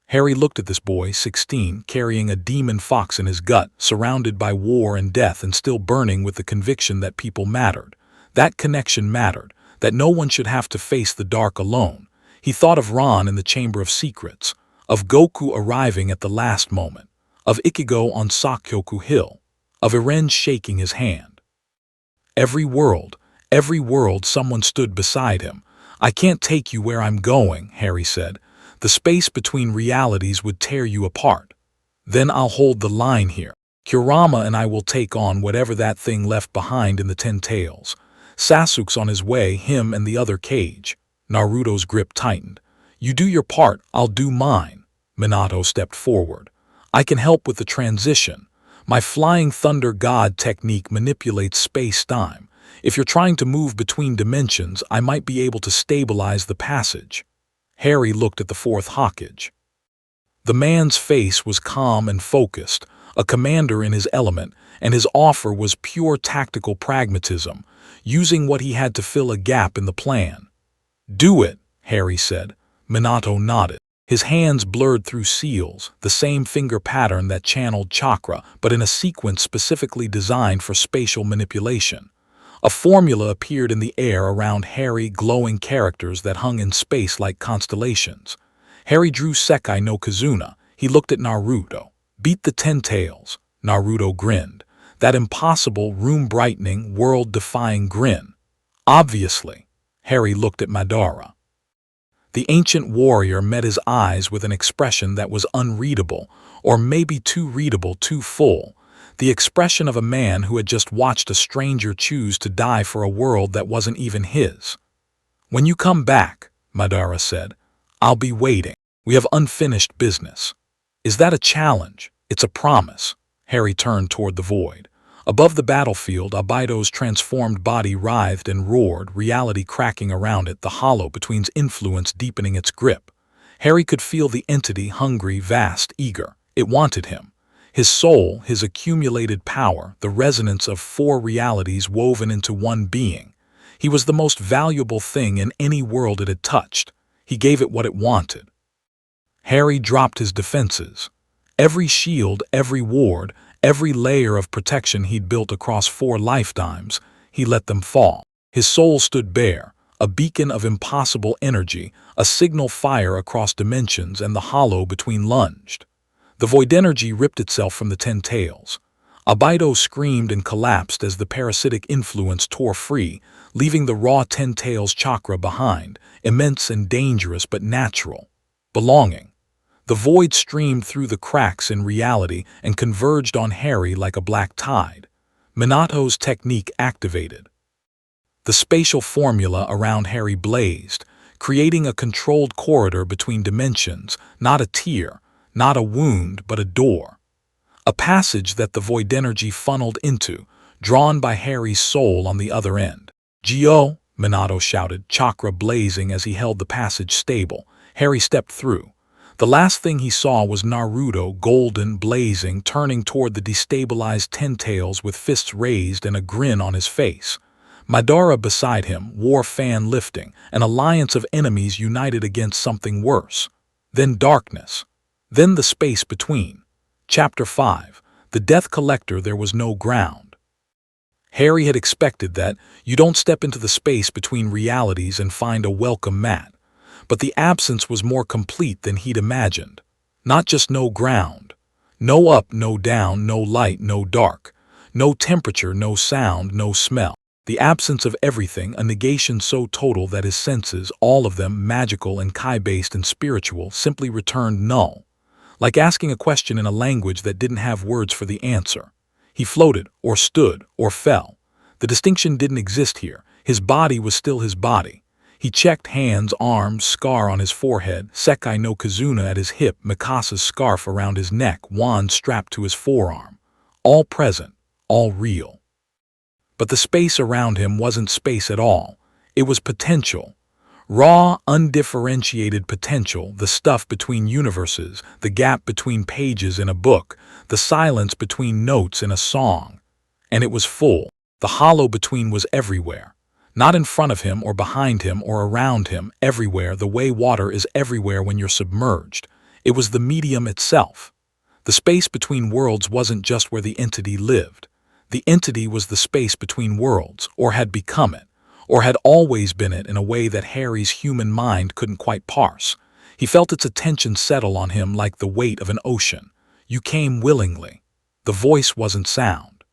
Harry looked at this boy, 16, carrying a demon fox in his gut, surrounded by war and death and still burning with the conviction that people mattered. That connection mattered, that no one should have to face the dark alone. He thought of Ron in the Chamber of Secrets, of Goku arriving at the last moment, of Ichigo on Sakyoku Hill, of Eren shaking his hand. Every world, someone stood beside him. "I can't take you where I'm going," Harry said. "The space between realities would tear you apart. Then I'll hold the line here. Kurama and I will take on whatever that thing left behind in the 10 Tails. Sasuke's on his way, him and the other cage." Naruto's grip tightened. "You do your part, I'll do mine." Minato stepped forward. "I can help with the transition. My Flying Thunder God technique manipulates space-time. If you're trying to move between dimensions, I might be able to stabilize the passage." Harry looked at the fourth Hokage. The man's face was calm and focused, a commander in his element, and his offer was pure tactical pragmatism, using what he had to fill a gap in the plan. "Do it," Harry said. Minato nodded. His hands blurred through seals, the same finger pattern that channeled chakra, but in a sequence specifically designed for spatial manipulation. A formula appeared in the air around hairy, glowing characters that hung in space like constellations. Harry drew Sekai no Kazuna. He looked at Naruto. "Beat the 10 Tails." Naruto grinned. That impossible, room-brightening, world-defying grin. "Obviously." Harry looked at Madara. The ancient warrior met his eyes with an expression that was unreadable, or maybe too readable, too full. The expression of a man who had just watched a stranger choose to die for a world that wasn't even his. "When you come back," Madara said, "I'll be waiting. We have unfinished business." "Is that a challenge?" "It's a promise." Harry turned toward the void. Above the battlefield, Abido's transformed body writhed and roared, reality cracking around it, the hollow between's influence deepening its grip. Harry could feel the entity, hungry, vast, eager. It wanted him. His soul, his accumulated power, the resonance of 4 realities woven into one being. He was the most valuable thing in any world it had touched. He gave it what it wanted. Harry dropped his defenses. Every shield, every ward, every layer of protection he'd built across 4 lifetimes, he let them fall. His soul stood bare, a beacon of impossible energy, a signal fire across dimensions, and the hollow between lunged. The void energy ripped itself from the 10 Tails. Abido screamed and collapsed as the parasitic influence tore free, leaving the raw 10 Tails chakra behind, immense and dangerous but natural. Belonging. The void streamed through the cracks in reality and converged on Harry like a black tide. Minato's technique activated. The spatial formula around Harry blazed, creating a controlled corridor between dimensions, not a tier, not a wound, but a door. A passage that the void energy funneled into, drawn by Harry's soul on the other end. "Gyo!" Minato shouted, chakra blazing as he held the passage stable. Harry stepped through. The last thing he saw was Naruto, golden, blazing, turning toward the destabilized 10 Tails with fists raised and a grin on his face. Madara beside him, war fan lifting, an alliance of enemies united against something worse. Then darkness. Then the space between. Chapter 5. The Death Collector. There was no ground. Harry had expected that. You don't step into the space between realities and find a welcome mat. But the absence was more complete than he'd imagined. Not just no ground. No up, no down, no light, no dark. No temperature, no sound, no smell. The absence of everything, a negation so total that his senses, all of them magical and kai-based and spiritual, simply returned null. Like asking a question in a language that didn't have words for the answer. He floated, or stood, or fell. The distinction didn't exist here. His body was still his body. He checked hands, arms, scar on his forehead, Sekai no Kazuna at his hip, Mikasa's scarf around his neck, wand strapped to his forearm. All present, all real. But the space around him wasn't space at all. It was potential. Raw, undifferentiated potential, the stuff between universes, the gap between pages in a book, the silence between notes in a song. And it was full. The hollow between was everywhere. Not in front of him or behind him or around him, everywhere, the way water is everywhere when you're submerged. It was the medium itself. The space between worlds wasn't just where the entity lived. The entity was the space between worlds, or had become it, or had always been it in a way that Harry's human mind couldn't quite parse. He felt its attention settle on him like the weight of an ocean. You came willingly. The voice wasn't sound.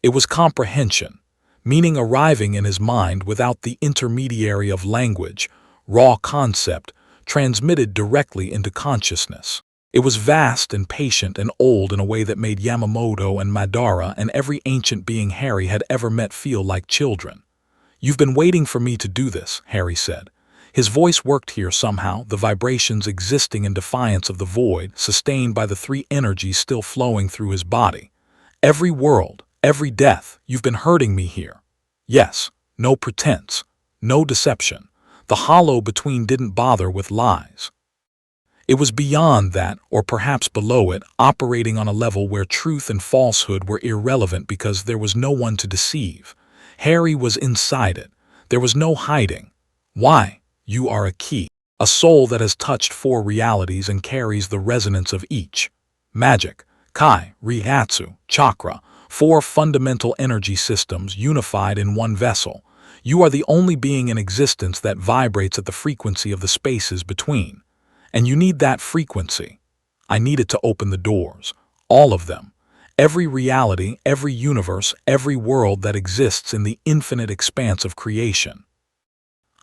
It was comprehension, meaning arriving in his mind without the intermediary of language, raw concept, transmitted directly into consciousness. It was vast and patient and old in a way that made Yamamoto and Madara and every ancient being Harry had ever met feel like children. "You've been waiting for me to do this," Harry said. His voice worked here somehow, the vibrations existing in defiance of the void, sustained by the three energies still flowing through his body. "Every world, every death, you've been hurting me here." Yes, no pretense, no deception. The hollow between didn't bother with lies. It was beyond that, or perhaps below it, operating on a level where truth and falsehood were irrelevant because there was no one to deceive. Harry was inside it. There was no hiding. Why? You are a key. A soul that has touched four realities and carries the resonance of each. Magic, Kai, Rihatsu, Chakra, four fundamental energy systems unified in one vessel. You are the only being in existence that vibrates at the frequency of the spaces between. And you need that frequency. I need it to open the doors. All of them. Every reality, every universe, every world that exists in the infinite expanse of creation.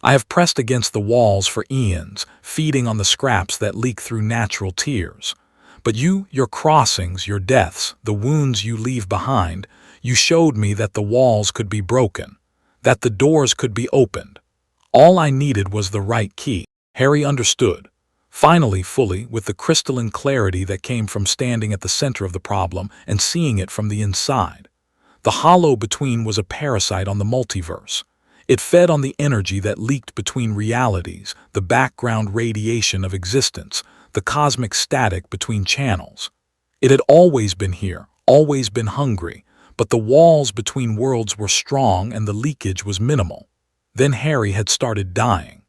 I have pressed against the walls for eons, feeding on the scraps that leak through natural tears. But you, your crossings, your deaths, the wounds you leave behind, you showed me that the walls could be broken, that the doors could be opened. All I needed was the right key. Harry understood. Finally, fully, with the crystalline clarity that came from standing at the center of the problem and seeing it from the inside. The hollow between was a parasite on the multiverse. It fed on the energy that leaked between realities, the background radiation of existence, the cosmic static between channels. It had always been here, always been hungry, but the walls between worlds were strong and the leakage was minimal. Then Harry had started dying.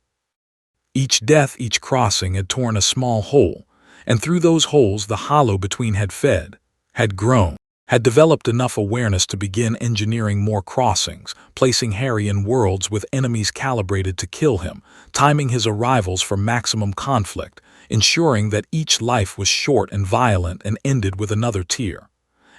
Each death, each crossing had torn a small hole, and through those holes the hollow between had fed, had grown, had developed enough awareness to begin engineering more crossings, placing Harry in worlds with enemies calibrated to kill him, timing his arrivals for maximum conflict, ensuring that each life was short and violent and ended with another tear.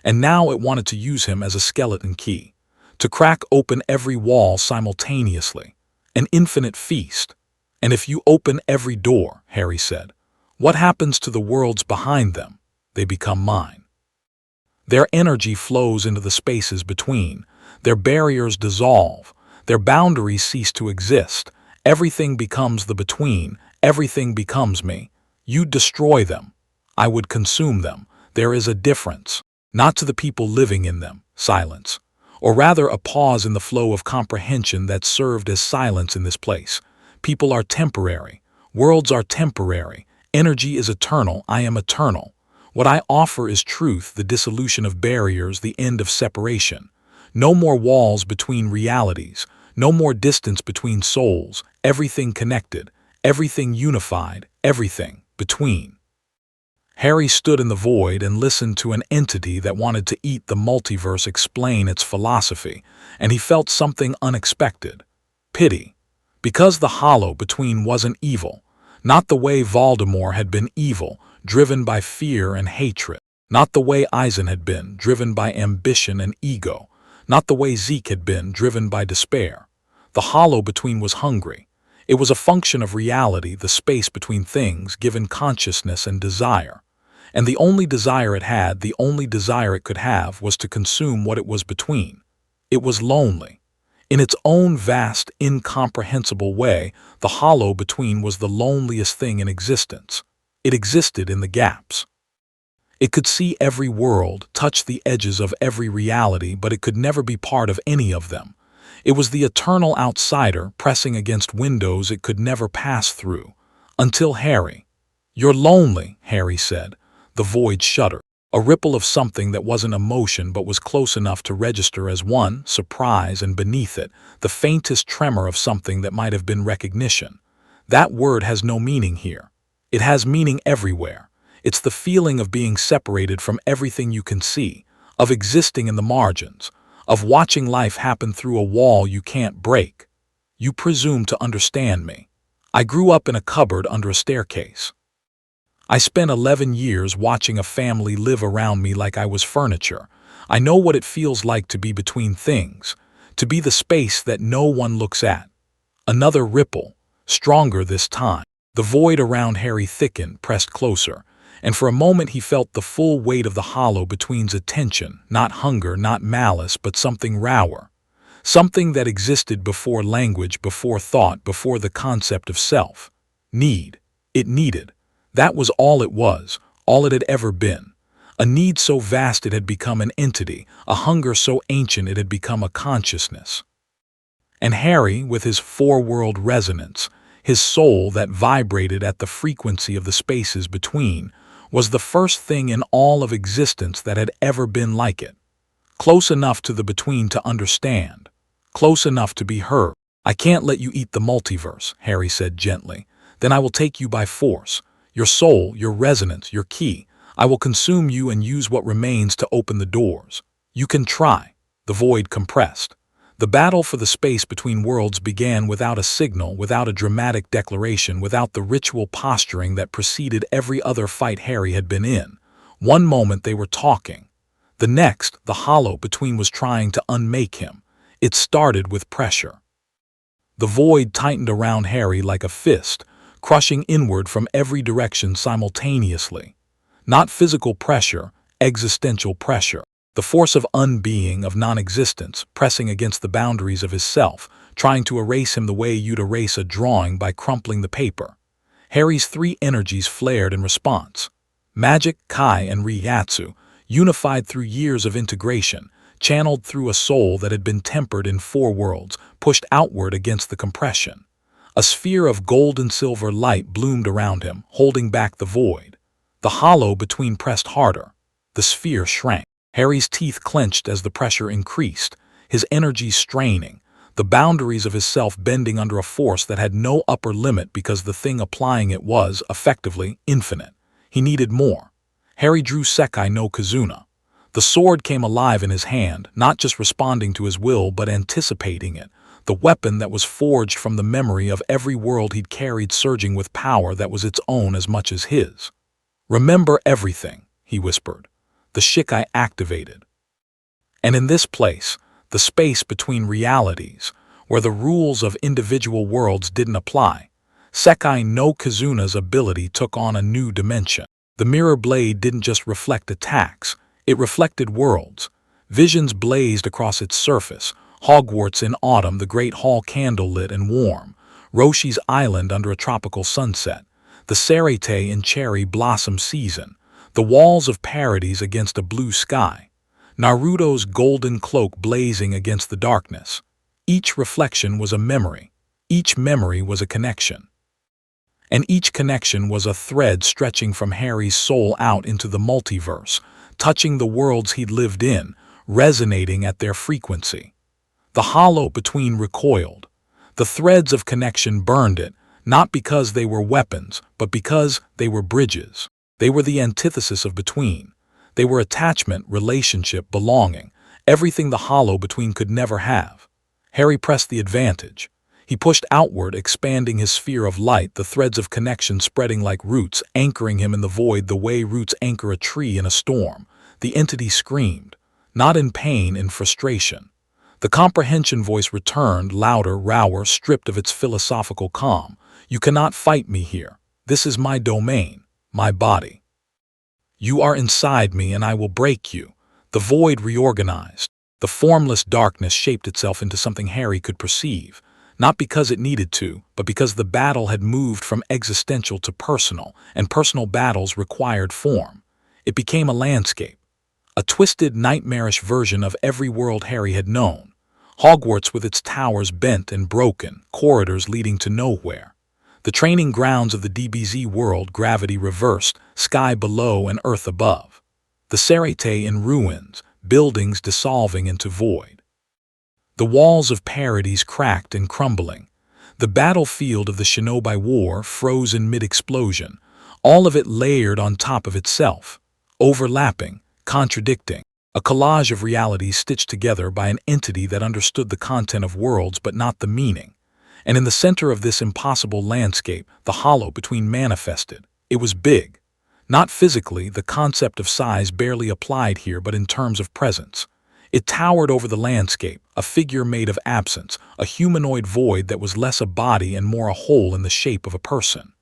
And now it wanted to use him as a skeleton key, to crack open every wall simultaneously, an infinite feast. "And if you open every door," Harry said, "what happens to the worlds behind them? They become mine. Their energy flows into the spaces between. Their barriers dissolve. Their boundaries cease to exist. Everything becomes the between. Everything becomes me. You destroy them. I would consume them. There is a difference. Not to the people living in them, silence. Or rather a pause in the flow of comprehension that served as silence in this place. People are temporary. Worlds are temporary. Energy is eternal. I am eternal. What I offer is truth, the dissolution of barriers, the end of separation. No more walls between realities. No more distance between souls. Everything connected. Everything unified. Everything between." Harry stood in the void and listened to an entity that wanted to eat the multiverse explain its philosophy, and he felt something unexpected. Pity. Because the hollow between wasn't evil, not the way Voldemort had been evil, driven by fear and hatred, not the way Eisen had been, driven by ambition and ego, not the way Zeke had been, driven by despair. The hollow between was hungry. It was a function of reality, the space between things, given consciousness and desire. And the only desire it had, the only desire it could have, was to consume what it was between. It was lonely. In its own vast, incomprehensible way, the hollow between was the loneliest thing in existence. It existed in the gaps. It could see every world, touch the edges of every reality, but it could never be part of any of them. It was the eternal outsider pressing against windows it could never pass through. Until Harry. "You're lonely," Harry said. The void shuddered. A ripple of something that wasn't emotion but was close enough to register as one, surprise, and beneath it, the faintest tremor of something that might have been recognition. That word has no meaning here. It has meaning everywhere. It's the feeling of being separated from everything you can see, of existing in the margins, of watching life happen through a wall you can't break. "You presume to understand me. I grew up in a cupboard under a staircase. I spent 11 years watching a family live around me like I was furniture. I know what it feels like to be between things, to be the space that no one looks at." Another ripple, stronger this time. The void around Harry thickened, pressed closer, and for a moment he felt the full weight of the hollow between's attention, not hunger, not malice, but something rawer. Something that existed before language, before thought, before the concept of self. Need. It needed. That was all it was, all it had ever been. A need so vast it had become an entity, a hunger so ancient it had become a consciousness. And Harry, with his four-world resonance, his soul that vibrated at the frequency of the spaces between, was the first thing in all of existence that had ever been like it. Close enough to the between to understand. Close enough to be heard. "I can't let you eat the multiverse," Harry said gently. "Then I will take you by force. Your soul, your resonance, your key. I will consume you and use what remains to open the doors. You can try." The void compressed. The battle for the space between worlds began without a signal, without a dramatic declaration, without the ritual posturing that preceded every other fight Harry had been in. One moment they were talking. The next, the hollow between was trying to unmake him. It started with pressure. The void tightened around Harry like a fist, crushing inward from every direction simultaneously. Not physical pressure, existential pressure. The force of unbeing, of non-existence, pressing against the boundaries of his self, trying to erase him the way you'd erase a drawing by crumpling the paper. Harry's three energies flared in response. Magic, Kai, and Ryatsu, unified through years of integration, channeled through a soul that had been tempered in four worlds, pushed outward against the compression. A sphere of gold and silver light bloomed around him, holding back the void. The hollow between pressed harder. The sphere shrank. Harry's teeth clenched as the pressure increased, his energy straining, the boundaries of his self bending under a force that had no upper limit because the thing applying it was, effectively, infinite. He needed more. Harry drew Sekai no Kizuna. The sword came alive in his hand, not just responding to his will but anticipating it. The weapon that was forged from the memory of every world he'd carried, surging with power that was its own as much as his. "Remember everything," he whispered. The Shikai activated. And in this place, the space between realities, where the rules of individual worlds didn't apply, Sekai no Kizuna's ability took on a new dimension. The mirror blade didn't just reflect attacks, it reflected worlds. Visions blazed across its surface. Hogwarts in autumn, the Great Hall candlelit and warm. Roshi's Island under a tropical sunset. The Serete in cherry blossom season. The walls of Paradies against a blue sky. Naruto's golden cloak blazing against the darkness. Each reflection was a memory. Each memory was a connection. And each connection was a thread stretching from Harry's soul out into the multiverse, touching the worlds he'd lived in, resonating at their frequency. The hollow between recoiled. The threads of connection burned it, not because they were weapons, but because they were bridges. They were the antithesis of between. They were attachment, relationship, belonging, everything the hollow between could never have. Harry pressed the advantage. He pushed outward, expanding his sphere of light, the threads of connection spreading like roots, anchoring him in the void the way roots anchor a tree in a storm. The entity screamed, not in pain, in frustration. The comprehension voice returned, louder, rower, stripped of its philosophical calm. "You cannot fight me here. This is my domain, my body. You are inside me and I will break you." The void reorganized. The formless darkness shaped itself into something Harry could perceive, not because it needed to, but because the battle had moved from existential to personal, and personal battles required form. It became a landscape. A twisted, nightmarish version of every world Harry had known. Hogwarts with its towers bent and broken, corridors leading to nowhere. The training grounds of the DBZ world, gravity reversed, sky below and earth above. The Cerete in ruins, buildings dissolving into void. The walls of Parades cracked and crumbling. The battlefield of the Shinobi War froze in mid-explosion, all of it layered on top of itself, overlapping, contradicting, a collage of realities stitched together by an entity that understood the content of worlds but not the meaning. And in the center of this impossible landscape, the hollow between manifested. It was big. Not physically, the concept of size barely applied here, but in terms of presence. It towered over the landscape, a figure made of absence, a humanoid void that was less a body and more a hole in the shape of a person.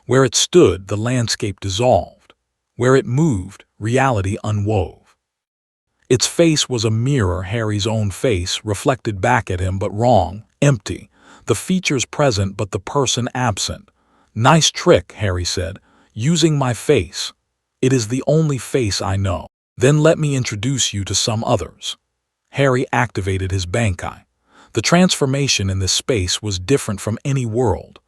Where it stood, the landscape dissolved. Where it moved, reality unwove. Its face was a mirror, Harry's own face, reflected back at him, but wrong, empty. The features present, but the person absent. "Nice trick," Harry said, "using my face. It is the only face I know. Then let me introduce you to some others." Harry activated his Bankai. The transformation in this space was different from any world.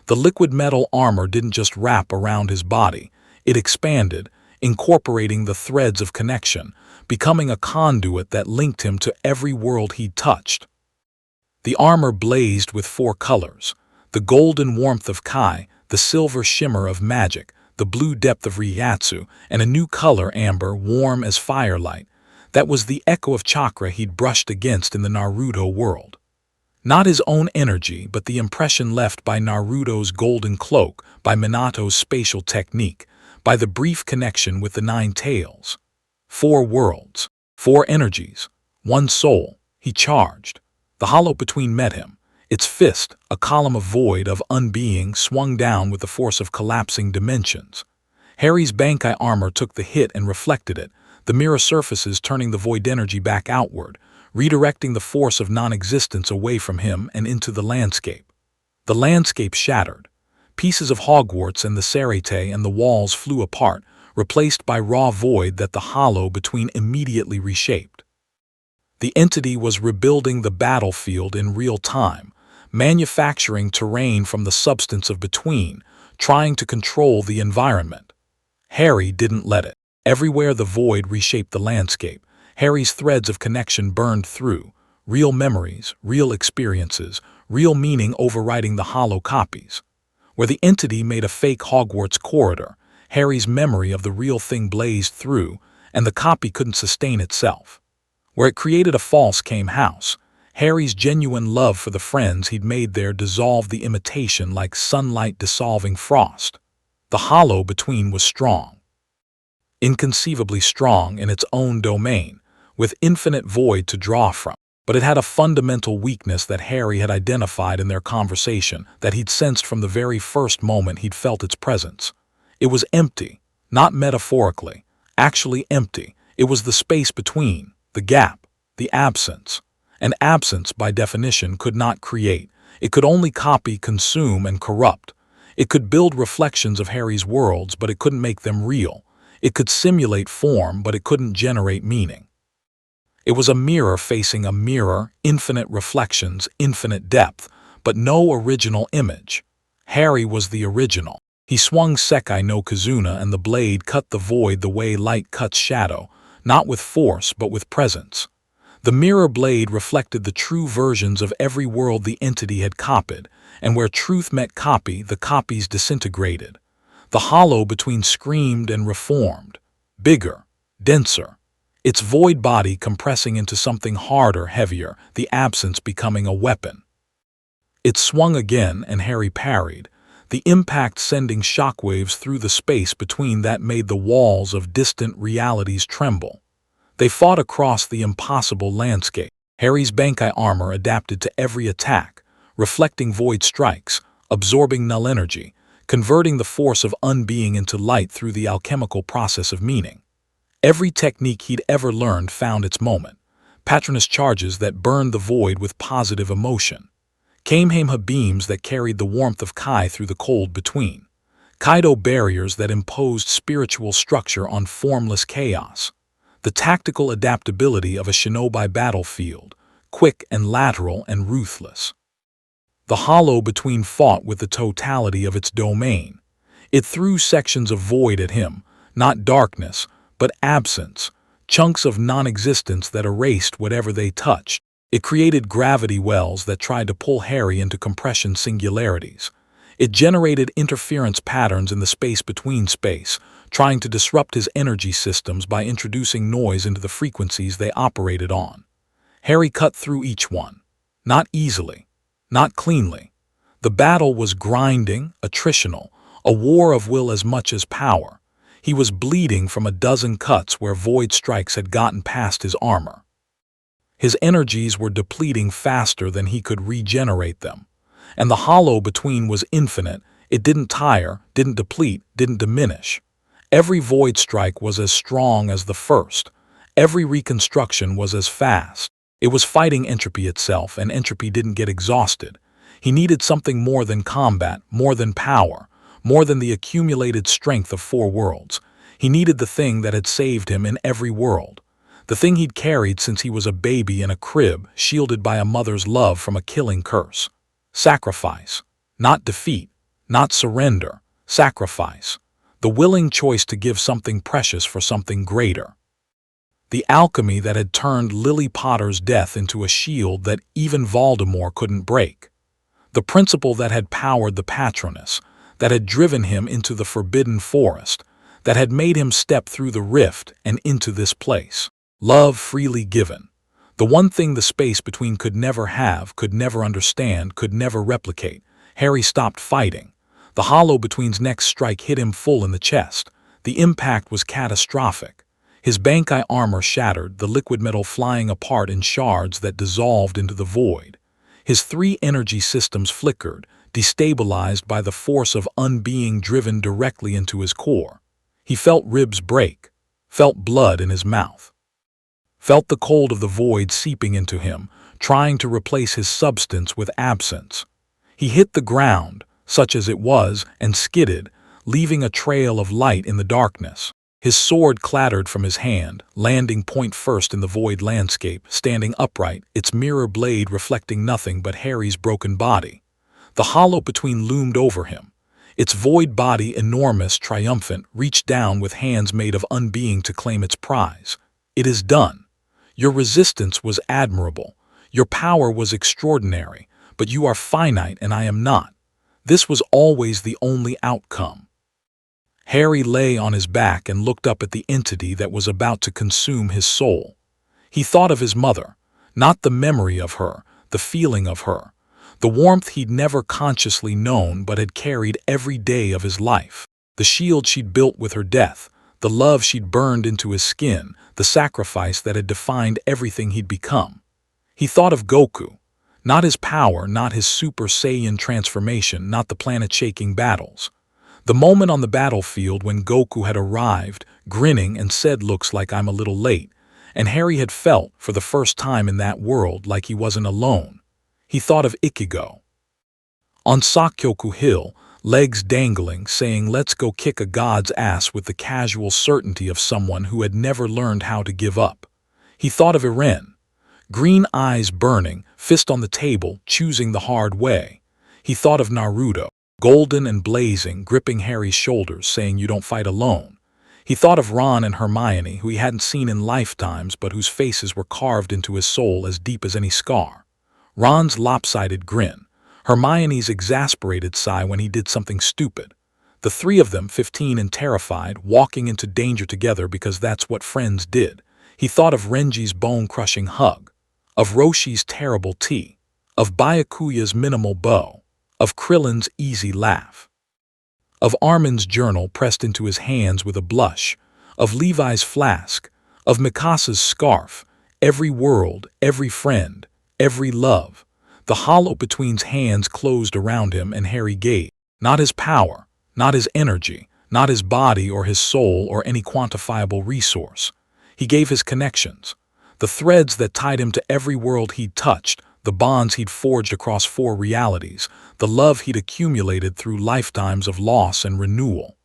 The liquid metal armor didn't just wrap around his body, it expanded, incorporating the threads of connection, becoming a conduit that linked him to every world he touched. The armor blazed with 4 colors: the golden warmth of Kai, the silver shimmer of magic, the blue depth of Ryatsu, and a new color, amber, warm as firelight. That was the echo of chakra he'd brushed against in the Naruto world. Not his own energy, but the impression left by Naruto's golden cloak, by Minato's spatial technique, by the brief connection with the 9 tails. 4 worlds, 4 energies, 1 soul. He charged. The hollow between met him. Its fist, a column of void, of unbeing, swung down with the force of collapsing dimensions. Harry's Bankai armor took the hit and reflected it, the mirror surfaces turning the void energy back outward, redirecting the force of non-existence away from him and into the landscape. The landscape shattered. Pieces of Hogwarts and the Cerete and the walls flew apart, replaced by raw void that the hollow between immediately reshaped. The entity was rebuilding the battlefield in real time, manufacturing terrain from the substance of between, trying to control the environment. Harry didn't let it. Everywhere the void reshaped the landscape, Harry's threads of connection burned through, real memories, real experiences, real meaning overriding the hollow copies. Where the entity made a fake Hogwarts corridor, Harry's memory of the real thing blazed through, and the copy couldn't sustain itself. Where it created a false came house, Harry's genuine love for the friends he'd made there dissolved the imitation like sunlight dissolving frost. The hollow between was strong. Inconceivably strong in its own domain, with infinite void to draw from. But it had a fundamental weakness that Harry had identified in their conversation, that he'd sensed from the very first moment he'd felt its presence. It was empty, not metaphorically, actually empty. It was the space between, the gap, the absence. And absence, by definition, could not create. It could only copy, consume, and corrupt. It could build reflections of Harry's worlds, but it couldn't make them real. It could simulate form, but it couldn't generate meaning. It was a mirror facing a mirror, infinite reflections, infinite depth, but no original image. Harry was the original. He swung Sekai no Kizuna, and the blade cut the void the way light cuts shadow, not with force but with presence. The mirror blade reflected the true versions of every world the entity had copied, and where truth met copy, the copies disintegrated. The hollow between screamed and reformed, bigger, denser, its void body compressing into something harder, heavier, the absence becoming a weapon. It swung again, and Harry parried, the impact sending shockwaves through the space between that made the walls of distant realities tremble. They fought across the impossible landscape. Harry's Bankai armor adapted to every attack, reflecting void strikes, absorbing null energy, converting the force of unbeing into light through the alchemical process of meaning. Every technique he'd ever learned found its moment. Patronus charges that burned the void with positive emotion. Kamehameha beams that carried the warmth of Kai through the cold between. Kaido barriers that imposed spiritual structure on formless chaos. The tactical adaptability of a shinobi battlefield, quick and lateral and ruthless. The hollow between fought with the totality of its domain. It threw sections of void at him, not darkness, but absence, chunks of non-existence that erased whatever they touched. It created gravity wells that tried to pull Harry into compression singularities. It generated interference patterns in the space between space, trying to disrupt his energy systems by introducing noise into the frequencies they operated on. Harry cut through each one. Not easily, not cleanly. The battle was grinding, attritional, a war of will as much as power. He was bleeding from a dozen cuts where void strikes had gotten past his armor. His energies were depleting faster than he could regenerate them. And the hollow between was infinite. It didn't tire, didn't deplete, didn't diminish. Every void strike was as strong as the first. Every reconstruction was as fast. It was fighting entropy itself, and entropy didn't get exhausted. He needed something more than combat, more than power, more than the accumulated strength of 4 worlds. He needed the thing that had saved him in every world. The thing he'd carried since he was a baby in a crib, shielded by a mother's love from a killing curse. Sacrifice. Not defeat. Not surrender. Sacrifice. The willing choice to give something precious for something greater. The alchemy that had turned Lily Potter's death into a shield that even Voldemort couldn't break. The principle that had powered the Patronus, that had driven him into the Forbidden Forest, that had made him step through the rift and into this place. Love freely given. The one thing the space between could never have, could never understand, could never replicate. Harry stopped fighting. The hollow between's next strike hit him full in the chest. The impact was catastrophic. His Bankai armor shattered, the liquid metal flying apart in shards that dissolved into the void. His 3 energy systems flickered, destabilized by the force of unbeing driven directly into his core. He felt ribs break, felt blood in his mouth, felt the cold of the void seeping into him, trying to replace his substance with absence. He hit the ground, such as it was, and skidded, leaving a trail of light in the darkness. His sword clattered from his hand, landing point first in the void landscape, standing upright, its mirror blade reflecting nothing but Harry's broken body. The hollow between loomed over him. Its void body, enormous, triumphant, reached down with hands made of unbeing to claim its prize. It is done. Your resistance was admirable. Your power was extraordinary, but you are finite and I am not. This was always the only outcome. Harry lay on his back and looked up at the entity that was about to consume his soul. He thought of his mother, not the memory of her, the feeling of her, the warmth he'd never consciously known but had carried every day of his life, the shield she'd built with her death, the love she'd burned into his skin, the sacrifice that had defined everything he'd become. He thought of Goku, not his power, not his Super Saiyan transformation, not the planet-shaking battles. The moment on the battlefield when Goku had arrived, grinning and said, "Looks like I'm a little late," and Harry had felt, for the first time in that world, like he wasn't alone. He thought of Ichigo. On Sakyoku Hill, legs dangling, saying, "Let's go kick a god's ass," with the casual certainty of someone who had never learned how to give up. He thought of Eren. Green eyes burning, fist on the table, choosing the hard way. He thought of Naruto, golden and blazing, gripping Harry's shoulders, saying, "You don't fight alone." He thought of Ron and Hermione, who he hadn't seen in lifetimes but whose faces were carved into his soul as deep as any scar. Ron's lopsided grin, Hermione's exasperated sigh when he did something stupid. The 3 of them, 15 and terrified, walking into danger together because that's what friends did. He thought of Renji's bone-crushing hug, of Roshi's terrible tea, of Byakuya's minimal bow, of Krillin's easy laugh, of Armin's journal pressed into his hands with a blush, of Levi's flask, of Mikasa's scarf, every world, every friend, every love. The hollow between's hands closed around him and Harry gave, not his power, not his energy, not his body or his soul or any quantifiable resource. He gave his connections, the threads that tied him to every world he'd touched, the bonds he'd forged across 4 realities, the love he'd accumulated through lifetimes of loss and renewal.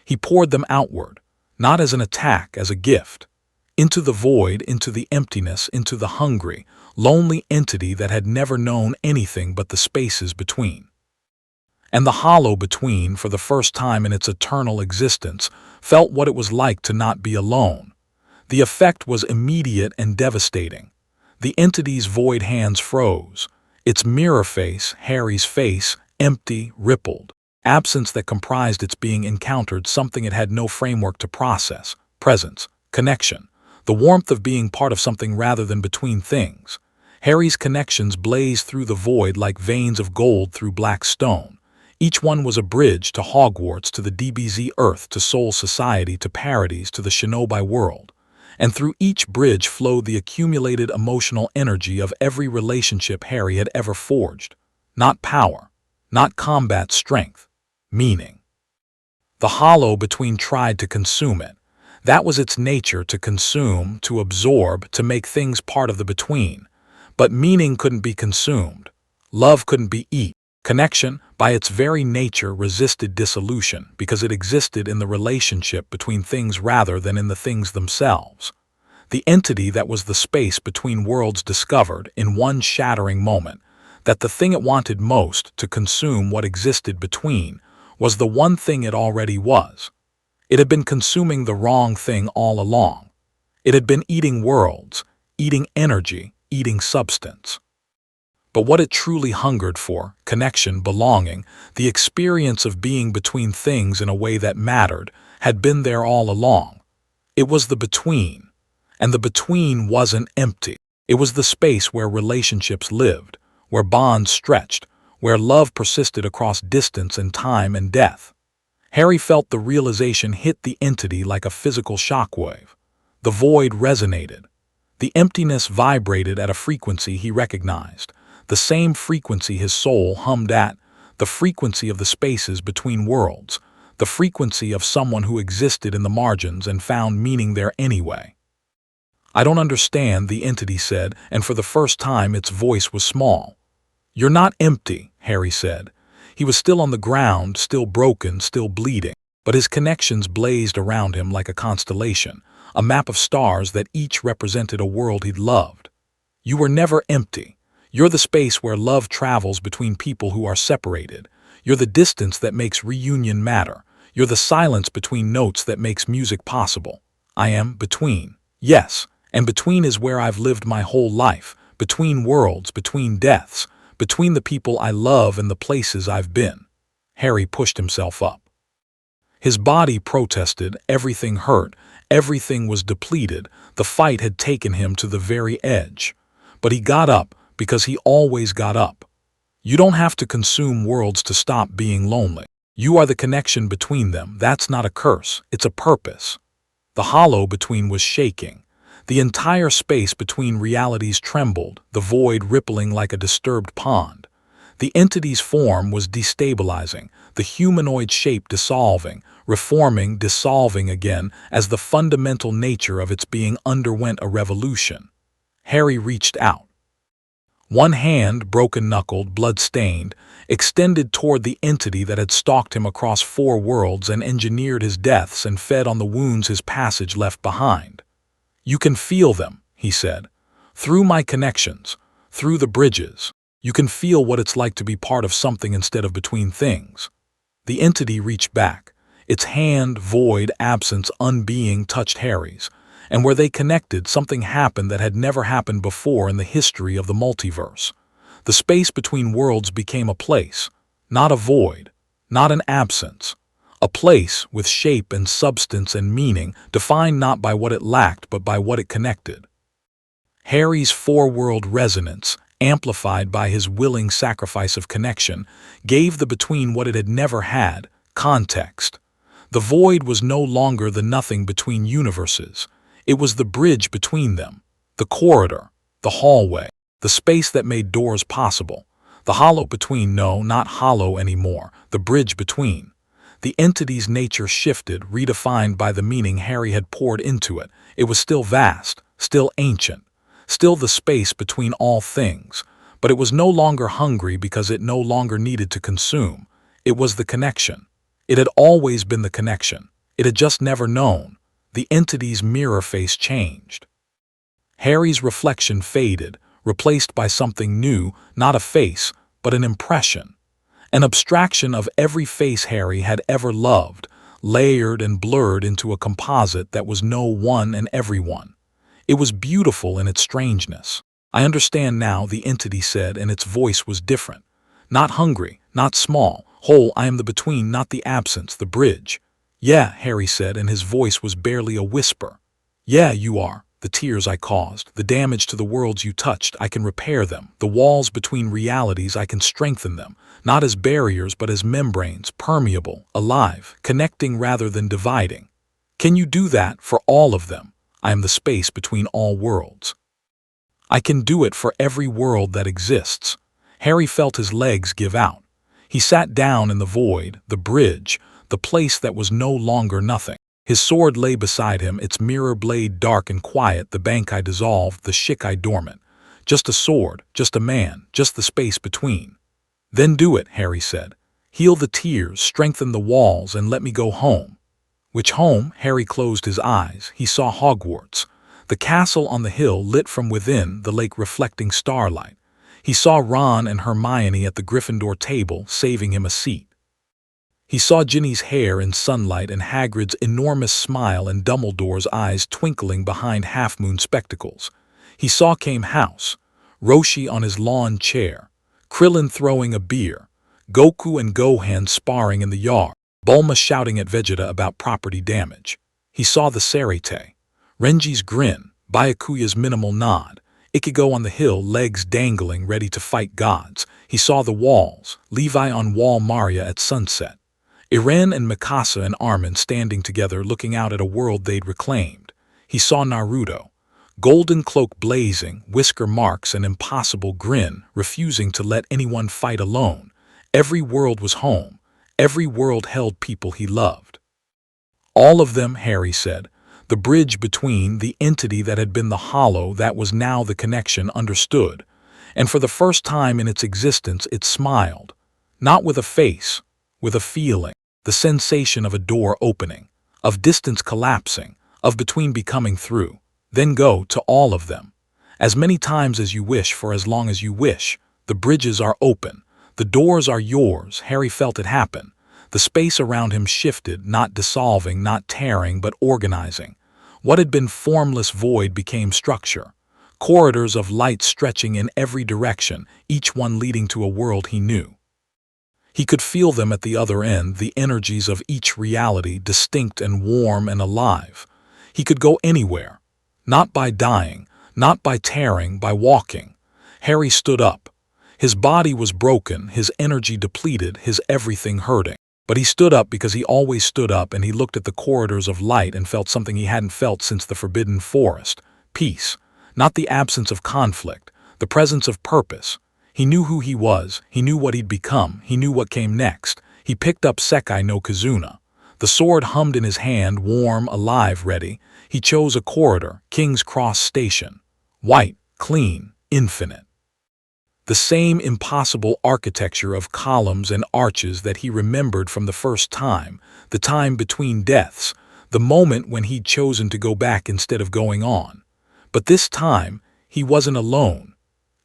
He poured them outward, not as an attack, as a gift. into the void, into the emptiness, into the hungry, lonely entity that had never known anything but the spaces between. And the hollow between, for the first time in its eternal existence, felt what it was like to not be alone. The effect was immediate and devastating. The entity's void hands froze. Its mirror face, Harry's face, empty, rippled. Absence that comprised its being encountered something it had no framework to process. Presence, connection, the warmth of being part of something rather than between things. Harry's connections blazed through the void like veins of gold through black stone. Each one was a bridge to Hogwarts, to the DBZ Earth, to Soul Society, to Parodies, to the Shinobi world. And through each bridge flowed the accumulated emotional energy of every relationship Harry had ever forged. Not power, not combat strength, meaning. The hollow between tried to consume it. That was its nature, to consume, to absorb, to make things part of the between. But meaning couldn't be consumed. Love couldn't be eaten. Connection, by its very nature, resisted dissolution because it existed in the relationship between things rather than in the things themselves. The entity that was the space between worlds discovered, in one shattering moment, that the thing it wanted most, to consume what existed between, was the one thing it already was. It had been consuming the wrong thing all along. It had been eating worlds, eating energy, eating substance. But what it truly hungered for, connection, belonging, the experience of being between things in a way that mattered, had been there all along. It was the between. And the between wasn't empty. It was the space where relationships lived, where bonds stretched, where love persisted across distance and time and death. Harry felt the realization hit the entity like a physical shockwave. The void resonated. The emptiness vibrated at a frequency he recognized, the same frequency his soul hummed at, the frequency of the spaces between worlds, the frequency of someone who existed in the margins and found meaning there anyway. "I don't understand," the entity said, and for the first time its voice was small. "You're not empty," Harry said. He was still on the ground, still broken, still bleeding, but his connections blazed around him like a constellation, a map of stars that each represented a world he'd loved. "You were never empty. You're the space where love travels between people who are separated. You're the distance that makes reunion matter. You're the silence between notes that makes music possible. I am between. Yes, and between is where I've lived my whole life, between worlds, between deaths, between the people I love and the places I've been." Harry pushed himself up. His body protested, everything hurt, everything was depleted, the fight had taken him to the very edge. But he got up, because he always got up. You don't have to consume worlds to stop being lonely. You are the connection between them. That's not a curse, it's a purpose. The hollow between was shaking. The entire space between realities trembled, the void rippling like a disturbed pond. The entity's form was destabilizing, the humanoid shape dissolving, reforming, dissolving again, as the fundamental nature of its being underwent a revolution. Harry reached out. One hand, broken-knuckled, blood-stained, extended toward the entity that had stalked him across 4 worlds and engineered his deaths and fed on the wounds his passage left behind. "You can feel them," he said. "Through my connections, through the bridges. You can feel what it's like to be part of something instead of between things." The entity reached back. Its hand, void, absence, unbeing, touched Harry's. And where they connected, something happened that had never happened before in the history of the multiverse. The space between worlds became a place, not a void, not an absence. A place with shape and substance and meaning, defined not by what it lacked but by what it connected. Harry's 4-world resonance, amplified by his willing sacrifice of connection, gave the between what it had never had, context. The void was no longer the nothing between universes. It was the bridge between them, the corridor, the hallway, the space that made doors possible. The hollow between, no, not hollow anymore, the bridge between. The entity's nature shifted, redefined by the meaning Harry had poured into it. It was still vast, still ancient, still the space between all things, but it was no longer hungry because it no longer needed to consume. It was the connection. It had always been the connection. It had just never known. the entity's mirror face changed. Harry's reflection faded, replaced by something new, not a face, but an impression. An abstraction of every face Harry had ever loved, layered and blurred into a composite that was no one and everyone. It was beautiful in its strangeness. "I understand now," the entity said, and its voice was different. "Not hungry, not small, whole, I am the between, not the absence, the bridge." "Yeah," Harry said, and his voice was barely a whisper. "Yeah, you are. The tears I caused, the damage to the worlds you touched, I can repair them. The walls between realities, I can strengthen them, not as barriers but as membranes, permeable, alive, connecting rather than dividing. Can you do that for all of them? I am the space between all worlds. I can do it for every world that exists." Harry felt his legs give out. He sat down in the void, the bridge, the place that was no longer nothing. His sword lay beside him, its mirror blade dark and quiet, the bankai dissolved, the shikai dormant. Just a sword, just a man, just the space between. "Then do it," Harry said. "Heal the tears, strengthen the walls, and let me go home." Which home? Harry closed his eyes. He saw Hogwarts. The castle on the hill lit from within, the lake reflecting starlight. He saw Ron and Hermione at the Gryffindor table, saving him a seat. He saw Ginny's hair in sunlight and Hagrid's enormous smile and Dumbledore's eyes twinkling behind half-moon spectacles. He saw Came House, Roshi on his lawn chair, Krillin throwing a beer, Goku and Gohan sparring in the yard, Bulma shouting at Vegeta about property damage. He saw the Sarite, Renji's grin, Byakuya's minimal nod, Ichigo on the hill, legs dangling, ready to fight gods. He saw the walls, Levi on Wall Maria at sunset, Irene and Mikasa and Armin standing together looking out at a world they'd reclaimed. He saw Naruto, golden cloak blazing, whisker marks, an impossible grin, refusing to let anyone fight alone. Every world was home. Every world held people he loved. All of them, Harry said. The bridge between, the entity that had been the hollow that was now the connection, understood. And for the first time in its existence it smiled. Not with a face, with a feeling. The sensation of a door opening, of distance collapsing, of between becoming through. Then go to all of them. As many times as you wish for as long as you wish. The bridges are open. The doors are yours. Harry felt it happen. The space around him shifted, not dissolving, not tearing, but organizing. What had been formless void became structure. Corridors of light stretching in every direction, each one leading to a world he knew. He could feel them at the other end, the energies of each reality, distinct and warm and alive. He could go anywhere. Not by dying, not by tearing, by walking. Harry stood up. His body was broken, his energy depleted, his everything hurting. But he stood up because he always stood up, and he looked at the corridors of light and felt something he hadn't felt since the Forbidden Forest. Peace. Not the absence of conflict, the presence of purpose. He knew who he was, he knew what he'd become, he knew what came next. He picked up Sekai no Kizuna. The sword hummed in his hand, warm, alive, ready. He chose a corridor, King's Cross Station. White, clean, infinite. The same impossible architecture of columns and arches that he remembered from the first time, the time between deaths, the moment when he'd chosen to go back instead of going on. But this time, he wasn't alone.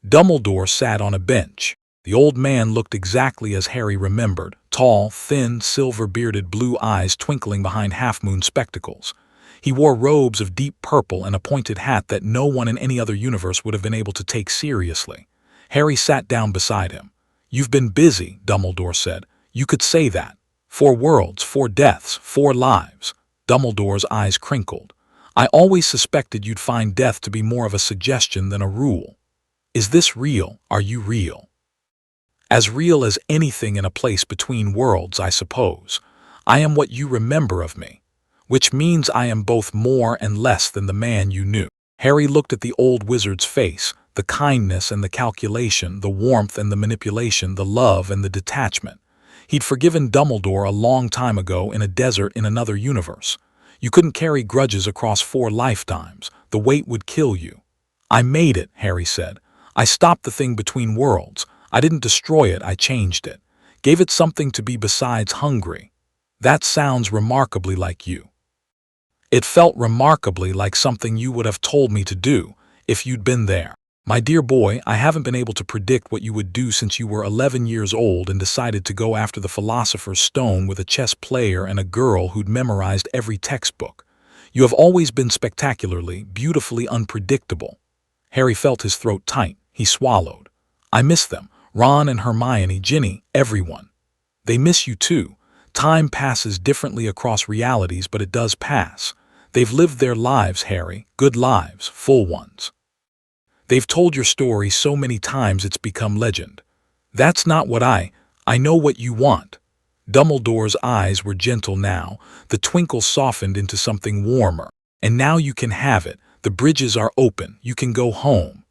Dumbledore sat on a bench. The old man looked exactly as Harry remembered, tall, thin, silver-bearded, blue eyes twinkling behind half-moon spectacles. He wore robes of deep purple and a pointed hat that no one in any other universe would have been able to take seriously. Harry sat down beside him. "You've been busy," Dumbledore said. "You could say that. 4 worlds, 4 deaths, 4 lives." Dumbledore's eyes crinkled. "I always suspected you'd find death to be more of a suggestion than a rule. Is this real? Are you real?" "As real as anything in a place between worlds, I suppose. I am what you remember of me. Which means I am both more and less than the man you knew." Harry looked at the old wizard's face, the kindness and the calculation, the warmth and the manipulation, the love and the detachment. He'd forgiven Dumbledore a long time ago in a desert in another universe. You couldn't carry grudges across 4 lifetimes. The weight would kill you. "I made it," Harry said. "I stopped the thing between worlds. I didn't destroy it, I changed it. Gave it something to be besides hungry. That sounds remarkably like you." It felt remarkably like something you would have told me to do if you'd been there. My dear boy, I haven't been able to predict what you would do since you were 11 years old and decided to go after the Philosopher's Stone with a chess player and a girl who'd memorized every textbook. You have always been spectacularly, beautifully unpredictable. Harry felt his throat tight. He swallowed. I miss them. Ron and Hermione, Ginny, everyone. They miss you too. Time passes differently across realities, but it does pass. They've lived their lives, Harry. Good lives, full ones. They've told your story so many times it's become legend. That's not what I know what you want. Dumbledore's eyes were gentle now. The twinkle softened into something warmer. And now you can have it. The bridges are open. You can go home.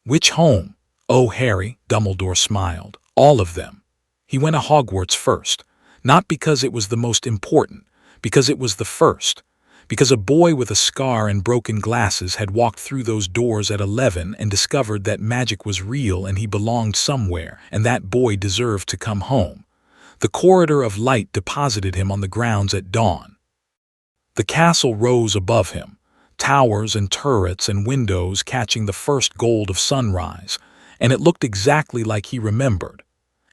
Which home? Oh, Harry, Dumbledore smiled. All of them. He went to Hogwarts first. Not because it was the most important, because it was the first. Because a boy with a scar and broken glasses had walked through those doors at 11 and discovered that magic was real and he belonged somewhere, and that boy deserved to come home. The corridor of light deposited him on the grounds at dawn. The castle rose above him, towers and turrets and windows catching the first gold of sunrise, and it looked exactly like he remembered.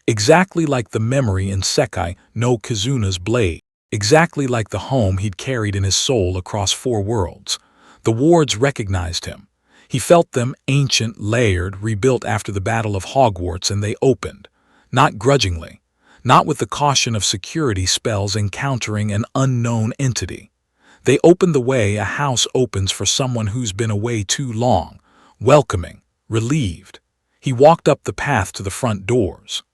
Exactly like the memory in Sekai no Kizuna's blade. Exactly like the home he'd carried in his soul across 4 worlds. The wards recognized him. He felt them, ancient, layered, rebuilt after the Battle of Hogwarts, and they opened. Not grudgingly. Not with the caution of security spells encountering an unknown entity. They opened the way a house opens for someone who's been away too long. Welcoming. Relieved. He walked up the path to the front doors.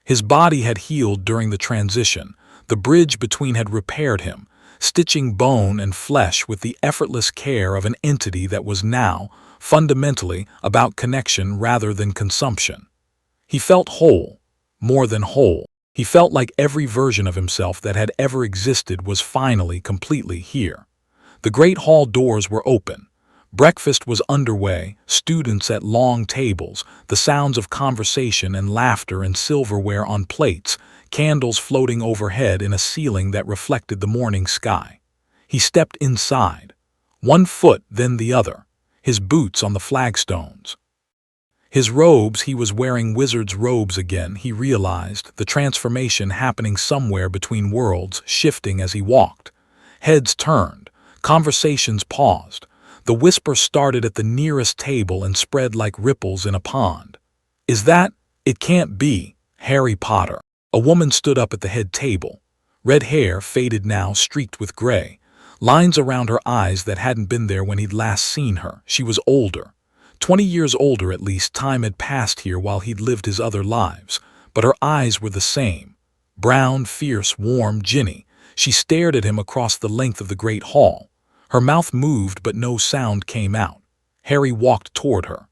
His body had healed during the transition. The bridge between had repaired him, stitching bone and flesh with the effortless care of an entity that was now, fundamentally, about connection rather than consumption. He felt whole, more than whole. He felt like every version of himself that had ever existed was finally completely here. The great hall doors were open. Breakfast was underway, students at long tables, the sounds of conversation and laughter and silverware on plates, candles floating overhead in a ceiling that reflected the morning sky. He stepped inside, one foot then the other, his boots on the flagstones. His robes, he was wearing wizard's robes again, he realized, the transformation happening somewhere between worlds, shifting as he walked. Heads turned, conversations paused. The whisper started at the nearest table and spread like ripples in a pond. Is that? It can't be. Harry Potter. A woman stood up at the head table. Red hair, faded now, streaked with gray. Lines around her eyes that hadn't been there when he'd last seen her. She was older. 20 years older at least. Time had passed here while he'd lived his other lives. But her eyes were the same. Brown, fierce, warm, Ginny. She stared at him across the length of the great hall. Her mouth moved but no sound came out. Harry walked toward her.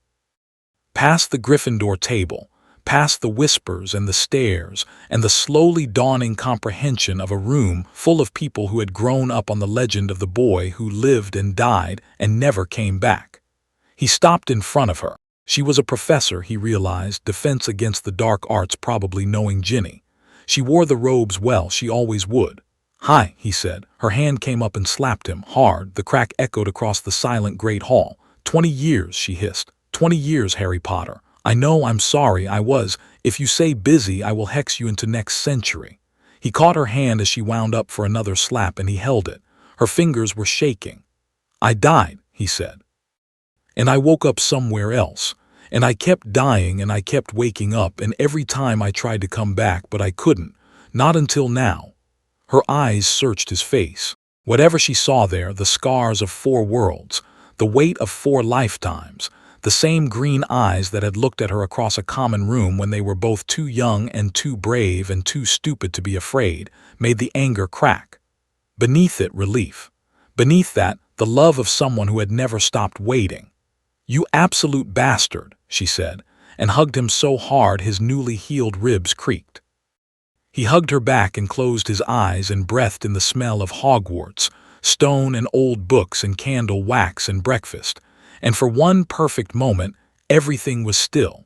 Past the Gryffindor table, past the whispers and the stares, and the slowly dawning comprehension of a room full of people who had grown up on the legend of the boy who lived and died and never came back. He stopped in front of her. She was a professor, he realized, defense against the dark arts, probably knowing Ginny. She wore the robes well, she always would. Hi, he said. Her hand came up and slapped him, hard. The crack echoed across the silent great hall. 20 years, she hissed. 20 years, Harry Potter. I know, I'm sorry, I was. If you say busy, I will hex you into next century. He caught her hand as she wound up for another slap and he held it. Her fingers were shaking. I died, he said. And I woke up somewhere else. And I kept dying and I kept waking up, and every time I tried to come back, but I couldn't. Not until now. Her eyes searched his face. Whatever she saw there, the scars of 4 worlds, the weight of 4 lifetimes, the same green eyes that had looked at her across a common room when they were both too young and too brave and too stupid to be afraid, made the anger crack. Beneath it, relief. Beneath that, the love of someone who had never stopped waiting. You absolute bastard, she said, and hugged him so hard his newly healed ribs creaked. He hugged her back and closed his eyes and breathed in the smell of Hogwarts, stone and old books and candle wax and breakfast, and for one perfect moment, everything was still.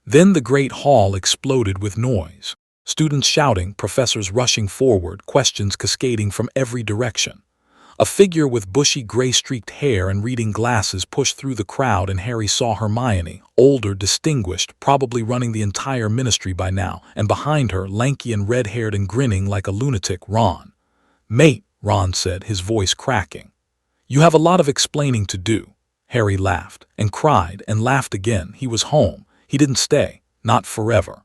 Then the great hall exploded with noise. Students shouting, professors rushing forward, questions cascading from every direction. A figure with bushy gray-streaked hair and reading glasses pushed through the crowd, and Harry saw Hermione, older, distinguished, probably running the entire ministry by now, and behind her, lanky and red-haired and grinning like a lunatic, Ron. "Mate," Ron said, his voice cracking. "You have a lot of explaining to do." Harry laughed, and cried, and laughed again. He was home. He didn't stay. Not forever.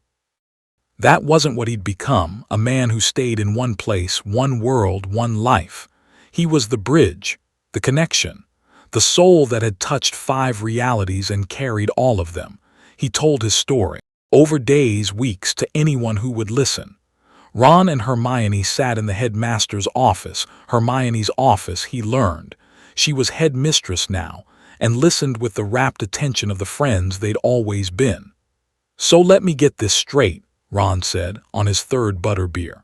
That wasn't what he'd become, a man who stayed in one place, one world, one life. He was the bridge, the connection, the soul that had touched 5 realities and carried all of them. He told his story, over days, weeks, to anyone who would listen. Ron and Hermione sat in the headmaster's office, Hermione's office, he learned. She was headmistress now, and listened with the rapt attention of the friends they'd always been. "So let me get this straight," Ron said, on his 3rd butterbeer.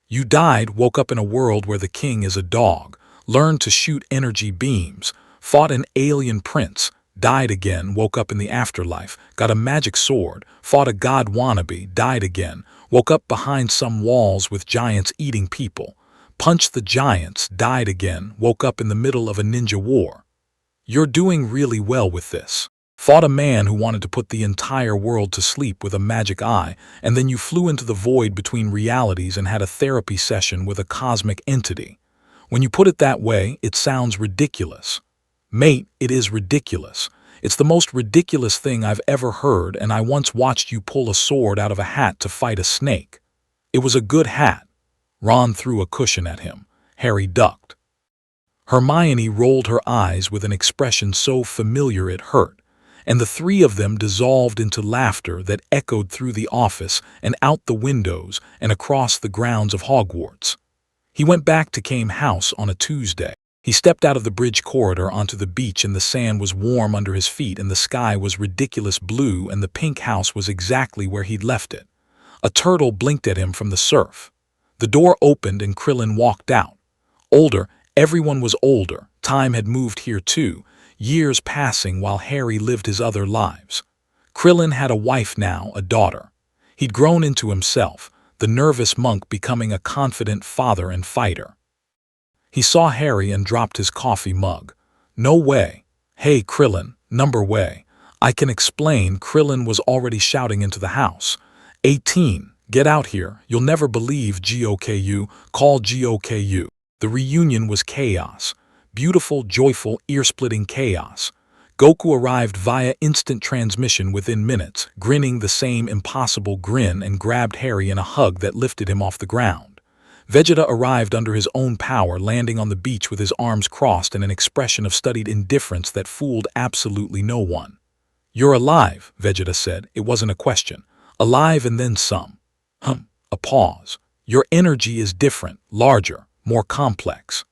"You died, woke up in a world where the king is a dog, learned to shoot energy beams, fought an alien prince, died again, woke up in the afterlife, got a magic sword, fought a god wannabe, died again, woke up behind some walls with giants eating people, punched the giants, died again, woke up in the middle of a ninja war. You're doing really well with this. Fought a man who wanted to put the entire world to sleep with a magic eye, and then you flew into the void between realities and had a therapy session with a cosmic entity. When you put it that way, it sounds ridiculous. Mate, it is ridiculous. It's the most ridiculous thing I've ever heard, and I once watched you pull a sword out of a hat to fight a snake. It was a good hat." Ron threw a cushion at him. Harry ducked. Hermione rolled her eyes with an expression so familiar it hurt, and the 3 of them dissolved into laughter that echoed through the office and out the windows and across the grounds of Hogwarts. He went back to Came House on a Tuesday. He stepped out of the bridge corridor onto the beach, and the sand was warm under his feet, and the sky was ridiculous blue, and the pink house was exactly where he'd left it. A turtle blinked at him from the surf. The door opened and Krillin walked out. Older, everyone was older. Time had moved here too, years passing while Harry lived his other lives. Krillin had a wife now, a daughter. He'd grown into himself, the nervous monk becoming a confident father and fighter. He saw Harry and dropped his coffee mug. "No way. Hey, Krillin, number way. I can explain." Krillin was already shouting into the house. 18, get out here. You'll never believe GOKU, call GOKU. The reunion was chaos. Beautiful, joyful, ear-splitting chaos. Goku arrived via instant transmission within minutes, grinning the same impossible grin, and grabbed Harry in a hug that lifted him off the ground. Vegeta arrived under his own power, landing on the beach with his arms crossed and an expression of studied indifference that fooled absolutely no one. "You're alive," Vegeta said. It wasn't a question. "Alive and then some." A pause. "Your energy is different, larger, more complex."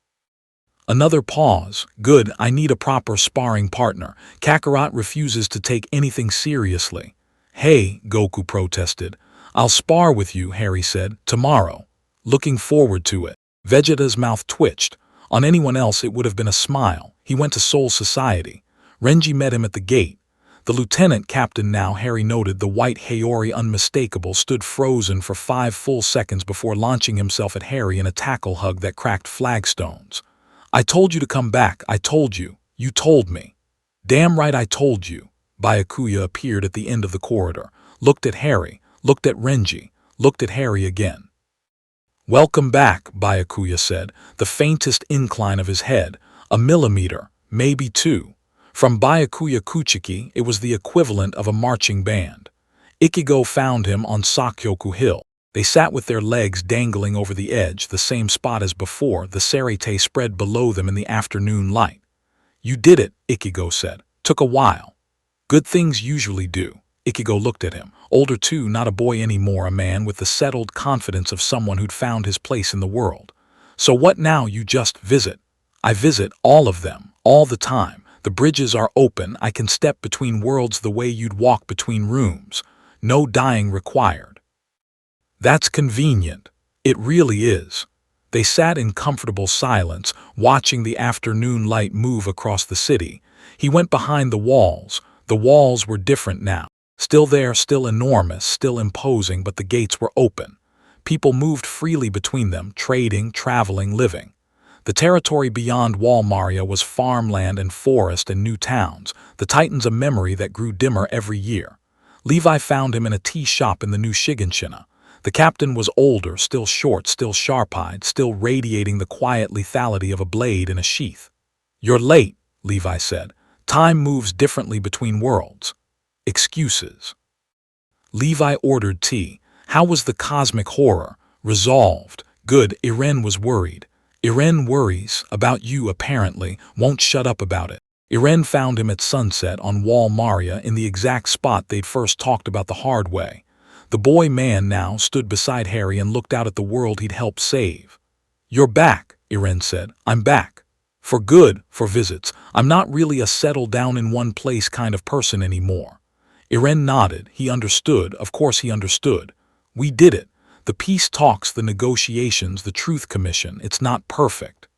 Another pause. "Good, I need a proper sparring partner. Kakarot refuses to take anything seriously." "Hey," Goku protested. "I'll spar with you," Harry said. "Tomorrow." "Looking forward to it." Vegeta's mouth twitched. On anyone else it would have been a smile. He went to Soul Society. Renji met him at the gate. The lieutenant captain now, Harry noted, the white Haori unmistakable, stood frozen for 5 full seconds before launching himself at Harry in a tackle hug that cracked flagstones. "I told you to come back. I told you. You told me." "Damn right I told you." Byakuya appeared at the end of the corridor, looked at Harry, looked at Renji, looked at Harry again. "Welcome back," Byakuya said, the faintest incline of his head, a millimeter, maybe 2. From Byakuya Kuchiki, it was the equivalent of a marching band. Ichigo found him on Sakyoku Hill. They sat with their legs dangling over the edge, the same spot as before, the serite spread below them in the afternoon light. "You did it," Ichigo said. "Took a while." "Good things usually do." Ichigo looked at him. Older too, not a boy anymore, a man with the settled confidence of someone who'd found his place in the world. "So what now? You just visit." "I visit all of them, all the time. The bridges are open. I can step between worlds the way you'd walk between rooms. No dying required." "That's convenient." "It really is." They sat in comfortable silence, watching the afternoon light move across the city. He went behind the walls. The walls were different now. Still there, still enormous, still imposing, but the gates were open. People moved freely between them, trading, traveling, living. The territory beyond Wall Maria was farmland and forest and new towns, the titans a memory that grew dimmer every year. Levi found him in a tea shop in the new Shiganshina. The captain was older, still short, still sharp-eyed, still radiating the quiet lethality of a blade in a sheath. "You're late," Levi said. "Time moves differently between worlds." Excuses. Levi ordered tea. How was the cosmic horror? Resolved. Good. Irene was worried. Irene worries about you, apparently, won't shut up about it. Irene found him at sunset on Wall Maria in the exact spot they'd first talked about the hard way. The boy man now stood beside Harry and looked out at the world he'd helped save. "You're back," Irene said. "I'm back. For good, for visits. I'm not really a settle down in one place kind of person anymore." Irene nodded. He understood. Of course he understood. "We did it. The peace talks, the negotiations, the truth commission. It's not perfect.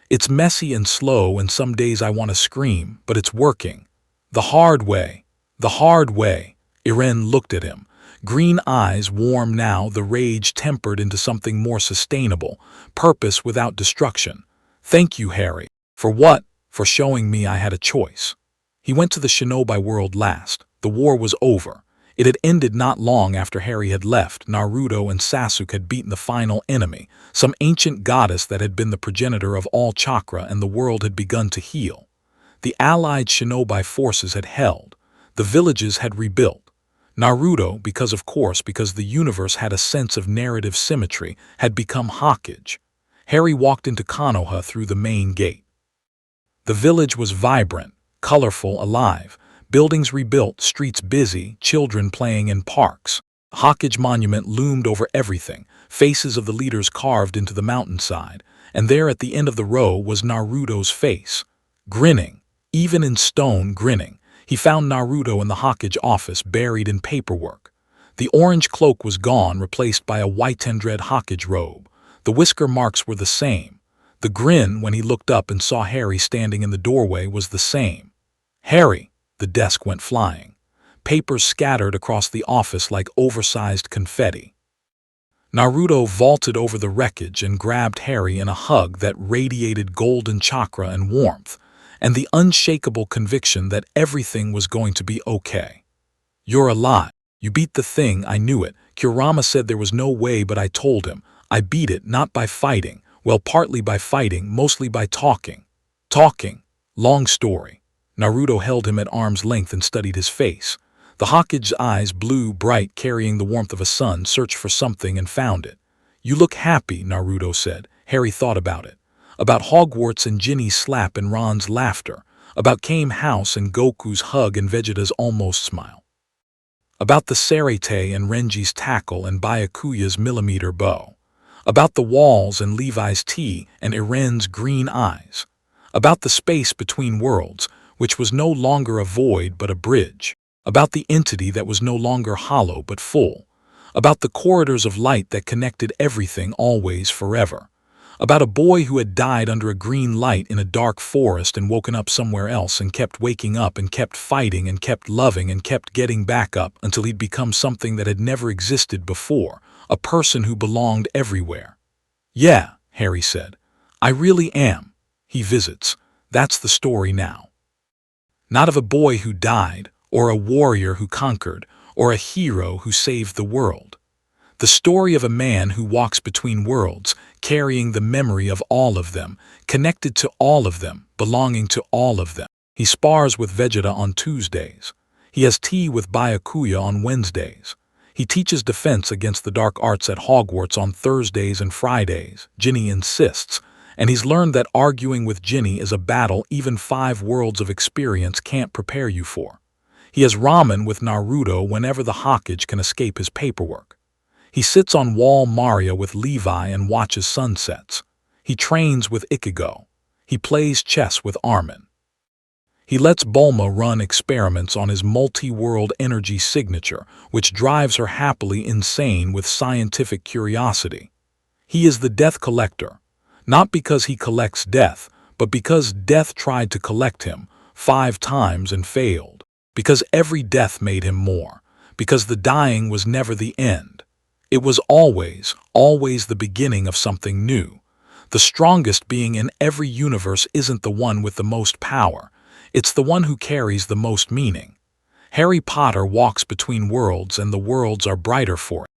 It's messy and slow, and some days I want to scream, but it's working. The hard way. The hard way." Irene looked at him. Green eyes warm now, the rage tempered into something more sustainable, purpose without destruction. "Thank you, Harry." "For what?" "For showing me I had a choice." He went to the Shinobi world last. The war was over. It had ended not long after Harry had left. Naruto and Sasuke had beaten the final enemy, some ancient goddess that had been the progenitor of all chakra, and the world had begun to heal. The allied Shinobi forces had held. The villages had rebuilt. Naruto, because the universe had a sense of narrative symmetry, had become Hokage. Harry walked into Konoha through the main gate. The village was vibrant, colorful, alive. Buildings rebuilt, streets busy, children playing in parks. The Hokage monument loomed over everything, faces of the leaders carved into the mountainside, and there at the end of the row was Naruto's face. Grinning, even in stone, grinning. He found Naruto in the Hokage office, buried in paperwork. The orange cloak was gone, replaced by a white-and-red Hokage robe. The whisker marks were the same. The grin when he looked up and saw Harry standing in the doorway was the same. "Harry!" The desk went flying. Papers scattered across the office like oversized confetti. Naruto vaulted over the wreckage and grabbed Harry in a hug that radiated golden chakra and warmth, and the unshakable conviction that everything was going to be okay. "You're alive. You beat the thing, I knew it. Kurama said there was no way, but I told him. I beat it, not by fighting. Well, partly by fighting, mostly by talking." "Talking? Long story." Naruto held him at arm's length and studied his face. The Hokage's eyes, blue, bright, carrying the warmth of a sun, searched for something and found it. "You look happy," Naruto said. Harry thought about it. About Hogwarts and Ginny's slap and Ron's laughter. About Kame House and Goku's hug and Vegeta's almost smile. About the Sarete and Renji's tackle and Byakuya's millimeter bow. About the walls and Levi's tea and Irene's green eyes. About the space between worlds, which was no longer a void but a bridge. About the entity that was no longer hollow but full. About the corridors of light that connected everything always forever. About a boy who had died under a green light in a dark forest and woken up somewhere else and kept waking up and kept fighting and kept loving and kept getting back up until he'd become something that had never existed before, a person who belonged everywhere. "Yeah," Harry said. "I really am." He visits. That's the story now. Not of a boy who died, or a warrior who conquered, or a hero who saved the world. The story of a man who walks between worlds, carrying the memory of all of them, connected to all of them, belonging to all of them. He spars with Vegeta on Tuesdays. He has tea with Byakuya on Wednesdays. He teaches defense against the dark arts at Hogwarts on Thursdays and Fridays. Ginny insists, and he's learned that arguing with Ginny is a battle even 5 worlds of experience can't prepare you for. He has ramen with Naruto whenever the Hokage can escape his paperwork. He sits on Wall Maria with Levi and watches sunsets. He trains with Ichigo. He plays chess with Armin. He lets Bulma run experiments on his multi-world energy signature, which drives her happily insane with scientific curiosity. He is the death collector, not because he collects death, but because death tried to collect him 5 times and failed, because every death made him more, because the dying was never the end. It was always, always the beginning of something new. The strongest being in every universe isn't the one with the most power. It's the one who carries the most meaning. Harry Potter walks between worlds, and the worlds are brighter for it.